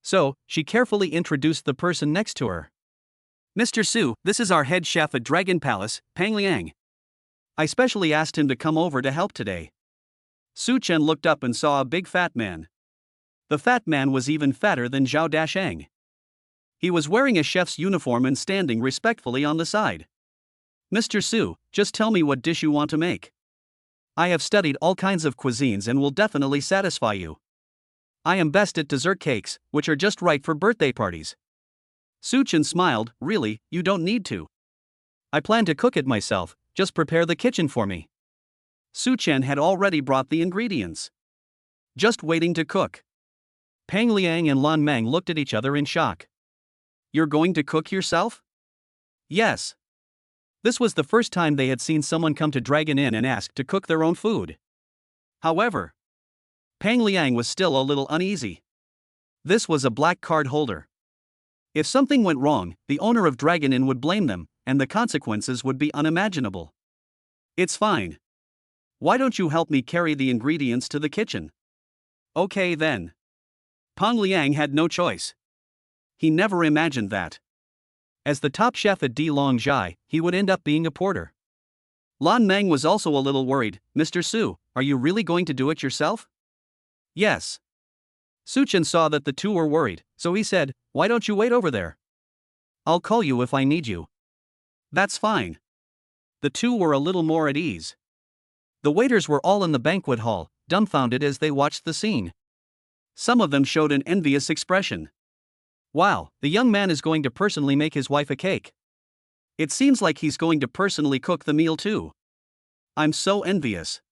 So, she carefully introduced the person next to her. Mr. Su, this is our head chef at Dragon Palace, Pang Liang. I specially asked him to come over to help today. Su Chen looked up and saw a big fat man. The fat man was even fatter than Zhao Dasheng. He was wearing a chef's uniform and standing respectfully on the side. Mr. Su, just tell me what dish you want to make. I have studied all kinds of cuisines and will definitely satisfy you. I am best at dessert cakes, which are just right for birthday parties. Su Chen smiled. Really, you don't need to. I plan to cook it myself, just prepare the kitchen for me. Su Chen had already brought the ingredients. Just waiting to cook. Pang Liang and Lan Meng looked at each other in shock. You're going to cook yourself? Yes. This was the first time they had seen someone come to Dragon Inn and ask to cook their own food. However, Pang Liang was still a little uneasy. This was a black card holder. If something went wrong, the owner of Dragon Inn would blame them, and the consequences would be unimaginable. It's fine. Why don't you help me carry the ingredients to the kitchen? Okay then. Pang Liang had no choice. He never imagined that. As the top chef at Dilongjai, he would end up being a porter. Lan Meng was also a little worried. Mr. Su, are you really going to do it yourself? Yes. Su Chen saw that the two were worried, so he said, why don't you wait over there? I'll call you if I need you. That's fine. The two were a little more at ease. The waiters were all in the banquet hall, dumbfounded as they watched the scene. Some of them showed an envious expression. Wow, the young man is going to personally make his wife a cake. It seems like he's going to personally cook the meal too. I'm so envious.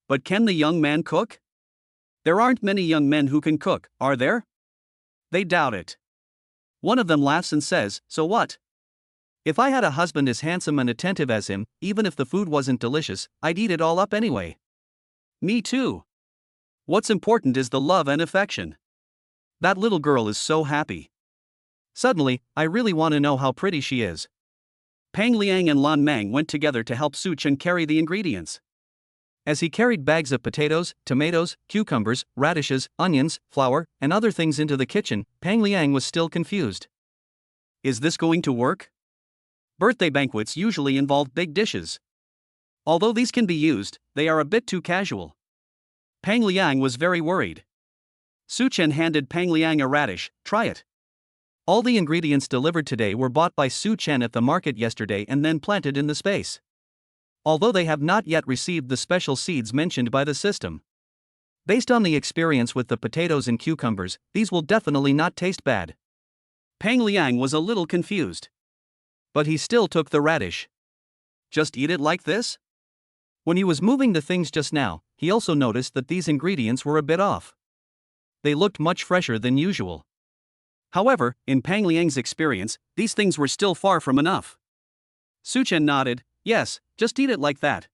But can the young man cook? There aren't many young men who can cook, are there? They doubt it. One of them laughs and says, so what? If I had a husband as handsome and attentive as him, even if the food wasn't delicious, I'd eat it all up anyway. Me too. What's important is the love and affection. That little girl is so happy. Suddenly, I really want to know how pretty she is. Pang Liang and Lan Meng went together to help Su Chen carry the ingredients. As he carried bags of potatoes, tomatoes, cucumbers, radishes, onions, flour, and other things into the kitchen, Pang Liang was still confused. Is this going to work? Birthday banquets usually involve big dishes. Although these can be used, they are a bit too casual. Pang Liang was very worried. Su Chen handed Pang Liang a radish. Try it. All the ingredients delivered today were bought by Su Chen at the market yesterday and then planted in the space. Although they have not yet received the special seeds mentioned by the system. Based on the experience with the potatoes and cucumbers, these will definitely not taste bad. Pang Liang was a little confused. But he still took the radish. Just eat it like this? When he was moving the things just now, he also noticed that these ingredients were a bit off. They looked much fresher than usual. However, in Pang Liang's experience, these things were still far from enough. Su Chen nodded. Yes, just eat it like that.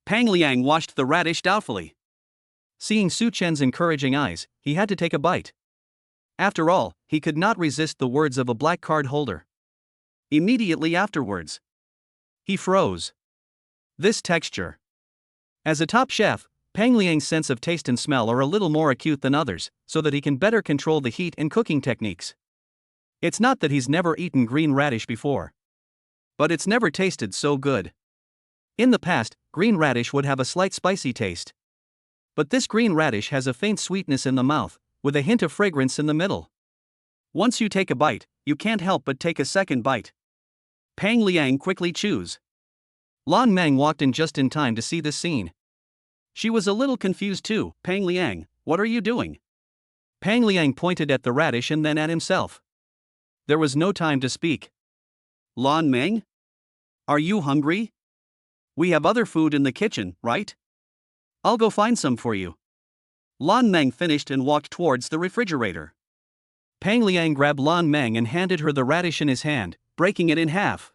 Pang Liang washed the radish doubtfully. Seeing Su Chen's encouraging eyes, he had to take a bite. After all, he could not resist the words of a black card holder. Immediately afterwards, he froze. This texture. As a top chef, Pang Liang's sense of taste and smell are a little more acute than others, so that he can better control the heat and cooking techniques. It's not that he's never eaten green radish before, but it's never tasted so good. In the past, green radish would have a slight spicy taste. But this green radish has a faint sweetness in the mouth, with a hint of fragrance in the middle. Once you take a bite, you can't help but take a second bite. Pang Liang quickly chews. Lan Meng walked in just in time to see this scene. She was a little confused too. Pang Liang, what are you doing? Pang Liang pointed at the radish and then at himself. There was no time to speak. Lan Meng? Are you hungry? We have other food in the kitchen, right? I'll go find some for you. Lan Meng finished and walked towards the refrigerator. Pang Liang grabbed Lan Meng and handed her the radish in his hand, breaking it in half.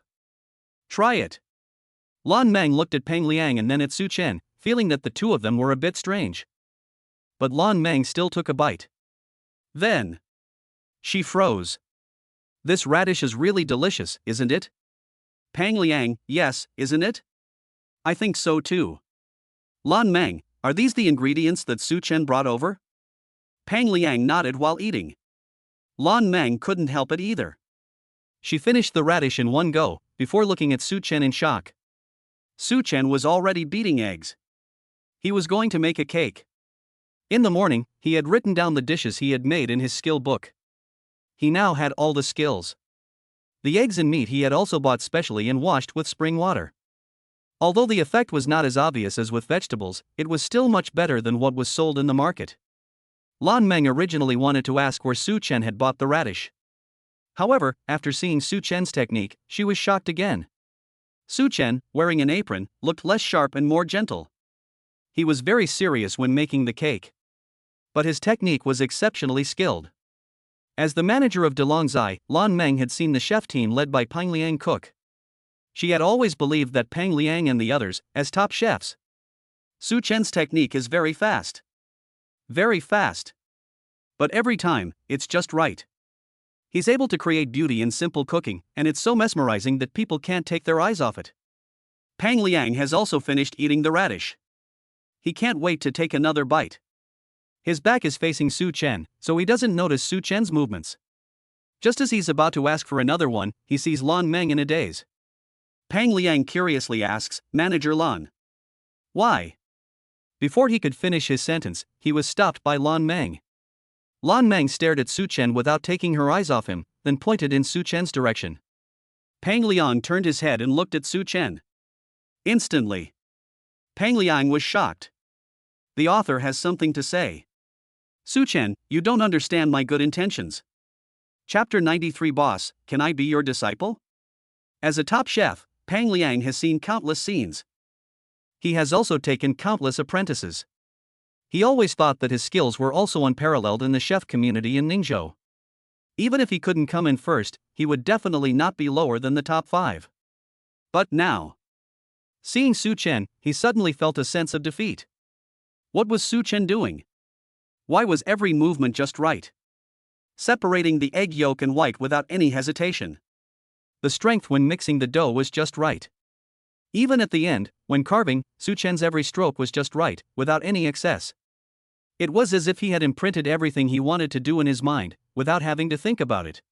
Try it. Lan Meng looked at Pang Liang and then at Su Chen, feeling that the two of them were a bit strange. But Lan Meng still took a bite. Then she froze. This radish is really delicious, isn't it? Pang Liang, yes, isn't it? I think so too. Lan Meng, are these the ingredients that Su Chen brought over? Pang Liang nodded while eating. Lan Meng couldn't help it either. She finished the radish in one go, before looking at Su Chen in shock. Su Chen was already beating eggs. He was going to make a cake. In the morning, he had written down the dishes he had made in his skill book. He now had all the skills. The eggs and meat he had also bought specially and washed with spring water. Although the effect was not as obvious as with vegetables, it was still much better than what was sold in the market. Lan Meng originally wanted to ask where Su Chen had bought the radish. However, after seeing Su Chen's technique, she was shocked again. Su Chen, wearing an apron, looked less sharp and more gentle. He was very serious when making the cake. But his technique was exceptionally skilled. As the manager of DeLongzai, Lan Meng had seen the chef team led by Pang Liang cook. She had always believed that Pang Liang and the others, as top chefs. Su Chen's technique is very fast. Very fast. But every time, it's just right. He's able to create beauty in simple cooking, and it's so mesmerizing that people can't take their eyes off it. Pang Liang has also finished eating the radish. He can't wait to take another bite. His back is facing Su Chen, so he doesn't notice Su Chen's movements. Just as he's about to ask for another one, he sees Lan Meng in a daze. Pang Liang curiously asks, Manager Lan. Why? Before he could finish his sentence, he was stopped by Lan Meng. Lan Meng stared at Su Chen without taking her eyes off him, then pointed in Su Chen's direction. Pang Liang turned his head and looked at Su Chen. Instantly, Pang Liang was shocked. The author has something to say. Su Chen, you don't understand my good intentions. Chapter 93 Boss, can I be your disciple? As a top chef, Pang Liang has seen countless scenes. He has also taken countless apprentices. He always thought that his skills were also unparalleled in the chef community in Ningzhou. Even if he couldn't come in first, he would definitely not be lower than the top 5. But now, seeing Su Chen, he suddenly felt a sense of defeat. What was Su Chen doing? Why was every movement just right? Separating the egg yolk and white without any hesitation. The strength when mixing the dough was just right. Even at the end, when carving, Su Chen's every stroke was just right, without any excess. It was as if he had imprinted everything he wanted to do in his mind, without having to think about it.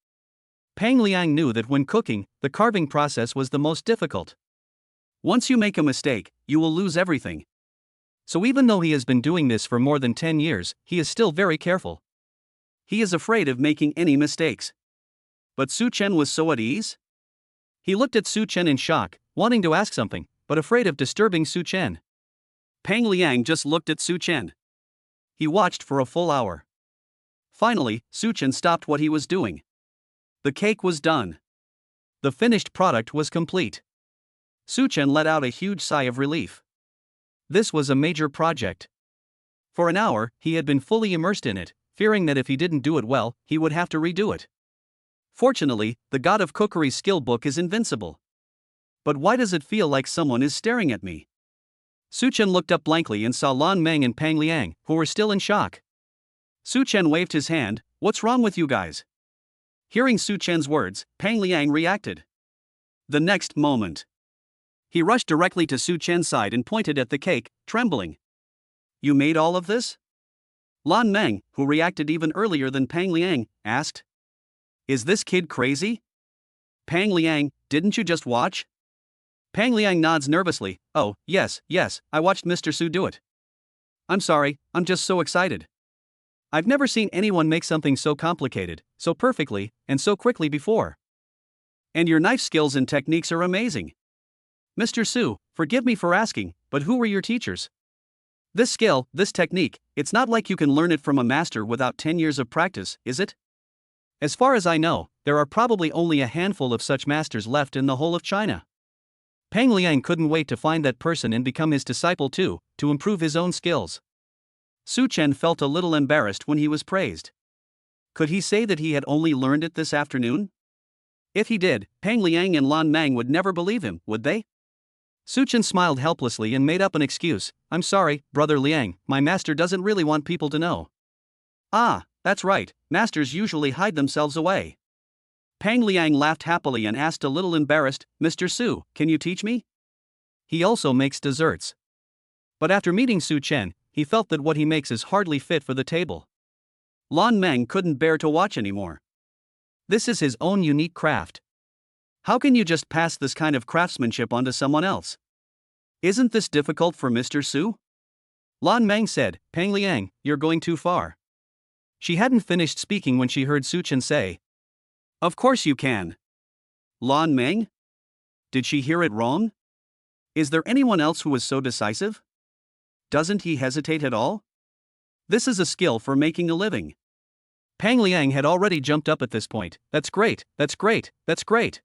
Pang Liang knew that when cooking, the carving process was the most difficult. Once you make a mistake, you will lose everything. So even though he has been doing this for more than 10 years, he is still very careful. He is afraid of making any mistakes. But Su Chen was so at ease? He looked at Su Chen in shock, wanting to ask something, but afraid of disturbing Su Chen. Pang Liang just looked at Su Chen. He watched for a full hour. Finally, Su Chen stopped what he was doing. The cake was done. The finished product was complete. Su Chen let out a huge sigh of relief. This was a major project. For an hour, he had been fully immersed in it, fearing that if he didn't do it well, he would have to redo it. Fortunately, the God of Cookery's skill book is invincible. But why does it feel like someone is staring at me? Su Chen looked up blankly and saw Lan Meng and Pang Liang, who were still in shock. Su Chen waved his hand, "What's wrong with you guys?" Hearing Su Chen's words, Pang Liang reacted. The next moment, He rushed directly to Su Chen's side and pointed at the cake, trembling. You made all of this? Lan Meng, who reacted even earlier than Pang Liang, asked. Is this kid crazy? Pang Liang, didn't you just watch? Pang Liang nods nervously. Oh, yes, I watched Mr. Su do it. I'm sorry, I'm just so excited. I've never seen anyone make something so complicated, so perfectly, and so quickly before. And your knife skills and techniques are amazing. Mr. Su, forgive me for asking, but who were your teachers? This skill, this technique, it's not like you can learn it from a master without 10 years of practice, is it? As far as I know, there are probably only a handful of such masters left in the whole of China. Pang Liang couldn't wait to find that person and become his disciple too, to improve his own skills. Su Chen felt a little embarrassed when he was praised. Could he say that he had only learned it this afternoon? If he did, Pang Liang and Lan Mang would never believe him, would they? Su Chen smiled helplessly and made up an excuse. I'm sorry, Brother Liang, my master doesn't really want people to know. Ah, that's right, masters usually hide themselves away. Pang Liang laughed happily and asked a little embarrassed, Mr. Su, can you teach me? He also makes desserts. But after meeting Su Chen, he felt that what he makes is hardly fit for the table. Lan Meng couldn't bear to watch anymore. This is his own unique craft. How can you just pass this kind of craftsmanship on to someone else? Isn't this difficult for Mr. Su? Lan Meng said, Pang Liang, you're going too far. She hadn't finished speaking when she heard Su Chen say, Of course you can. Lan Meng? Did she hear it wrong? Is there anyone else who is so decisive? Doesn't he hesitate at all? This is a skill for making a living. Pang Liang had already jumped up at this point. That's great, that's great, that's great.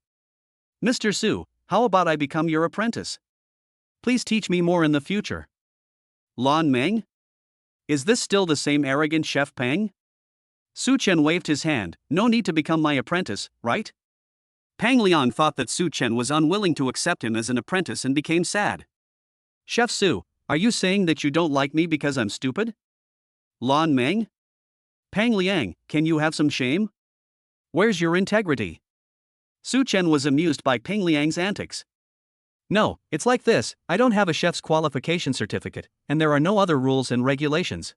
Mr. Su, how about I become your apprentice? Please teach me more in the future. Lan Meng? Is this still the same arrogant Chef Pang? Su Chen waved his hand. No need to become my apprentice, right? Pang Liang thought that Su Chen was unwilling to accept him as an apprentice and became sad. Chef Su, are you saying that you don't like me because I'm stupid? Lan Meng? Pang Liang, can you have some shame? Where's your integrity? Su Chen was amused by Pang Liang's antics. No, it's like this, I don't have a chef's qualification certificate, and there are no other rules and regulations.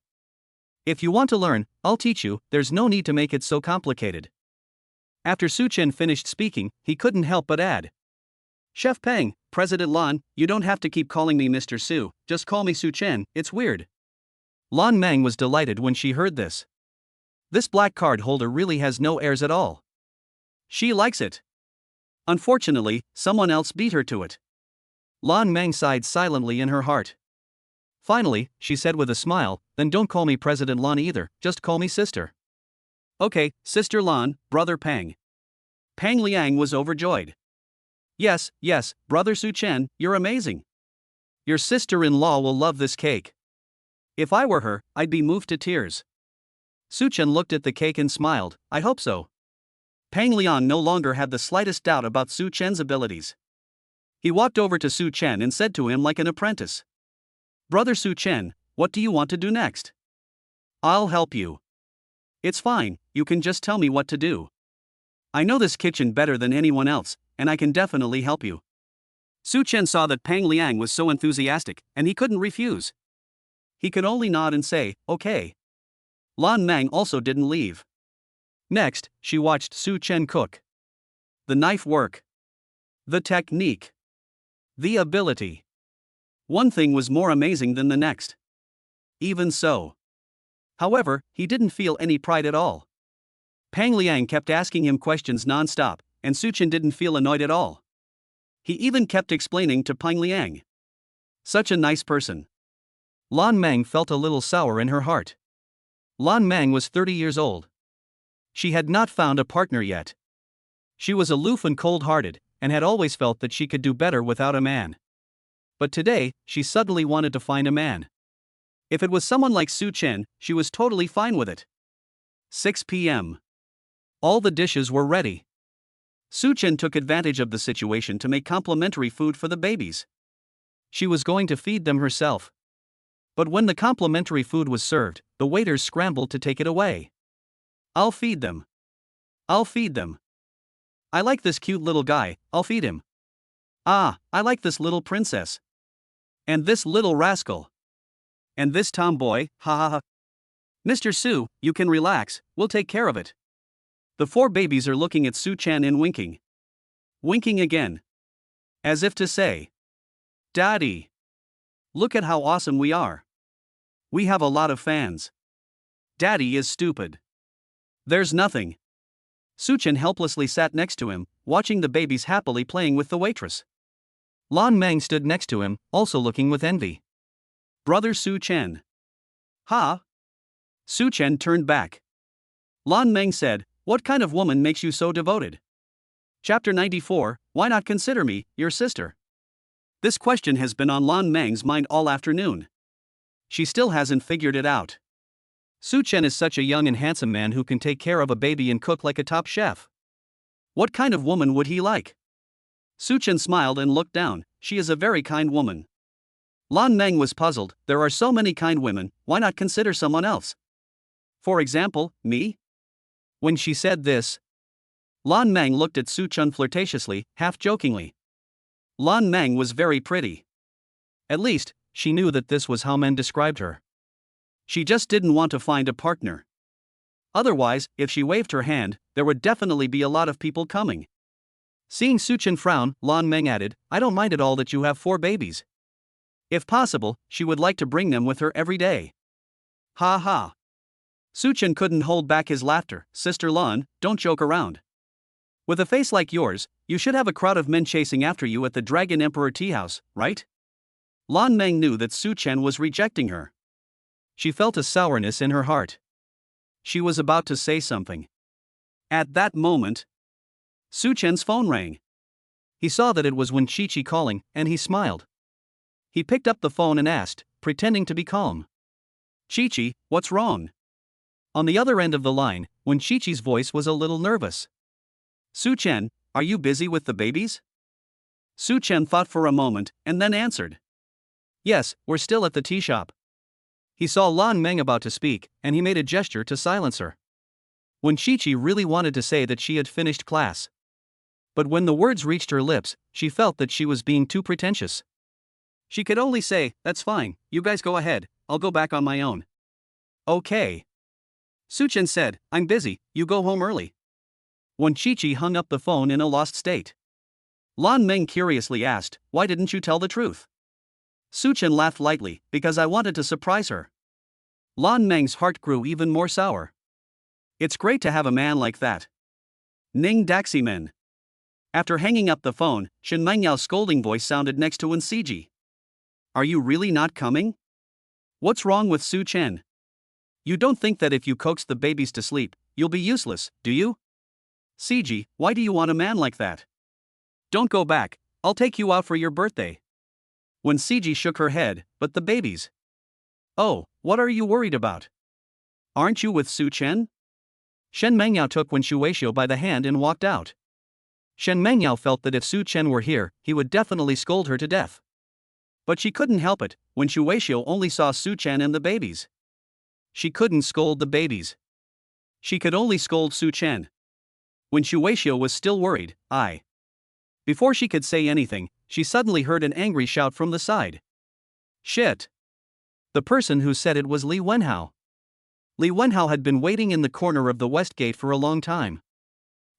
If you want to learn, I'll teach you, there's no need to make it so complicated. After Su Chen finished speaking, he couldn't help but add. Chef Pang, President Lan, you don't have to keep calling me Mr. Su, just call me Su Chen, it's weird. Lan Mang was delighted when she heard this. This black card holder really has no airs at all. She likes it. Unfortunately, someone else beat her to it. Lan Mang sighed silently in her heart. Finally, she said with a smile, then don't call me President Lan either, just call me sister. Okay, Sister Lan, Brother Pang. Pang Liang was overjoyed. Yes, Brother Su Chen, you're amazing. Your sister-in-law will love this cake. If I were her, I'd be moved to tears. Su Chen looked at the cake and smiled, I hope so. Pang Liang no longer had the slightest doubt about Su Chen's abilities. He walked over to Su Chen and said to him like an apprentice. Brother Su Chen, what do you want to do next? I'll help you. It's fine, you can just tell me what to do. I know this kitchen better than anyone else, and I can definitely help you. Su Chen saw that Pang Liang was so enthusiastic, and he couldn't refuse. He could only nod and say, okay. Lan Mang also didn't leave. Next, she watched Su Chen cook. The knife work. The technique. The ability. One thing was more amazing than the next. Even so. However, he didn't feel any pride at all. Pang Liang kept asking him questions non-stop, and Su Chen didn't feel annoyed at all. He even kept explaining to Pang Liang. Such a nice person. Lan Mang felt a little sour in her heart. Lan Mang was 30 years old. She had not found a partner yet. She was aloof and cold-hearted, and had always felt that she could do better without a man. But today, she suddenly wanted to find a man. If it was someone like Su Chen, she was totally fine with it. 6 p.m. All the dishes were ready. Su Chen took advantage of the situation to make complimentary food for the babies. She was going to feed them herself. But when the complimentary food was served, the waiters scrambled to take it away. I'll feed them. I'll feed them. I like this cute little guy, I'll feed him. Ah, I like this little princess. And this little rascal. And this tomboy, ha ha ha. Mr. Su, you can relax, we'll take care of it. The four babies are looking at Su Chan and winking. Winking again. As if to say, Daddy, look at how awesome we are. We have a lot of fans. Daddy is stupid. There's nothing. Su Chan helplessly sat next to him, watching the babies happily playing with the waitress. Lan Meng stood next to him, also looking with envy. Brother Su Chen. Ha? Su Chen turned back. Lan Meng said, what kind of woman makes you so devoted? Chapter 94, Why not consider me, your sister? This question has been on Lan Meng's mind all afternoon. She still hasn't figured it out. Su Chen is such a young and handsome man who can take care of a baby and cook like a top chef. What kind of woman would he like? Su Chen smiled and looked down. She is a very kind woman. Lan Meng was puzzled. There are so many kind women, why not consider someone else? For example, me? When she said this, Lan Meng looked at Su Chen flirtatiously, half jokingly. Lan Meng was very pretty. At least, she knew that this was how men described her. She just didn't want to find a partner. Otherwise, if she waved her hand, there would definitely be a lot of people coming. Seeing Su Chen frown, Lan Meng added, I don't mind at all that you have 4 babies. If possible, she would like to bring them with her every day. Ha ha. Su Chen couldn't hold back his laughter. Sister Lan, don't joke around. With a face like yours, you should have a crowd of men chasing after you at the Dragon Emperor tea house, right? Lan Meng knew that Su Chen was rejecting her. She felt a sourness in her heart. She was about to say something. At that moment, Su Chen's phone rang. He saw that it was Wen Qiqi calling, and he smiled. He picked up the phone and asked, pretending to be calm. Qiqi, what's wrong? On the other end of the line, Wen Qiqi's voice was a little nervous. Su Chen, are you busy with the babies? Su Chen thought for a moment, and then answered. Yes, we're still at the tea shop. He saw Lan Meng about to speak, and he made a gesture to silence her. Wen Qiqi really wanted to say that she had finished class. But when the words reached her lips, she felt that she was being too pretentious. She could only say, that's fine, you guys go ahead, I'll go back on my own. Okay. Su Chen said, I'm busy, you go home early. Wen Qiqi hung up the phone in a lost state. Lan Meng curiously asked, why didn't you tell the truth? Su Chen laughed lightly, because I wanted to surprise her. Lan Meng's heart grew even more sour. It's great to have a man like that. Ning Daximen. After hanging up the phone, Shen Mengyao's scolding voice sounded next to Wen Siji. Are you really not coming? What's wrong with Su Chen? You don't think that if you coax the babies to sleep, you'll be useless, do you? Siji, why do you want a man like that? Don't go back, I'll take you out for your birthday. Wen Siji shook her head, but the babies. Oh, what are you worried about? Aren't you with Su Chen? Shen Mengyao took Wen Shuexiu by the hand and walked out. Shen Mengyao felt that if Su Chen were here, he would definitely scold her to death. But she couldn't help it, Wen Shuexiu only saw Su Chen and the babies. She couldn't scold the babies. She could only scold Su Chen. Wen Shuexiu was still worried, Before she could say anything, she suddenly heard an angry shout from the side. Shit! The person who said it was Li Wenhao. Li Wenhao had been waiting in the corner of the west gate for a long time.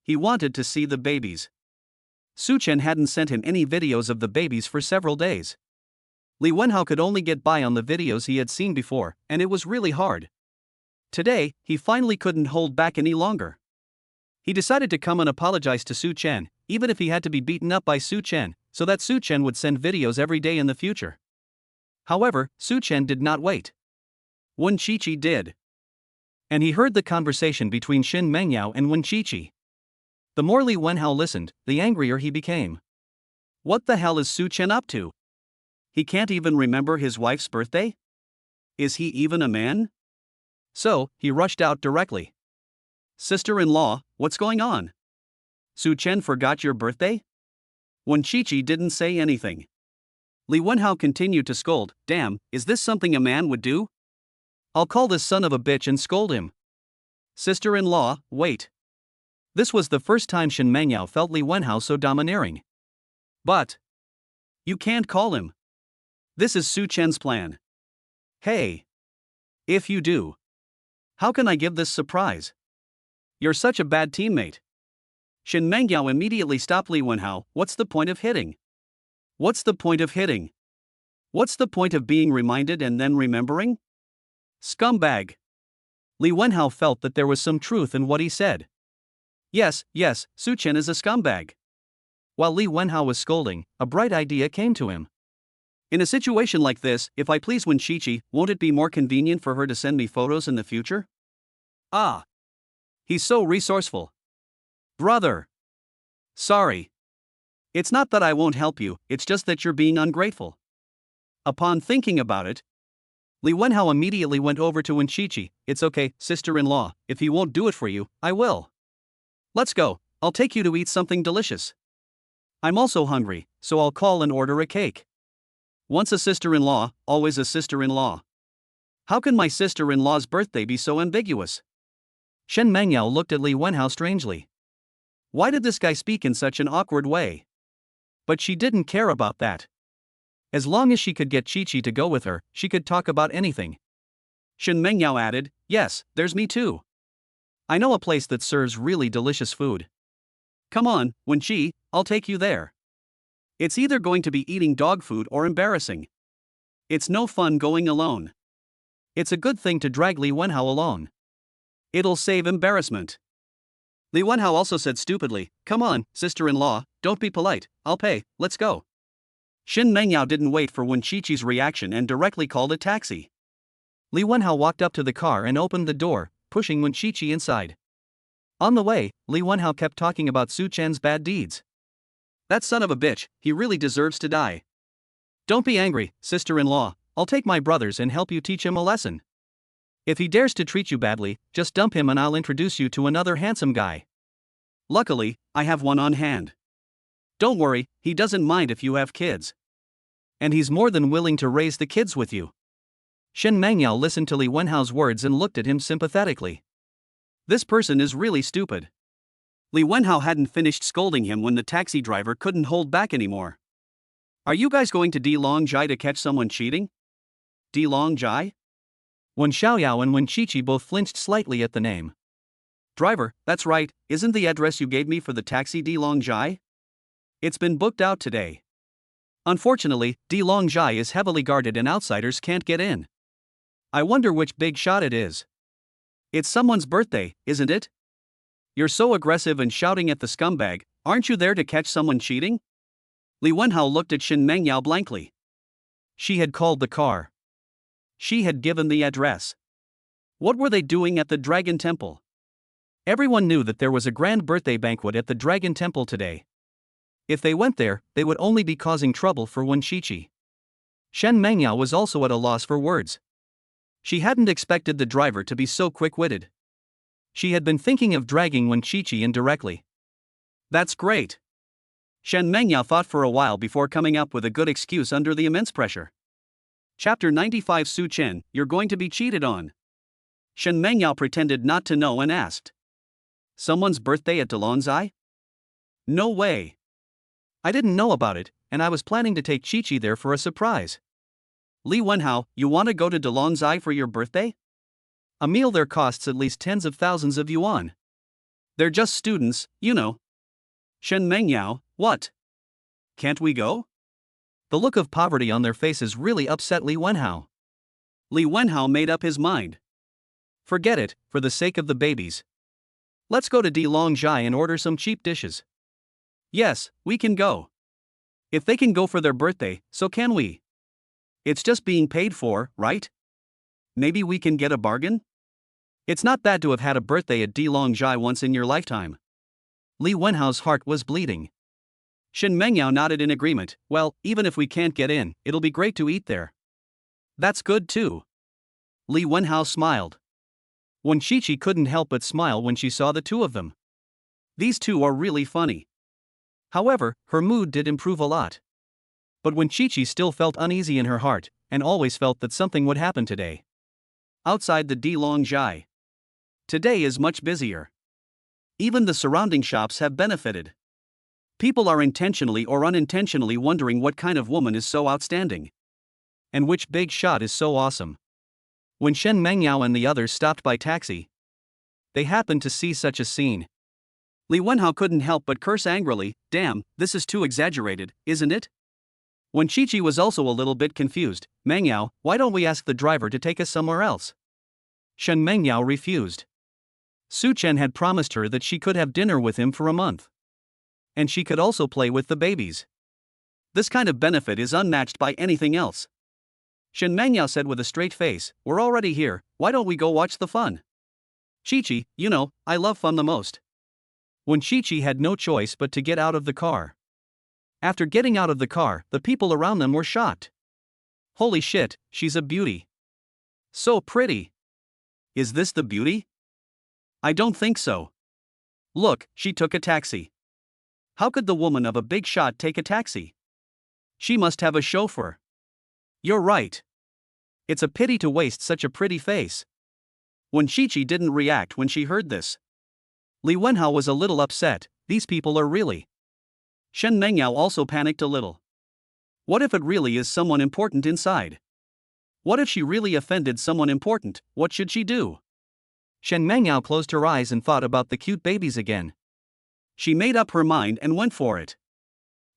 He wanted to see the babies. Su Chen hadn't sent him any videos of the babies for several days. Li Wenhao could only get by on the videos he had seen before, and it was really hard. Today, he finally couldn't hold back any longer. He decided to come and apologize to Su Chen, even if he had to be beaten up by Su Chen, so that Su Chen would send videos every day in the future. However, Su Chen did not wait. Wen Qiqi did. And he heard the conversation between Shen Mengyao and Wen Qiqi. The more Li Wenhao listened, the angrier he became. What the hell is Su Chen up to? He can't even remember his wife's birthday? Is he even a man? So, he rushed out directly. Sister-in-law, what's going on? Su Chen forgot your birthday? Wen Qiqi didn't say anything. Li Wenhao continued to scold, damn, is this something a man would do? I'll call this son of a bitch and scold him. Sister-in-law, wait. This was the first time Shen Mengyao felt Li Wenhao so domineering. But You can't call him. This is Su Chen's plan. Hey. If you do. How can I give this surprise? You're such a bad teammate. Shin Mengyao immediately stopped Li Wenhao. What's the point of hitting? What's the point of hitting? What's the point of being reminded and then remembering? Scumbag. Li Wenhao felt that there was some truth in what he said. Yes, Su Chen is a scumbag. While Li Wenhao was scolding, a bright idea came to him. In a situation like this, if I please Wen Qiqi, won't it be more convenient for her to send me photos in the future? Ah. He's so resourceful. Brother. Sorry. It's not that I won't help you, it's just that you're being ungrateful. Upon thinking about it, Li Wenhao immediately went over to Wen Qiqi. It's okay, sister-in-law, if he won't do it for you, I will. Let's go, I'll take you to eat something delicious. I'm also hungry, so I'll call and order a cake. Once a sister-in-law, always a sister-in-law. How can my sister-in-law's birthday be so ambiguous? Shen Mengyao looked at Li Wenhao strangely. Why did this guy speak in such an awkward way? But she didn't care about that. As long as she could get Qiqi to go with her, she could talk about anything. Shen Mengyao added, yes, there's me too. I know a place that serves really delicious food. Come on, Wen Qi, I'll take you there. It's either going to be eating dog food or embarrassing. It's no fun going alone. It's a good thing to drag Li Wenhao along. It'll save embarrassment. Li Wenhao also said stupidly, come on, sister-in-law, don't be polite, I'll pay, let's go. Shin Mengyao didn't wait for Wen Qiqi's reaction and directly called a taxi. Li Wenhao walked up to the car and opened the door, pushing Wen Qiqi inside. On the way, Li Wenhao kept talking about Su Chen's bad deeds. That son of a bitch, he really deserves to die. Don't be angry, sister-in-law, I'll take my brothers and help you teach him a lesson. If he dares to treat you badly, just dump him and I'll introduce you to another handsome guy. Luckily, I have one on hand. Don't worry, he doesn't mind if you have kids. And he's more than willing to raise the kids with you. Shen Mengyao listened to Li Wenhao's words and looked at him sympathetically. This person is really stupid. Li Wenhao hadn't finished scolding him when the taxi driver couldn't hold back anymore. Are you guys going to Dilongjai to catch someone cheating? Dilongjai? Wen Xiaoyao and Wen Qiqi both flinched slightly at the name. Driver, that's right, isn't the address you gave me for the taxi Dilongjai? It's been booked out today. Unfortunately, Dilongjai is heavily guarded and outsiders can't get in. I wonder which big shot it is. It's someone's birthday, isn't it? You're so aggressive and shouting at the scumbag, aren't you there to catch someone cheating? Li Wenhao looked at Shin Mengyao blankly. She had called the car. She had given the address. What were they doing at the Dragon Temple? Everyone knew that there was a grand birthday banquet at the Dragon Temple today. If they went there, they would only be causing trouble for Wen Qiqi. Shen Mengyao was also at a loss for words. She hadn't expected the driver to be so quick-witted. She had been thinking of dragging Wen Qiqi indirectly. That's great. Shen Mengyao thought for a while before coming up with a good excuse under the immense pressure. Chapter 95 Su Chen, you're going to be cheated on. Shen Mengyao pretended not to know and asked. Someone's birthday at Dilongjai? No way. I didn't know about it, and I was planning to take Qiqi there for a surprise. Li Wenhao, you want to go to Dilongjai for your birthday? A meal there costs at least tens of thousands of yuan. They're just students, you know. Shen Mengyao, what? Can't we go? The look of poverty on their faces really upset Li Wenhao. Li Wenhao made up his mind. Forget it, for the sake of the babies. Let's go to Dilongjai and order some cheap dishes. Yes, we can go. If they can go for their birthday, so can we. It's just being paid for, right? Maybe we can get a bargain? It's not bad to have had a birthday at Dilongjai once in your lifetime. Li Wenhao's heart was bleeding. Shin Mengyao nodded in agreement. Well, even if we can't get in, it'll be great to eat there. That's good too. Li Wenhao smiled. Wen Qiqi couldn't help but smile when she saw the two of them. These two are really funny. However, her mood did improve a lot. But Wen Qiqi still felt uneasy in her heart, and always felt that something would happen today. Outside the Dilongjai. Today is much busier. Even the surrounding shops have benefited. People are intentionally or unintentionally wondering what kind of woman is so outstanding. And which big shot is so awesome. When Shen Mengyao and the others stopped by taxi, they happened to see such a scene. Li Wenhao couldn't help but curse angrily, "Damn, this is too exaggerated, isn't it?" When Chi-Chi was also a little bit confused, "Mengyao, why don't we ask the driver to take us somewhere else?" Shen Mengyao refused. Su Chen had promised her that she could have dinner with him for a month. And she could also play with the babies. This kind of benefit is unmatched by anything else. Shen Mengyao said with a straight face, "We're already here, why don't we go watch the fun?" Chi-Chi, you know, I love fun the most. When Chi-Chi had no choice but to get out of the car. After getting out of the car, the people around them were shocked. Holy shit, she's a beauty. So pretty. Is this the beauty? I don't think so. Look, she took a taxi. How could the woman of a big shot take a taxi? She must have a chauffeur. You're right. It's a pity to waste such a pretty face. When Chi-Chi didn't react when she heard this. Li Wenhao was a little upset, these people are really. Shen Mengyao also panicked a little. What if it really is someone important inside? What if she really offended someone important, what should she do? Shen Mengyao closed her eyes and thought about the cute babies again. She made up her mind and went for it.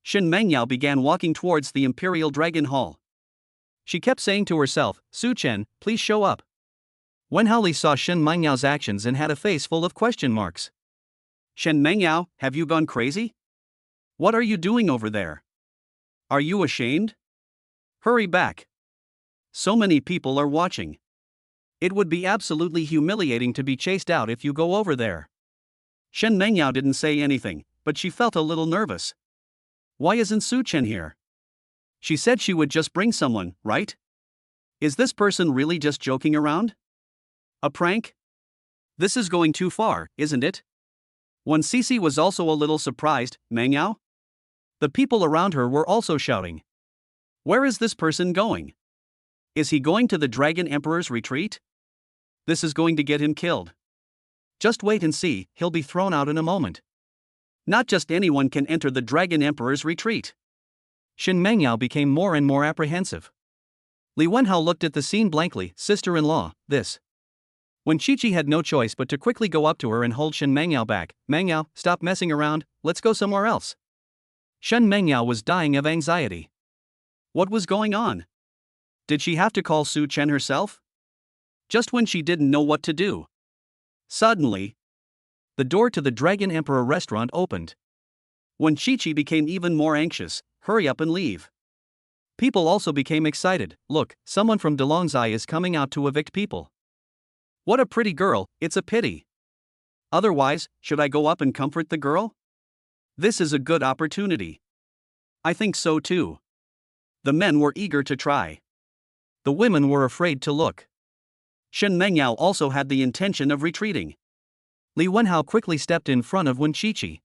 Shen Mengyao began walking towards the Imperial Dragon Hall. She kept saying to herself, "Su Chen, please show up." Wenhao Li saw Shen Mengyao actions and had a face full of question marks. "Shen Mengyao, have you gone crazy? What are you doing over there? Are you ashamed? Hurry back. So many people are watching. It would be absolutely humiliating to be chased out if you go over there." Shen Mengyao didn't say anything, but she felt a little nervous. Why isn't Su Chen here? She said she would just bring someone, right? Is this person really just joking around? A prank? This is going too far, isn't it? When Cici was also a little surprised, "Mengyao?" The people around her were also shouting. Where is this person going? Is he going to the Dragon Emperor's retreat? This is going to get him killed. Just wait and see, he'll be thrown out in a moment. Not just anyone can enter the Dragon Emperor's retreat. Shen Mengyao became more and more apprehensive. Li Wenhao looked at the scene blankly, "Sister-in-law, this." When Chi-Chi had no choice but to quickly go up to her and hold Shen Mengyao back, "Mengyao, stop messing around, let's go somewhere else." Shen Mengyao was dying of anxiety. What was going on? Did she have to call Su Chen herself? Just when she didn't know what to do. Suddenly, the door to the Dragon Emperor restaurant opened. When Chi-Chi became even more anxious, "Hurry up and leave." People also became excited, "Look, someone from Delongzai is coming out to evict people." What a pretty girl, it's a pity. Otherwise, should I go up and comfort the girl? This is a good opportunity. I think so too. The men were eager to try. The women were afraid to look. Shen Mengyao also had the intention of retreating. Li Wenhao quickly stepped in front of Wen Chi-Chi.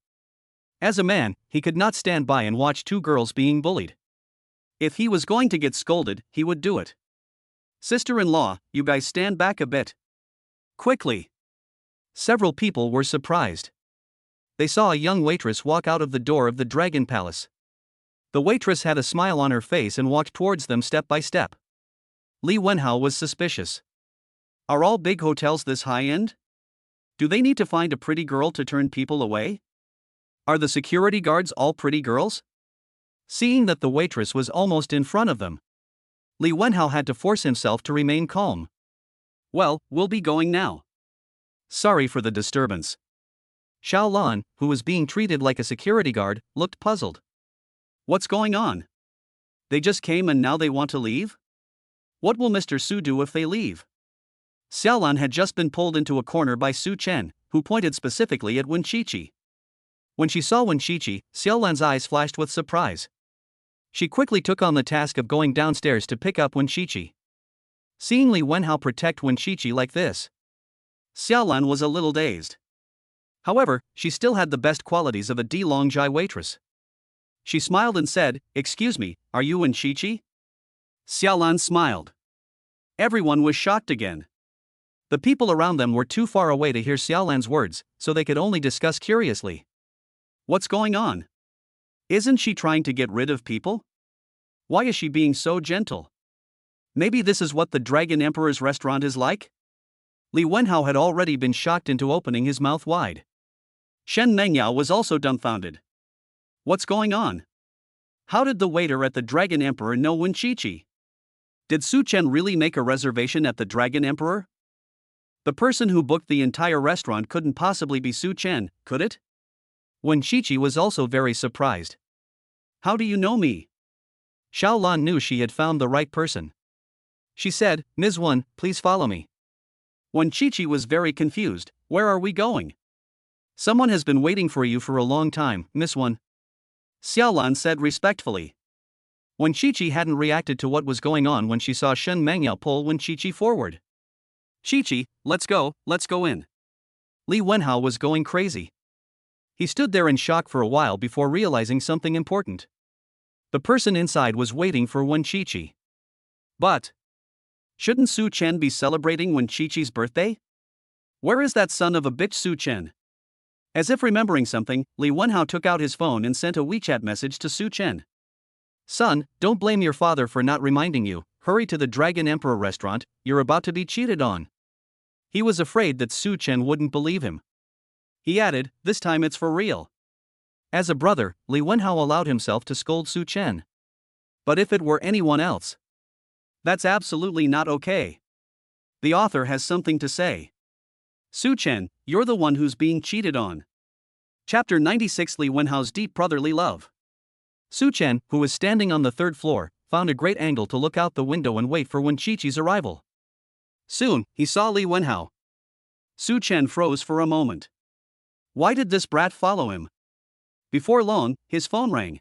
As a man, he could not stand by and watch two girls being bullied. If he was going to get scolded, he would do it. "Sister-in-law, you guys stand back a bit. Quickly." Several people were surprised. They saw a young waitress walk out of the door of the Dragon Palace. The waitress had a smile on her face and walked towards them step by step. Li Wenhao was suspicious. Are all big hotels this high-end? Do they need to find a pretty girl to turn people away? Are the security guards all pretty girls? Seeing that the waitress was almost in front of them, Li Wenhao had to force himself to remain calm. "Well, we'll be going now. Sorry for the disturbance." Xiao Lan, who was being treated like a security guard, looked puzzled. What's going on? They just came and now they want to leave? What will Mr. Su do if they leave? Xiaolan had just been pulled into a corner by Su Chen, who pointed specifically at Wen Chi-Chi. When she saw Wen Chi-Chi, Xiaolan's eyes flashed with surprise. She quickly took on the task of going downstairs to pick up Wen Chi-Chi. Seeing Li Wenhao protect Wen Chi-Chi like this, Xiaolan was a little dazed. However, she still had the best qualities of a Delongjai waitress. She smiled and said, "Excuse me, are you Wen Chi-Chi?" Xiaolan smiled. Everyone was shocked again. The people around them were too far away to hear Xiaolan's words, so they could only discuss curiously. What's going on? Isn't she trying to get rid of people? Why is she being so gentle? Maybe this is what the Dragon Emperor's restaurant is like? Li Wenhao had already been shocked into opening his mouth wide. Shen Mengyao was also dumbfounded. What's going on? How did the waiter at the Dragon Emperor know Wen Qiqi? Did Su Chen really make a reservation at the Dragon Emperor? The person who booked the entire restaurant couldn't possibly be Su Chen, could it? Wen Qiqi was also very surprised. How do you know me? Xiao Lan knew she had found the right person. She said, Ms. Wen, please follow me. Wen Qiqi was very confused. Where are we going? Someone has been waiting for you for a long time, Miss Wen. Xiao Lan said respectfully. Wen Qiqi hadn't reacted to what was going on when she saw Shen Mengyao pull Wen Qiqi forward. Qiqi, let's go in. Li Wenhao was going crazy. He stood there in shock for a while before realizing something important. The person inside was waiting for Wen Qiqi. But shouldn't Su Chen be celebrating Wen Qiqi's birthday? Where is that son of a bitch Su Chen? As if remembering something, Li Wenhao took out his phone and sent a WeChat message to Su Chen. Son, don't blame your father for not reminding you. Hurry to the Dragon Emperor restaurant, you're about to be cheated on. He was afraid that Su Chen wouldn't believe him. He added, this time it's for real. As a brother, Li Wenhao allowed himself to scold Su Chen. But if it were anyone else? That's absolutely not okay. The author has something to say. Su Chen, you're the one who's being cheated on. Chapter 96 Li Wenhao's Deep Brotherly Love. Su Chen, who was standing on the third floor, found a great angle to look out the window and wait for Wen Qiqi's arrival. Soon, he saw Li Wenhao. Su Chen froze for a moment. Why did this brat follow him? Before long, his phone rang.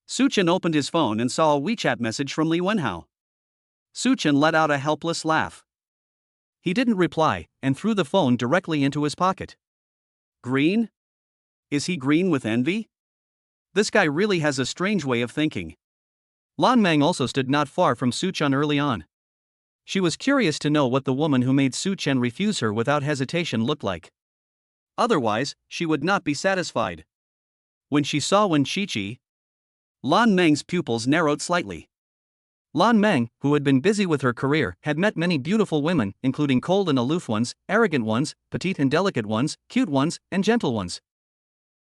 Su Chen opened his phone and saw a WeChat message from Li Wenhao. Su Chen let out a helpless laugh. He didn't reply, and threw the phone directly into his pocket. Green? Is he green with envy? This guy really has a strange way of thinking. Lan Meng also stood not far from Su Chen early on. She was curious to know what the woman who made Su Chen refuse her without hesitation looked like. Otherwise, she would not be satisfied. When she saw Wen Qiqi, Lan Meng's pupils narrowed slightly. Lan Meng, who had been busy with her career, had met many beautiful women, including cold and aloof ones, arrogant ones, petite and delicate ones, cute ones, and gentle ones.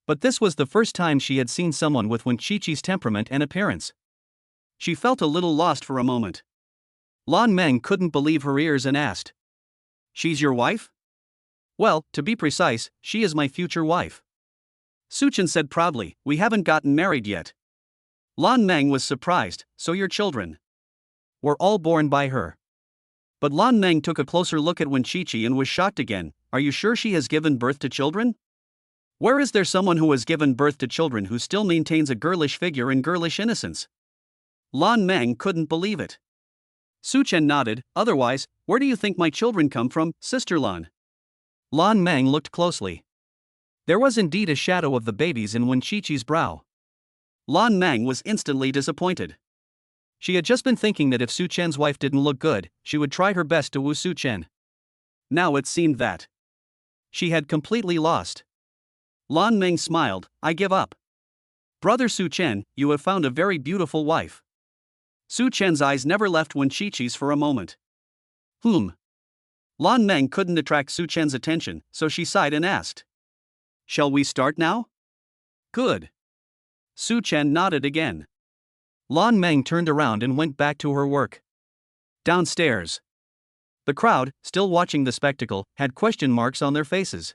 But this was the first time she had seen someone with Wen Qiqi's temperament and appearance. She felt a little lost for a moment. Lan Meng couldn't believe her ears and asked, She's your wife? Well, to be precise, she is my future wife. Su Chen said proudly, We haven't gotten married yet. Lan Meng was surprised, so your children were all born by her. But Lan Meng took a closer look at Wen Qiqi and was shocked again. Are you sure she has given birth to children? Where is there someone who has given birth to children who still maintains a girlish figure and girlish innocence? Lan Meng couldn't believe it. Su Chen nodded, otherwise, where do you think my children come from, Sister Lan? Lan Meng looked closely. There was indeed a shadow of the babies in Wen Qiqi's brow. Lan Meng was instantly disappointed. She had just been thinking that if Su Chen's wife didn't look good, she would try her best to woo Su Chen. Now it seemed that she had completely lost. Lan Meng smiled, I give up. Brother Su Chen, you have found a very beautiful wife. Su Chen's eyes never left Wen Qiqi's for a moment. Lan Meng couldn't attract Su Chen's attention, so she sighed and asked, Shall we start now? Good. Su Chen nodded again. Lan Meng turned around and went back to her work. Downstairs, the crowd, still watching the spectacle, had question marks on their faces.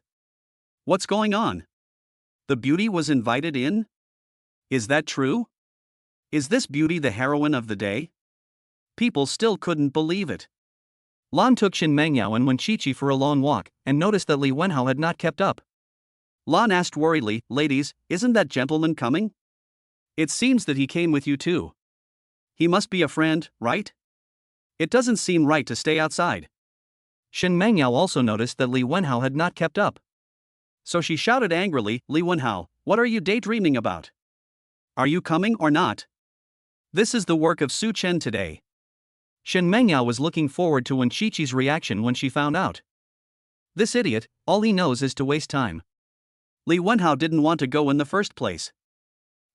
What's going on? The beauty was invited in? Is that true? Is this beauty the heroine of the day? People still couldn't believe it. Lan took Shen Mengyao and Wen Qiqi for a long walk, and noticed that Li Wenhao had not kept up. Lan asked worriedly, Ladies, isn't that gentleman coming? It seems that he came with you too. He must be a friend, right? It doesn't seem right to stay outside. Shen Mengyao also noticed that Li Wenhao had not kept up. So she shouted angrily, Li Wenhao, what are you daydreaming about? Are you coming or not? This is the work of Su Chen today. Shen Mengyao was looking forward to Wen Qiqi's reaction when she found out. This idiot, all he knows is to waste time. Li Wenhao didn't want to go in the first place.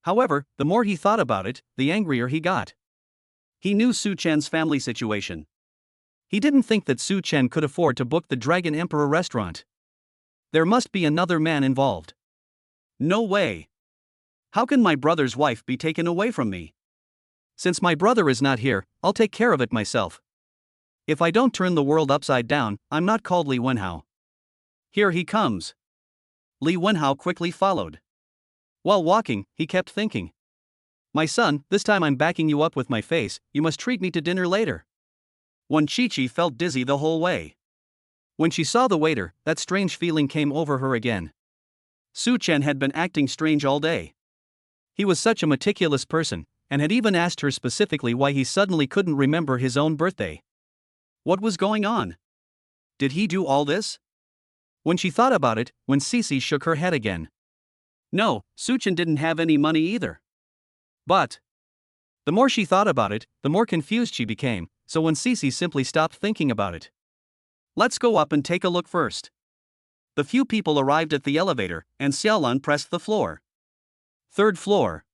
However, the more he thought about it, the angrier he got. He knew Su Chen's family situation. He didn't think that Su Chen could afford to book the Dragon Emperor restaurant. There must be another man involved. No way. How can my brother's wife be taken away from me? Since my brother is not here, I'll take care of it myself. If I don't turn the world upside down, I'm not called Li Wenhao. Here he comes. Li Wenhao quickly followed. While walking, he kept thinking. My son, this time I'm backing you up with my face, you must treat me to dinner later. Wen Qiqi felt dizzy the whole way. When she saw the waiter, that strange feeling came over her again. Su Chen had been acting strange all day. He was such a meticulous person, and had even asked her specifically why he suddenly couldn't remember his own birthday. What was going on? Did he do all this? When she thought about it, Wen Qiqi shook her head again. No, Su Chen didn't have any money either. But the more she thought about it, the more confused she became, so Wen Qiqi simply stopped thinking about it. Let's go up and take a look first. The few people arrived at the elevator, and Xiaolan pressed the floor. Third floor.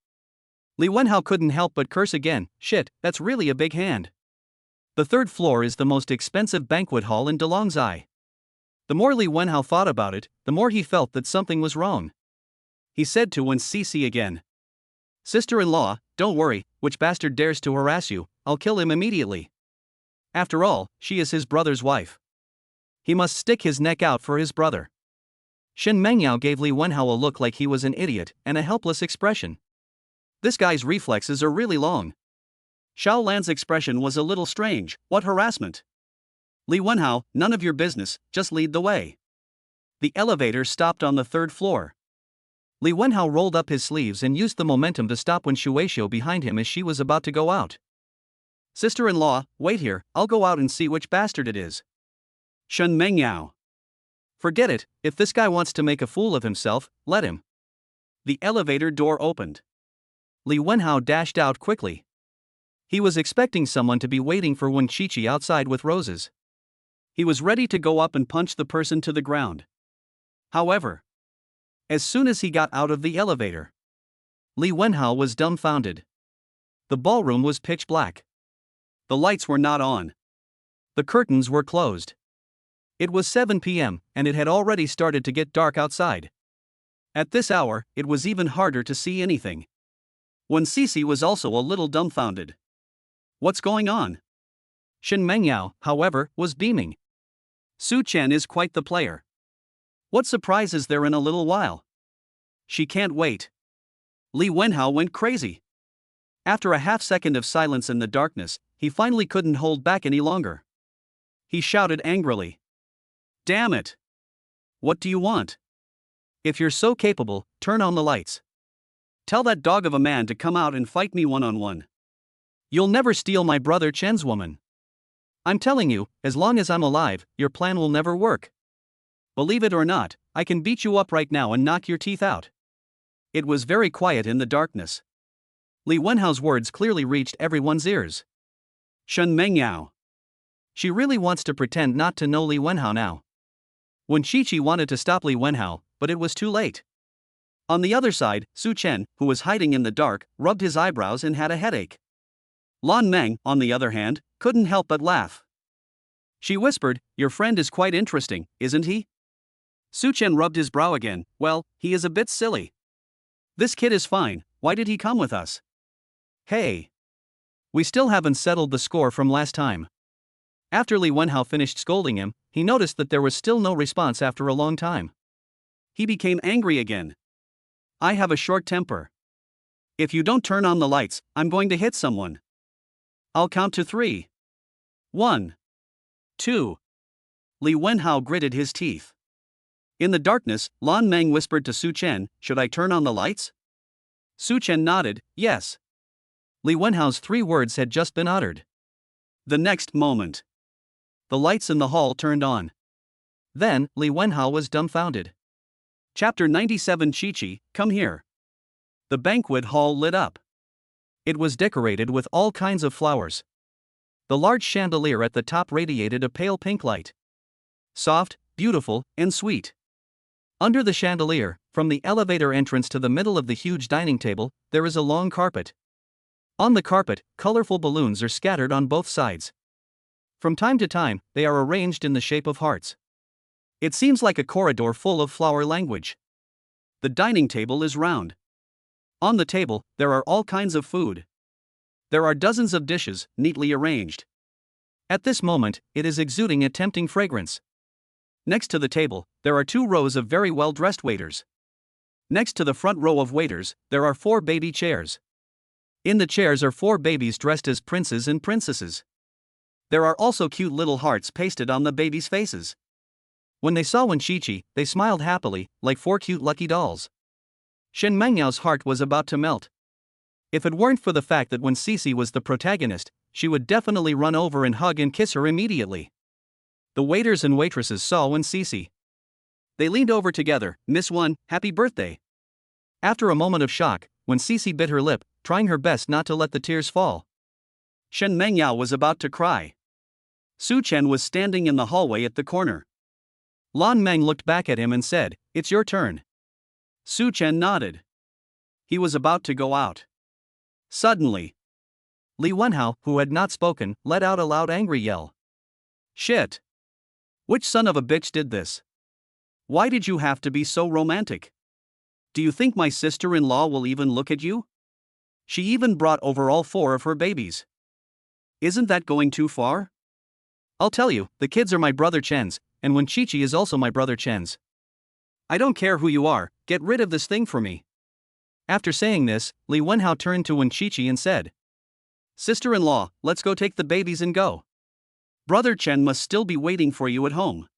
Li Wenhao couldn't help but curse again. Shit, that's really a big hand. The third floor is the most expensive banquet hall in Delongzai. The more Li Wenhao thought about it, the more he felt that something was wrong. He said to Wen Qiqi again. Sister-in-law, don't worry, which bastard dares to harass you, I'll kill him immediately. After all, she is his brother's wife. He must stick his neck out for his brother. Shen Mengyao gave Li Wenhao a look like he was an idiot and a helpless expression. This guy's reflexes are really long. Xiao Lan's expression was a little strange. What harassment? Li Wenhao, none of your business, just lead the way. The elevator stopped on the third floor. Li Wenhao rolled up his sleeves and used the momentum to stop Wen Shuexiu behind him as she was about to go out. Sister-in-law, wait here, I'll go out and see which bastard it is. Shen Mengyao. Forget it, if this guy wants to make a fool of himself, let him. The elevator door opened. Li Wenhao dashed out quickly. He was expecting someone to be waiting for Wen Qiqi outside with roses. He was ready to go up and punch the person to the ground. However, as soon as he got out of the elevator, Li Wenhao was dumbfounded. The ballroom was pitch black. The lights were not on. The curtains were closed. It was 7 p.m., and it had already started to get dark outside. At this hour, it was even harder to see anything. Wen Qiqi was also a little dumbfounded. What's going on? Shen Mengyao, however, was beaming. Su Chen is quite the player. What surprise is there in a little while? She can't wait. Li Wenhao went crazy. After a half-second of silence in the darkness, he finally couldn't hold back any longer. He shouted angrily. Damn it! What do you want? If you're so capable, turn on the lights. Tell that dog of a man to come out and fight me one-on-one. You'll never steal my brother Chen's woman. I'm telling you, as long as I'm alive, your plan will never work. Believe it or not, I can beat you up right now and knock your teeth out. It was very quiet in the darkness. Li Wenhao's words clearly reached everyone's ears. Shen Mengyao. She really wants to pretend not to know Li Wenhao now. Wen Qiqi wanted to stop Li Wenhao, but it was too late. On the other side, Su Chen, who was hiding in the dark, rubbed his eyebrows and had a headache. Lan Meng, on the other hand, couldn't help but laugh. She whispered, your friend is quite interesting, isn't he? Su Chen rubbed his brow again. Well, he is a bit silly. This kid is fine, why did he come with us? Hey! We still haven't settled the score from last time. After Li Wenhao finished scolding him, he noticed that there was still no response after a long time. He became angry again. I have a short temper. If you don't turn on the lights, I'm going to hit someone. I'll count to 3. 1. 2. Li Wenhao gritted his teeth. In the darkness, Lan Meng whispered to Su Chen, should I turn on the lights? Su Chen nodded, yes. Li Wenhao's 3 words had just been uttered. The next moment, the lights in the hall turned on. Then, Li Wenhao was dumbfounded. Chapter 97 Qiqi, come here. The banquet hall lit up. It was decorated with all kinds of flowers. The large chandelier at the top radiated a pale pink light. Soft, beautiful, and sweet. Under the chandelier, from the elevator entrance to the middle of the huge dining table, there is a long carpet. On the carpet, colorful balloons are scattered on both sides. From time to time, they are arranged in the shape of hearts. It seems like a corridor full of flower language. The dining table is round. On the table, there are all kinds of food. There are dozens of dishes, neatly arranged. At this moment, it is exuding a tempting fragrance. Next to the table, there are 2 rows of very well-dressed waiters. Next to the front row of waiters, there are 4 baby chairs. In the chairs are 4 babies dressed as princes and princesses. There are also cute little hearts pasted on the babies' faces. When they saw Wen Qiqi, they smiled happily, like 4 cute lucky dolls. Shen Mengyao's heart was about to melt. If it weren't for the fact that Wen Cici was the protagonist, she would definitely run over and hug and kiss her immediately. The waiters and waitresses saw Wen Cici. They leaned over together. "Miss Wen, happy birthday." After a moment of shock, Wen Cici bit her lip, trying her best not to let the tears fall. Shen Mengyao was about to cry. Su Chen was standing in the hallway at the corner. Lan Meng looked back at him and said, "It's your turn." Su Chen nodded. He was about to go out. Suddenly, Li Wenhao, who had not spoken, let out a loud angry yell. "Shit! Which son of a bitch did this? Why did you have to be so romantic? Do you think my sister-in-law will even look at you? She even brought over all 4 of her babies. Isn't that going too far? I'll tell you, the kids are my brother Chen's, and Wen Qiqi is also my brother Chen's. I don't care who you are, get rid of this thing for me." After saying this, Li Wenhao turned to Wen Qiqi and said, "Sister-in-law, let's go take the babies and go. Brother Chen must still be waiting for you at home."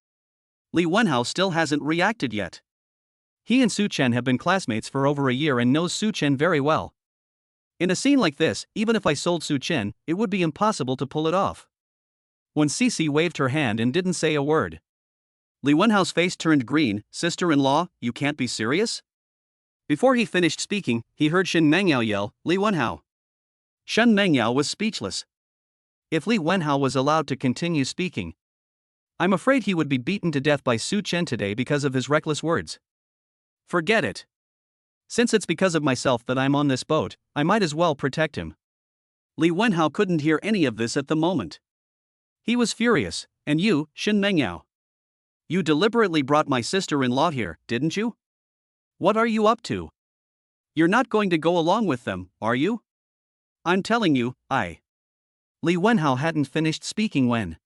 Li Wenhao still hasn't reacted yet. He and Su Chen have been classmates for over a year and knows Su Chen very well. In a scene like this, even if I sold Su Chen, it would be impossible to pull it off. Wen Cici waved her hand and didn't say a word. Li Wenhao's face turned green. "Sister-in-law, you can't be serious?" Before he finished speaking, he heard Shen Mengyao yell, "Li Wenhao." Shen Mengyao was speechless. If Li Wenhao was allowed to continue speaking, I'm afraid he would be beaten to death by Su Chen today because of his reckless words. Forget it. Since it's because of myself that I'm on this boat, I might as well protect him. Li Wenhao couldn't hear any of this at the moment. He was furious. "And you, Shen Mengyao? You deliberately brought my sister-in-law here, didn't you? What are you up to? You're not going to go along with them, are you? I'm telling you, Li Wenhao hadn't finished speaking when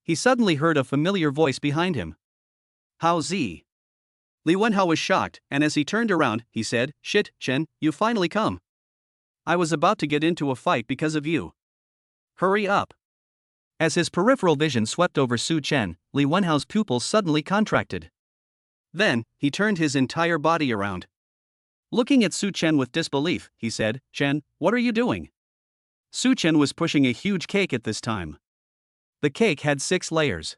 he suddenly heard a familiar voice behind him. "Hao Zi." Li Wenhao was shocked, and as he turned around, he said, "Shit, Chen, you finally come. I was about to get into a fight because of you. Hurry up." As his peripheral vision swept over Su Chen, Li Wenhao's pupils suddenly contracted. Then, he turned his entire body around. Looking at Su Chen with disbelief, he said, "Chen, what are you doing?" Su Chen was pushing a huge cake at this time. The cake had 6 layers.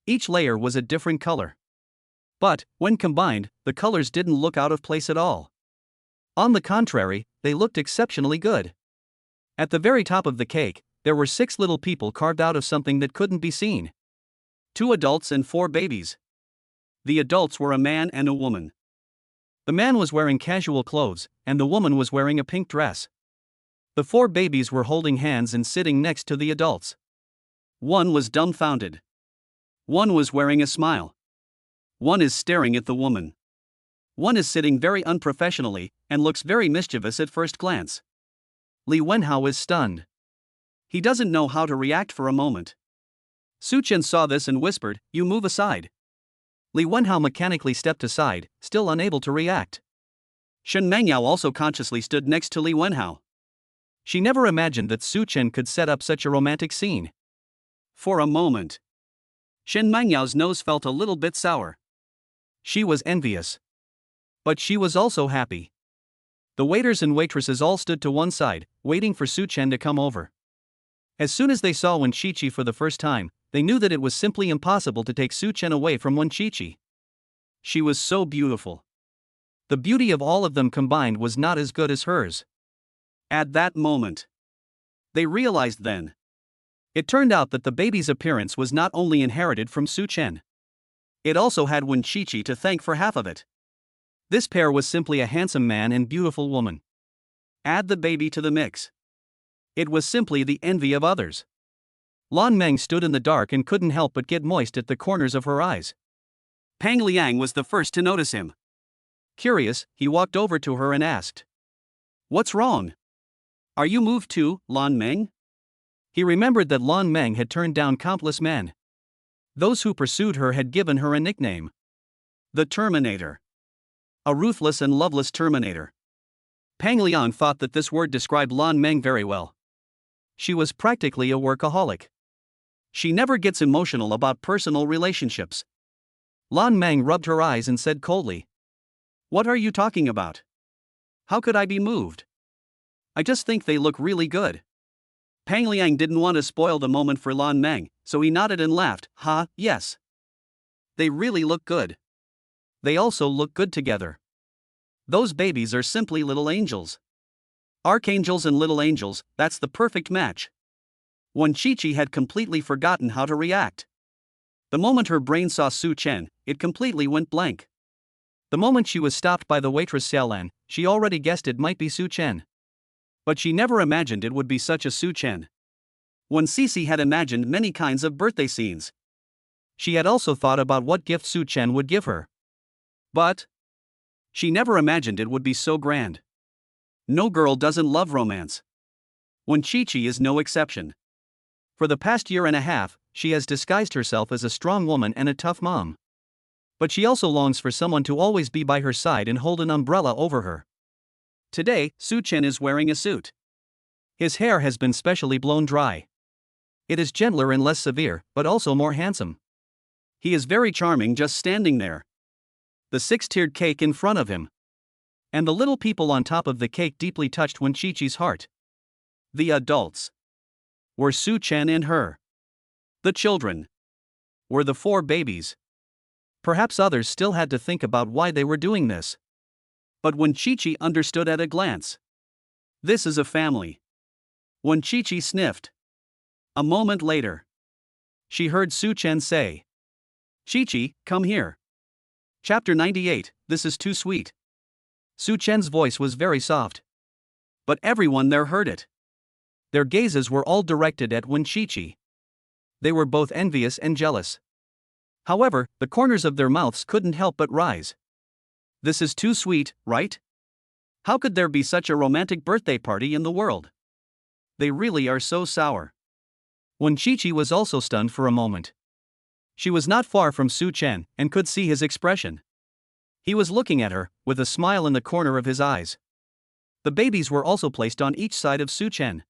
Each layer was a different color. But, when combined, the colors didn't look out of place at all. On the contrary, they looked exceptionally good. At the very top of the cake, there were 6 little people carved out of something that couldn't be seen. 2 adults and 4 babies. The adults were a man and a woman. The man was wearing casual clothes, and the woman was wearing a pink dress. The 4 babies were holding hands and sitting next to the adults. One was dumbfounded. One was wearing a smile. One is staring at the woman. One is sitting very unprofessionally, and looks very mischievous at first glance. Li Wenhao is stunned. He doesn't know how to react for a moment. Su Chen saw this and whispered, "You move aside." Li Wenhao mechanically stepped aside, still unable to react. Shen Mengyao also consciously stood next to Li Wenhao. She never imagined that Su Chen could set up such a romantic scene. For a moment, Shen Mengyao's nose felt a little bit sour. She was envious. But she was also happy. The waiters and waitresses all stood to one side, waiting for Su Chen to come over. As soon as they saw Wen Qiqi for the first time, they knew that it was simply impossible to take Su Chen away from Wen Qiqi. She was so beautiful. The beauty of all of them combined was not as good as hers. At that moment, they realized then. It turned out that the baby's appearance was not only inherited from Su Chen. It also had Wen Qiqi to thank for half of it. This pair was simply a handsome man and beautiful woman. Add the baby to the mix. It was simply the envy of others. Lan Meng stood in the dark and couldn't help but get moist at the corners of her eyes. Pang Liang was the first to notice him. Curious, he walked over to her and asked, "What's wrong? Are you moved too, Lan Meng?" He remembered that Lan Meng had turned down countless men. Those who pursued her had given her a nickname: the Terminator. A ruthless and loveless Terminator. Pang Liang thought that this word described Lan Meng very well. She was practically a workaholic. She never gets emotional about personal relationships. Lan Meng rubbed her eyes and said coldly, "What are you talking about? How could I be moved? I just think they look really good." Pang Liang didn't want to spoil the moment for Lan Meng, so he nodded and laughed. Yes. They really look good. They also look good together. Those babies are simply little angels. Archangels and little angels, that's the perfect match. Wen Qiqi had completely forgotten how to react. The moment her brain saw Su Chen, it completely went blank. The moment she was stopped by the waitress Xiaolan, she already guessed it might be Su Chen. But she never imagined it would be such a Su Chen. Wen Cece had imagined many kinds of birthday scenes. She had also thought about what gift Su Chen would give her. But she never imagined it would be so grand. No girl doesn't love romance. Wen Qiqi is no exception. For the past year and a half, she has disguised herself as a strong woman and a tough mom. But she also longs for someone to always be by her side and hold an umbrella over her. Today, Su Chen is wearing a suit. His hair has been specially blown dry. It is gentler and less severe, but also more handsome. He is very charming just standing there. The six-tiered cake in front of him. And the little people on top of the cake deeply touched Wen Qiqi's heart. The adults were Su Chen and her. The children were the 4 babies. Perhaps others still had to think about why they were doing this. But Wen Qiqi understood at a glance. This is a family. Wen Qiqi sniffed. A moment later, she heard Su Chen say, "Qiqi, come here." Chapter 98, This is Too Sweet. Su Chen's voice was very soft. But everyone there heard it. Their gazes were all directed at Wen Qiqi. They were both envious and jealous. However, the corners of their mouths couldn't help but rise. This is too sweet, right? How could there be such a romantic birthday party in the world? They really are so sour. Wen Qiqi was also stunned for a moment. She was not far from Su Chen and could see his expression. He was looking at her, with a smile in the corner of his eyes. The babies were also placed on each side of Su Chen.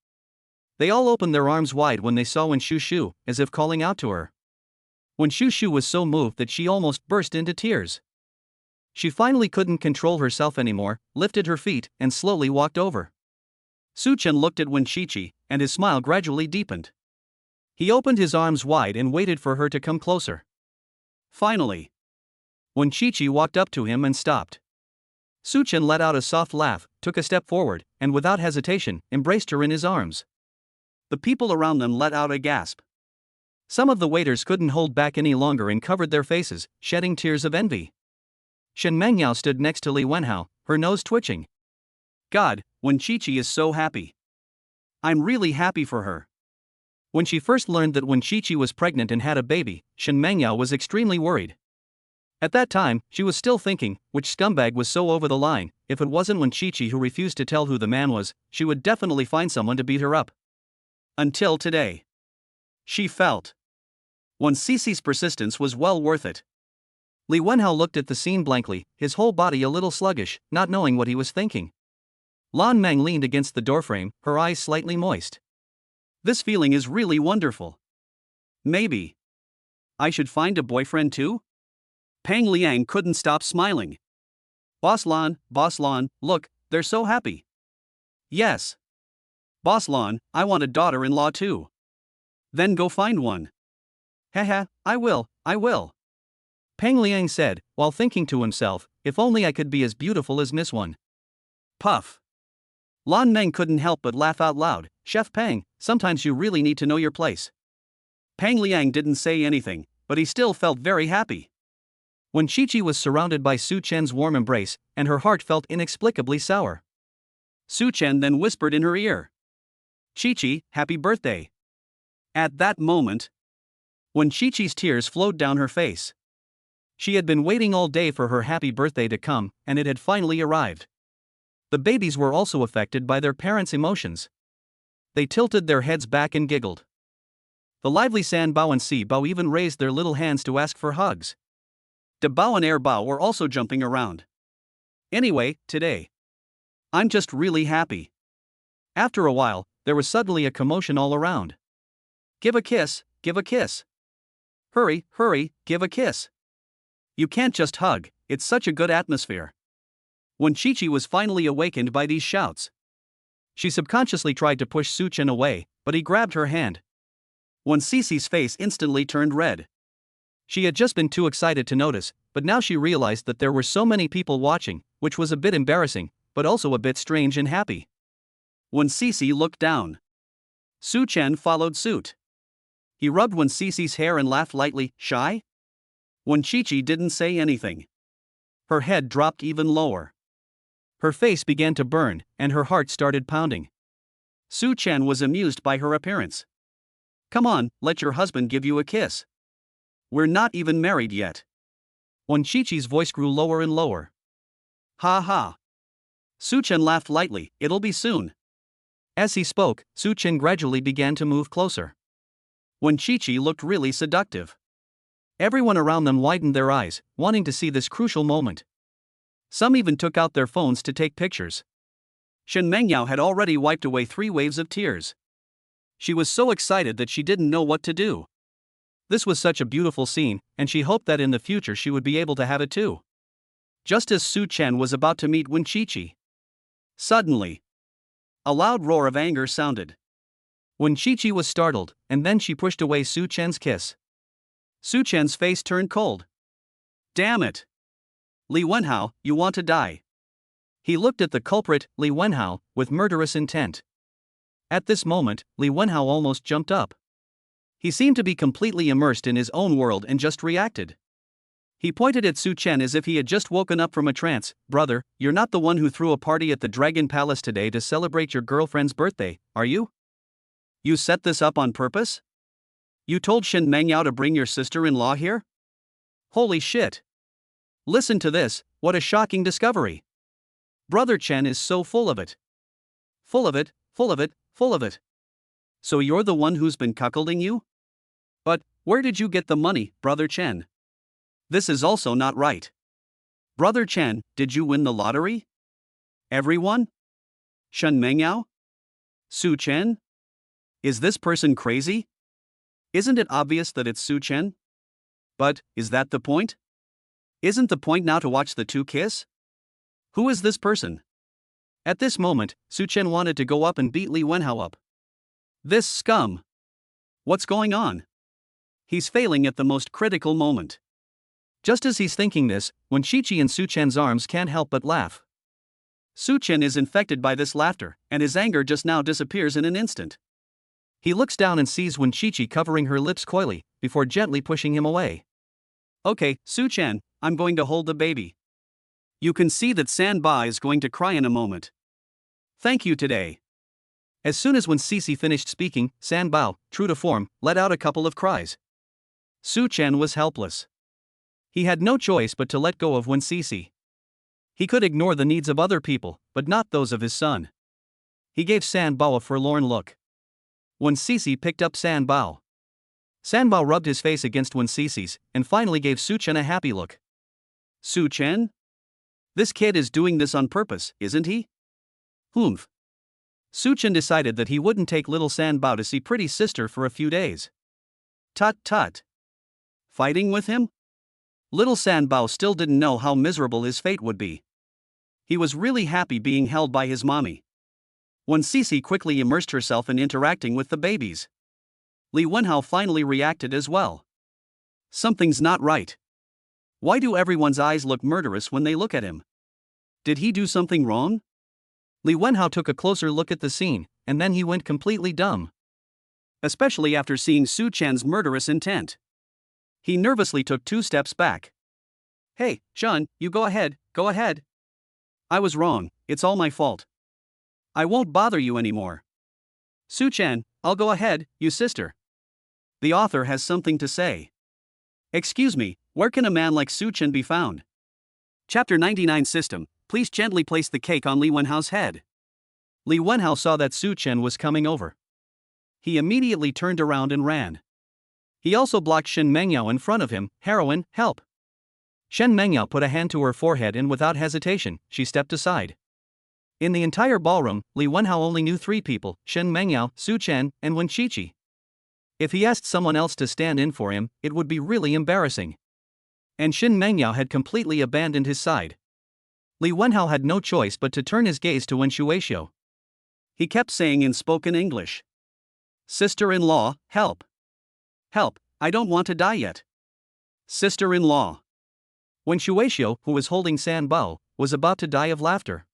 They all opened their arms wide when they saw Wen Shushu, as if calling out to her. Wen Shushu was so moved that she almost burst into tears. She finally couldn't control herself anymore, lifted her feet, and slowly walked over. Su Chen looked at Wen Qiqi, and his smile gradually deepened. He opened his arms wide and waited for her to come closer. Finally, Wen Qiqi walked up to him and stopped. Su Chen let out a soft laugh, took a step forward, and without hesitation, embraced her in his arms. The people around them let out a gasp. Some of the waiters couldn't hold back any longer and covered their faces, shedding tears of envy. Shen Mengyao stood next to Li Wenhao, her nose twitching. God, Wen Qiqi is so happy. I'm really happy for her. When she first learned that Wen Qiqi was pregnant and had a baby, Shen Mengyao was extremely worried. At that time, she was still thinking, which scumbag was so over the line. If it wasn't Wen Qiqi who refused to tell who the man was, she would definitely find someone to beat her up. Until today. She felt Wen Cece's persistence was well worth it. Li Wenhao looked at the scene blankly, his whole body a little sluggish, not knowing what he was thinking. Lan Meng leaned against the doorframe, her eyes slightly moist. This feeling is really wonderful. Maybe I should find a boyfriend too? Pang Liang couldn't stop smiling. Boss Lan, look, they're so happy. Yes. Boss Lan, I want a daughter-in-law too. Then go find one. Haha, I will. Pang Liang said, while thinking to himself, if only I could be as beautiful as Miss One. Puff. Lan Meng couldn't help but laugh out loud. Chef Pang, sometimes you really need to know your place. Pang Liang didn't say anything, but he still felt very happy. When Chi-Chi was surrounded by Su Chen's warm embrace, and her heart felt inexplicably sour. Su Chen then whispered in her ear, "Chi-Chi, happy birthday." At that moment, when Chi-Chi's tears flowed down her face. She had been waiting all day for her happy birthday to come, and it had finally arrived. The babies were also affected by their parents' emotions. They tilted their heads back and giggled. The lively San Bao and Si Bao even raised their little hands to ask for hugs. De Bao and Air Bao were also jumping around. Anyway, today, I'm just really happy. After a while, there was suddenly a commotion all around. Give a kiss, give a kiss. Hurry, hurry, give a kiss. You can't just hug, it's such a good atmosphere. When Chi-Chi was finally awakened by these shouts, she subconsciously tried to push Su Chen away, but he grabbed her hand. When Cece's face instantly turned red. She had just been too excited to notice, but now she realized that there were so many people watching, which was a bit embarrassing, but also a bit strange and happy. When Cece looked down, Su Chen followed suit. He rubbed When Cece's hair and laughed lightly. Shy? When Chi-Chi didn't say anything, her head dropped even lower. Her face began to burn, and her heart started pounding. Su Chen was amused by her appearance. Come on, let your husband give you a kiss. We're not even married yet. When Chi-Chi's voice grew lower and lower. Ha ha. Su Chen laughed lightly, it'll be soon. As he spoke, Su Chen gradually began to move closer. When Chi-Chi looked really seductive. Everyone around them widened their eyes, wanting to see this crucial moment. Some even took out their phones to take pictures. Shen Mengyao had already wiped away 3 waves of tears. She was so excited that she didn't know what to do. This was such a beautiful scene, and she hoped that in the future she would be able to have it too. Just as Su Chen was about to meet Wen Chi-Chi, suddenly, a loud roar of anger sounded. Wen Chi-Chi was startled, and then she pushed away Su Chen's kiss. Su Chen's face turned cold. Damn it! Li Wenhao, you want to die. He looked at the culprit, Li Wenhao, with murderous intent. At this moment, Li Wenhao almost jumped up. He seemed to be completely immersed in his own world and just reacted. He pointed at Su Chen as if he had just woken up from a trance. Brother, you're not the one who threw a party at the Dragon Palace today to celebrate your girlfriend's birthday, are you? You set this up on purpose? You told Shen Mengyao to bring your sister-in-law here? Holy shit! Listen to this, what a shocking discovery. Brother Chen is so full of it. Full of it, full of it, full of it. So you're the one who's been cuckolding you? But, where did you get the money, Brother Chen? This is also not right. Brother Chen, did you win the lottery? Everyone? Shen Mengyao? Su Chen? Is this person crazy? Isn't it obvious that it's Su Chen? But, is that the point? Isn't the point now to watch the two kiss? Who is this person? At this moment, Su Chen wanted to go up and beat Li Wenhao up. This scum! What's going on? He's failing at the most critical moment. Just as he's thinking this, when Chi-Chi in Su Chen's arms can't help but laugh. Su Chen is infected by this laughter, and his anger just now disappears in an instant. He looks down and sees Wen Chi-Chi covering her lips coyly, before gently pushing him away. Okay, Su Chen, I'm going to hold the baby. You can see that San Ba is going to cry in a moment. Thank you today. As soon as Wen Cece finished speaking, San Bao, true to form, let out a couple of cries. Su Chen was helpless. He had no choice but to let go of Wen Cece. He could ignore the needs of other people, but not those of his son. He gave San Bao a forlorn look. Wen Cece picked up San Bao. San Bao rubbed his face against Wen Cece's, and finally gave Su Chen a happy look. Su Chen? This kid is doing this on purpose, isn't he? Humph. Su Chen decided that he wouldn't take little San Bao to see pretty sister for a few days. Tut tut. Fighting with him? Little San Bao still didn't know how miserable his fate would be. He was really happy being held by his mommy. When Cece quickly immersed herself in interacting with the babies, Li Wenhao finally reacted as well. Something's not right. Why do everyone's eyes look murderous when they look at him? Did he do something wrong? Li Wenhao took a closer look at the scene, and then he went completely dumb. Especially after seeing Su Chen's murderous intent. He nervously took 2 steps back. Hey, Shun, you go ahead, go ahead. I was wrong, it's all my fault. I won't bother you anymore. Su-chan, I'll go ahead, you sister. The author has something to say. Excuse me, where can a man like Su-chan be found? Chapter 99 System, please gently place the cake on Li Wenhao's head. Li Wenhao saw that Su-chan was coming over. He immediately turned around and ran. He also blocked Shen Mengyao in front of him. Heroine, help! Shen Mengyao put a hand to her forehead and without hesitation, she stepped aside. In the entire ballroom, Li Wenhao only knew 3 people, Shen Mengyao, Su-chan, and Wen Qiqi. If he asked someone else to stand in for him, it would be really embarrassing. And Shen Mengyao had completely abandoned his side. Li Wenhao had no choice but to turn his gaze to Wen Shuexiu. He kept saying in spoken English, "Sister-in-law, help! Help, I don't want to die yet. Sister-in-law." Wen Shuexiu, who was holding San Bao, was about to die of laughter.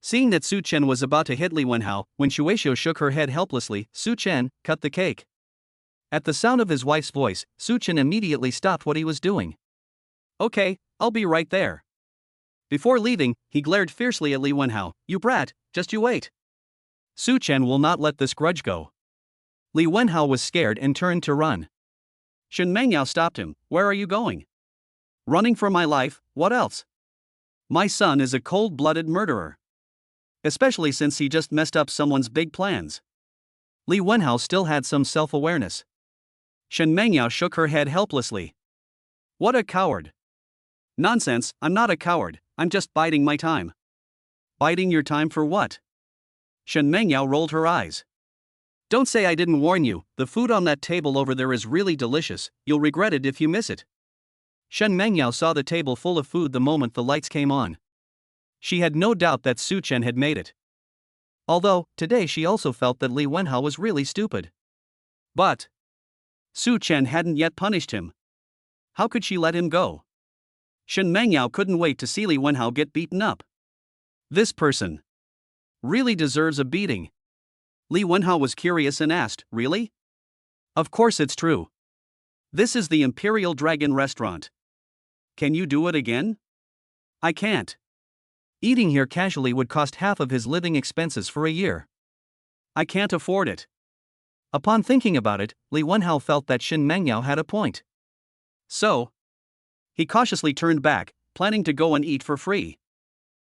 Seeing that Su-chen was about to hit Li Wenhao, Wen Shuexiu shook her head helplessly. Su-chen, cut the cake. At the sound of his wife's voice, Su-chen immediately stopped what he was doing. Okay, I'll be right there. Before leaving, he glared fiercely at Li Wenhao. You brat, just you wait. Su-chen will not let this grudge go. Li Wenhao was scared and turned to run. Shen Mengyao stopped him. Where are you going? Running for my life, what else? My son is a cold-blooded murderer. Especially since he just messed up someone's big plans. Li Wenhao still had some self-awareness. Shen Mengyao shook her head helplessly. What a coward. Nonsense, I'm not a coward, I'm just biding my time. Biding your time for what? Shen Mengyao rolled her eyes. Don't say I didn't warn you, the food on that table over there is really delicious, you'll regret it if you miss it. Shen Mengyao saw the table full of food the moment the lights came on. She had no doubt that Su-chen had made it. Although, today she also felt that Li Wenhao was really stupid. But Su-chen hadn't yet punished him. How could she let him go? Shen Mengyao couldn't wait to see Li Wenhao get beaten up. This person really deserves a beating. Li Wenhao was curious and asked, really? Of course it's true. This is the Imperial Dragon Restaurant. Can you do it again? I can't. Eating here casually would cost half of his living expenses for a year. I can't afford it. Upon thinking about it, Li Wenhao felt that Shen Mengyao had a point. So, he cautiously turned back, planning to go and eat for free.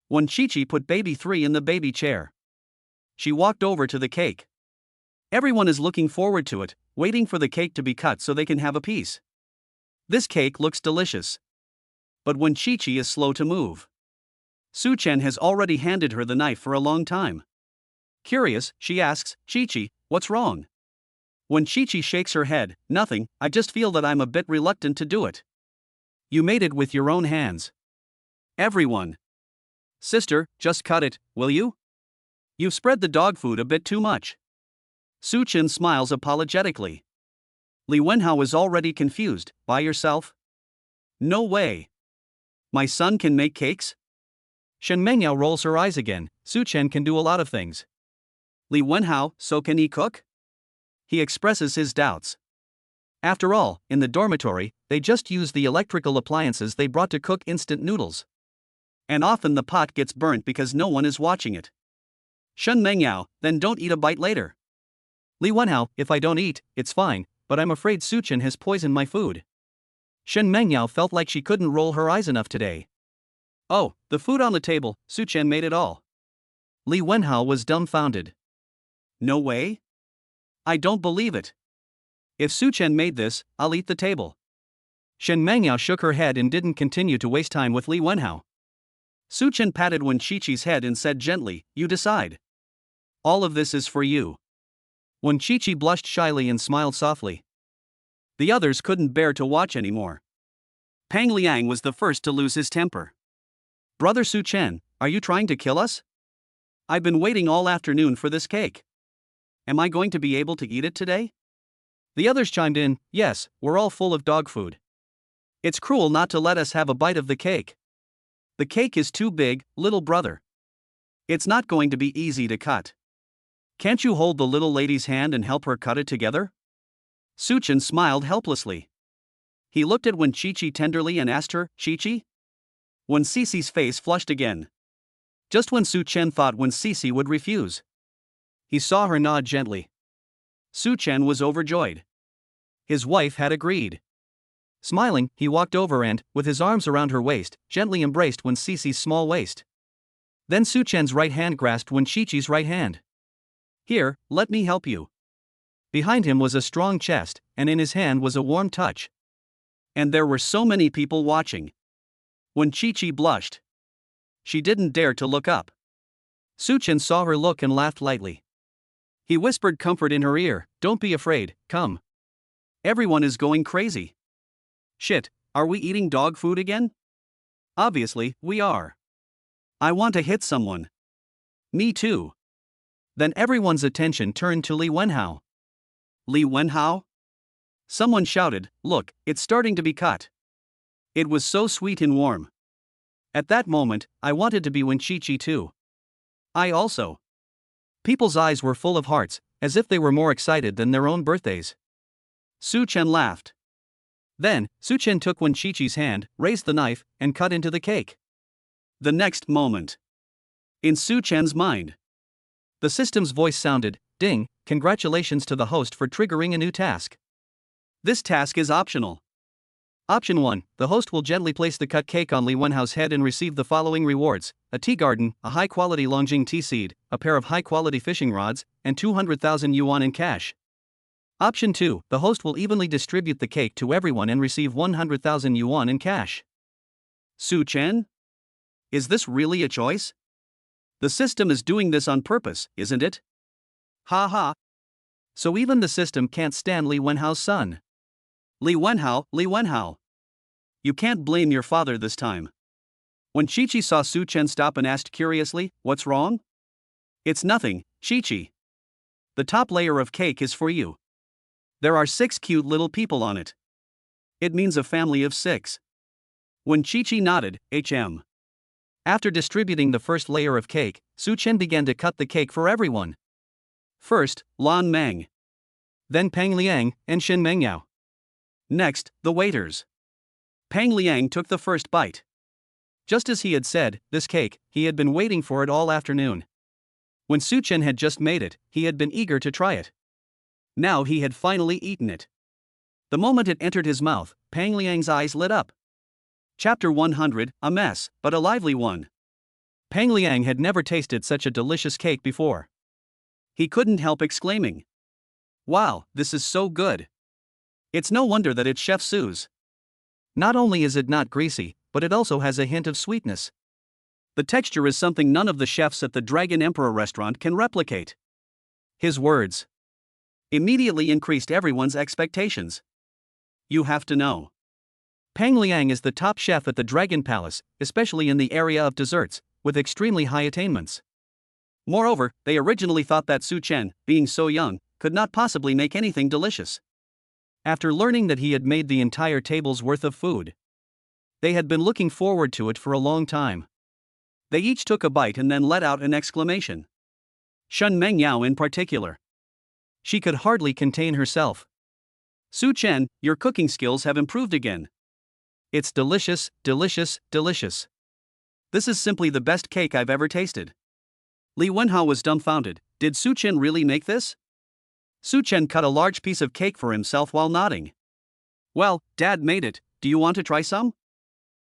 Wen Qiqi put baby 3 in the baby chair. She walked over to the cake. Everyone is looking forward to it, waiting for the cake to be cut so they can have a piece. This cake looks delicious. But Wen Qiqi is slow to move. Su-chen has already handed her the knife for a long time. Curious, she asks, Qiqi, what's wrong? Wen Qiqi shakes her head, nothing, I just feel that I'm a bit reluctant to do it. You made it with your own hands. Everyone. Sister, just cut it, will you? You've spread the dog food a bit too much. Su-chen smiles apologetically. Li Wenhao is already confused. By yourself? No way. My son can make cakes? Shen Mengyao rolls her eyes again. Su-chen can do a lot of things. Li Wenhao, so can he cook? He expresses his doubts. After all, in the dormitory, they just use the electrical appliances they brought to cook instant noodles. And often the pot gets burnt because no one is watching it. Shen Mengyao, then don't eat a bite later. Li Wenhao, if I don't eat, it's fine, but I'm afraid Su-chen has poisoned my food. Shen Mengyao felt like she couldn't roll her eyes enough today. Oh, the food on the table, Su-chen made it all. Li Wenhao was dumbfounded. No way? I don't believe it. If Su-chen made this, I'll eat the table. Shen Mengyao shook her head and didn't continue to waste time with Li Wenhao. Su-chen patted Wen Qiqi's head and said gently, you decide. All of this is for you. Wen Qiqi blushed shyly and smiled softly. The others couldn't bear to watch anymore. Pang Liang was the first to lose his temper. Brother Su-chen, are you trying to kill us? I've been waiting all afternoon for this cake. Am I going to be able to eat it today? The others chimed in, yes, we're all full of dog food. It's cruel not to let us have a bite of the cake. The cake is too big, little brother. It's not going to be easy to cut. Can't you hold the little lady's hand and help her cut it together? Su-chen smiled helplessly. He looked at Wen Qiqi tenderly and asked her, Qiqi? Wen Cici's face flushed again. Just when Su Chen thought Wen Cici would refuse. He saw her nod gently. Su Chen was overjoyed. His wife had agreed. Smiling, he walked over and, with his arms around her waist, gently embraced Wen Cici's small waist. Then Su Chen's right hand grasped Wen Qiqi's right hand. Here, let me help you. Behind him was a strong chest, and in his hand was a warm touch. And there were so many people watching. Wen Qiqi blushed. She didn't dare to look up. Su Chen saw her look and laughed lightly. He whispered comfort in her ear, don't be afraid, come. Everyone is going crazy. Shit, are we eating dog food again? Obviously, we are. I want to hit someone. Me too. Then everyone's attention turned to Li Wenhao. Li Wenhao? Someone shouted, look, it's starting to be cut. It was so sweet and warm. At that moment, I wanted to be Wen Qiqi too. I also. People's eyes were full of hearts, as if they were more excited than their own birthdays. Su Chen laughed. Then, Su Chen took Wen Qiqi's hand, raised the knife, and cut into the cake. The next moment. In Su Chen's mind. The system's voice sounded, ding, congratulations to the host for triggering a new task. This task is optional. Option 1, the host will gently place the cut cake on Li Wenhao's head and receive the following rewards: a tea garden, a high-quality Longjing tea seed, a pair of high-quality fishing rods, and 200,000 yuan in cash. Option 2, the host will evenly distribute the cake to everyone and receive 100,000 yuan in cash. Su Chen? Is this really a choice? The system is doing this on purpose, isn't it? Ha ha. So even the system can't stand Li Wenhao's son. Li Wenhao. You can't blame your father this time. When Qiqi saw Su Chen stop and asked curiously, what's wrong? It's nothing, Qiqi. The top layer of cake is for you. There are 6 cute little people on it. It means a family of 6. When Qiqi nodded, After distributing the first layer of cake, Su Chen began to cut the cake for everyone. First, Lan Meng. Then Pang Liang and Shen Mengyao. Next, the waiters. Pang Liang took the first bite. Just as he had said, this cake, he had been waiting for it all afternoon. When Su Chen had just made it, he had been eager to try it. Now he had finally eaten it. The moment it entered his mouth, Pang Liang's eyes lit up. Chapter 100, a mess, but a lively one. Pang Liang had never tasted such a delicious cake before. He couldn't help exclaiming, wow, this is so good. It's no wonder that it's Chef Su's. Not only is it not greasy, but it also has a hint of sweetness. The texture is something none of the chefs at the Dragon Emperor restaurant can replicate. His words immediately increased everyone's expectations. You have to know. Pang Liang is the top chef at the Dragon Palace, especially in the area of desserts, with extremely high attainments. Moreover, they originally thought that Su Chen, being so young, could not possibly make anything delicious. After learning that he had made the entire table's worth of food, they had been looking forward to it for a long time. They each took a bite and then let out an exclamation. Shen Mengyao in particular. She could hardly contain herself. Su Chen, your cooking skills have improved again. It's delicious, delicious, delicious. This is simply the best cake I've ever tasted. Li Wenhao was dumbfounded. Did Su Chen really make this? Su Chen cut a large piece of cake for himself while nodding. Well, Dad made it, do you want to try some?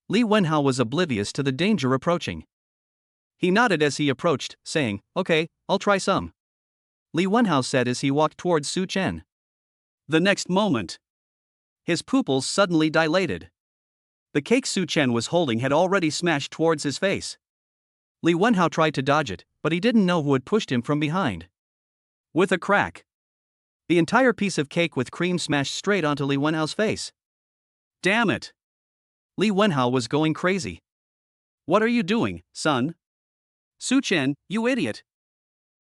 Li Wenhao was oblivious to the danger approaching. He nodded as he approached, saying, okay, I'll try some. Li Wenhao said as he walked towards Su Chen. The next moment, his pupils suddenly dilated. The cake Su Chen was holding had already smashed towards his face. Li Wenhao tried to dodge it, but he didn't know who had pushed him from behind. With a crack, the entire piece of cake with cream smashed straight onto Li Wenhao's face. Damn it! Li Wenhao was going crazy. What are you doing, son? Su Chen, you idiot!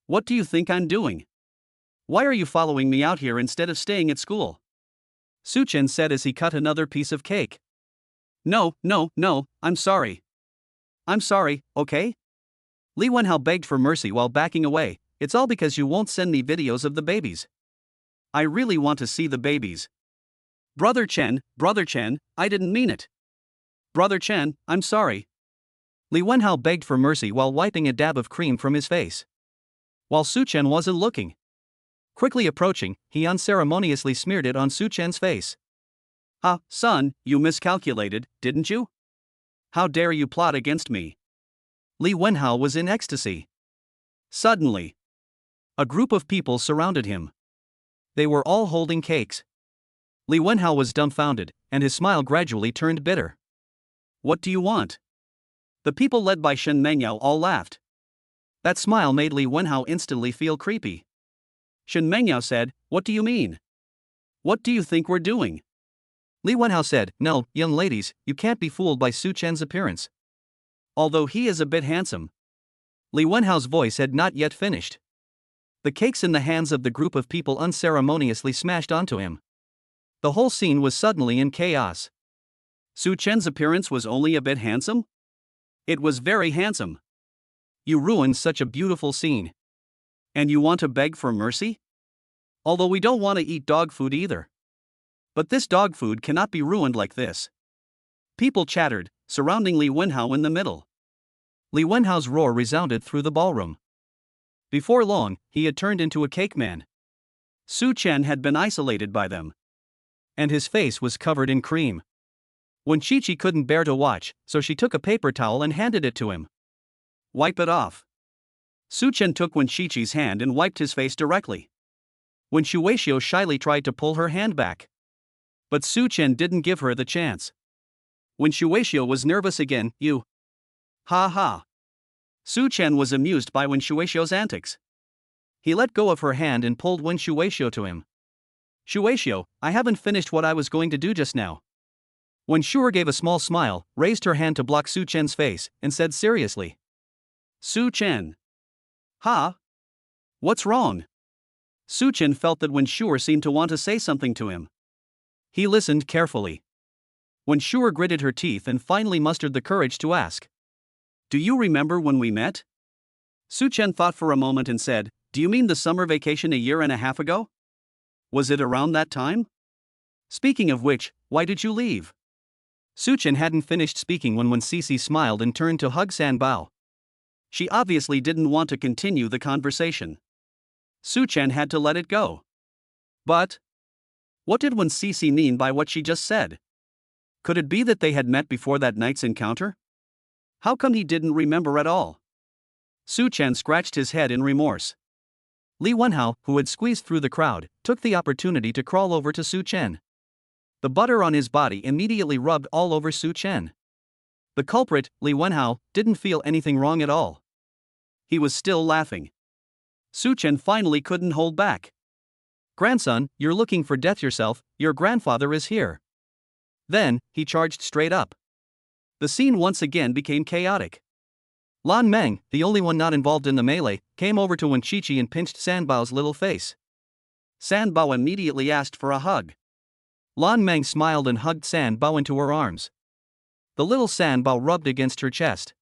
What do you think I'm doing? Why are you following me out here instead of staying at school? Su Chen said as he cut another piece of cake. No, I'm sorry. I'm sorry, okay? Li Wenhao begged for mercy while backing away. It's all because you won't send me videos of the babies. I really want to see the babies. Brother Chen, I didn't mean it. Brother Chen, I'm sorry. Li Wenhao begged for mercy while wiping a dab of cream from his face. While Su Chen wasn't looking. Quickly approaching, he unceremoniously smeared it on Su Chen's face. Ah, son, you miscalculated, didn't you? How dare you plot against me? Li Wenhao was in ecstasy. Suddenly, a group of people surrounded him. They were all holding cakes. Li Wenhao was dumbfounded, and his smile gradually turned bitter. What do you want? The people led by Shen Mengyao all laughed. That smile made Li Wenhao instantly feel creepy. Shen Mengyao said, What do you mean? What do you think we're doing? Li Wenhao said, No, young ladies, you can't be fooled by Su Chen's appearance. Although he is a bit handsome. Li Wenhao's voice had not yet finished. The cakes in the hands of the group of people unceremoniously smashed onto him. The whole scene was suddenly in chaos. Su Chen's appearance was only a bit handsome? It was very handsome. You ruined such a beautiful scene. And you want to beg for mercy? Although we don't want to eat dog food either. But this dog food cannot be ruined like this. People chattered, surrounding Li Wenhao in the middle. Li Wenhao's roar resounded through the ballroom. Before long, he had turned into a cake man. Su Chen had been isolated by them. And his face was covered in cream. When Chi-Chi couldn't bear to watch, so she took a paper towel and handed it to him. Wipe it off. Su Chen took Wen Chi-Chi's hand and wiped his face directly. Wen Shueishio shyly tried to pull her hand back. But Su Chen didn't give her the chance. Wen Shueishio was nervous again. You. Ha ha. Su Chen was amused by Wen Shueishio's antics. He let go of her hand and pulled Wen Shueishio to him. Shueishio, I haven't finished what I was going to do just now. Wen Shuer gave a small smile, raised her hand to block Su Chen's face, and said seriously. Su Chen. Ha? What's wrong? Su Chen felt that Wen Shuer seemed to want to say something to him. He listened carefully. Wen Shuer gritted her teeth and finally mustered the courage to ask. Do you remember when we met? Su Chen thought for a moment and said, Do you mean the summer vacation a year and a half ago? Was it around that time? Speaking of which, why did you leave? Su Chen hadn't finished speaking when Cici smiled and turned to hug San Bao. She obviously didn't want to continue the conversation. Su Chen had to let it go. But what did Cici mean by what she just said? Could it be that they had met before that night's encounter? How come he didn't remember at all? Su Chen scratched his head in remorse. Li Wenhao, who had squeezed through the crowd, took the opportunity to crawl over to Su Chen. The butter on his body immediately rubbed all over Su Chen. The culprit, Li Wenhao, didn't feel anything wrong at all. He was still laughing. Su Chen finally couldn't hold back. Grandson, you're looking for death yourself, your grandfather is here. Then, he charged straight up. The scene once again became chaotic. Lan Meng, the only one not involved in the melee, came over to Wen Chi-Chi and pinched San Bao's little face. San Bao immediately asked for a hug. Lan Meng smiled and hugged San Bao into her arms. The little San Bao rubbed against her chest.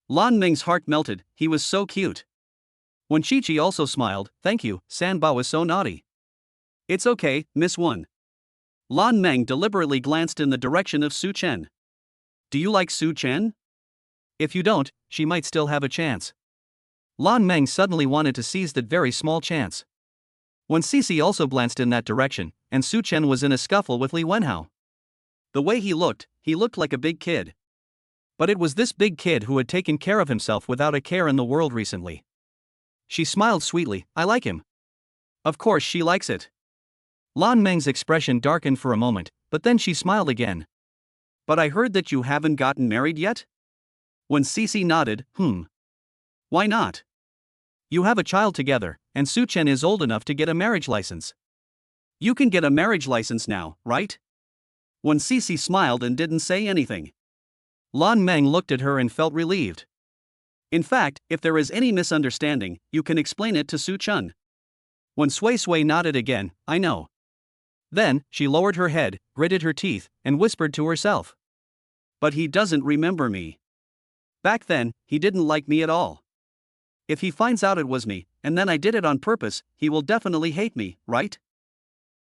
Lan Meng's heart melted, he was so cute. Wen Chi-Chi also smiled, Thank you, San Bao is so naughty. It's okay, Miss Wen. Lan Meng deliberately glanced in the direction of Su Chen. Do you like Su Chen? If you don't, she might still have a chance. Lan Meng suddenly wanted to seize that very small chance. Wen Cici also glanced in that direction, and Su Chen was in a scuffle with Li Wenhao. The way he looked like a big kid. But it was this big kid who had taken care of himself without a care in the world recently. She smiled sweetly, I like him. Of course she likes it. Lan Meng's expression darkened for a moment, but then she smiled again. But I heard that you haven't gotten married yet? When Cici nodded, Why not? You have a child together, and Su Chen is old enough to get a marriage license. You can get a marriage license now, right? When Cici smiled and didn't say anything. Lan Meng looked at her and felt relieved. In fact, if there is any misunderstanding, you can explain it to Su Chen. When Sui Sui nodded again, I know. Then, she lowered her head, gritted her teeth, and whispered to herself. But he doesn't remember me. Back then, he didn't like me at all. If he finds out it was me, and then I did it on purpose, he will definitely hate me, right?